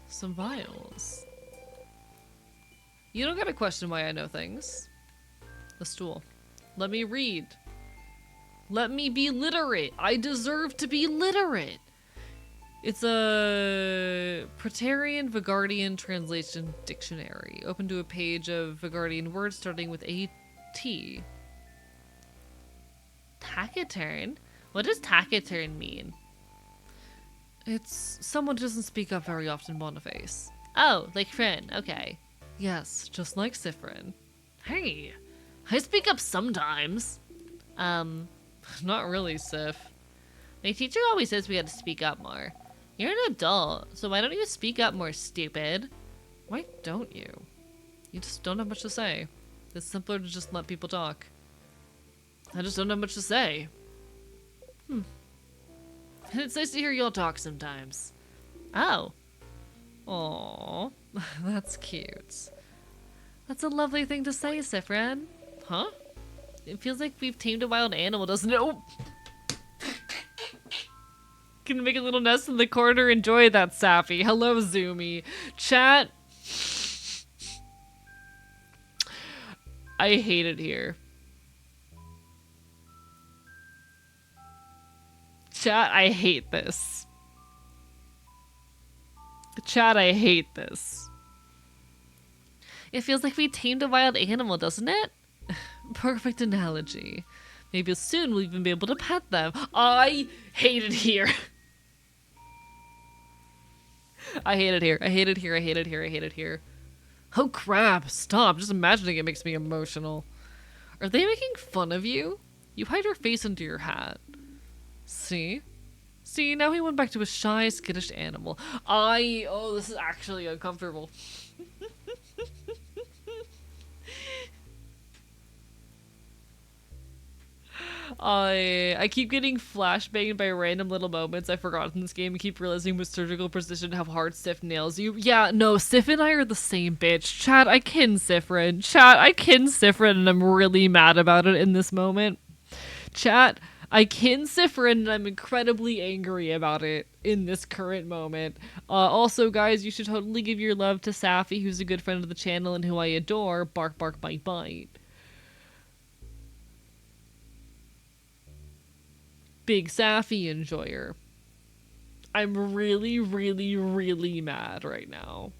S1: Some vials. You don't gotta question why I know things. A stool. Let me read. Let me be literate. I deserve to be literate. It's a Praetorian Vigardian translation dictionary. Open to a page of Vigardian words starting with A-T. Taciturn? What does taciturn mean? It's someone who doesn't speak up very often, Boniface. Oh, like Frin, okay. Yes, just like Siffrin. Hey, I speak up sometimes. Not really, Sif. My teacher always says we gotta speak up more. You're an adult, so why don't you speak up more, stupid? Why don't you? You just don't have much to say. It's simpler to just let people talk. I just don't have much to say. And it's nice to hear y'all talk sometimes. Oh. Aww. That's cute. That's a lovely thing to say, Siffrin. Huh? It feels like we've tamed a wild animal, doesn't it? Oh. Can make a little nest in the corner. Enjoy that, Sappy. Hello, Zoomy. Chat. I hate it here. Chat, I hate this. Chat, I hate this. It feels like we tamed a wild animal, doesn't it? Perfect analogy. Maybe soon we'll even be able to pet them. I hate it here. I hate it here. I hate it here. I hate it here. I hate it here. Oh crap, stop. Just imagining it makes me emotional. Are they making fun of you? You hide your face under your hat. See? See, now he went back to a shy, skittish animal. Oh, this is actually uncomfortable. I keep getting flashbanged by random little moments I forgot in this game and keep realizing with surgical precision how hard Sif nails you. Yeah, no, Sif and I are the same bitch. Chat, I kin Siffrin. Chat, I kin Siffrin and I'm really mad about it in this moment. Chat, I kin Siffrin and I'm incredibly angry about it in this current moment. Also, guys, you should totally give your love to Safi, who's a good friend of the channel and who I adore. Bark, bark, bite, bite. Big Safi enjoyer. I'm really, really, really mad right now.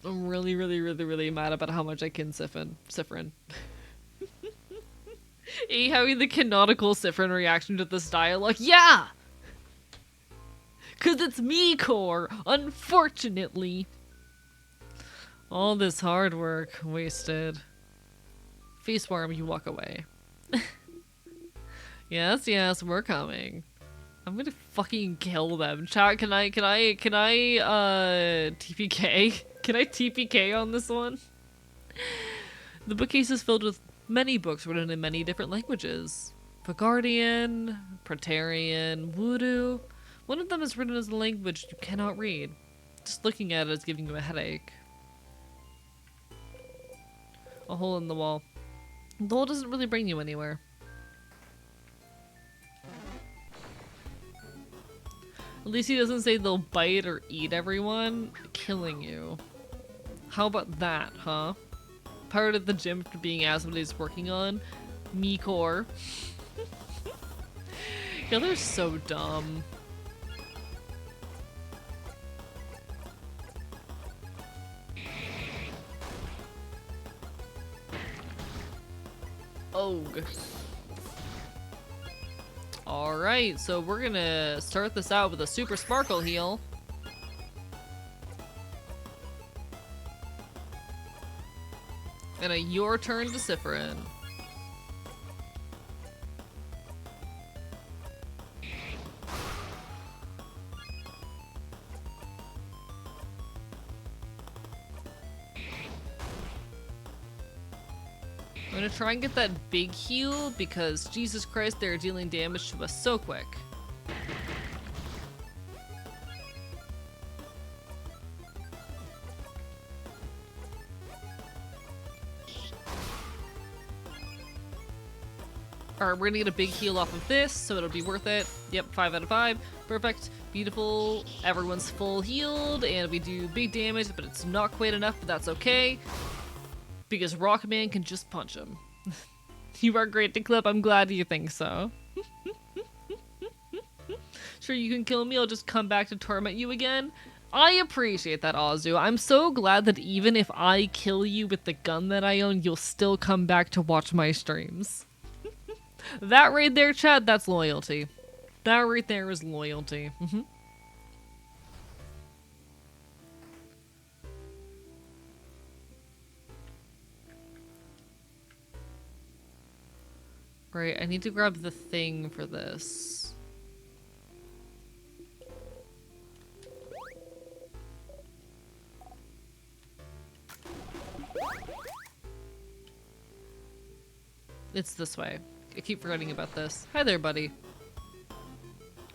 S1: I'm really, really, really, really mad about how much I kin Siffrin. Having the canonical Siffrin reaction to this dialogue. Yeah! Cause it's me, Core, unfortunately. All this hard work wasted. Face worm, you walk away. Yes, yes, we're coming. I'm gonna fucking kill them. Chat, can I TPK? Can I TPK on this one? The bookcase is filled with many books written in many different languages. Vigardian, Praetorian, Voodoo. One of them is written as a language you cannot read. Just looking at it is giving you a headache. A hole in the wall. The hole doesn't really bring you anywhere. At least he doesn't say they'll bite or eat everyone, killing you. How about that, huh? Pirate at the gym for being asked what he's working on. Me core. Yeah, they're so dumb. Ogh. Alright, so we're gonna start this out with a super sparkle heal. And your turn to Cypherin. I'm gonna try and get that big heal because Jesus Christ, they're dealing damage to us so quick. Alright, we're gonna get a big heal off of this, so it'll be worth it. Yep, 5 out of 5. Perfect. Beautiful. Everyone's full healed, and we do big damage, but it's not quite enough, but that's okay. Because Rockman can just punch him. You are great to clip. I'm glad you think so. Sure, you can kill me. I'll just come back to torment you again. I appreciate that, Azu. I'm so glad that even if I kill you with the gun that I own, you'll still come back to watch my streams. That right there, chat, that's loyalty. That right there is loyalty. Right, I need to grab the thing for this. It's this way. I keep forgetting about this. Hi there, buddy.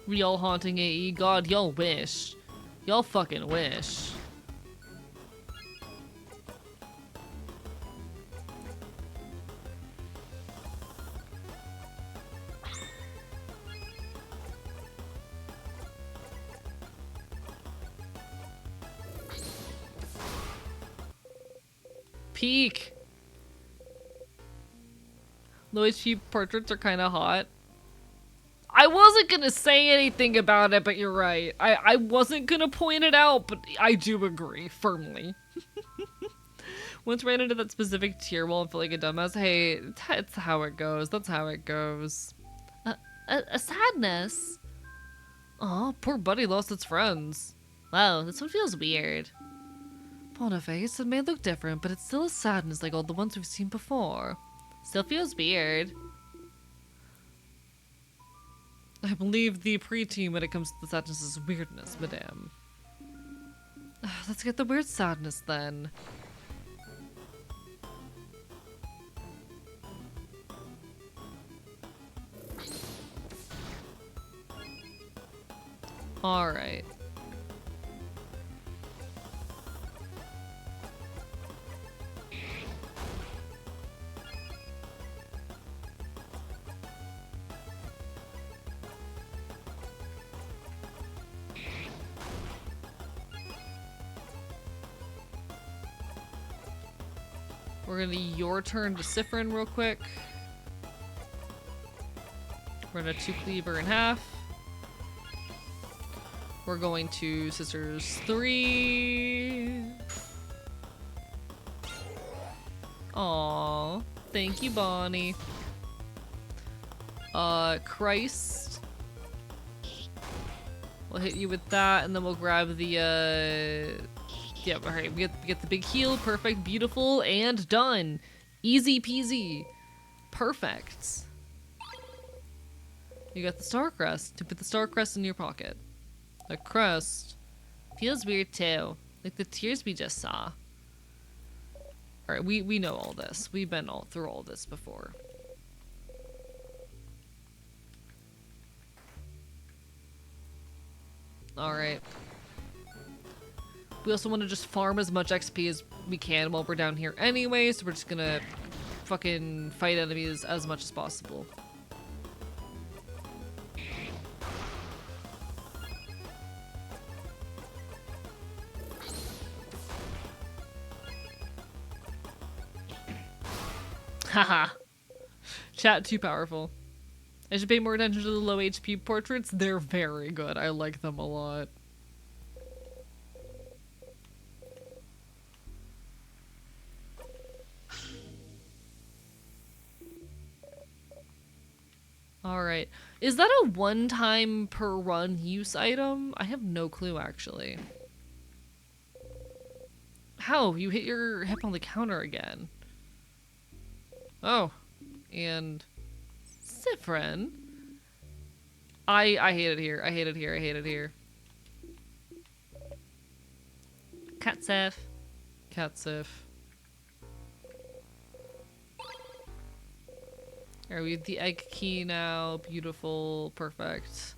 S1: We all haunting AE? God, y'all wish. Y'all fucking wish. Peak. Low HP portraits are kind of hot. I wasn't gonna say anything about it, but you're right. I wasn't gonna point it out, but I do agree, firmly. Once ran into that specific tier wall and felt like a dumbass. Hey, it's how it goes. That's how it goes. A sadness? Aw, poor buddy lost its friends. Wow, this one feels weird. Boniface, it may look different, but it's still a sadness like all the ones we've seen before. Still feels weird. I believe the preteen when it comes to the sadness is weirdness, madame. Let's get the weird sadness then. Alright. We're gonna your turn to Cypherin real quick. We're gonna 2 cleaver in half. We're going to Scissors 3. Aww. Thank you, Bonnie. Christ. We'll hit you with that, and then we'll grab the, yeah, alright, we get the big heal. Perfect, beautiful, and done. Easy peasy. Perfect. You got the star crest. To put the star crest in your pocket. The crest feels weird too. Like the tears we just saw. Alright, we know all this. We've been through all this before. Alright. We also want to just farm as much XP as we can while we're down here anyway, so we're just gonna fucking fight enemies as much as possible. Haha. Chat too powerful. I should pay more attention to the low HP portraits. They're very good. I like them a lot. Alright. Is that a one-time per run use item? I have no clue, actually. How? You hit your hip on the counter again. Oh, and Sifrin. I hate it here. I hate it here. I hate it here. Catsif. Catsif. Alright, we have the egg key now. Beautiful. Perfect.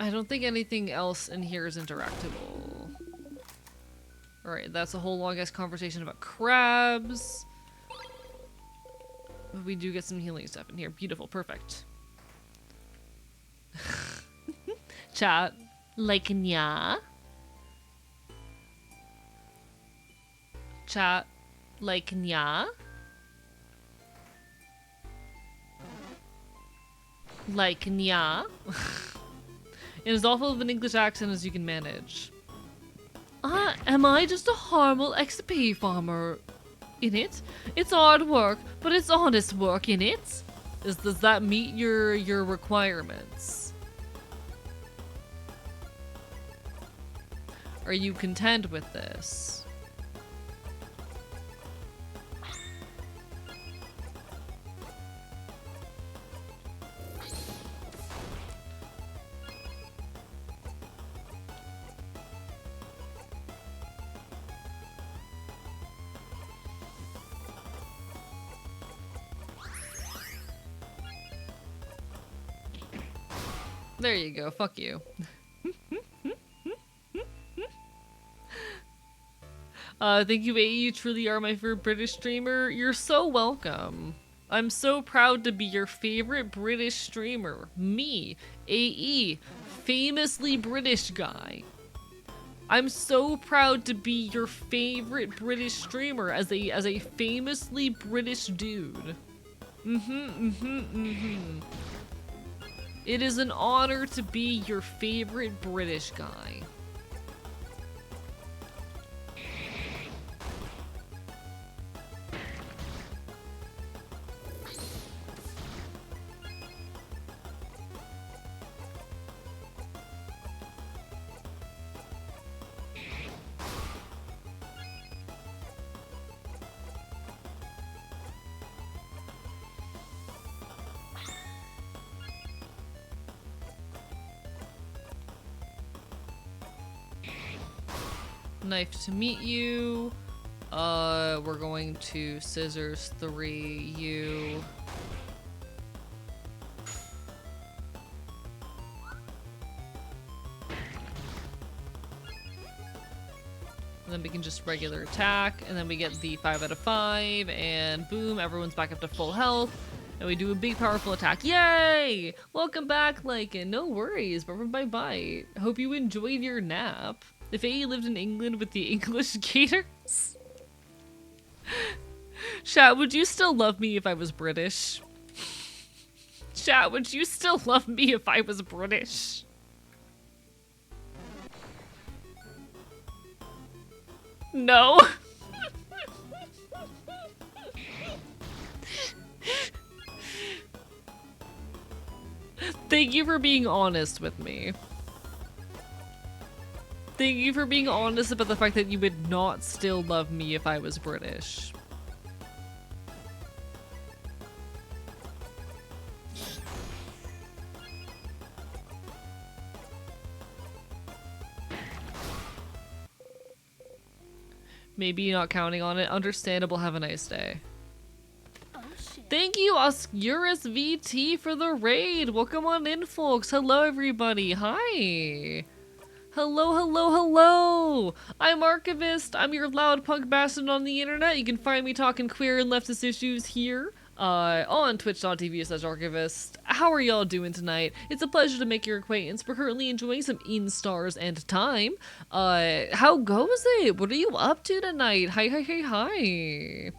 S1: I don't think anything else in here is interactable. Alright, that's a whole long-ass conversation about crabs. But we do get some healing stuff in here. Beautiful, perfect. Chat. Like nya? Chat. Like nya? Like nya? It is awful of an English accent as you can manage. Am I just a horrible XP farmer in it? It's hard work, but it's honest work in it. Does that meet your requirements? Are you content with this? There you go, fuck you. Thank you, AE, you truly are my favorite British streamer. You're so welcome. I'm so proud to be your favorite British streamer. Me, AE, famously British guy. I'm so proud to be your favorite British streamer as a famously British dude. It is an honor to be your favorite British guy. Nice to meet you. We're going to scissors 3 you. And then we can just regular attack, and then we get the 5 out of 5, and boom, everyone's back up to full health. And we do a big powerful attack. Yay! Welcome back, Lycan. No worries, but bye bye. Hope you enjoyed your nap. If AE lived in England with the English gators. Chat, would you still love me if I was British? Chat, would you still love me if I was British? No. Thank you for being honest with me. Thank you for being honest about the fact that you would not still love me if I was British. Maybe not counting on it. Understandable. Have a nice day. Thank you, Oscurus VT, for the raid. Welcome on in, folks. Hello, everybody. Hi. Hello, hello, hello! I'm Archivist. I'm your loud punk bastard on the internet. You can find me talking queer and leftist issues here on twitch.tv/archivist. How are y'all doing tonight? It's a pleasure to make your acquaintance. We're currently enjoying some instars and time. How goes it? What are you up to tonight? Hi, hi, hi, hi.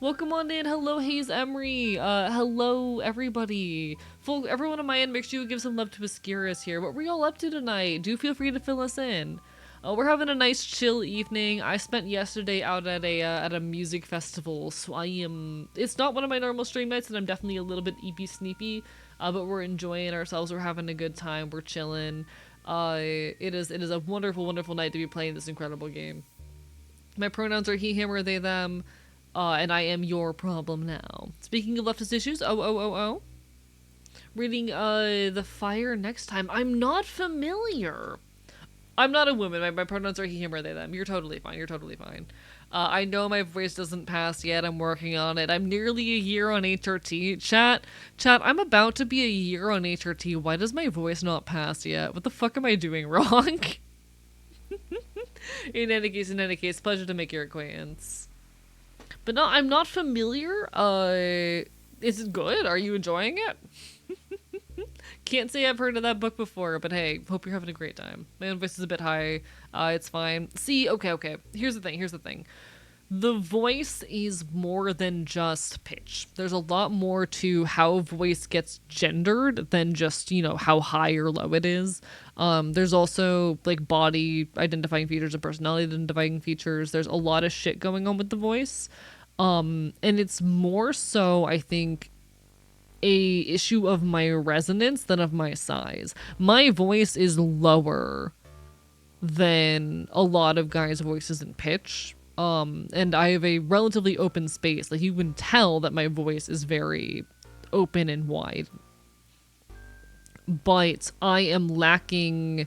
S1: Welcome on in. Hello, Hayes Emery. Hello, everybody. Everyone on my end, make sure you give some love to Ascaris here. What were y'all up to tonight? Do feel free to fill us in. We're having a nice chill evening. I spent yesterday out at a music festival, so I am. It's not one of my normal stream nights, and I'm definitely a little bit eepy sneepy. But we're enjoying ourselves. We're having a good time. We're chilling. It is a wonderful, wonderful night to be playing this incredible game. My pronouns are he, him, or they, them. And I am your problem now. Speaking of leftist issues, reading the fire next time. I'm not familiar. I'm not a woman. My pronouns are he, him, or they, them. You're totally fine. You're totally fine. I know my voice doesn't pass yet. I'm working on it. I'm nearly a year on HRT. Chat, I'm about to be a year on HRT. Why does my voice not pass yet? What the fuck am I doing wrong? In any case, pleasure to make your acquaintance. But no, I'm not familiar. Is it good? Are you enjoying it? Can't say I've heard of that book before, but hey, hope you're having a great time. My own voice is a bit high. It's fine. See, okay. Here's the thing. The voice is more than just pitch. There's a lot more to how voice gets gendered than just, how high or low it is. There's also, like, body identifying features and personality identifying features. There's a lot of shit going on with the voice. And it's more so, I think, a issue of my resonance than of my size. My voice is lower than a lot of guys' voices in pitch. And I have a relatively open space. Like, you can tell that my voice is very open and wide. But I am lacking...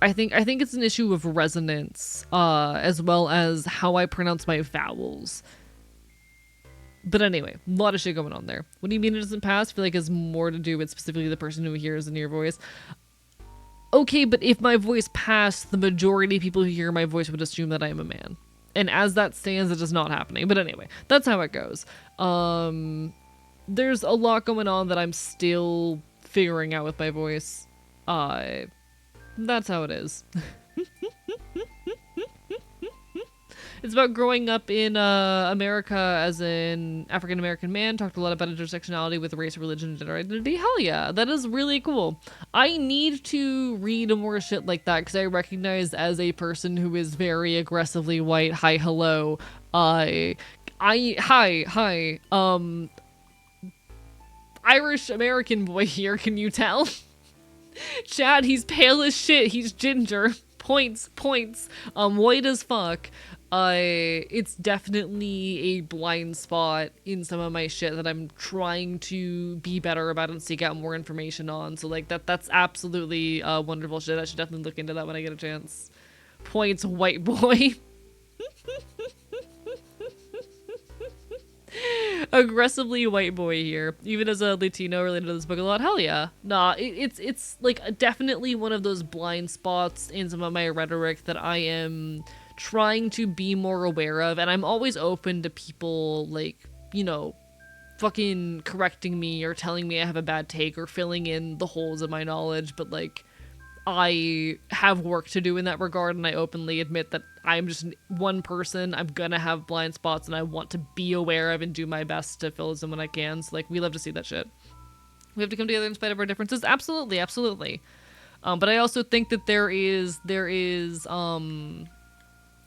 S1: I think it's an issue of resonance, as well as how I pronounce my vowels. But anyway, a lot of shit going on there. What do you mean it doesn't pass? I feel like it's more to do with specifically the person who hears in your voice. Okay, but if my voice passed, the majority of people who hear my voice would assume that I am a man. And as that stands, it is not happening. But anyway, that's how it goes. There's a lot going on that I'm still figuring out with my voice. That's how it is. It's about growing up in America as an African-American man. Talked a lot about intersectionality with race, religion, and gender identity. Hell yeah, that is really cool. I need to read more shit like that because I recognize as a person who is very aggressively white. Hi, hello. Hi. Irish American boy here. Can you tell? Chad, he's pale as shit. He's ginger. Points. White as fuck. It's definitely a blind spot in some of my shit that I'm trying to be better about and seek out more information on. So, like, that's absolutely wonderful shit. I should definitely look into that when I get a chance. Points, white boy. Aggressively white boy here. Even as a Latino related to this book a lot. Hell yeah. Nah, it's like definitely one of those blind spots in some of my rhetoric that I am trying to be more aware of, and I'm always open to people, like, fucking correcting me or telling me I have a bad take or filling in the holes of my knowledge, but, like, I have work to do in that regard, and I openly admit that I'm just one person. I'm gonna have blind spots, and I want to be aware of and do my best to fill in when I can, so, like, we love to see that shit. We have to come together in spite of our differences. Absolutely. But I also think that there is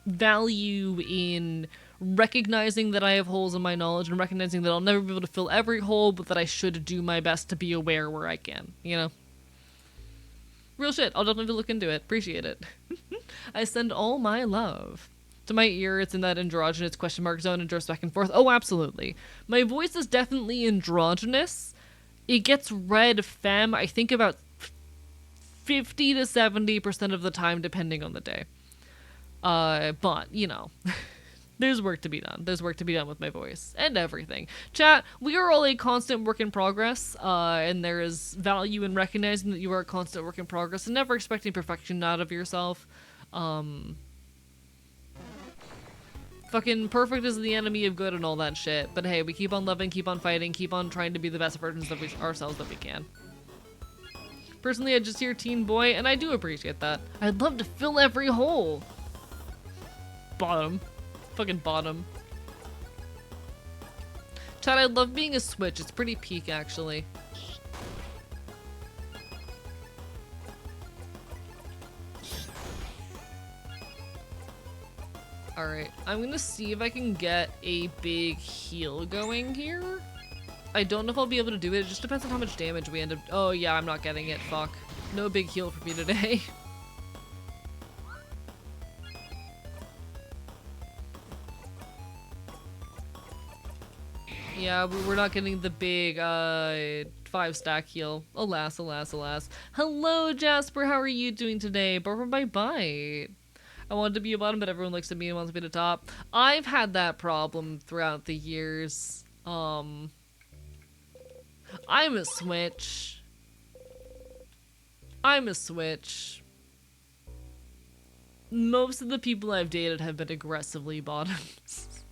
S1: value in recognizing that I have holes in my knowledge and recognizing that I'll never be able to fill every hole, but that I should do my best to be aware where I can, Real shit. I'll definitely look into it. Appreciate it. I send all my love. To my ear, it's in that androgynous question mark zone and drifts back and forth. Oh, absolutely. My voice is definitely androgynous. It gets read femme, I think, about 50 to 70% of the time, depending on the day. But, there's work to be done. There's work to be done with my voice and everything. Chat, we are all a constant work in progress, and there is value in recognizing that you are a constant work in progress and never expecting perfection out of yourself. Fucking perfect is the enemy of good and all that shit. But hey, we keep on loving, keep on fighting, keep on trying to be the best versions of ourselves that we can. Personally, I just hear teen boy, and I do appreciate that. I'd love to fill every hole. Bottom. Fucking bottom. Chad, I love being a switch. It's pretty peak, actually. Alright, I'm gonna see if I can get a big heal going here. I don't know if I'll be able to do it. It just depends on how much damage we end up— oh yeah, I'm not getting it. Fuck. No big heal for me today. Yeah, we're not getting the big 5-stack heal. Alas, alas, alas. Hello, Jasper. How are you doing today? Barbara by Bite. I wanted to be a bottom, but everyone looks at me and wants to be the top. I've had that problem throughout the years. I'm a switch. I'm a switch. Most of the people I've dated have been aggressively bottoms.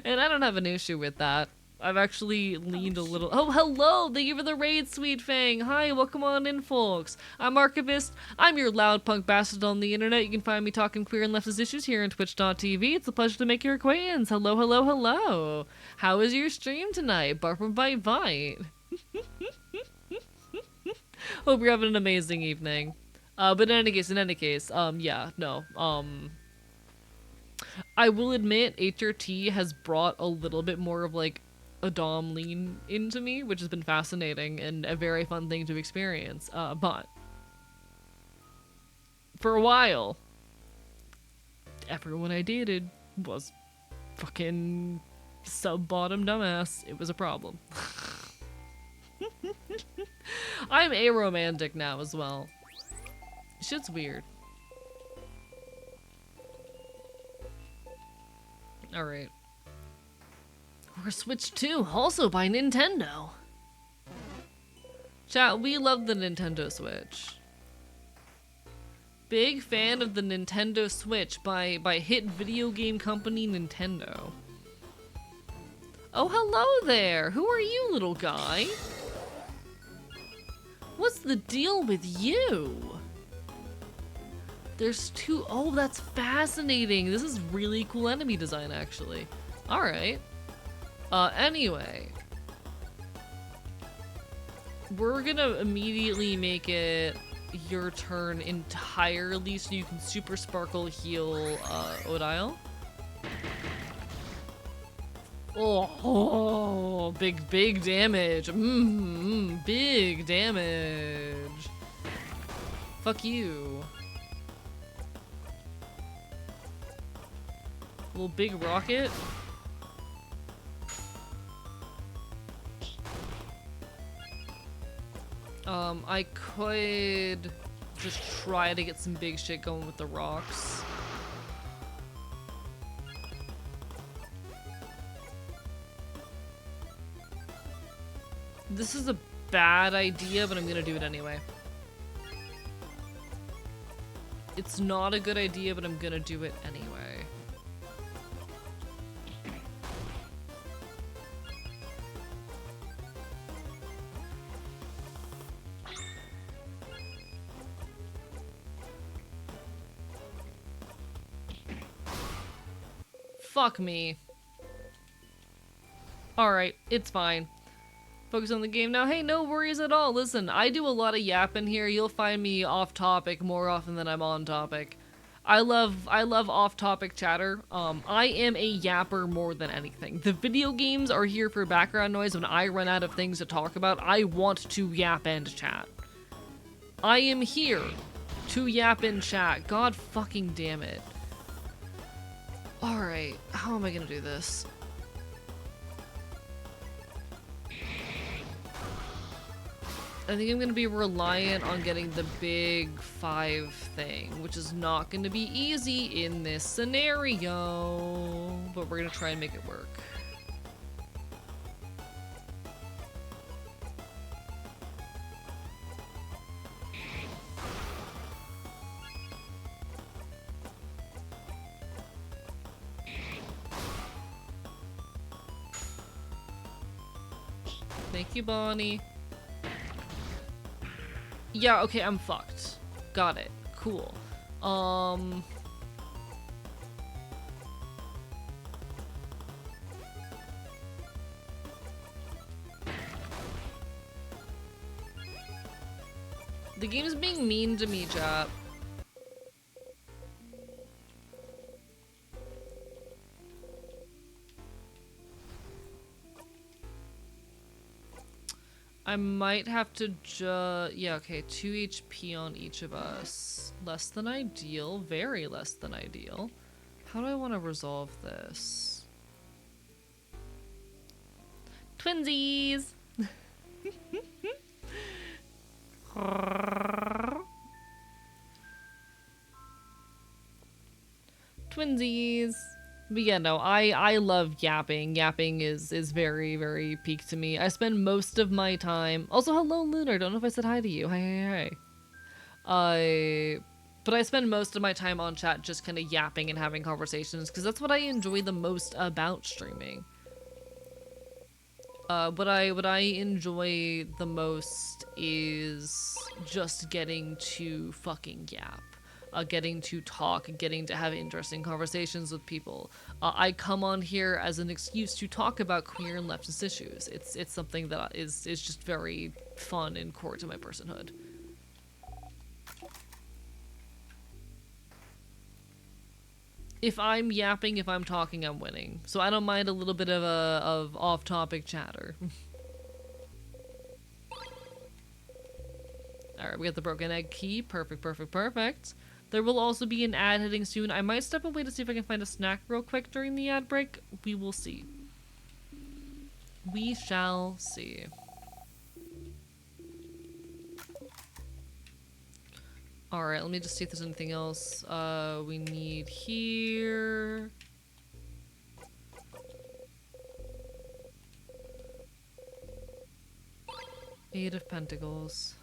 S1: And I don't have an issue with that. I've actually leaned a little— oh, hello! Thank you for the raid, Sweet Fang! Hi, welcome on in, folks. I'm Archivist. I'm your loud punk bastard on the internet. You can find me talking queer and leftist issues here on Twitch.tv. It's a pleasure to make your acquaintance. Hello, hello, hello! How is your stream tonight? Barbara Bite Bite. Hope you're having an amazing evening. But in any case, yeah, no, I will admit HRT has brought a little bit more of like a dom lean into me, which has been fascinating and a very fun thing to experience. But for a while, everyone I dated was fucking sub-bottom dumbass. It was a problem. I'm aromantic now as well. Shit's weird. Alright. We're Switch 2, also by Nintendo. Chat, we love the Nintendo Switch. Big fan of the Nintendo Switch by hit video game company Nintendo. Oh, hello there! Who are you, little guy? What's the deal with you? There's two— oh, that's fascinating. This is really cool enemy design, actually. Alright. Anyway. We're gonna immediately make it your turn entirely so you can Super Sparkle heal, Odile. Oh, big damage. Big damage. Fuck you. Little big rocket. I could just try to get some big shit going with the rocks. This is a bad idea, but I'm gonna do it anyway. It's not a good idea, but I'm gonna do it anyway. Fuck me. Alright, it's fine. Focus on the game now. Hey, no worries at all. Listen, I do a lot of yapping here. You'll find me off topic more often than I'm on topic. I love off topic chatter. I am a yapper more than anything. The video games are here for background noise. When I run out of things to talk about, I want to yap and chat. I am here to yap and chat. God fucking damn it. Alright, how am I gonna do this? I think I'm gonna be reliant on getting the big 5 thing, which is not gonna be easy in this scenario, but we're gonna try and make it work. Thank you, Bonnie. Yeah, okay, I'm fucked. Got it. Cool. The game's being mean to me, chat. I might have to yeah, okay, 2 HP on each of us. Less than ideal, very less than ideal. How do I want to resolve this? Twinsies! Twinsies! But yeah, no, I love yapping. Yapping is very, very peak to me. I spend most of my time... Also, hello, Lunar. Don't know if I said hi to you. Hi, hi, hi. But I spend most of my time on chat just kind of yapping and having conversations, because that's what I enjoy the most about streaming. What I enjoy the most is just getting to fucking yap. Getting to talk, getting to have interesting conversations with people. I come on here as an excuse to talk about queer and leftist issues. It's something that is just very fun and core to my personhood. If I'm yapping, if I'm talking, I'm winning. So I don't mind a little bit of off-topic chatter. Alright, we got the broken egg key. Perfect, perfect, perfect. There will also be an ad hitting soon. I might step away to see if I can find a snack real quick during the ad break. We will see. We shall see. Alright, let me just see if there's anything else we need here. Eight of Pentacles.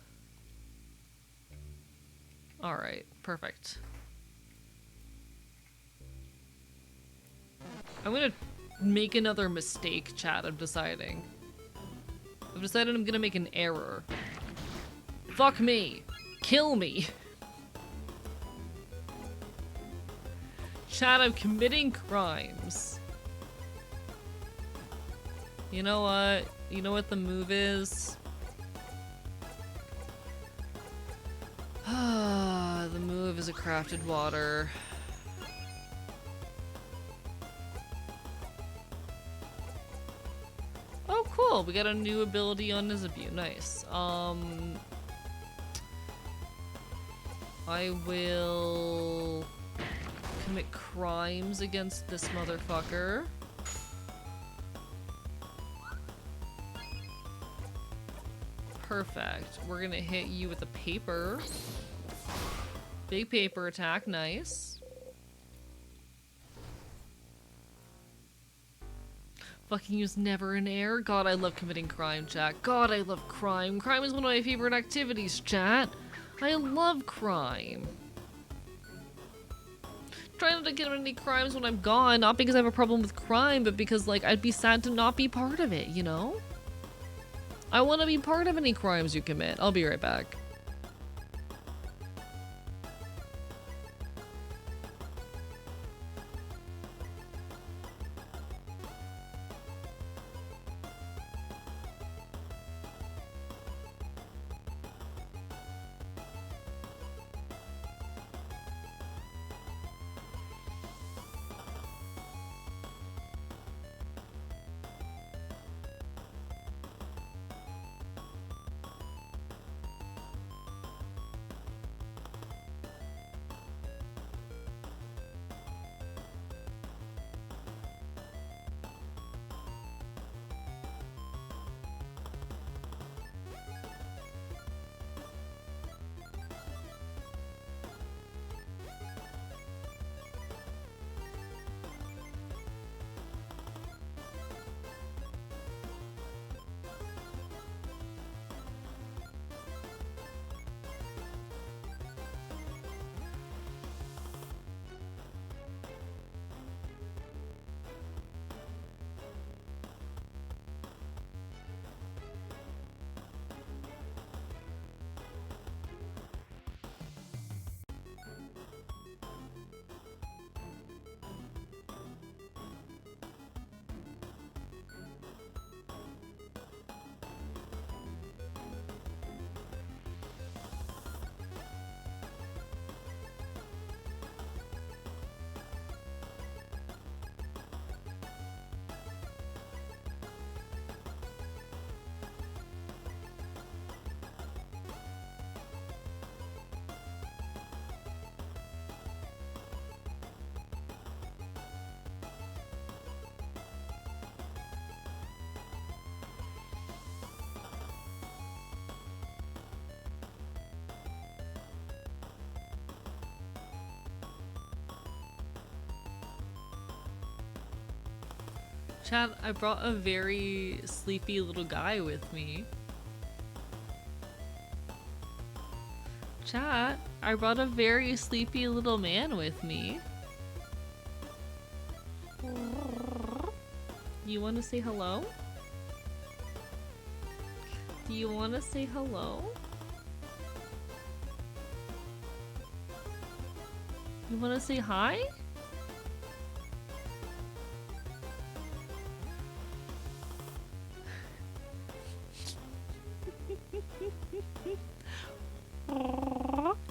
S1: Alright, perfect. I'm gonna make another mistake, chat, I'm deciding. I've decided I'm gonna make an error. Fuck me! Kill me! Chat, I'm committing crimes. You know what? You know what the move is? The move is a crafted water. Oh, cool. We got a new ability on Nizabu. Nice. I will commit crimes against this motherfucker. Perfect. We're gonna hit you with a paper. Big paper attack, nice. Fucking use never in air. God, I love committing crime, chat. God, I love crime. Crime is one of my favorite activities, chat. I love crime. Trying not to get any crimes when I'm gone, not because I have a problem with crime, but because, like, I'd be sad to not be part of it, you know? I want to be part of any crimes you commit. I'll be right back. Chat, I brought a very sleepy little guy with me. Chat, I brought a very sleepy little man with me. You want to say hello? Do you want to say hello? You want to say hi?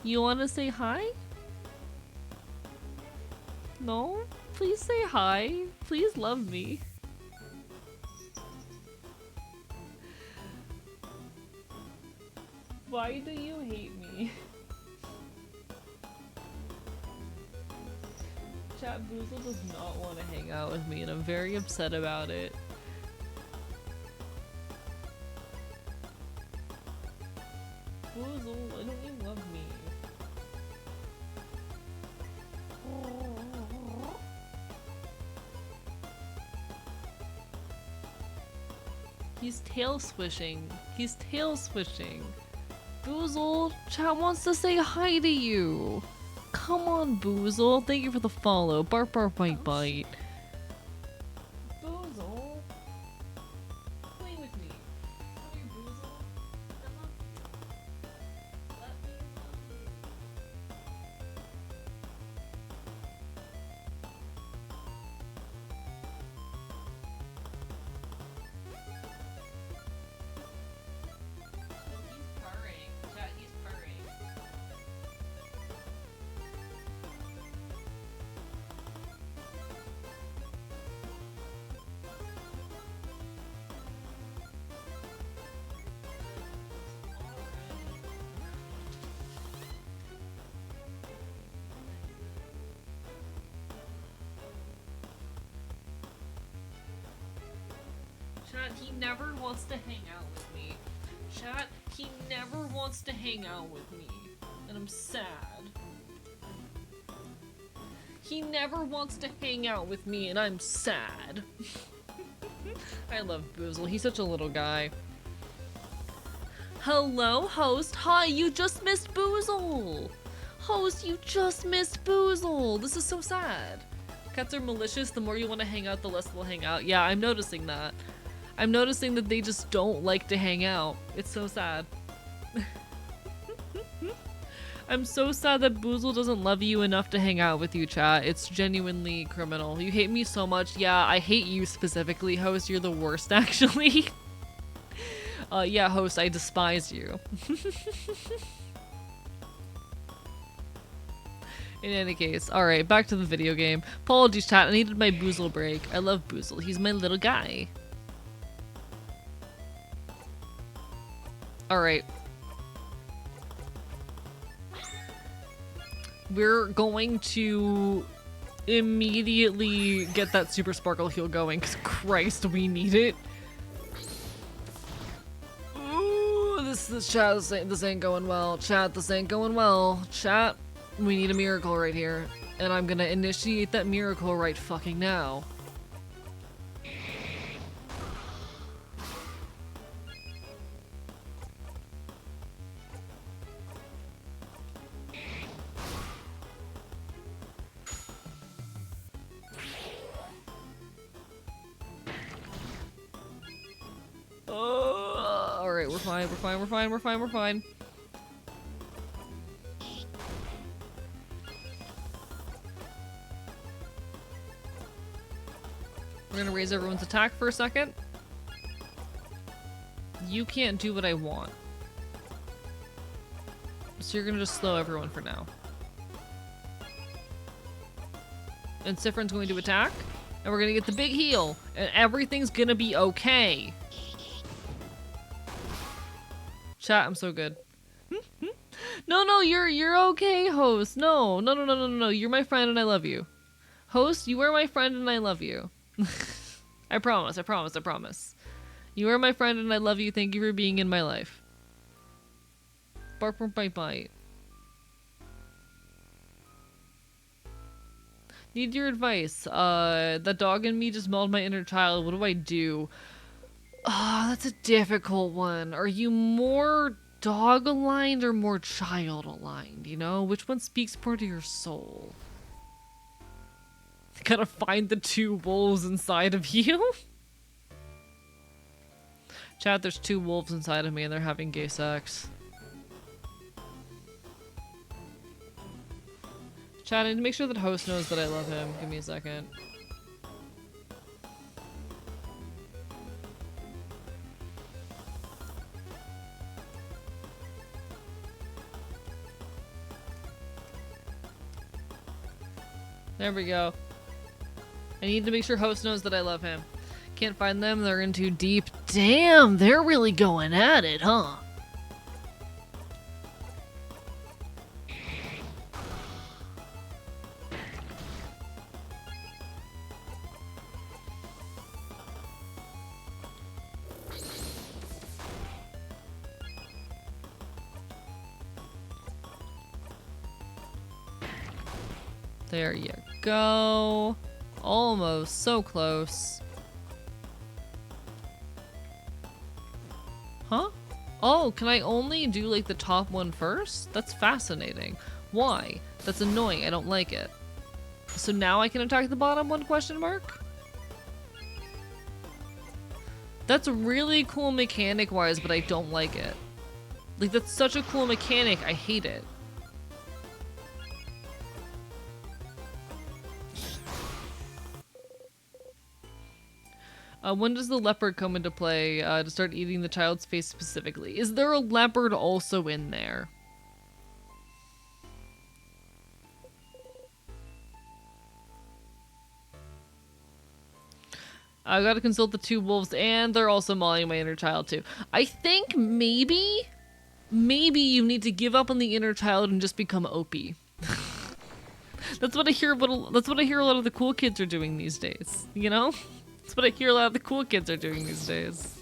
S1: You want to say hi? No? Please say hi. Please love me. Why do you hate me? Chat, Boozle does not want to hang out with me and I'm very upset about it. Boozle, why don't you love me? He's tail swishing. He's tail swishing. Boozle, chat wants to say hi to you. Come on, Boozle. Thank you for the follow. Bark, bark, bite, bite. Boozle, play with me. Come here, Boozle. I love you. Let me love you. He's purring. Chat, he's purring. Chat, he never wants to hang out with me. Chat, he never wants to hang out with me. And I'm sad. He never wants to hang out with me and I'm sad. I love Boozle. He's such a little guy. Hello, host. Hi, you just missed Boozle. Host, you just missed Boozle. This is so sad. Cats are malicious. The more you want to hang out, the less they'll hang out. Yeah, I'm noticing that. I'm noticing that they just don't like to hang out. It's so sad. I'm so sad that Boozle doesn't love you enough to hang out with you, chat. It's genuinely criminal. You hate me so much. Yeah, I hate you specifically, host. You're the worst, actually. Yeah, host, I despise you. In any case, alright, back to the video game. Apologies, chat. I needed my Boozle break. I love Boozle. He's my little guy. Alright. We're going to immediately get that Super Sparkle heal going, because Christ, we need it. Ooh, this chat, this ain't going well. Chat, this ain't going well. Chat, we need a miracle right here. And I'm gonna initiate that miracle right fucking now. Alright, we're fine, we're fine, we're fine, we're fine, we're fine. We're gonna raise everyone's attack for a second. You can't do what I want. So you're gonna just slow everyone for now. And Sifrin's going to attack. And we're gonna get the big heal. And everything's gonna be okay. Chat, I'm so good. No, you're okay, host. No. You're my friend and I love you. Host, you are my friend and I love you. I promise. You are my friend and I love you. Thank you for being in my life. Bark, bark, bite, bite. Need your advice. The dog in me just mauled my inner child. What do I do? Ah, that's a difficult one. Are you more dog aligned or more child aligned? You know, which one speaks more to your soul? Gotta find the two wolves inside of you. Chat, there's two wolves inside of me and they're having gay sex. Chat, I need to make sure that host knows that I love him. Give me a second. There we go. I need to make sure host knows that I love him. Can't find them, they're in too deep. Damn, they're really going at it, huh? There you go. Almost. So close. Huh? Oh, can I only do like the top one first? That's fascinating. Why? That's annoying. I don't like it. So now I can attack the bottom one, question mark? That's really cool mechanic wise, but I don't like it. Like, that's such a cool mechanic. I hate it. When does the leopard come into play to start eating the child's face specifically? Is there a leopard also in there? I gotta consult the two wolves, and they're also mauling my inner child too. I think maybe you need to give up on the inner child and just become OP. That's what I hear. That's what I hear a lot of the cool kids are doing these days. You know? That's what I hear a lot of the cool kids are doing these days.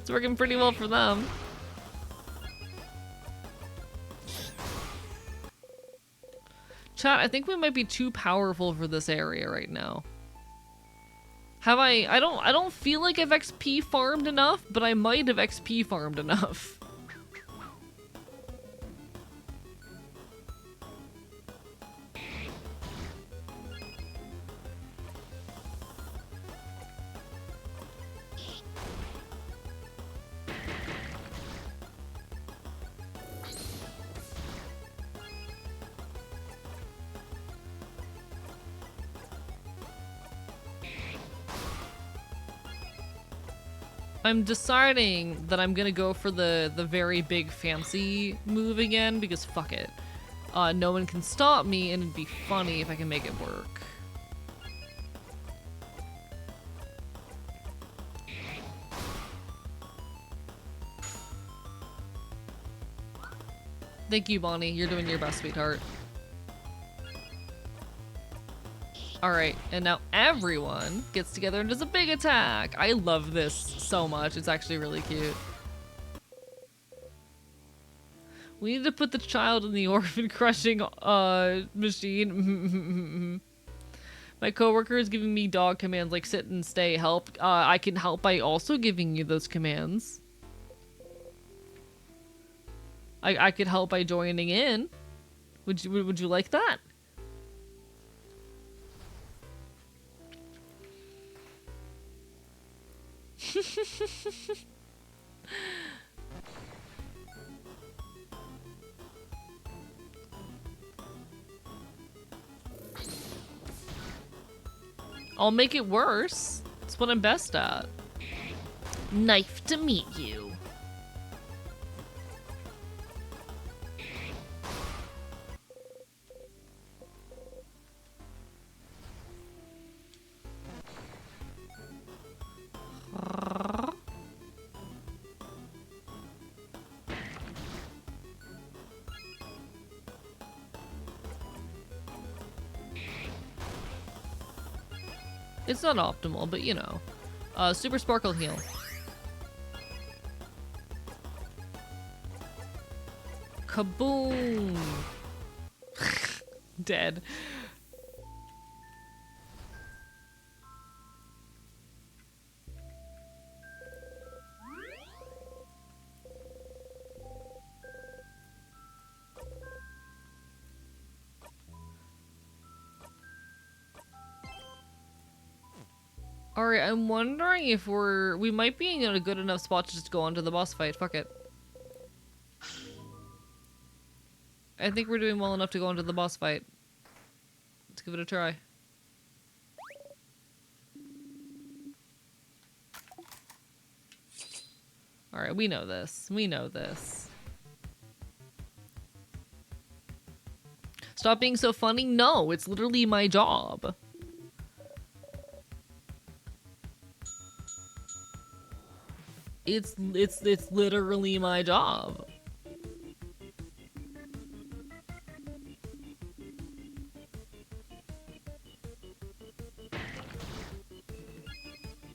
S1: It's working pretty well for them. Chat, I think we might be too powerful for this area right now. Have I don't feel like I've XP farmed enough, but I might have XP farmed enough. I'm deciding that I'm gonna go for the very big fancy move again because fuck it. No one can stop me and it'd be funny if I can make it work. Thank you, Bonnie. You're doing your best, sweetheart. Alright, and now everyone gets together and does a big attack! I love this so much. It's actually really cute. We need to put the child in the orphan crushing machine. My coworker is giving me dog commands like sit and stay, help. I can help by also giving you those commands. I could help by joining in. Would you like that? I'll make it worse. It's what I'm best at. Knife to meet you. It's not optimal, but you know. Super Sparkle Heal. Kaboom! Dead. Alright, I'm wondering if we might be in a good enough spot to just go on to the boss fight. Fuck it. I think we're doing well enough to go into the boss fight. Let's give it a try. Alright, we know this. We know this. Stop being so funny? No, it's literally my job. It's literally my job.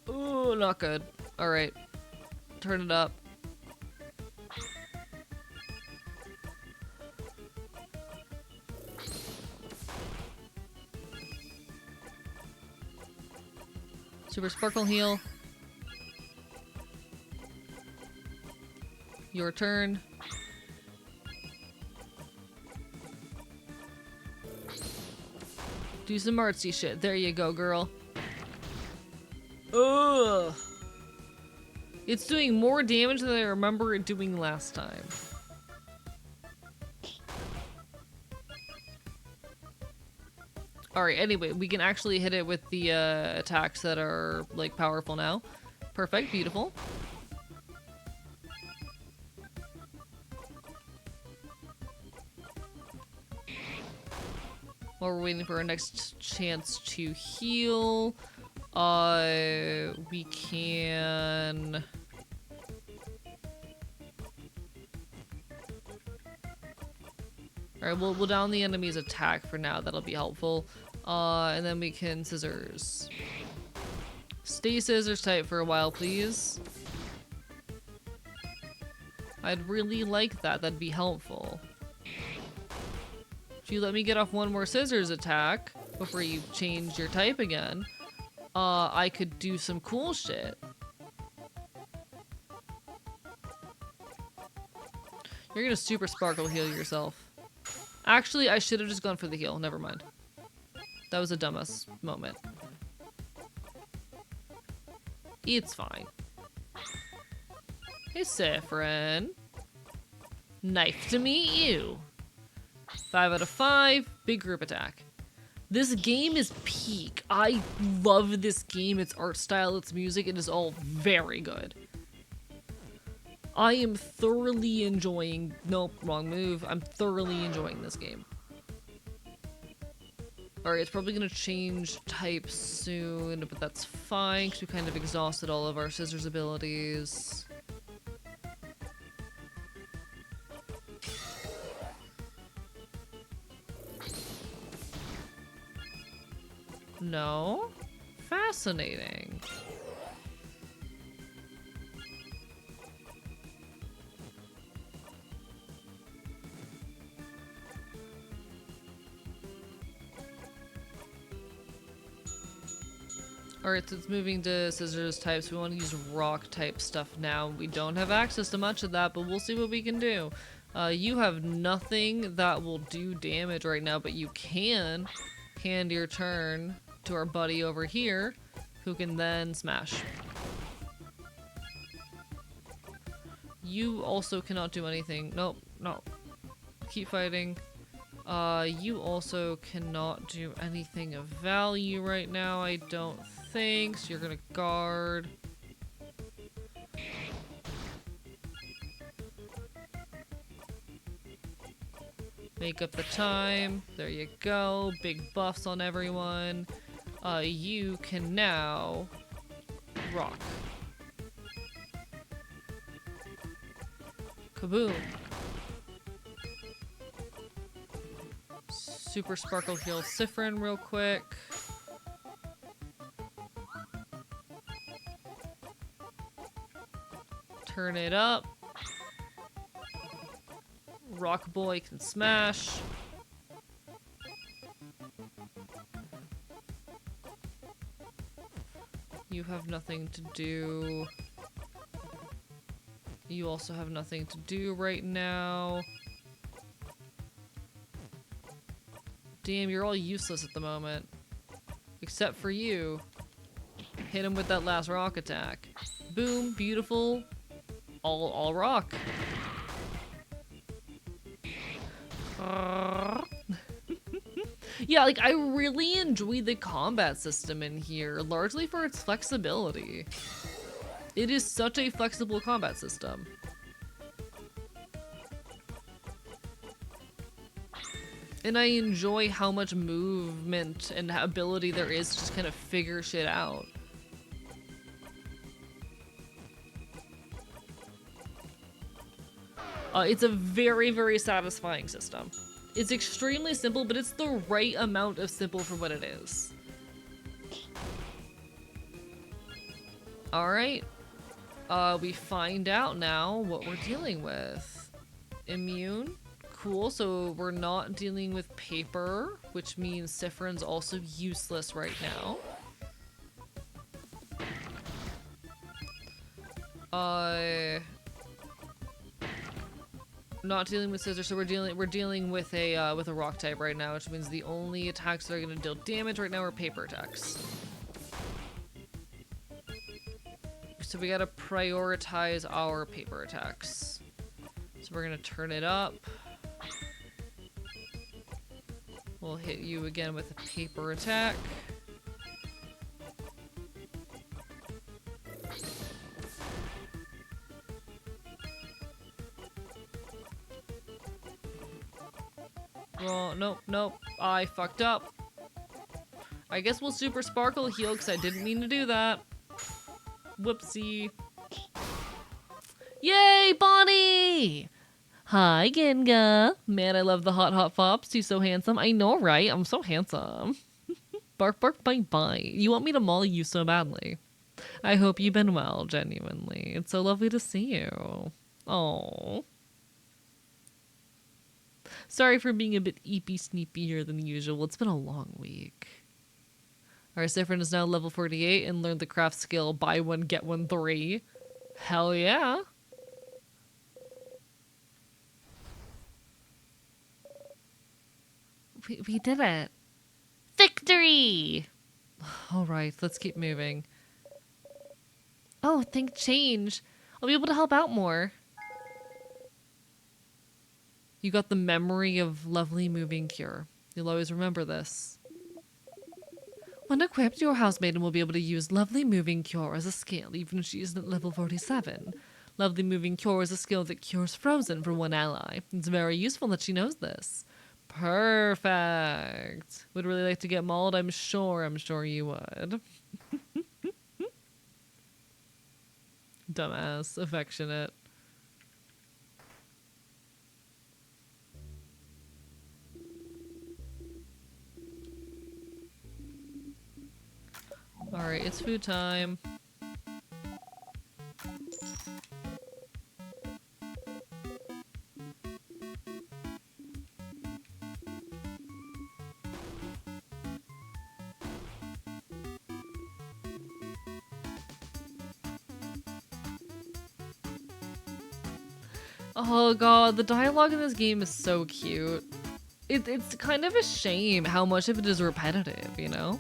S1: Ooh, not good. Alright. Turn it up. Super Sparkle Heal. Your turn. Do some artsy shit. There you go, girl. Ugh. It's doing more damage than I remember it doing last time. Alright, anyway, we can actually hit it with the attacks that are, like, powerful now. Perfect, beautiful. While we're waiting for our next chance to heal, we can... Alright, we'll down the enemy's attack for now. That'll be helpful. And then we can scissors. Stay scissors type for a while, please. I'd really like that. That'd be helpful. If you let me get off one more scissors attack before you change your type again, I could do some cool shit. You're gonna super sparkle heal yourself. Actually, I should have just gone for the heal. Never mind. That was a dumbass moment. It's fine. Hey, Saffron. Nice to meet you. 5 out of 5. Big group attack. This game is peak. I love this game. Its art style, its music, it is all very good. I am thoroughly enjoying... Nope, wrong move. I'm thoroughly enjoying this game. Alright, it's probably gonna change type soon, but that's fine, because we kind of exhausted all of our scissors abilities. No? Fascinating. Alright, so it's moving to scissors types. We want to use rock type stuff now. We don't have access to much of that, but we'll see what we can do. You have nothing that will do damage right now, but you can hand your turn to our buddy over here, who can then smash. You also cannot do anything. Nope, no. Keep fighting. You also cannot do anything of value right now, I don't think, so you're gonna guard. Make up the time. There you go. Big buffs on everyone. You can now rock. Kaboom. Super Sparkle heal Siffrin real quick. Turn it up. Rock Boy can smash. You have nothing to do. You also have nothing to do right now. Damn, you're all useless at the moment. Except for you. Hit him with that last rock attack. Boom, beautiful. All rock. Yeah, like, I really enjoy the combat system in here, largely for its flexibility. It is such a flexible combat system. And I enjoy how much movement and ability there is to just kind of figure shit out. It's a very, very satisfying system. It's extremely simple, but it's the right amount of simple for what it is. Alright. We find out now what we're dealing with. Immune. Cool, so we're not dealing with paper, which means Sifrin's also useless right now. Not dealing with scissors, so we're dealing with a rock type right now, which means the only attacks that are gonna deal damage right now are paper attacks. So we gotta prioritize our paper attacks. So we're gonna turn it up. We'll hit you again with a paper attack. Oh, nope. I fucked up. I guess we'll Super Sparkle heal because I didn't mean to do that. Whoopsie. Yay, Bonnie! Hi, Genga. Man, I love the hot fops. He's so handsome. I know, right? I'm so handsome. Bark, bark, bite, bite. You want me to maul you so badly. I hope you've been well, genuinely. It's so lovely to see you. Oh. Sorry for being a bit sneepier than usual. It's been a long week. Our Sifrin is now level 48 and learned the craft skill buy one, get one 3. Hell yeah. We did it. Victory! Alright, let's keep moving. Oh, think change. I'll be able to help out more. You got the memory of lovely moving cure. You'll always remember this. When equipped, your housemaiden will be able to use lovely moving cure as a skill, even if she isn't at level 47. Lovely moving cure is a skill that cures frozen for one ally. It's very useful that she knows this. Perfect. Would really like to get mauled? I'm sure you would. Dumbass. Affectionate. Alright, it's food time. Oh god, the dialogue in this game is so cute. It's kind of a shame how much of it is repetitive, you know?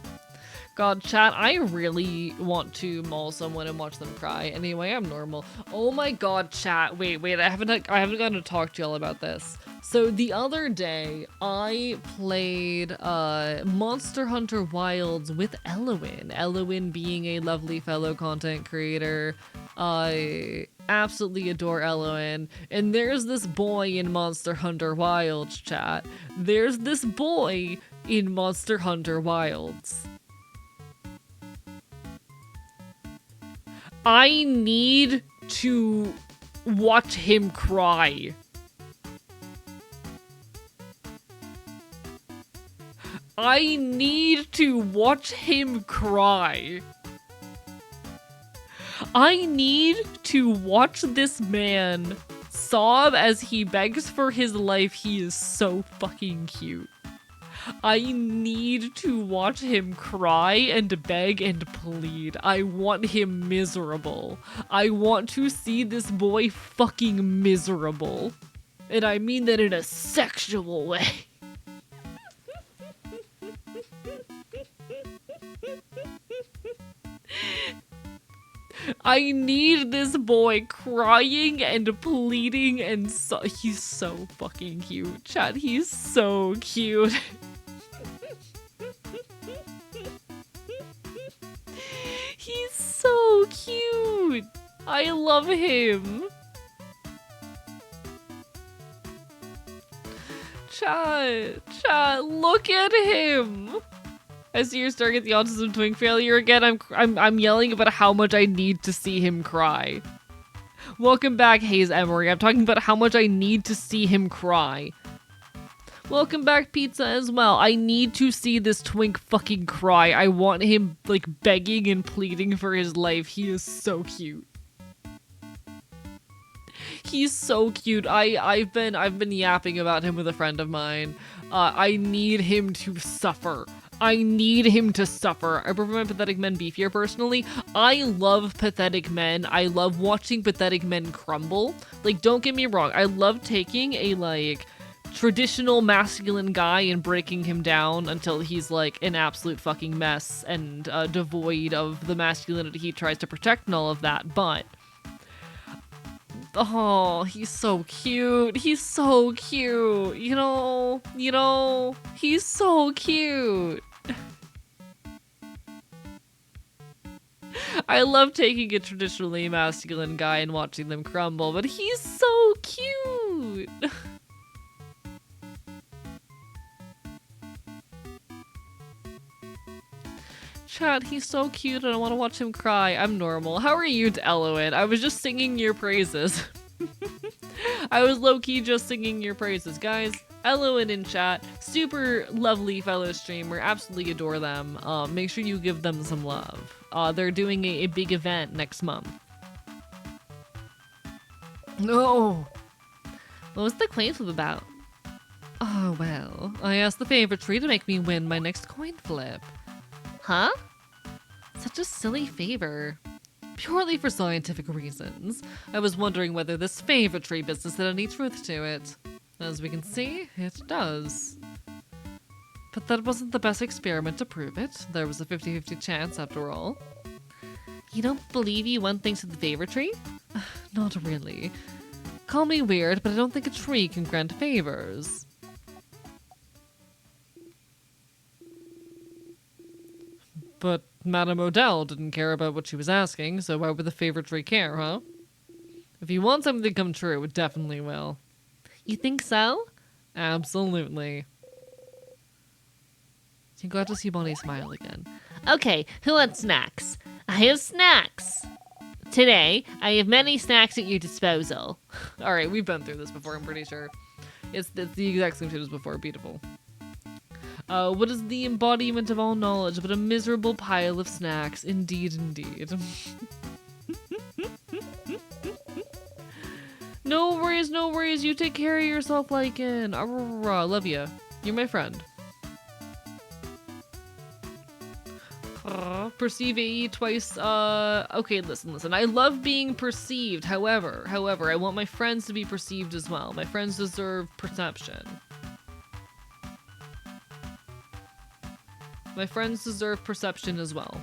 S1: God, chat, I really want to maul someone and watch them cry. Anyway, I'm normal. Oh my god, chat. Wait, I haven't gotten to talk to y'all about this. So the other day, I played Monster Hunter Wilds with Elowin. Elowin being a lovely fellow content creator. I absolutely adore Elowin. And there's this boy in Monster Hunter Wilds, chat. There's this boy in Monster Hunter Wilds. I need to watch him cry. I need to watch him cry. I need to watch this man sob as he begs for his life. He is so fucking cute. I need to watch him cry and beg and plead. I want him miserable. I want to see this boy fucking miserable. And I mean that in a sexual way. I need this boy crying and pleading and he's so fucking cute, chat. He's so cute. He's so cute. I love him. Chat, look at him. I see you're staring at the autism twink failure again. I'm yelling about how much I need to see him cry. Welcome back, Hayes Emery. I'm talking about how much I need to see him cry. Welcome back, Pizza, as well. I need to see this twink fucking cry. I want him, like, begging and pleading for his life. He is so cute. He's so cute. I've been yapping about him with a friend of mine. I need him to suffer. I need him to suffer. I prefer my pathetic men beefier personally. I love pathetic men. I love watching pathetic men crumble. Like, don't get me wrong. I love taking a, like, traditional masculine guy and breaking him down until he's, like, an absolute fucking mess and devoid of the masculinity he tries to protect and all of that. But oh, he's so cute. He's so cute. You know, he's so cute. I love taking a traditionally masculine guy and watching them crumble, but he's so cute. Chat, he's so cute and I want to watch him cry. I'm normal. How are you, Eloin? I was just singing your praises. I was low-key just singing your praises. Guys, Eloin in chat. Super lovely fellow streamer. Absolutely adore them. Make sure you give them some love. They're doing a big event next month. No. What was the coin flip about? Oh, well. I asked the favorite tree to make me win my next coin flip. Huh? Such a silly favor. Purely for scientific reasons. I was wondering whether this favor tree business had any truth to it. As we can see, it does. But that wasn't the best experiment to prove it. There was a 50-50 chance after all. You don't believe you won thanks to the favor tree? Not really. Call me weird, but I don't think a tree can grant favors. But Madame Odell didn't care about what she was asking, so why would the favor tree care, huh? If you want something to come true, it definitely will. You think so? Absolutely. You got to see Bonnie smile again. Okay, who wants snacks? I have snacks! Today, I have many snacks at your disposal. Alright, we've been through this before, I'm pretty sure. It's the exact same shit as before. Beautiful. What is the embodiment of all knowledge but a miserable pile of snacks? Indeed, indeed. No worries, no worries. You take care of yourself, Lycan. Love ya. You're my friend. Perceive AE twice. Okay, listen. I love being perceived. However, I want my friends to be perceived as well. My friends deserve perception. My friends deserve perception as well.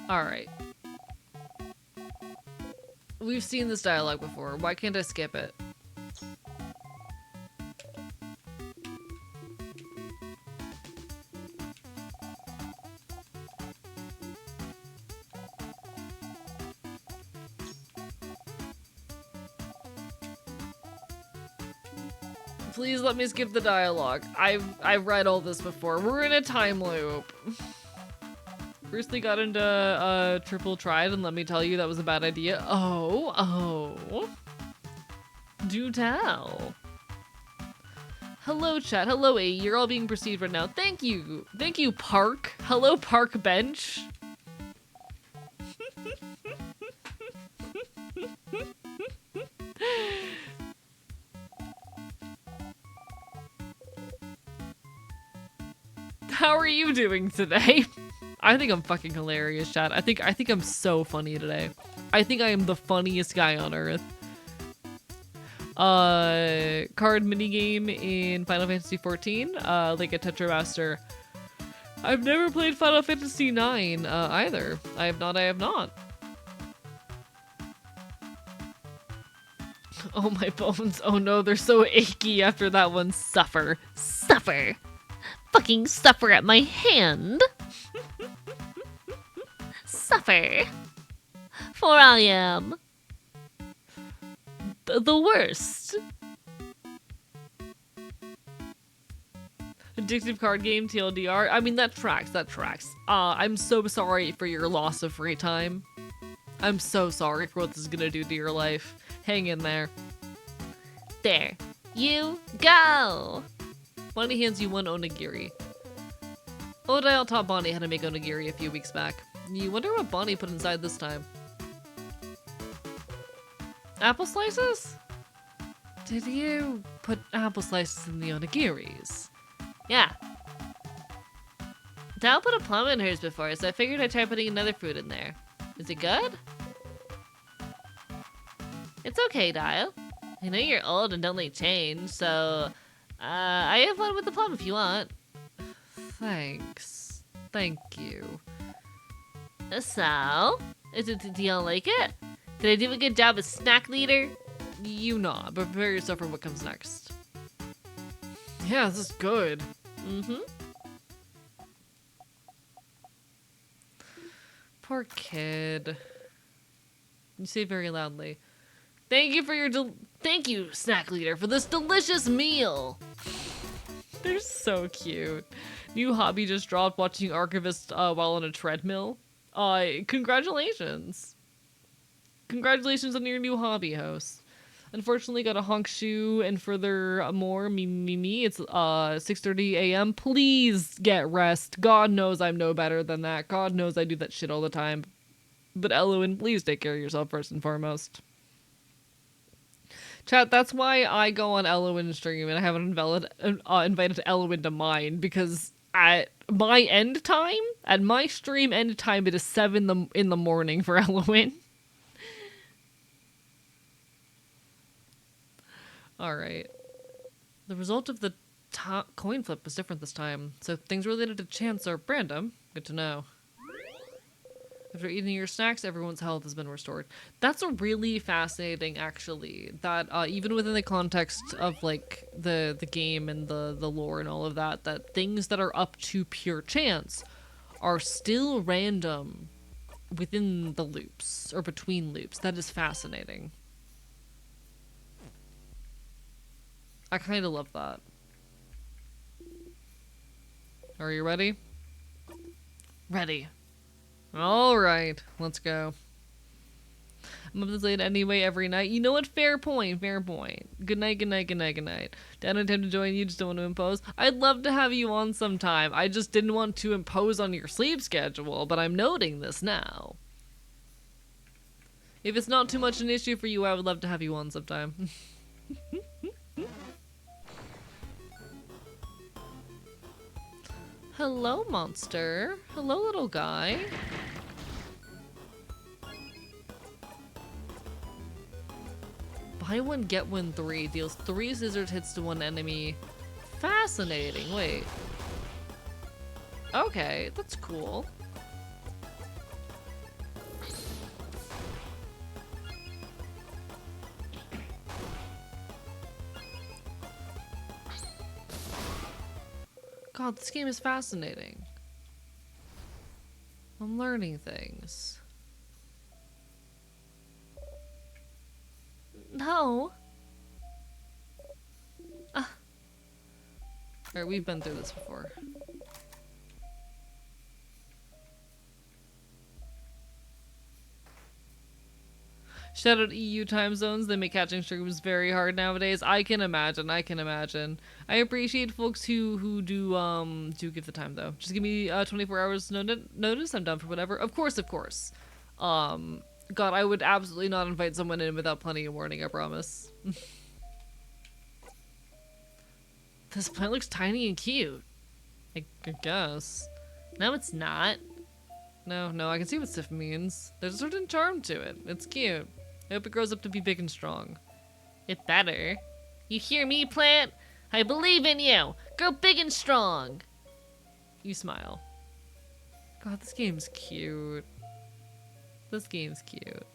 S1: Alright. We've seen this dialogue before. Why can't I skip it? Please let me skip the dialogue. I've read all this before. We're in a time loop. Firstly got into triple tried, and let me tell you that was a bad idea. Oh. Do tell. Hello chat. Hello A. You're all being perceived right now. Thank you. Thank you, Park. Hello, Park Bench. How are you doing today? I think I'm fucking hilarious, chat. I think I'm so funny today. I think I am the funniest guy on earth. Card minigame in Final Fantasy XIV, like a Tetra Master. I've never played Final Fantasy IX, either. I have not. Oh, my bones. Oh no, they're so achy after that one. Suffer. Suffer. Fucking suffer at my hand. Suffer. For I am the worst. Addictive card game, TLDR. I mean, that tracks. I'm so sorry for your loss of free time. I'm so sorry for what this is gonna do to your life. Hang in there. There you go! Bonnie hands you one onigiri. Odile taught Bonnie how to make onigiri a few weeks back. You wonder what Bonnie put inside this time. Apple slices? Did you put apple slices in the onigiris? Yeah. Dal put a plum in hers before, so I figured I'd try putting another fruit in there. Is it good? It's okay, Dial. I know you're old and don't like change, so I have one with the plum if you want. Thanks. Thank you. So, do y'all like it? Did I do a good job as snack leader? You not, but prepare yourself for what comes next. Yeah, this is good. Mm-hmm. Poor kid. You say very loudly. Thank you for your thank you, snack leader, for this delicious meal. They're so cute. New hobby just dropped, watching Archivist while on a treadmill. Congratulations. Congratulations on your new hobby, host. Unfortunately, got a honk shoe, and furthermore, me. It's 6:30 a.m. Please get rest. God knows I'm no better than that. God knows I do that shit all the time. But Elowen, please take care of yourself first and foremost. Chat, that's why I go on Elowen's stream and I haven't invited Elowen to mine, because at my end time, at my stream end time, it is 7 in the morning for Elowen. Alright. The result of the coin flip was different this time, so things related to chance are random. Good to know. After eating your snacks, everyone's health has been restored. That's a really fascinating, actually, that even within the context of like the game and the lore and all of that, that things that are up to pure chance are still random within the loops or between loops. That is fascinating. I kind of love that. Are you ready? Ready. Alright, let's go. I'm up this late anyway every night. You know what? Fair point, fair point. Good night, good night, good night, good night. Down in time to join you, just don't want to impose. I'd love to have you on sometime. I just didn't want to impose on your sleep schedule, but I'm noting this now. If it's not too much an issue for you, I would love to have you on sometime. Hello, monster. Hello, little guy. Buy one, get one 3. Deals 3 scissors hits to one enemy. Fascinating. Wait. Okay, that's cool. God, this game is fascinating. I'm learning things. No. Alright, we've been through this before. Shout out EU time zones. They make catching streams very hard nowadays. I can imagine. I can imagine. I appreciate folks who do give the time though. Just give me 24 hours notice. I'm done for whatever. Of course, of course. God, I would absolutely not invite someone in without plenty of warning. I promise. This plant looks tiny and cute. I guess. No, it's not. No, I can see what Sif means. There's a certain charm to it. It's cute. I hope it grows up to be big and strong. It better. You hear me, plant? I believe in you. Grow big and strong. You smile. God, this game's cute. This game's cute.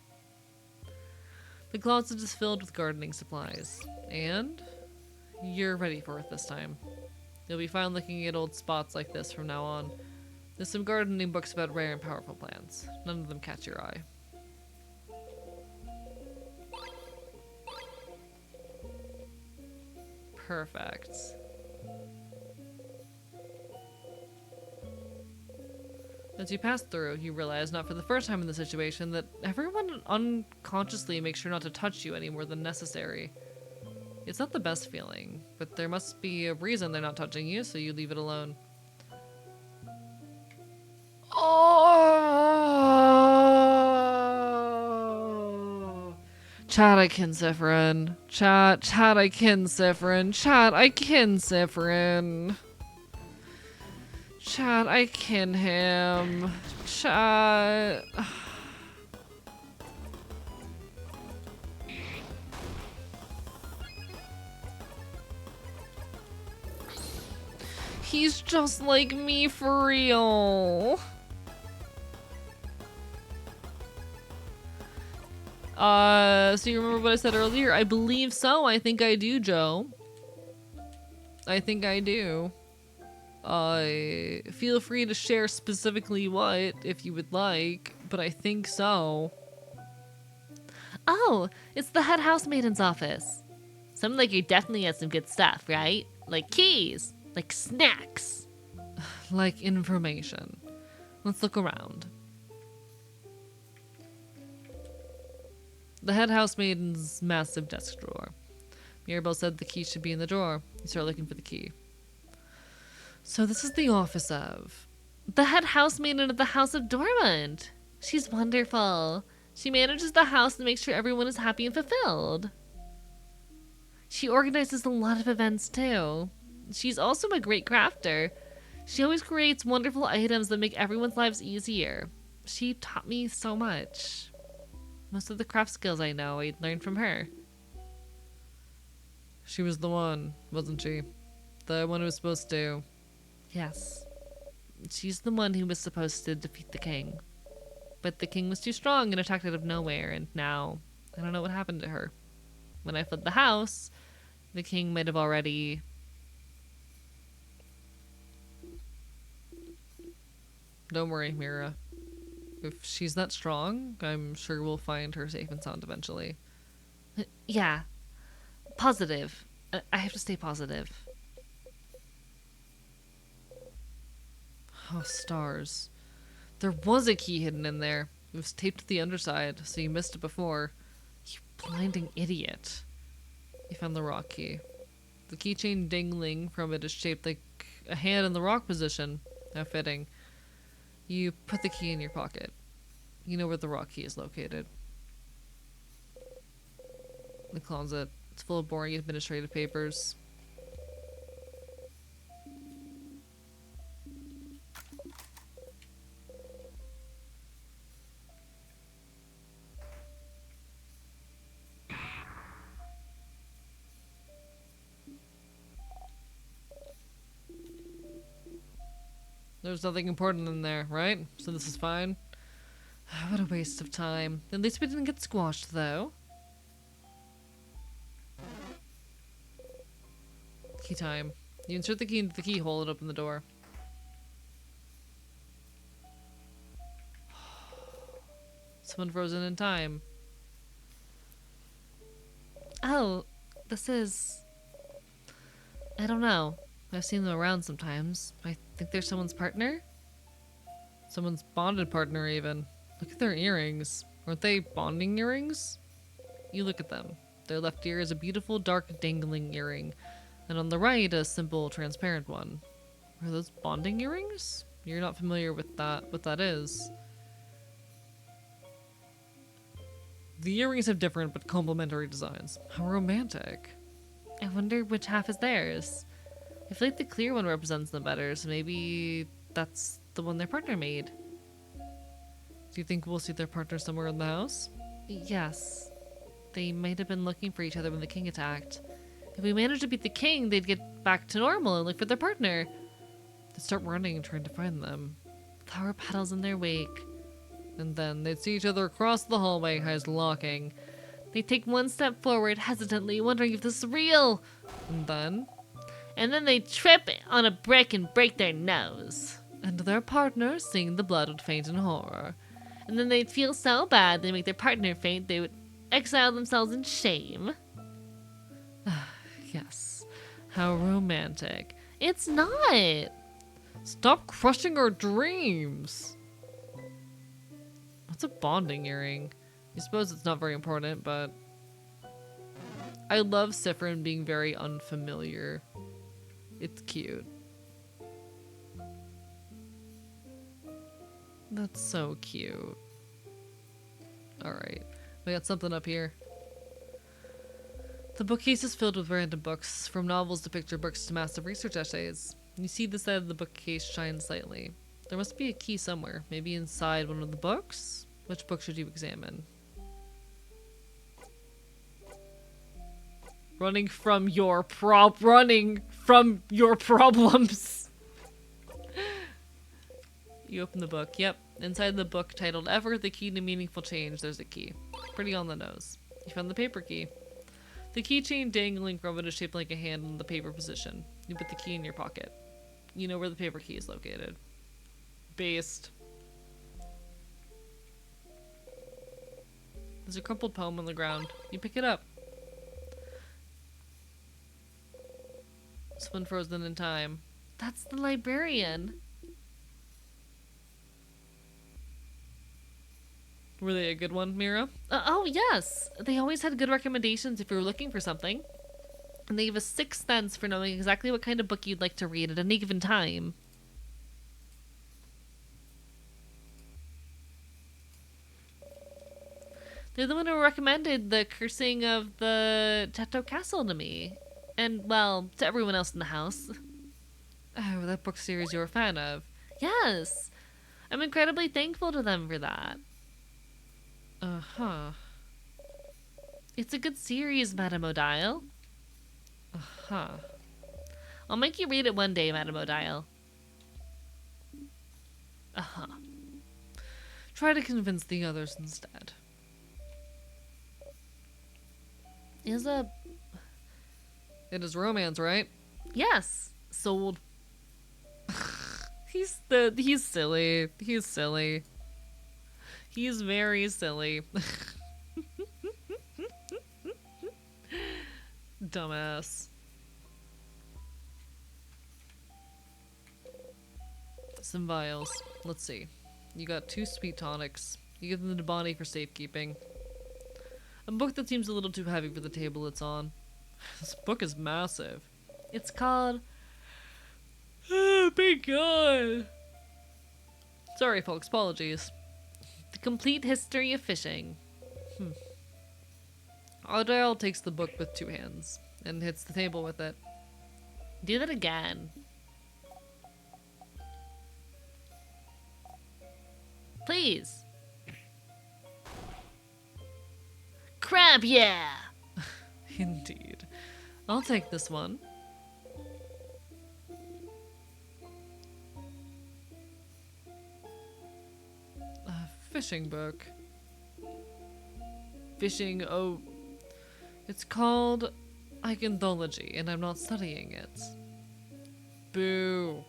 S1: The closet is filled with gardening supplies. And you're ready for it this time. You'll be fine looking at old spots like this from now on. There's some gardening books about rare and powerful plants. None of them catch your eye. Perfect. As you pass through, you realize, not for the first time in the situation, that everyone unconsciously makes sure not to touch you any more than necessary. It's not the best feeling, but there must be a reason they're not touching you, so you leave it alone. Oh! Chat, I kin Sifrin. Chat, I kin Sifrin. Chat, I kin Sifrin. Chat, I kin him. Chat. He's just like me for real. So you remember what I said earlier? I believe so. I think I do, Joe. I think I do. Feel free to share specifically what, if you would like, but I think so. Oh, it's the head housemaiden's office. Sounds like you definitely had some good stuff, right? Like keys, like snacks. Like information. Let's look around. The head housemaiden's massive desk drawer. Mirabelle said the key should be in the drawer. You start looking for the key. So this is the office of the head housemaiden of the House of Dormant. She's wonderful. She manages the house and makes sure everyone is happy and fulfilled. She organizes a lot of events too. She's also a great crafter. She always creates wonderful items that make everyone's lives easier. She taught me so much. Most of the craft skills I know, I learned from her. She was the one, wasn't she? The one who was supposed to. Yes. She's the one who was supposed to defeat the king. But the king was too strong and attacked out of nowhere, and now I don't know what happened to her. When I fled the house, the king might have already... Don't worry, Mira. If she's that strong, I'm sure we'll find her safe and sound eventually. Yeah. Positive. I have to stay positive. Oh, stars. There was a key hidden in there. It was taped to the underside, so you missed it before. You blinding idiot. You found the rock key. The keychain dangling from it is shaped like a hand in the rock position. How fitting. You put the key in your pocket. You know where the rock key is located. The closet. It's full of boring administrative papers. There's nothing important in there, right? So this is fine. What a waste of time. At least we didn't get squashed, though. Key time. You insert the key into the keyhole and open the door. Someone frozen in time. Oh, this is... I don't know. I've seen them around sometimes. I think they're someone's partner? Someone's bonded partner, even. Look at their earrings. Aren't they bonding earrings? You look at them. Their left ear is a beautiful, dark, dangling earring. And on the right, a simple, transparent one. Are those bonding earrings? You're not familiar with that, what that is. The earrings have different but complementary designs. How romantic. I wonder which half is theirs. I feel like the clear one represents them better, so maybe that's the one their partner made. Do you think we'll see their partner somewhere in the house? Yes. They might have been looking for each other when the king attacked. If we managed to beat the king, they'd get back to normal and look for their partner. They'd start running and trying to find them. Flower petals in their wake. And then they'd see each other across the hallway, eyes locking. They'd take one step forward, hesitantly, wondering if this is real. And then they'd trip on a brick and break their nose. And their partner, seeing the blood, would faint in horror. And then they'd feel so bad they'd make their partner faint, they would exile themselves in shame. Yes. How romantic. It's not! Stop crushing our dreams! What's a bonding earring? I suppose it's not very important, but... I love Sifrin being very unfamiliar. It's cute. That's so cute. Alright, we got something up here. The bookcase is filled with random books, from novels to picture books to massive research essays. You see the side of the bookcase shine slightly. There must be a key somewhere, maybe inside one of the books? Which book should you examine? Running from your problems. You open the book. Yep. Inside the book titled Ever, the Key to Meaningful Change, there's a key. Pretty on the nose. You found the paper key. The keychain dangling from it is shaped like a hand in the paper position. You put the key in your pocket. You know where the paper key is located. Based. There's a crumpled poem on the ground. You pick it up. This one frozen in time. That's the librarian. Were they a good one, Mira? Oh, yes. They always had good recommendations if you were looking for something. And they have a sixth sense for knowing exactly what kind of book you'd like to read at any given time. They're the one who recommended the cursing of the Tetto Castle to me. And, well, to everyone else in the house. Oh, that book series you're a fan of. Yes. I'm incredibly thankful to them for that. Uh-huh. It's a good series, Madame Odile. Uh-huh. I'll make you read it one day, Madame Odile. Uh-huh. Try to convince the others instead. It is romance, right? Yes. Sold. He's silly. He's silly. He's very silly. Dumbass. Some vials. Let's see. You got 2 sweet tonics. You give them to Bonnie for safekeeping. A book that seems a little too heavy for the table it's on. This book is massive. It's called... Be good! Sorry folks, apologies. The Complete History of Fishing. Odile takes the book with 2 hands and hits the table with it. Do that again. Please. Crab, yeah! Indeed. I'll take this one. A fishing book. Fishing, oh... It's called Iconthology, and I'm not studying it. Boo.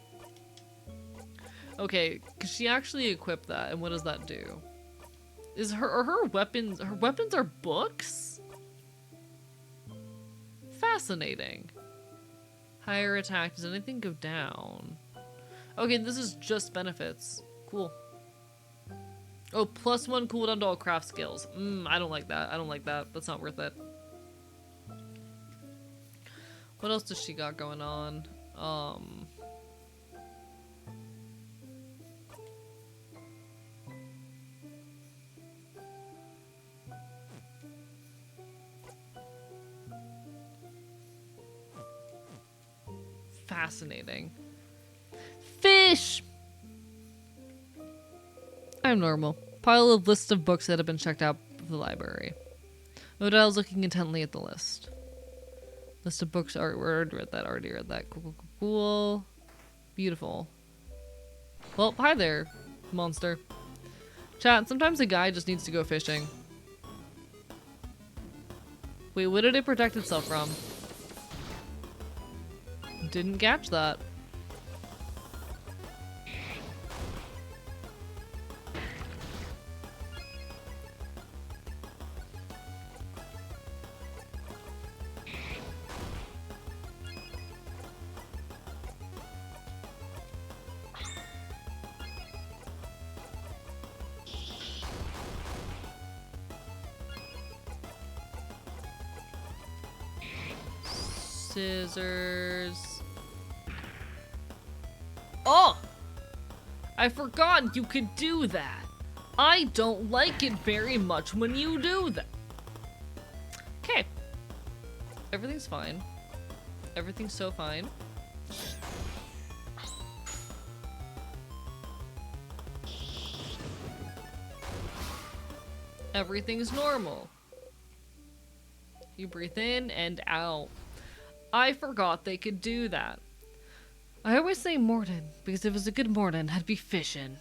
S1: Okay, cause she actually equipped that, and what does that do? Are her weapons are books? Fascinating. Higher attack, does anything go down? Okay, this is just benefits. Cool. Oh, +1 cooldown to all craft skills. I don't like that. I don't like that. That's not worth it. What else does she got going on? fascinating. Fish! I'm normal. Pile of list of books that have been checked out of the library. Odell's looking intently at the list. List of books, already read that. Cool, cool, cool, cool. Beautiful. Well, hi there, monster. Chat, sometimes a guy just needs to go fishing. Wait, what did it protect itself from? Didn't catch that. Scissors. Oh! I forgot you could do that. I don't like it very much when you do that. Okay. Everything's fine. Everything's so fine. Everything's normal. You breathe in and out. I forgot they could do that. I always say morning, because if it was a good morning, I'd be fishing.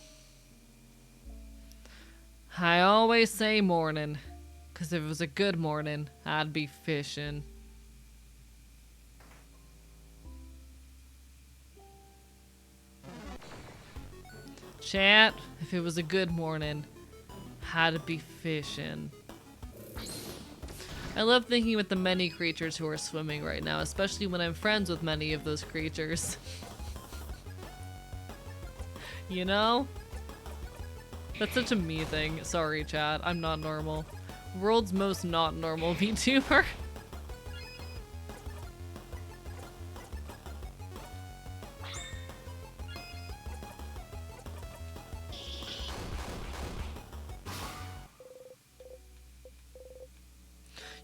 S1: I always say morning, because if it was a good morning, I'd be fishing. Chat, if it was a good morning, I'd be fishing. I love thinking about the many creatures who are swimming right now, especially when I'm friends with many of those creatures. You know? That's such a me thing. Sorry, chat. I'm not normal. World's most not normal VTuber.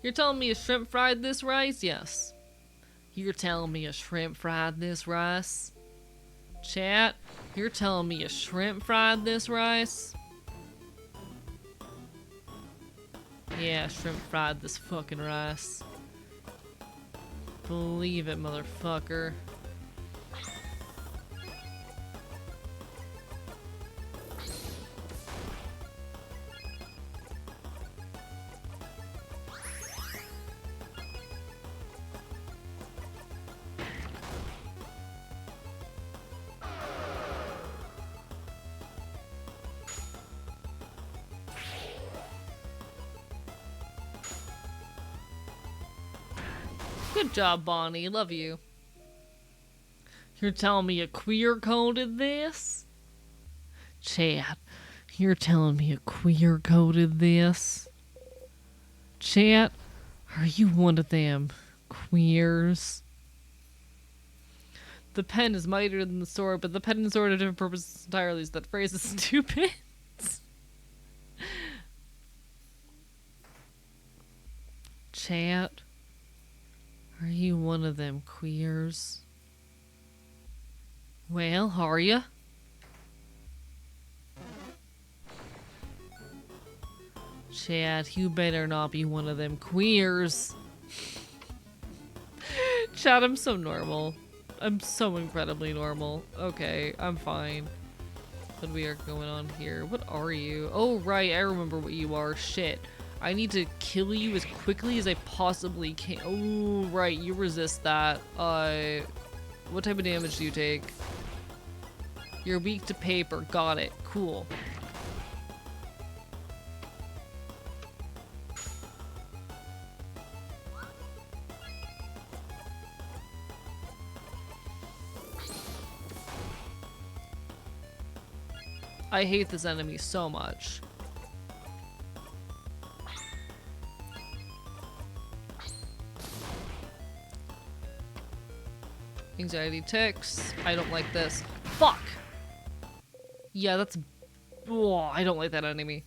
S1: You're telling me a shrimp fried this rice? Yes. You're telling me a shrimp fried this rice? Chat, you're telling me a shrimp fried this rice? Yeah, shrimp fried this fucking rice. Believe it, motherfucker. Good job, Bonnie. Love you. You're telling me a queer coded this? Chat, you're telling me a queer coded this? Chat, are you one of them queers? The pen is mightier than the sword, but the pen and sword have different purposes entirely, so that phrase is stupid. Chat, are you one of them queers? Well, are ya? Chat, you better not be one of them queers. Chat, I'm so normal. I'm so incredibly normal. Okay, I'm fine. What we are going on here? What are you? Oh, right, I remember what you are. Shit. I need to kill you as quickly as I possibly can. Oh, right, you resist that. What type of damage do you take? You're weak to paper. Got it. Cool. I hate this enemy so much. Anxiety ticks. I don't like this. Fuck! Yeah, that's... Oh, I don't like that enemy.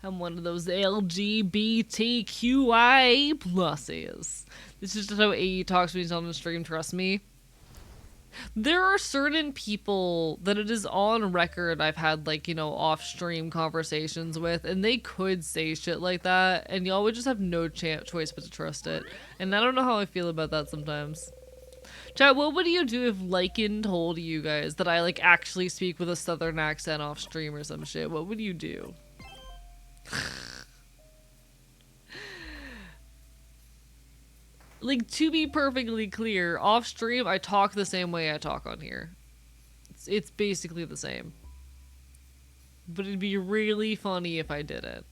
S1: I'm one of those LGBTQI pluses. This is just how AE talks when he's on the stream, trust me. There are certain people that it is on record I've had, like, you know, off-stream conversations with, and they could say shit like that, and y'all would just have no choice but to trust it. And I don't know how I feel about that sometimes. Chat, what would you do if Lycan told you guys that I, like, actually speak with a southern accent off-stream or some shit? What would you do? Like, to be perfectly clear, off stream I talk the same way I talk on here. It's basically the same. But it'd be really funny if I did it.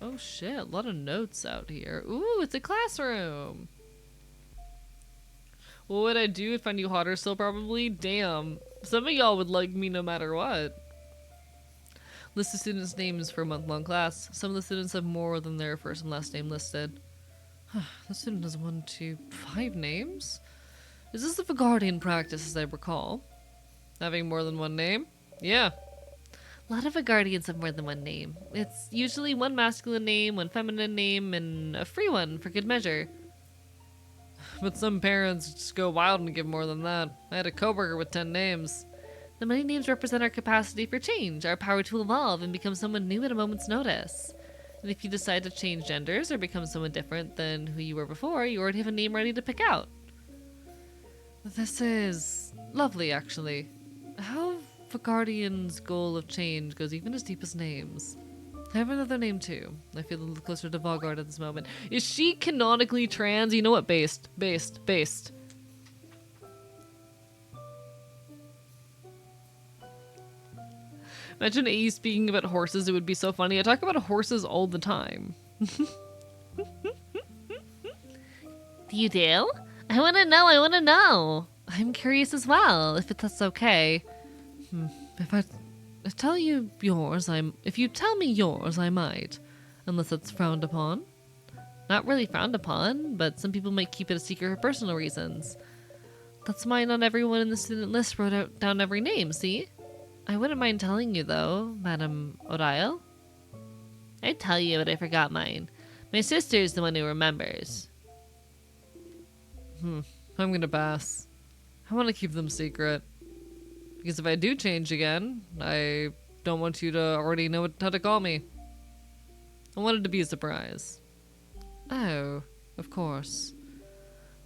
S1: Oh shit, a lot of notes out here. Ooh, it's a classroom! What would I do if I knew hotter still, probably? Damn. Some of y'all would like me no matter what. List of students' names for a month-long class. Some of the students have more than their first and last name listed. The student has 1, 2, 5 names? Is this the Vagardian practice, as I recall? Having more than one name? Yeah. A lot of Vagardians have more than one name. It's usually one masculine name, one feminine name, and a free one for good measure. But some parents just go wild and give more than that. I had a coworker with 10 names. The many names represent our capacity for change, our power to evolve and become someone new at a moment's notice. And if you decide to change genders or become someone different than who you were before, you already have a name ready to pick out. This is lovely, actually. How Vagardian's goal of change goes even as deep as names. I have another name too. I feel a little closer to Vagard at this moment. Is she canonically trans? You know what? Based. Imagine AE speaking about horses, it would be so funny. I talk about horses all the time. You do? I wanna know. I'm curious as well, if that's okay. If you tell me yours, I might. Unless it's frowned upon. Not really frowned upon, but some people might keep it a secret for personal reasons. That's why not everyone in the student list wrote down every name, see? I wouldn't mind telling you, though, Madam O'Reilly. I'd tell you, but I forgot mine. My sister's the one who remembers. I'm gonna pass. I want to keep them secret. Because if I do change again, I don't want you to already know how to call me. I want it to be a surprise. Oh, of course.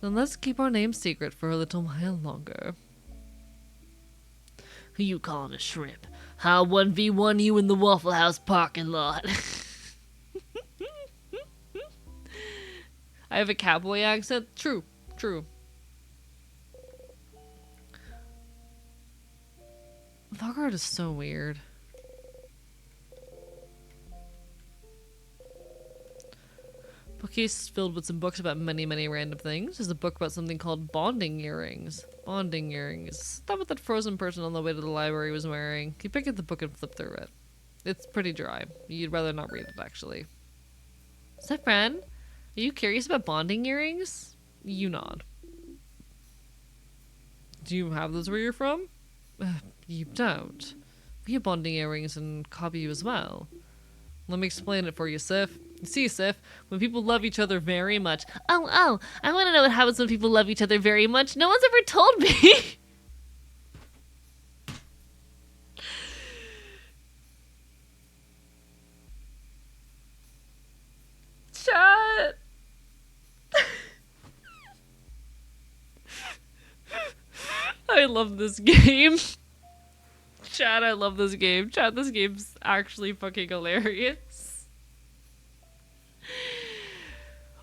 S1: Then let's keep our names secret for a little while longer. Who you calling a shrimp? How 1v1 you in the Waffle House parking lot? I have a cowboy accent? True. Vagard is so weird. Bookcase filled with some books about many random things. There's a book about something called bonding earrings. Bonding earrings. Is that what that frozen person on the way to the library was wearing? You pick up the book and flip through it. It's pretty dry. You'd rather not read it, actually. Zephren, are you curious about bonding earrings? You nod. Do you have those where you're from? You don't. We have bonding earrings in Kabu as well. Let me explain it for you, Sif. See, Sif, when people love each other very much... Oh, I want to know what happens when people love each other very much. No one's ever told me. Chat. I love this game. Chat, I love this game. Chat, this game's actually fucking hilarious.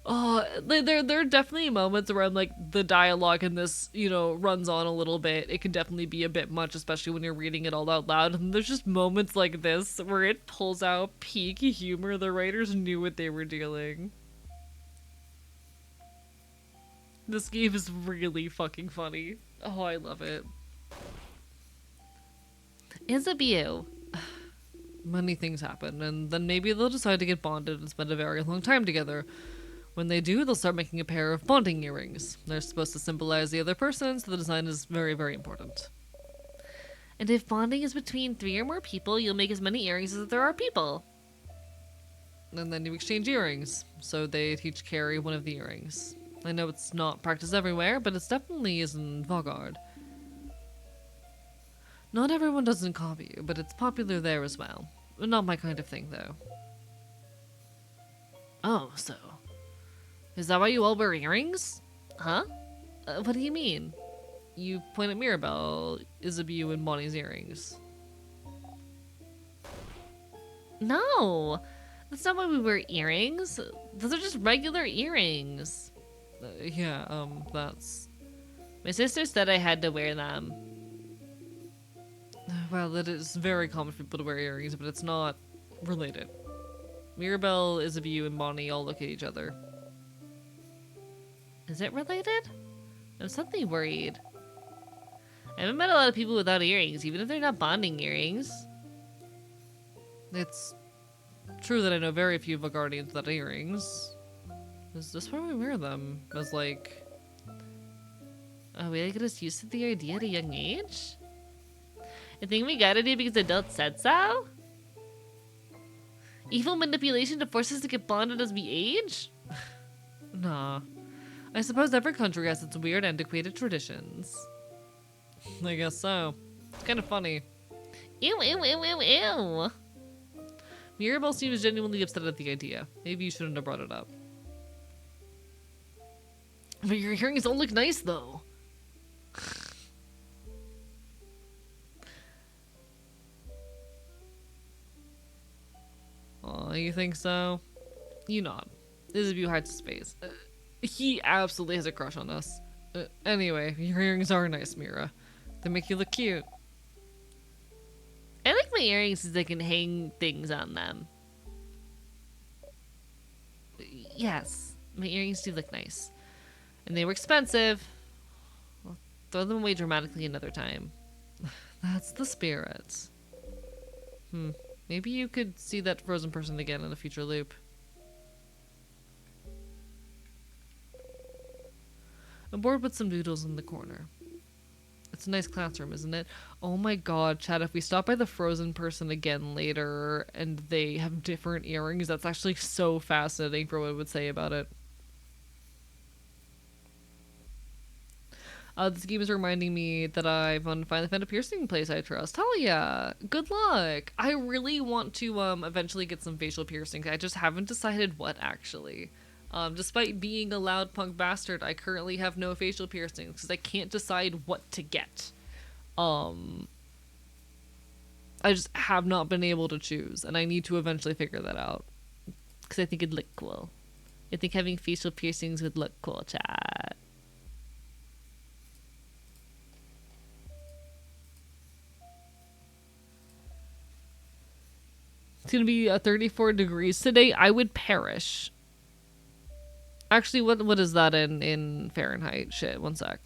S1: Oh, there are definitely moments where I'm like, the dialogue in this, you know, runs on a little bit. It can definitely be a bit much, especially when you're reading it all out loud. And there's just moments like this where it pulls out peak humor. The writers knew what they were doing. This game is really fucking funny. Oh, I love it. Isabeau. Many things happen, and then maybe they'll decide to get bonded and spend a very long time together. When they do, they'll start making a pair of bonding earrings. They're supposed to symbolize the other person, so the design is very important. And if bonding is between 3 or more people, you'll make as many earrings as there are people. And then you exchange earrings. So they teach Carrie one of the earrings. I know it's not practiced everywhere, but it definitely is in Vaugarde. Not everyone doesn't copy you, but it's popular there as well. Not my kind of thing, though. Oh, so... Is that why you all wear earrings? Huh? What do you mean? You point at Mirabelle, Isabeau, and Bonnie's earrings. No! That's not why we wear earrings. Those are just regular earrings. That's... My sister said I had to wear them. Well, it is very common for people to wear earrings, but it's not related. Mirabelle, Isabeau, and Bonnie all look at each other. Is it related? I'm suddenly worried. I haven't met a lot of people without earrings, even if they're not bonding earrings. It's true that I know very few Vaugardians without earrings. Is this why we wear them? As like... Oh, we get us used to the idea at a young age? I think we gotta do because adults said so? Evil manipulation to force us to get bonded as we age? Nah. I suppose every country has its weird, antiquated traditions. I guess so. It's kind of funny. Ew, ew, ew, ew, ew. Mirabelle seems genuinely upset at the idea. Maybe you shouldn't have brought it up. But your earrings don't look nice, though. Aw, you think so? You nod. Isabeau hides his face. He absolutely has a crush on us. Anyway, your earrings are nice, Mira. They make you look cute. I like my earrings because I can hang things on them. Yes, my earrings do look nice. And they were expensive. I'll throw them away dramatically another time. That's the spirit. Maybe you could see that frozen person again in a future loop. I'm bored with some noodles in the corner. It's a nice classroom, isn't it? Oh my god, Chad, if we stop by the frozen person again later and they have different earrings, that's actually so fascinating for what it would say about it. This game is reminding me that I've finally found a piercing place I trust. Hell yeah! Good luck! I really want to eventually get some facial piercings. I just haven't decided what, actually. Despite being a loud punk bastard, I currently have no facial piercings because I can't decide what to get. I just have not been able to choose, and I need to eventually figure that out. Because I think it'd look cool. I think having facial piercings would look cool, chat. It's gonna be 34 degrees today. I would perish. Actually, what is that in Fahrenheit? Shit, one sec.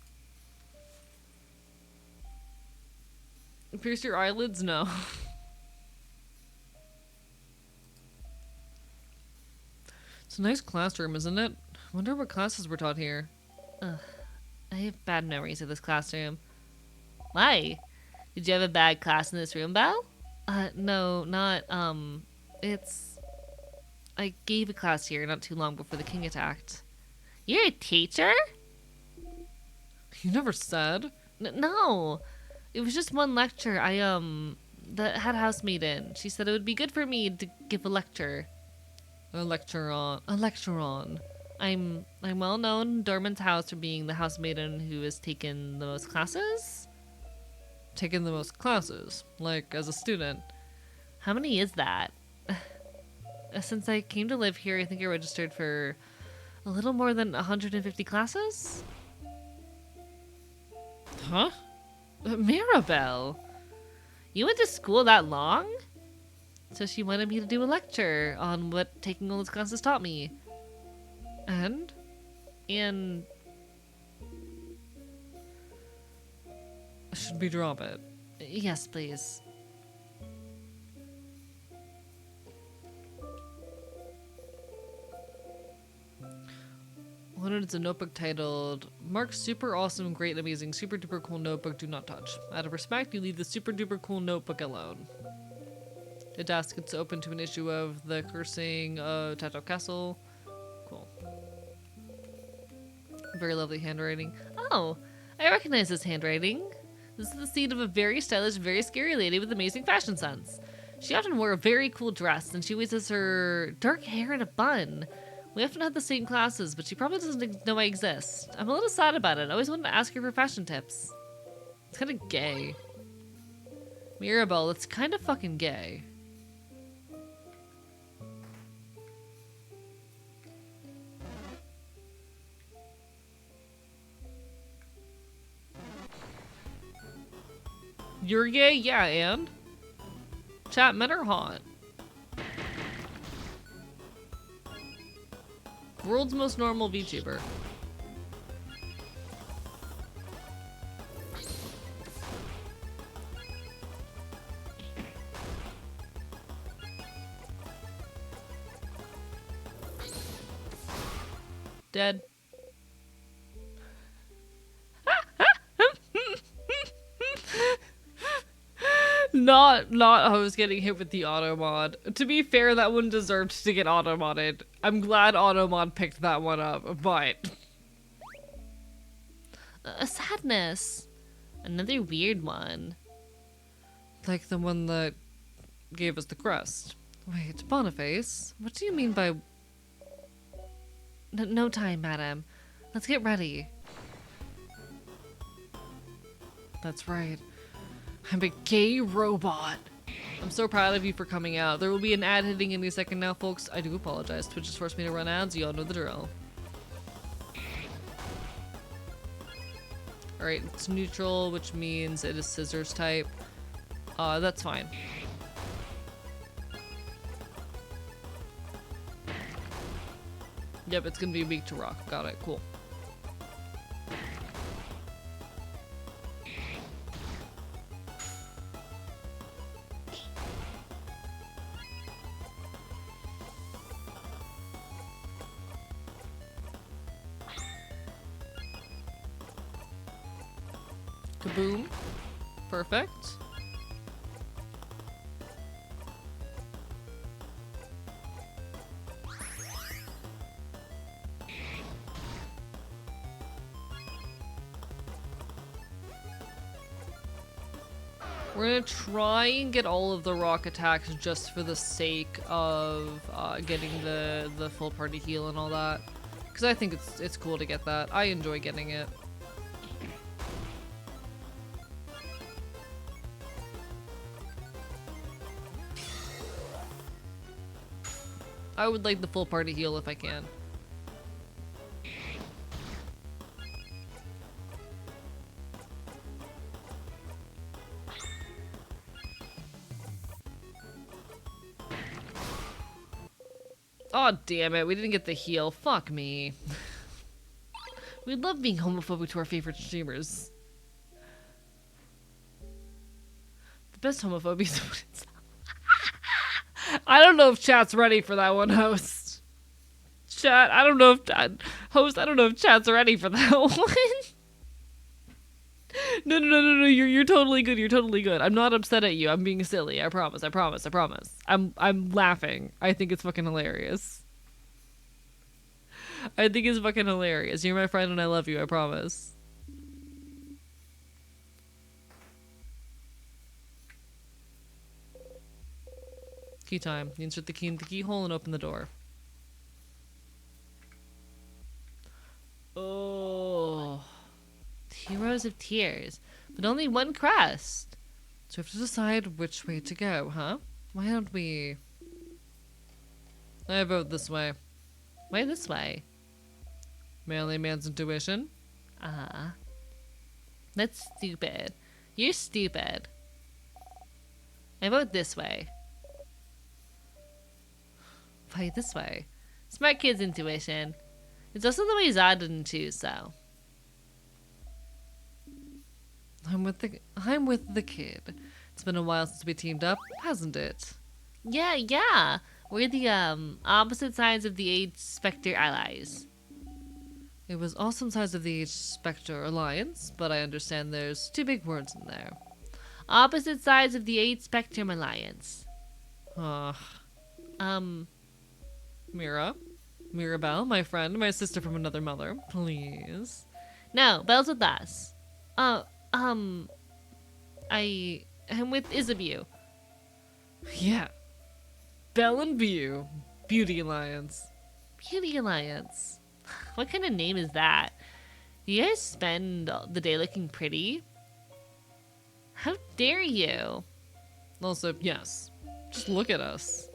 S1: Pierce your eyelids? No. It's a nice classroom, isn't it? I wonder what classes were taught here. Ugh, I have bad memories of this classroom. Why? Did you have a bad class in this room, Belle? No, not, I gave a class here not too long before the king attacked. You're a teacher? You never said. No. It was just one lecture. That had a housemaid in. She said it would be good for me to give a lecture. A lecture on. I'm well known in Dorman's house for being the housemaiden who has taken the most classes? Taken the most classes? Like, as a student? How many is that? Since I came to live here, I think I registered for a little more than 150 classes? Huh? Mirabelle! You went to school that long? So she wanted me to do a lecture on what taking all those classes taught me. And? Should we drop it? Yes, please. found it's a notebook titled Mark's super awesome, great, amazing, super duper cool notebook, do not touch. Out of respect, you leave the super duper cool notebook alone. The desk gets open to an issue of the cursing Tato Castle. Cool. Very lovely handwriting. Oh, I recognize this handwriting. This is the scene of a very stylish, very scary lady with amazing fashion sense. She often wore a very cool dress, and she always has her dark hair in a bun. We often had the same classes, but she probably doesn't know I exist. I'm a little sad about it. I always wanted to ask her for fashion tips. It's kind of gay. Mirabelle, it's kind of fucking gay. You're gay? Yeah, and? Chat, men are hot. World's most normal VTuber. Dead. Not Hose getting hit with the auto mod. To be fair, that one deserved to get auto modded. I'm glad auto mod picked that one up, but a sadness. Another weird one. Like the one that gave us the crust. Wait, Boniface? What do you mean by no time, madam? Let's get ready. That's right. I'm a gay robot. I'm so proud of you for coming out. There will be an ad hitting any second now, folks. I do apologize. Twitch just forced me to run ads. You all know the drill. Alright, it's neutral, which means it is scissors type. That's fine. Yep, it's gonna be weak to rock. Got it. Cool. Kaboom. Perfect. We're gonna try and get all of the rock attacks just for the sake of getting the full party heal and all that. Because I think it's cool to get that. I enjoy getting it. I would like the full party heal if I can. Oh damn it, we didn't get the heal. Fuck me. We love being homophobic to our favorite streamers. The best homophobia is when it's I don't know if chat's ready for that one, host. Chat, I don't know if host, I don't know if chat's ready for that one. No, you're totally good. You're totally good. I'm not upset at you. I'm being silly. I promise. I'm laughing. I think it's fucking hilarious. You're my friend and I love you. I promise. Key time. You insert the key in the keyhole and open the door. Oh. Heroes of Tears. But only one crest. So we have to decide which way to go, huh? Why don't we... I vote this way. Why this way? Manly man's intuition. That's stupid. You're stupid. I vote this way. Why this way? Smart kid's intuition. It's also the way Zod didn't choose, so. I'm with the kid. It's been a while since we teamed up, hasn't it? Yeah. We're the opposite sides of the Age Spectre allies. It was awesome size of the Spectre Alliance, but I understand there's two big words in there.
S2: Opposite sides of the 8 Spectrum Alliance.
S1: Ugh. Mirabelle, my friend, my sister from another mother, please.
S2: No, Belle's with us. I'm with Isabeau.
S1: Yeah. Belle and View. Beauty Alliance.
S2: Beauty Alliance. What kind of name is that? Do you guys spend the day looking pretty? How dare you?
S1: Also, yes. Just look at us.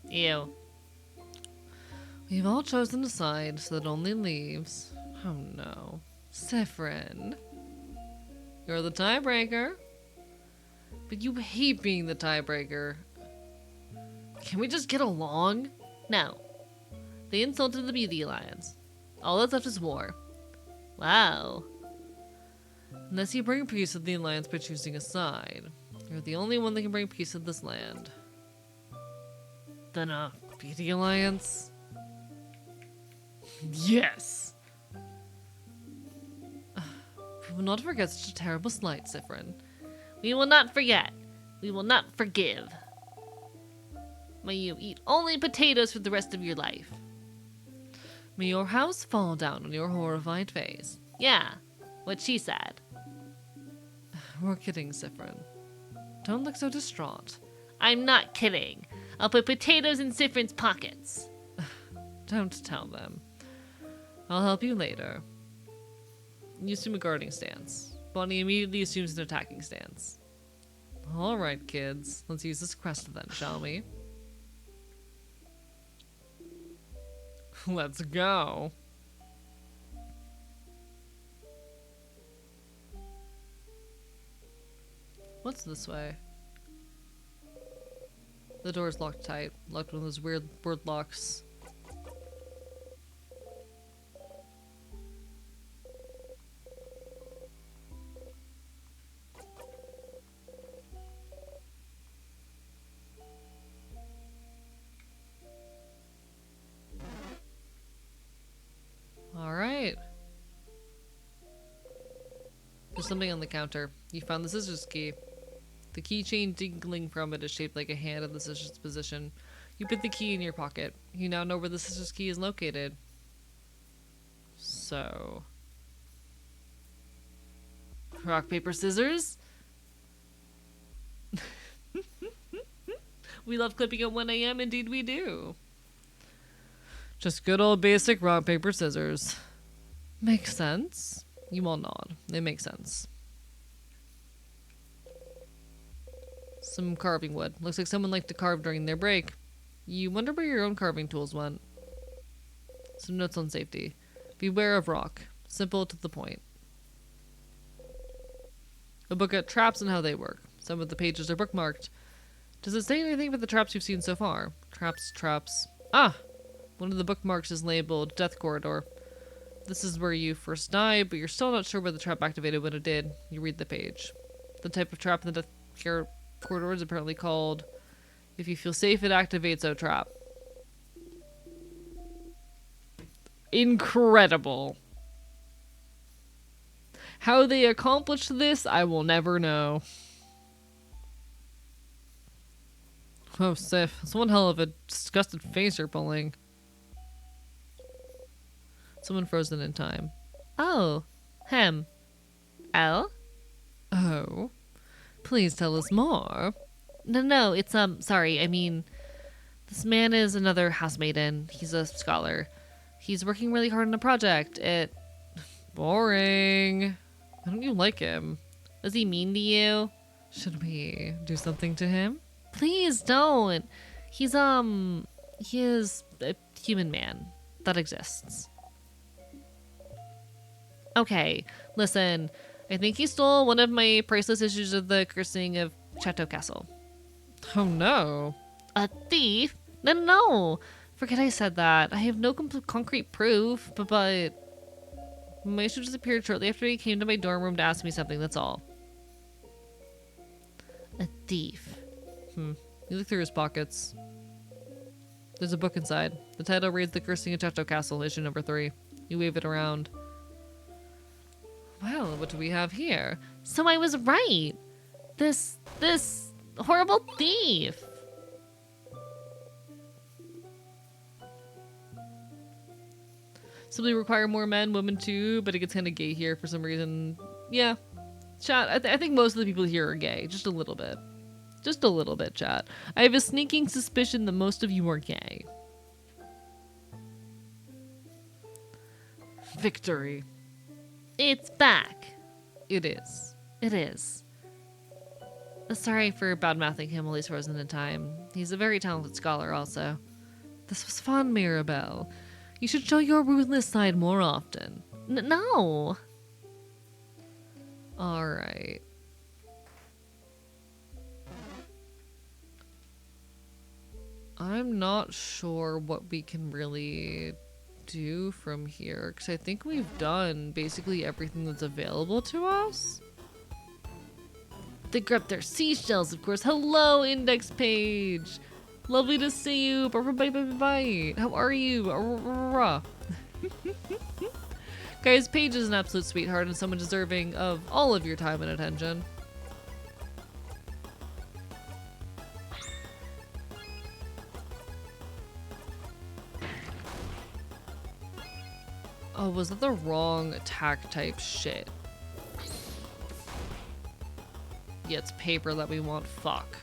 S2: Ew.
S1: We've all chosen a side so that only leaves. Oh no. Sifrin. You're the tiebreaker. But you hate being the tiebreaker. Can we just get along?
S2: No. They insulted the Beauty Alliance. All that's left is war. Wow.
S1: Unless you bring peace to the Alliance by choosing a side. You're the only one that can bring peace to this land. Then Beauty Alliance? Yes! We will not forget such a terrible slight, Sifrin.
S2: We will not forget. We will not forgive. May you eat only potatoes for the rest of your life.
S1: May your house fall down on your horrified face.
S2: Yeah, what she said.
S1: We're kidding, Sifrin. Don't look so distraught.
S2: I'm not kidding. I'll put potatoes in Sifrin's pockets.
S1: Don't tell them. I'll help you later. You assume a guarding stance. Bonnie immediately assumes an attacking stance. Alright, kids. Let's use this crest then, shall we? Let's go. What's this way? The door's locked tight. Locked one of those weird word locks. Alright. There's something on the counter. You found the scissors key. The keychain dingling from it is shaped like a hand in the scissors position. You put the key in your pocket. You now know where the scissors key is located. So... rock, paper, scissors? We love clipping at 1 AM, indeed we do. Just good old basic rock, paper, scissors. Makes sense. You all nod. It makes sense. Some carving wood. Looks like someone liked to carve during their break. You wonder where your own carving tools went. Some notes on safety. Beware of rock. Simple to the point. A book at traps and how they work. Some of the pages are bookmarked. Does it say anything about the traps you've seen so far? Traps. Ah! One of the bookmarks is labeled Death Corridor. This is where you first died, but you're still not sure where the trap activated when it did. You read the page. The type of trap in the Death Corridor is apparently called, if you feel safe, it activates a trap. Incredible. How they accomplished this, I will never know. Oh, Sif, that's one hell of a disgusted face you're pulling. Someone frozen in time.
S2: Oh, him. Elle?
S1: Oh. Please tell us more.
S2: No, it's, sorry, I mean, this man is another housemaiden. He's a scholar. He's working really hard on a project.
S1: Boring. Why don't you like him?
S2: Is he mean to you?
S1: Should we do something to him?
S2: Please don't. He is a human man that exists. Okay, listen. I think he stole one of my priceless issues of the Cursing of Chateau Castle.
S1: Oh no.
S2: A thief? No. Forget I said that. I have no concrete proof, but my issue disappeared shortly after he came to my dorm room to ask me something, that's all. A thief.
S1: You look through his pockets. There's a book inside. The title reads The Cursing of Chateau Castle, issue number 3. You wave it around. Well, what do we have here?
S2: So I was right. This horrible thief.
S1: Simply require more men, women too, but it gets kind of gay here for some reason. Yeah. Chat, I think most of the people here are gay. Just a little bit. Just a little bit, chat. I have a sneaking suspicion that most of you are gay. Victory.
S2: It's back.
S1: It is.
S2: It is. Sorry for bad-mouthing him while he's frozen in time. He's a very talented scholar also.
S1: This was fun, Mirabelle. You should show your ruthless side more often.
S2: No.
S1: Alright. I'm not sure what we can really do from here, because I think we've done basically everything that's available to us. They grabbed their seashells, of course. Hello, index page. Lovely to see you. Bye. How are you? Guys, Paige is an absolute sweetheart and someone deserving of all of your time and attention. Oh, was that the wrong attack type? Shit. Yeah, it's paper that we want. Fuck.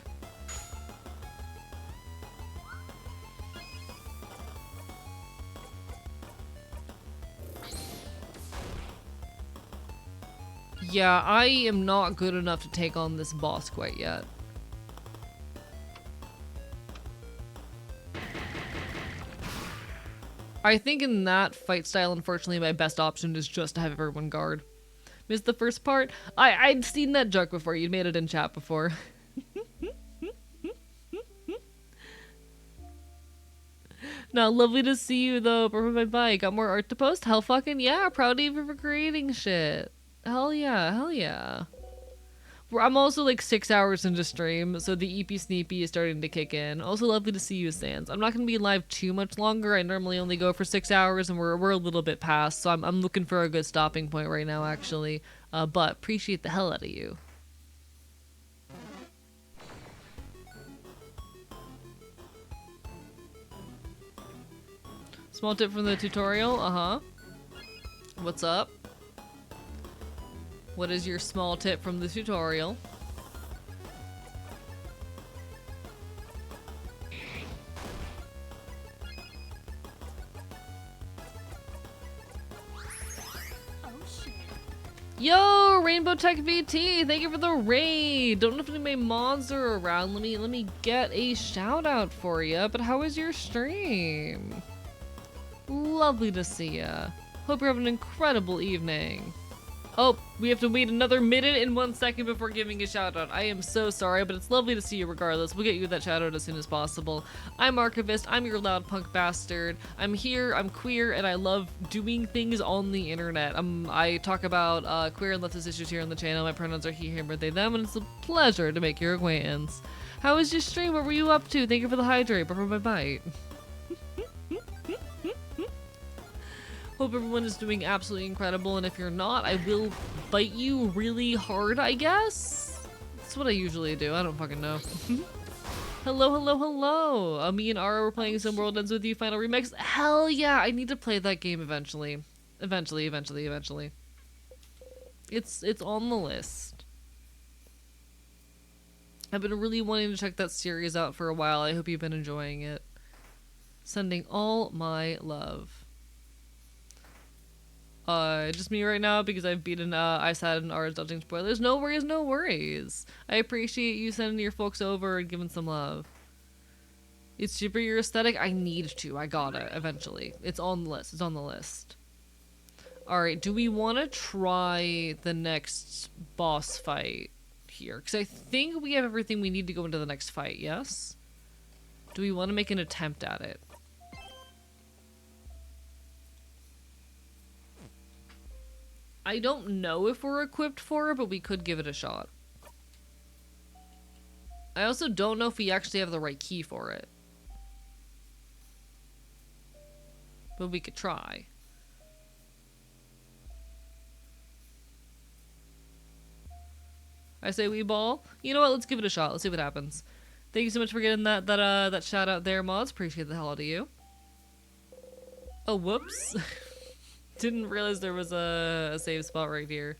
S1: Yeah, I am not good enough to take on this boss quite yet. I think in that fight style, unfortunately, my best option is just to have everyone guard. Missed the first part? I'd seen that joke before. You'd made it in chat before. No, lovely to see you though. Bye. Got more art to post? Hell fucking yeah. Proud of you for creating shit. Hell yeah. I'm also like 6 hours into stream, so the Eepy Sneepy is starting to kick in. Also lovely to see you, Sans. I'm not going to be live too much longer. I normally only go for 6 hours, and we're a little bit past, so I'm looking for a good stopping point right now, actually. But appreciate the hell out of you. Small tip from the tutorial, What's up? What is your small tip from the tutorial?
S3: Oh shit.
S1: Yo, Rainbow Tech VT, thank you for the raid. Don't know if any mods are around. Let me get a shout out for you. But how was your stream? Lovely to see ya. Hope you're having an incredible evening. Oh, we have to wait another minute and 1 second before giving a shout out. I am so sorry, but it's lovely to see you regardless. We'll get you that shout out as soon as possible. I'm Archivist, I'm your loud punk bastard. I'm here, I'm queer, and I love doing things on the internet. I talk about queer and leftist issues here on the channel. My pronouns are he, him, or they, them, and it's a pleasure to make your acquaintance. How was your stream? What were you up to? Thank you for the hydrate. Bye. Hope everyone is doing absolutely incredible, and if you're not, I will bite you really hard, I guess? That's what I usually do. I don't fucking know. Hello. Me and Ara were playing some World Ends With You Final Remix. Hell yeah, I need to play that game eventually. Eventually. It's on the list. I've been really wanting to check that series out for a while. I hope you've been enjoying it. Sending all my love. Just me right now because I've beaten ISAD and R's dodging spoilers. No worries. I appreciate you sending your folks over and giving some love. It's super your aesthetic. I need to. I got it eventually. It's on the list. Alright, do we want to try the next boss fight here? Because I think we have everything we need to go into the next fight, yes? Do we want to make an attempt at it? I don't know if we're equipped for it, but we could give it a shot. I also don't know if we actually have the right key for it. But we could try. I say we ball. You know what? Let's give it a shot. Let's see what happens. Thank you so much for getting that shout out there, mods. Appreciate the hell out of you. Oh, whoops. Didn't realize there was a save spot right here.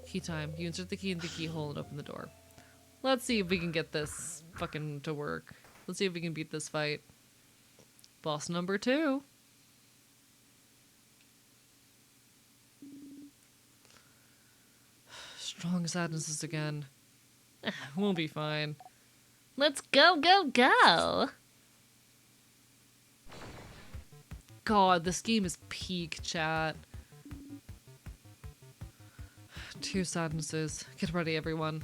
S1: Key time. You insert the key in the keyhole and open the door. Let's see if we can get this fucking to work. Let's see if we can beat this fight. Boss number 2. Strong sadnesses again. We'll be fine.
S2: Let's go, go, go!
S1: God, this game is peak, chat. 2 sadnesses. Get ready, everyone.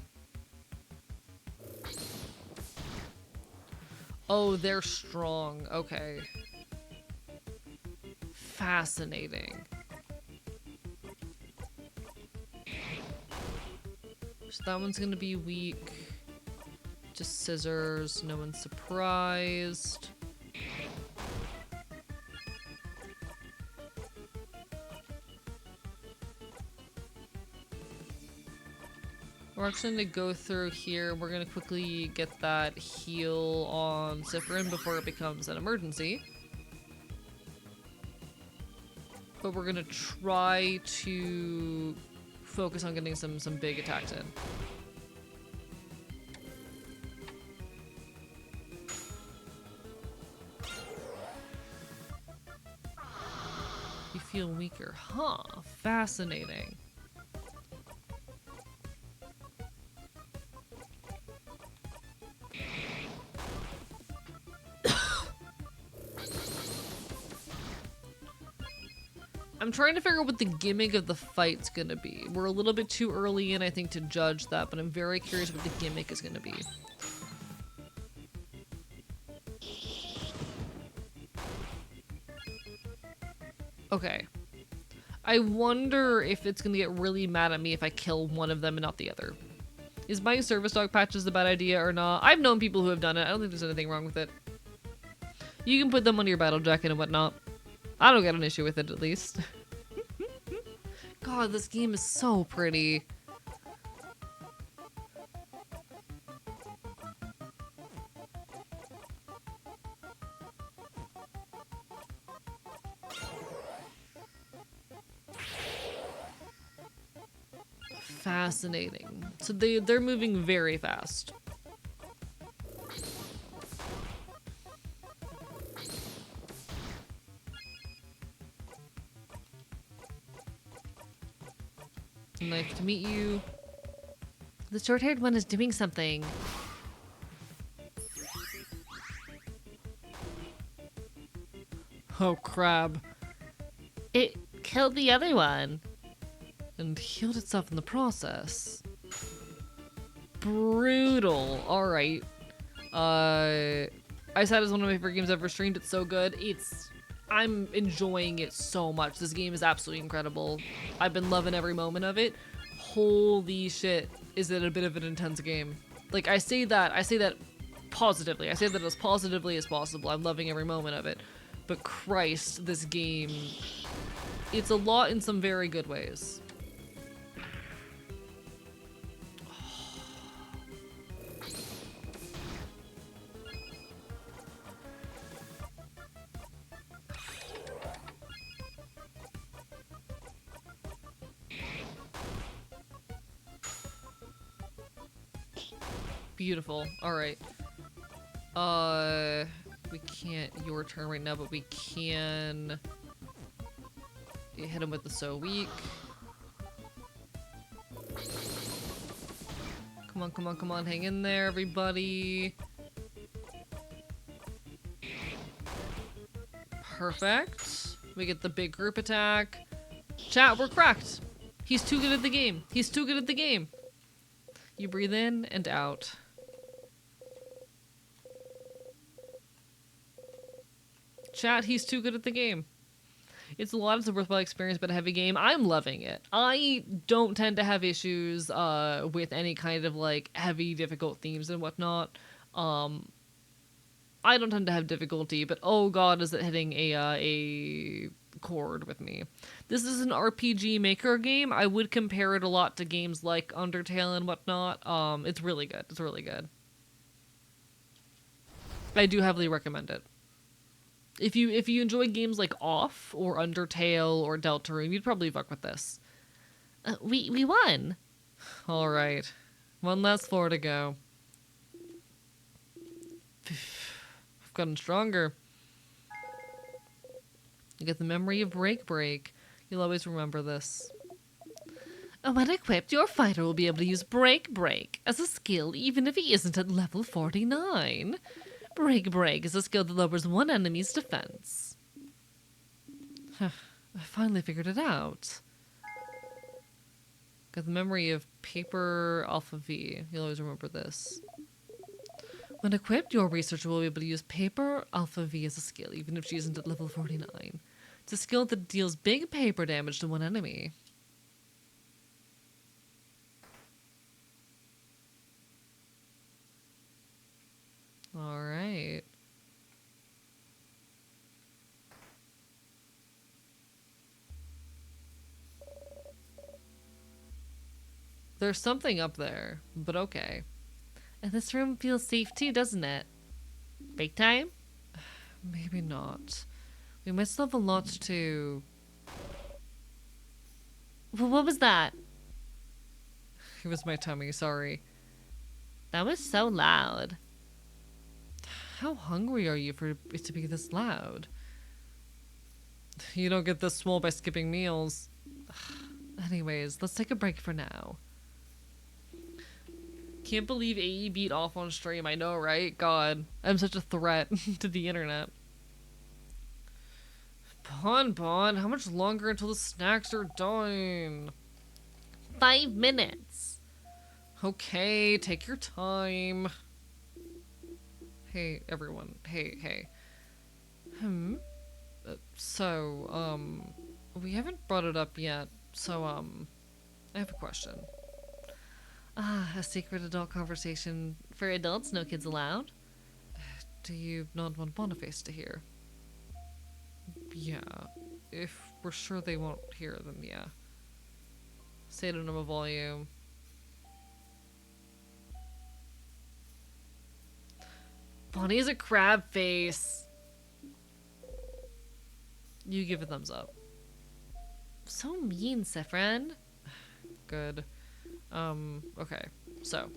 S1: Oh, they're strong. Okay. Fascinating. So that one's gonna be weak. Just scissors. No one's surprised. We're actually going to go through here. We're going to quickly get that heal on Cypherin before it becomes an emergency. But we're going to try to focus on getting some big attacks in. You feel weaker. Huh. Fascinating. I'm trying to figure out what the gimmick of the fight's gonna be. We're a little bit too early in, I think, to judge that, but I'm very curious what the gimmick is gonna be. Okay. I wonder if it's gonna get really mad at me if I kill one of them and not the other. Is buying service dog patches a bad idea or not? I've known people who have done it. I don't think there's anything wrong with it. You can put them on your battle jacket and whatnot. I don't get an issue with it, at least. God, this game is so pretty. Fascinating. So they're moving very fast. Nice to meet you.
S2: The short-haired one is doing something.
S1: Oh, crab.
S2: It killed the other one.
S1: And healed itself in the process. Brutal. Alright. Ice Hat is one of my favorite games I've ever streamed. It's so good. I'm enjoying it so much. This game is absolutely incredible. I've been loving every moment of it. Holy shit, is it a bit of an intense game. Like, I say that positively. I say that as positively as possible. I'm loving every moment of it. But Christ, this game, it's a lot in some very good ways. Beautiful. Alright. We can't your turn right now, but we can hit him with the so weak. Come on, come on, come on, hang in there, everybody. Perfect. We get the big group attack. Chat, we're cracked. He's too good at the game. He's too good at the game. You breathe in and out. Chat, he's too good at the game. It's a lot of a worthwhile experience, but a heavy game. I'm loving it. I don't tend to have issues with any kind of like heavy, difficult themes and whatnot. I don't tend to have difficulty, but oh god, is it hitting a chord with me. This is an RPG Maker game. I would compare it a lot to games like Undertale and whatnot. It's really good. It's really good. I do heavily recommend it. If you enjoy games like Off or Undertale or Deltarune, you'd probably fuck with this.
S2: We won.
S1: All right, one last floor to go. I've gotten stronger. You get the memory of Break Break. You'll always remember this.
S2: When equipped, your fighter will be able to use Break Break as a skill even if he isn't at level 49. Break Break is a skill that lowers one enemy's defense.
S1: I finally figured it out. Got the memory of Paper Alpha V. You'll always remember this. When equipped, your researcher will be able to use Paper Alpha V as a skill, even if she isn't at level 49. It's a skill that deals big paper damage to one enemy. Alright. There's something up there, but okay.
S2: And this room feels safe too, doesn't it? Break time?
S1: Maybe not. We might still have a lot to...
S2: Well, what was that?
S1: It was my tummy, sorry.
S2: That was so loud.
S1: How hungry are you for it to be this loud? You don't get this swole by skipping meals. Anyways, let's take a break for now. Can't believe AE beat off on stream, I know, right? God, I'm such a threat to the internet. Bon, how much longer until the snacks are done?
S2: 5 minutes.
S1: Okay, take your time. Hey, everyone. Hey. We haven't brought it up yet, so, I have a question.
S2: A secret adult conversation for adults, no kids allowed.
S1: Do you not want Boniface to hear? Yeah. If we're sure they won't hear, then yeah. Say it in a volume. Bonnie's a crab face. You give a thumbs up.
S2: So mean, Sifrin.
S1: Good. Okay. So,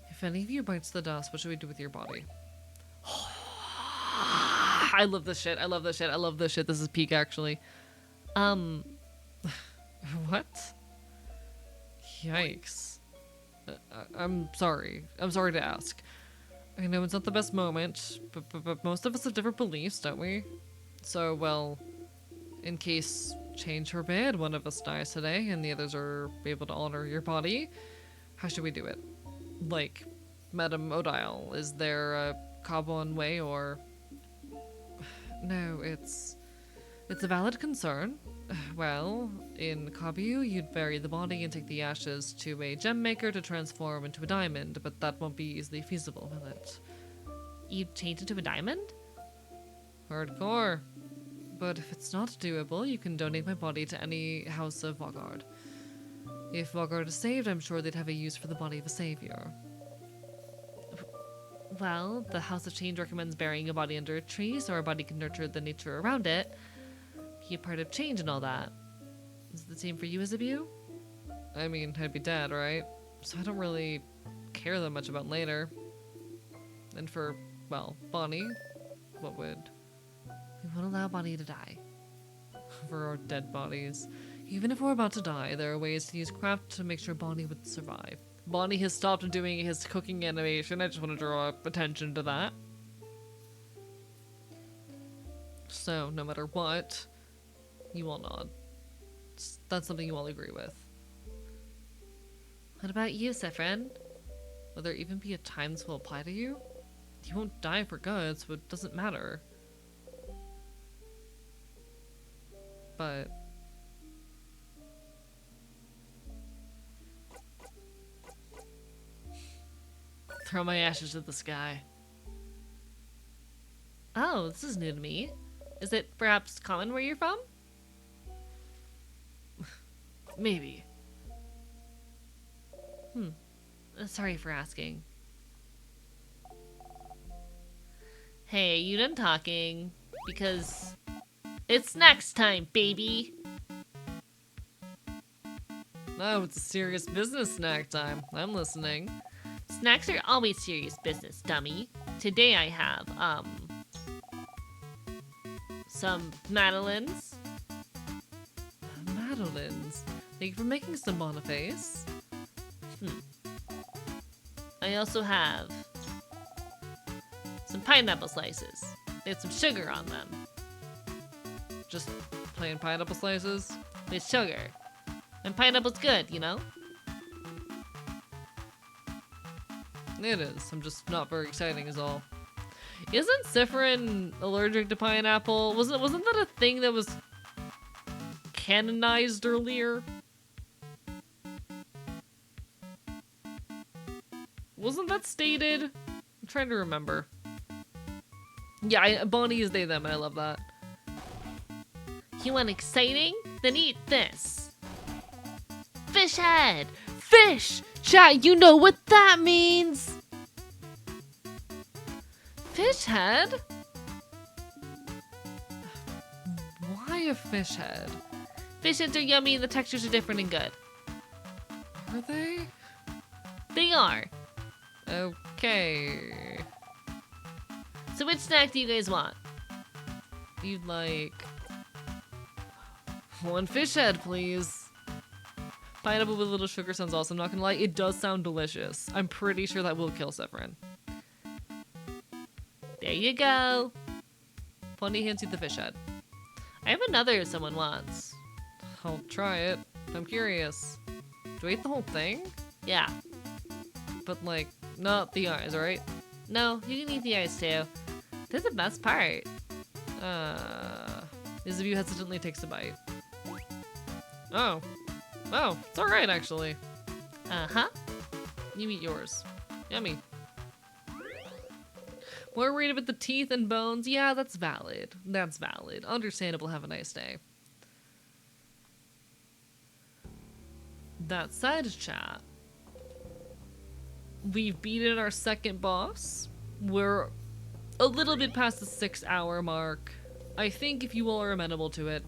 S1: if any of you bites the dust, what should we do with your body? I love this shit. This is peak, actually. What? Yikes. I'm sorry. I'm sorry to ask. I know it's not the best moment, but most of us have different beliefs, don't we? So, well, in case change forbid one of us dies today and the others are able to honor your body, how should we do it? Like, Madame Odile, is there a Kabon way or... No, it's a valid concern. Well, in Kabu, you'd bury the body and take the ashes to a gem maker to transform into a diamond, but that won't be easily feasible, will it?
S2: You'd change it to a diamond?
S1: Hardcore. But if it's not doable, you can donate my body to any house of Vaugarde. If Vaugarde is saved, I'm sure they'd have a use for the body of a savior.
S2: Well, the House of Change recommends burying a body under a tree so our body can nurture the nature around it. Be a part of change and all that. Is it the same for you, Isabu?
S1: I mean, I'd be dead, right? So I don't really care that much about later. And for, well, Bonnie, what would...
S2: We won't allow Bonnie to die.
S1: For our dead bodies. Even if we're about to die, there are ways to use craft to make sure Bonnie would survive. Bonnie has stopped doing his cooking animation. I just want to draw attention to that. So, no matter what, you will nod. That's something you all agree with.
S2: What about you, Sifrin?
S1: Will there even be a time this will apply to you? You won't die for good, so it doesn't matter. but... Throw my ashes at the sky.
S2: Oh, this is new to me. Is it perhaps common where you're from?
S1: Maybe.
S2: Sorry for asking. Hey, you done talking? Because it's next time, baby.
S1: No, it's a serious business snack time. I'm listening.
S2: Snacks are always serious business, dummy. Today I have, some madeleines.
S1: Madeleines. Thank you for making some Boniface.
S2: I also have some pineapple slices. They have some sugar on them.
S1: Just plain pineapple slices.
S2: With sugar. And pineapple's good, you know?
S1: It is. I'm just not very exciting is all. Isn't Cypherin allergic to pineapple? Wasn't that a thing that was canonized earlier? Wasn't that stated? I'm trying to remember. Yeah, Bonnie is they them, and I love that.
S2: You want exciting? Then eat this. Fish head! Fish! Chat, you know what that means!
S1: Fish head? Why a fish head?
S2: Fish heads are yummy and the textures are different and good.
S1: Are they?
S2: They are.
S1: Okay.
S2: So which snack do you guys want?
S1: You'd like... one fish head, please. Pineapple with a little sugar sounds awesome. Not gonna lie, it does sound delicious. I'm pretty sure that will kill Cypherin.
S2: There you go.
S1: Plenty hints at the fish head.
S2: I have another if someone wants.
S1: I'll try it. I'm curious. Do I eat the whole thing?
S2: Yeah.
S1: But like, not the eyes, right?
S2: No, you can eat the eyes too. They're the best part.
S1: Izabue hesitantly takes a bite. Oh. Oh, it's alright actually.
S2: Uh-huh.
S1: You eat yours. Yummy. More worried about the teeth and bones? Yeah, that's valid. That's valid. Understandable. Have a nice day. That said, chat, we've beaten our second boss. We're a little bit past the 6-hour mark. I think if you all are amenable to it,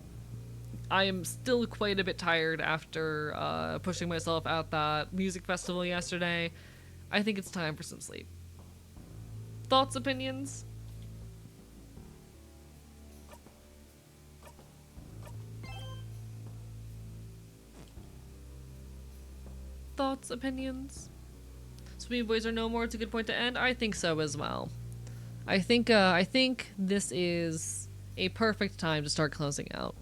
S1: I am still quite a bit tired after pushing myself at that music festival yesterday. I think it's time for some sleep. Thoughts, opinions? Thoughts, opinions? Sweet boys are no more. It's a good point to end. I think so as well. I think this is a perfect time to start closing out.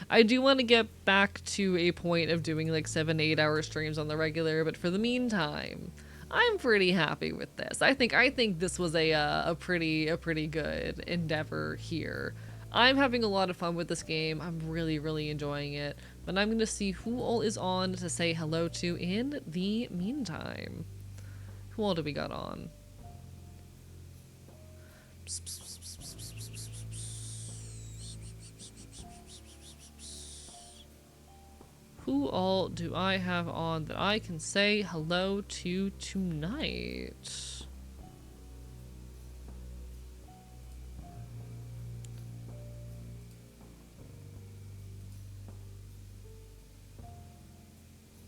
S1: I do want to get back to a point of doing like 7 to 8 hour streams on the regular, but for the meantime, I'm pretty happy with this. I think this was a pretty good endeavor here. I'm having a lot of fun with this game. I'm really enjoying it. But I'm gonna see who all is on to say hello to in the meantime. Who all do we got on? Who all do I have on that I can say hello to tonight?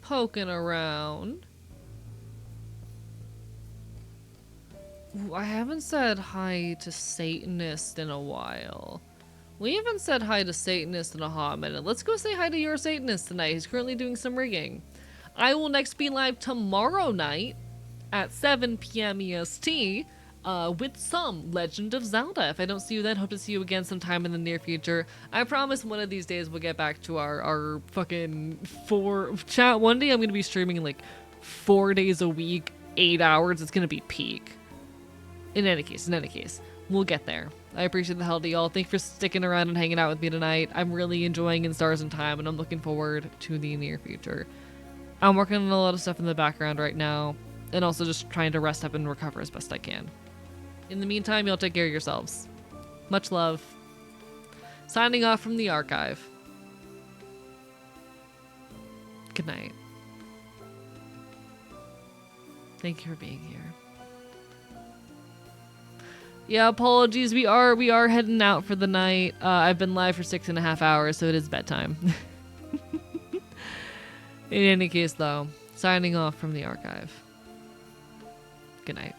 S1: Poking around. Ooh, I haven't said hi to Satanist in a while. We haven't said hi to Satanist in a hot minute. Let's go say hi to your Satanist tonight. He's currently doing some rigging. I will next be live tomorrow night at 7 p.m. EST with some Legend of Zelda. If I don't see you then, hope to see you again sometime in the near future. I promise one of these days we'll get back to our fucking chat. One day I'm going to be streaming like 4 days a week, 8 hours. It's going to be peak. In any case. We'll get there. I appreciate the hell to y'all. Thank you for sticking around and hanging out with me tonight. I'm really enjoying In Stars and Time, and I'm looking forward to the near future. I'm working on a lot of stuff in the background right now, and also just trying to rest up and recover as best I can. In the meantime, y'all take care of yourselves. Much love. Signing off from the archive. Good night. Thank you for being here. Yeah, apologies. We are heading out for the night. I've been live for 6.5 hours, so it is bedtime. In any case, though, signing off from the archive. Good night.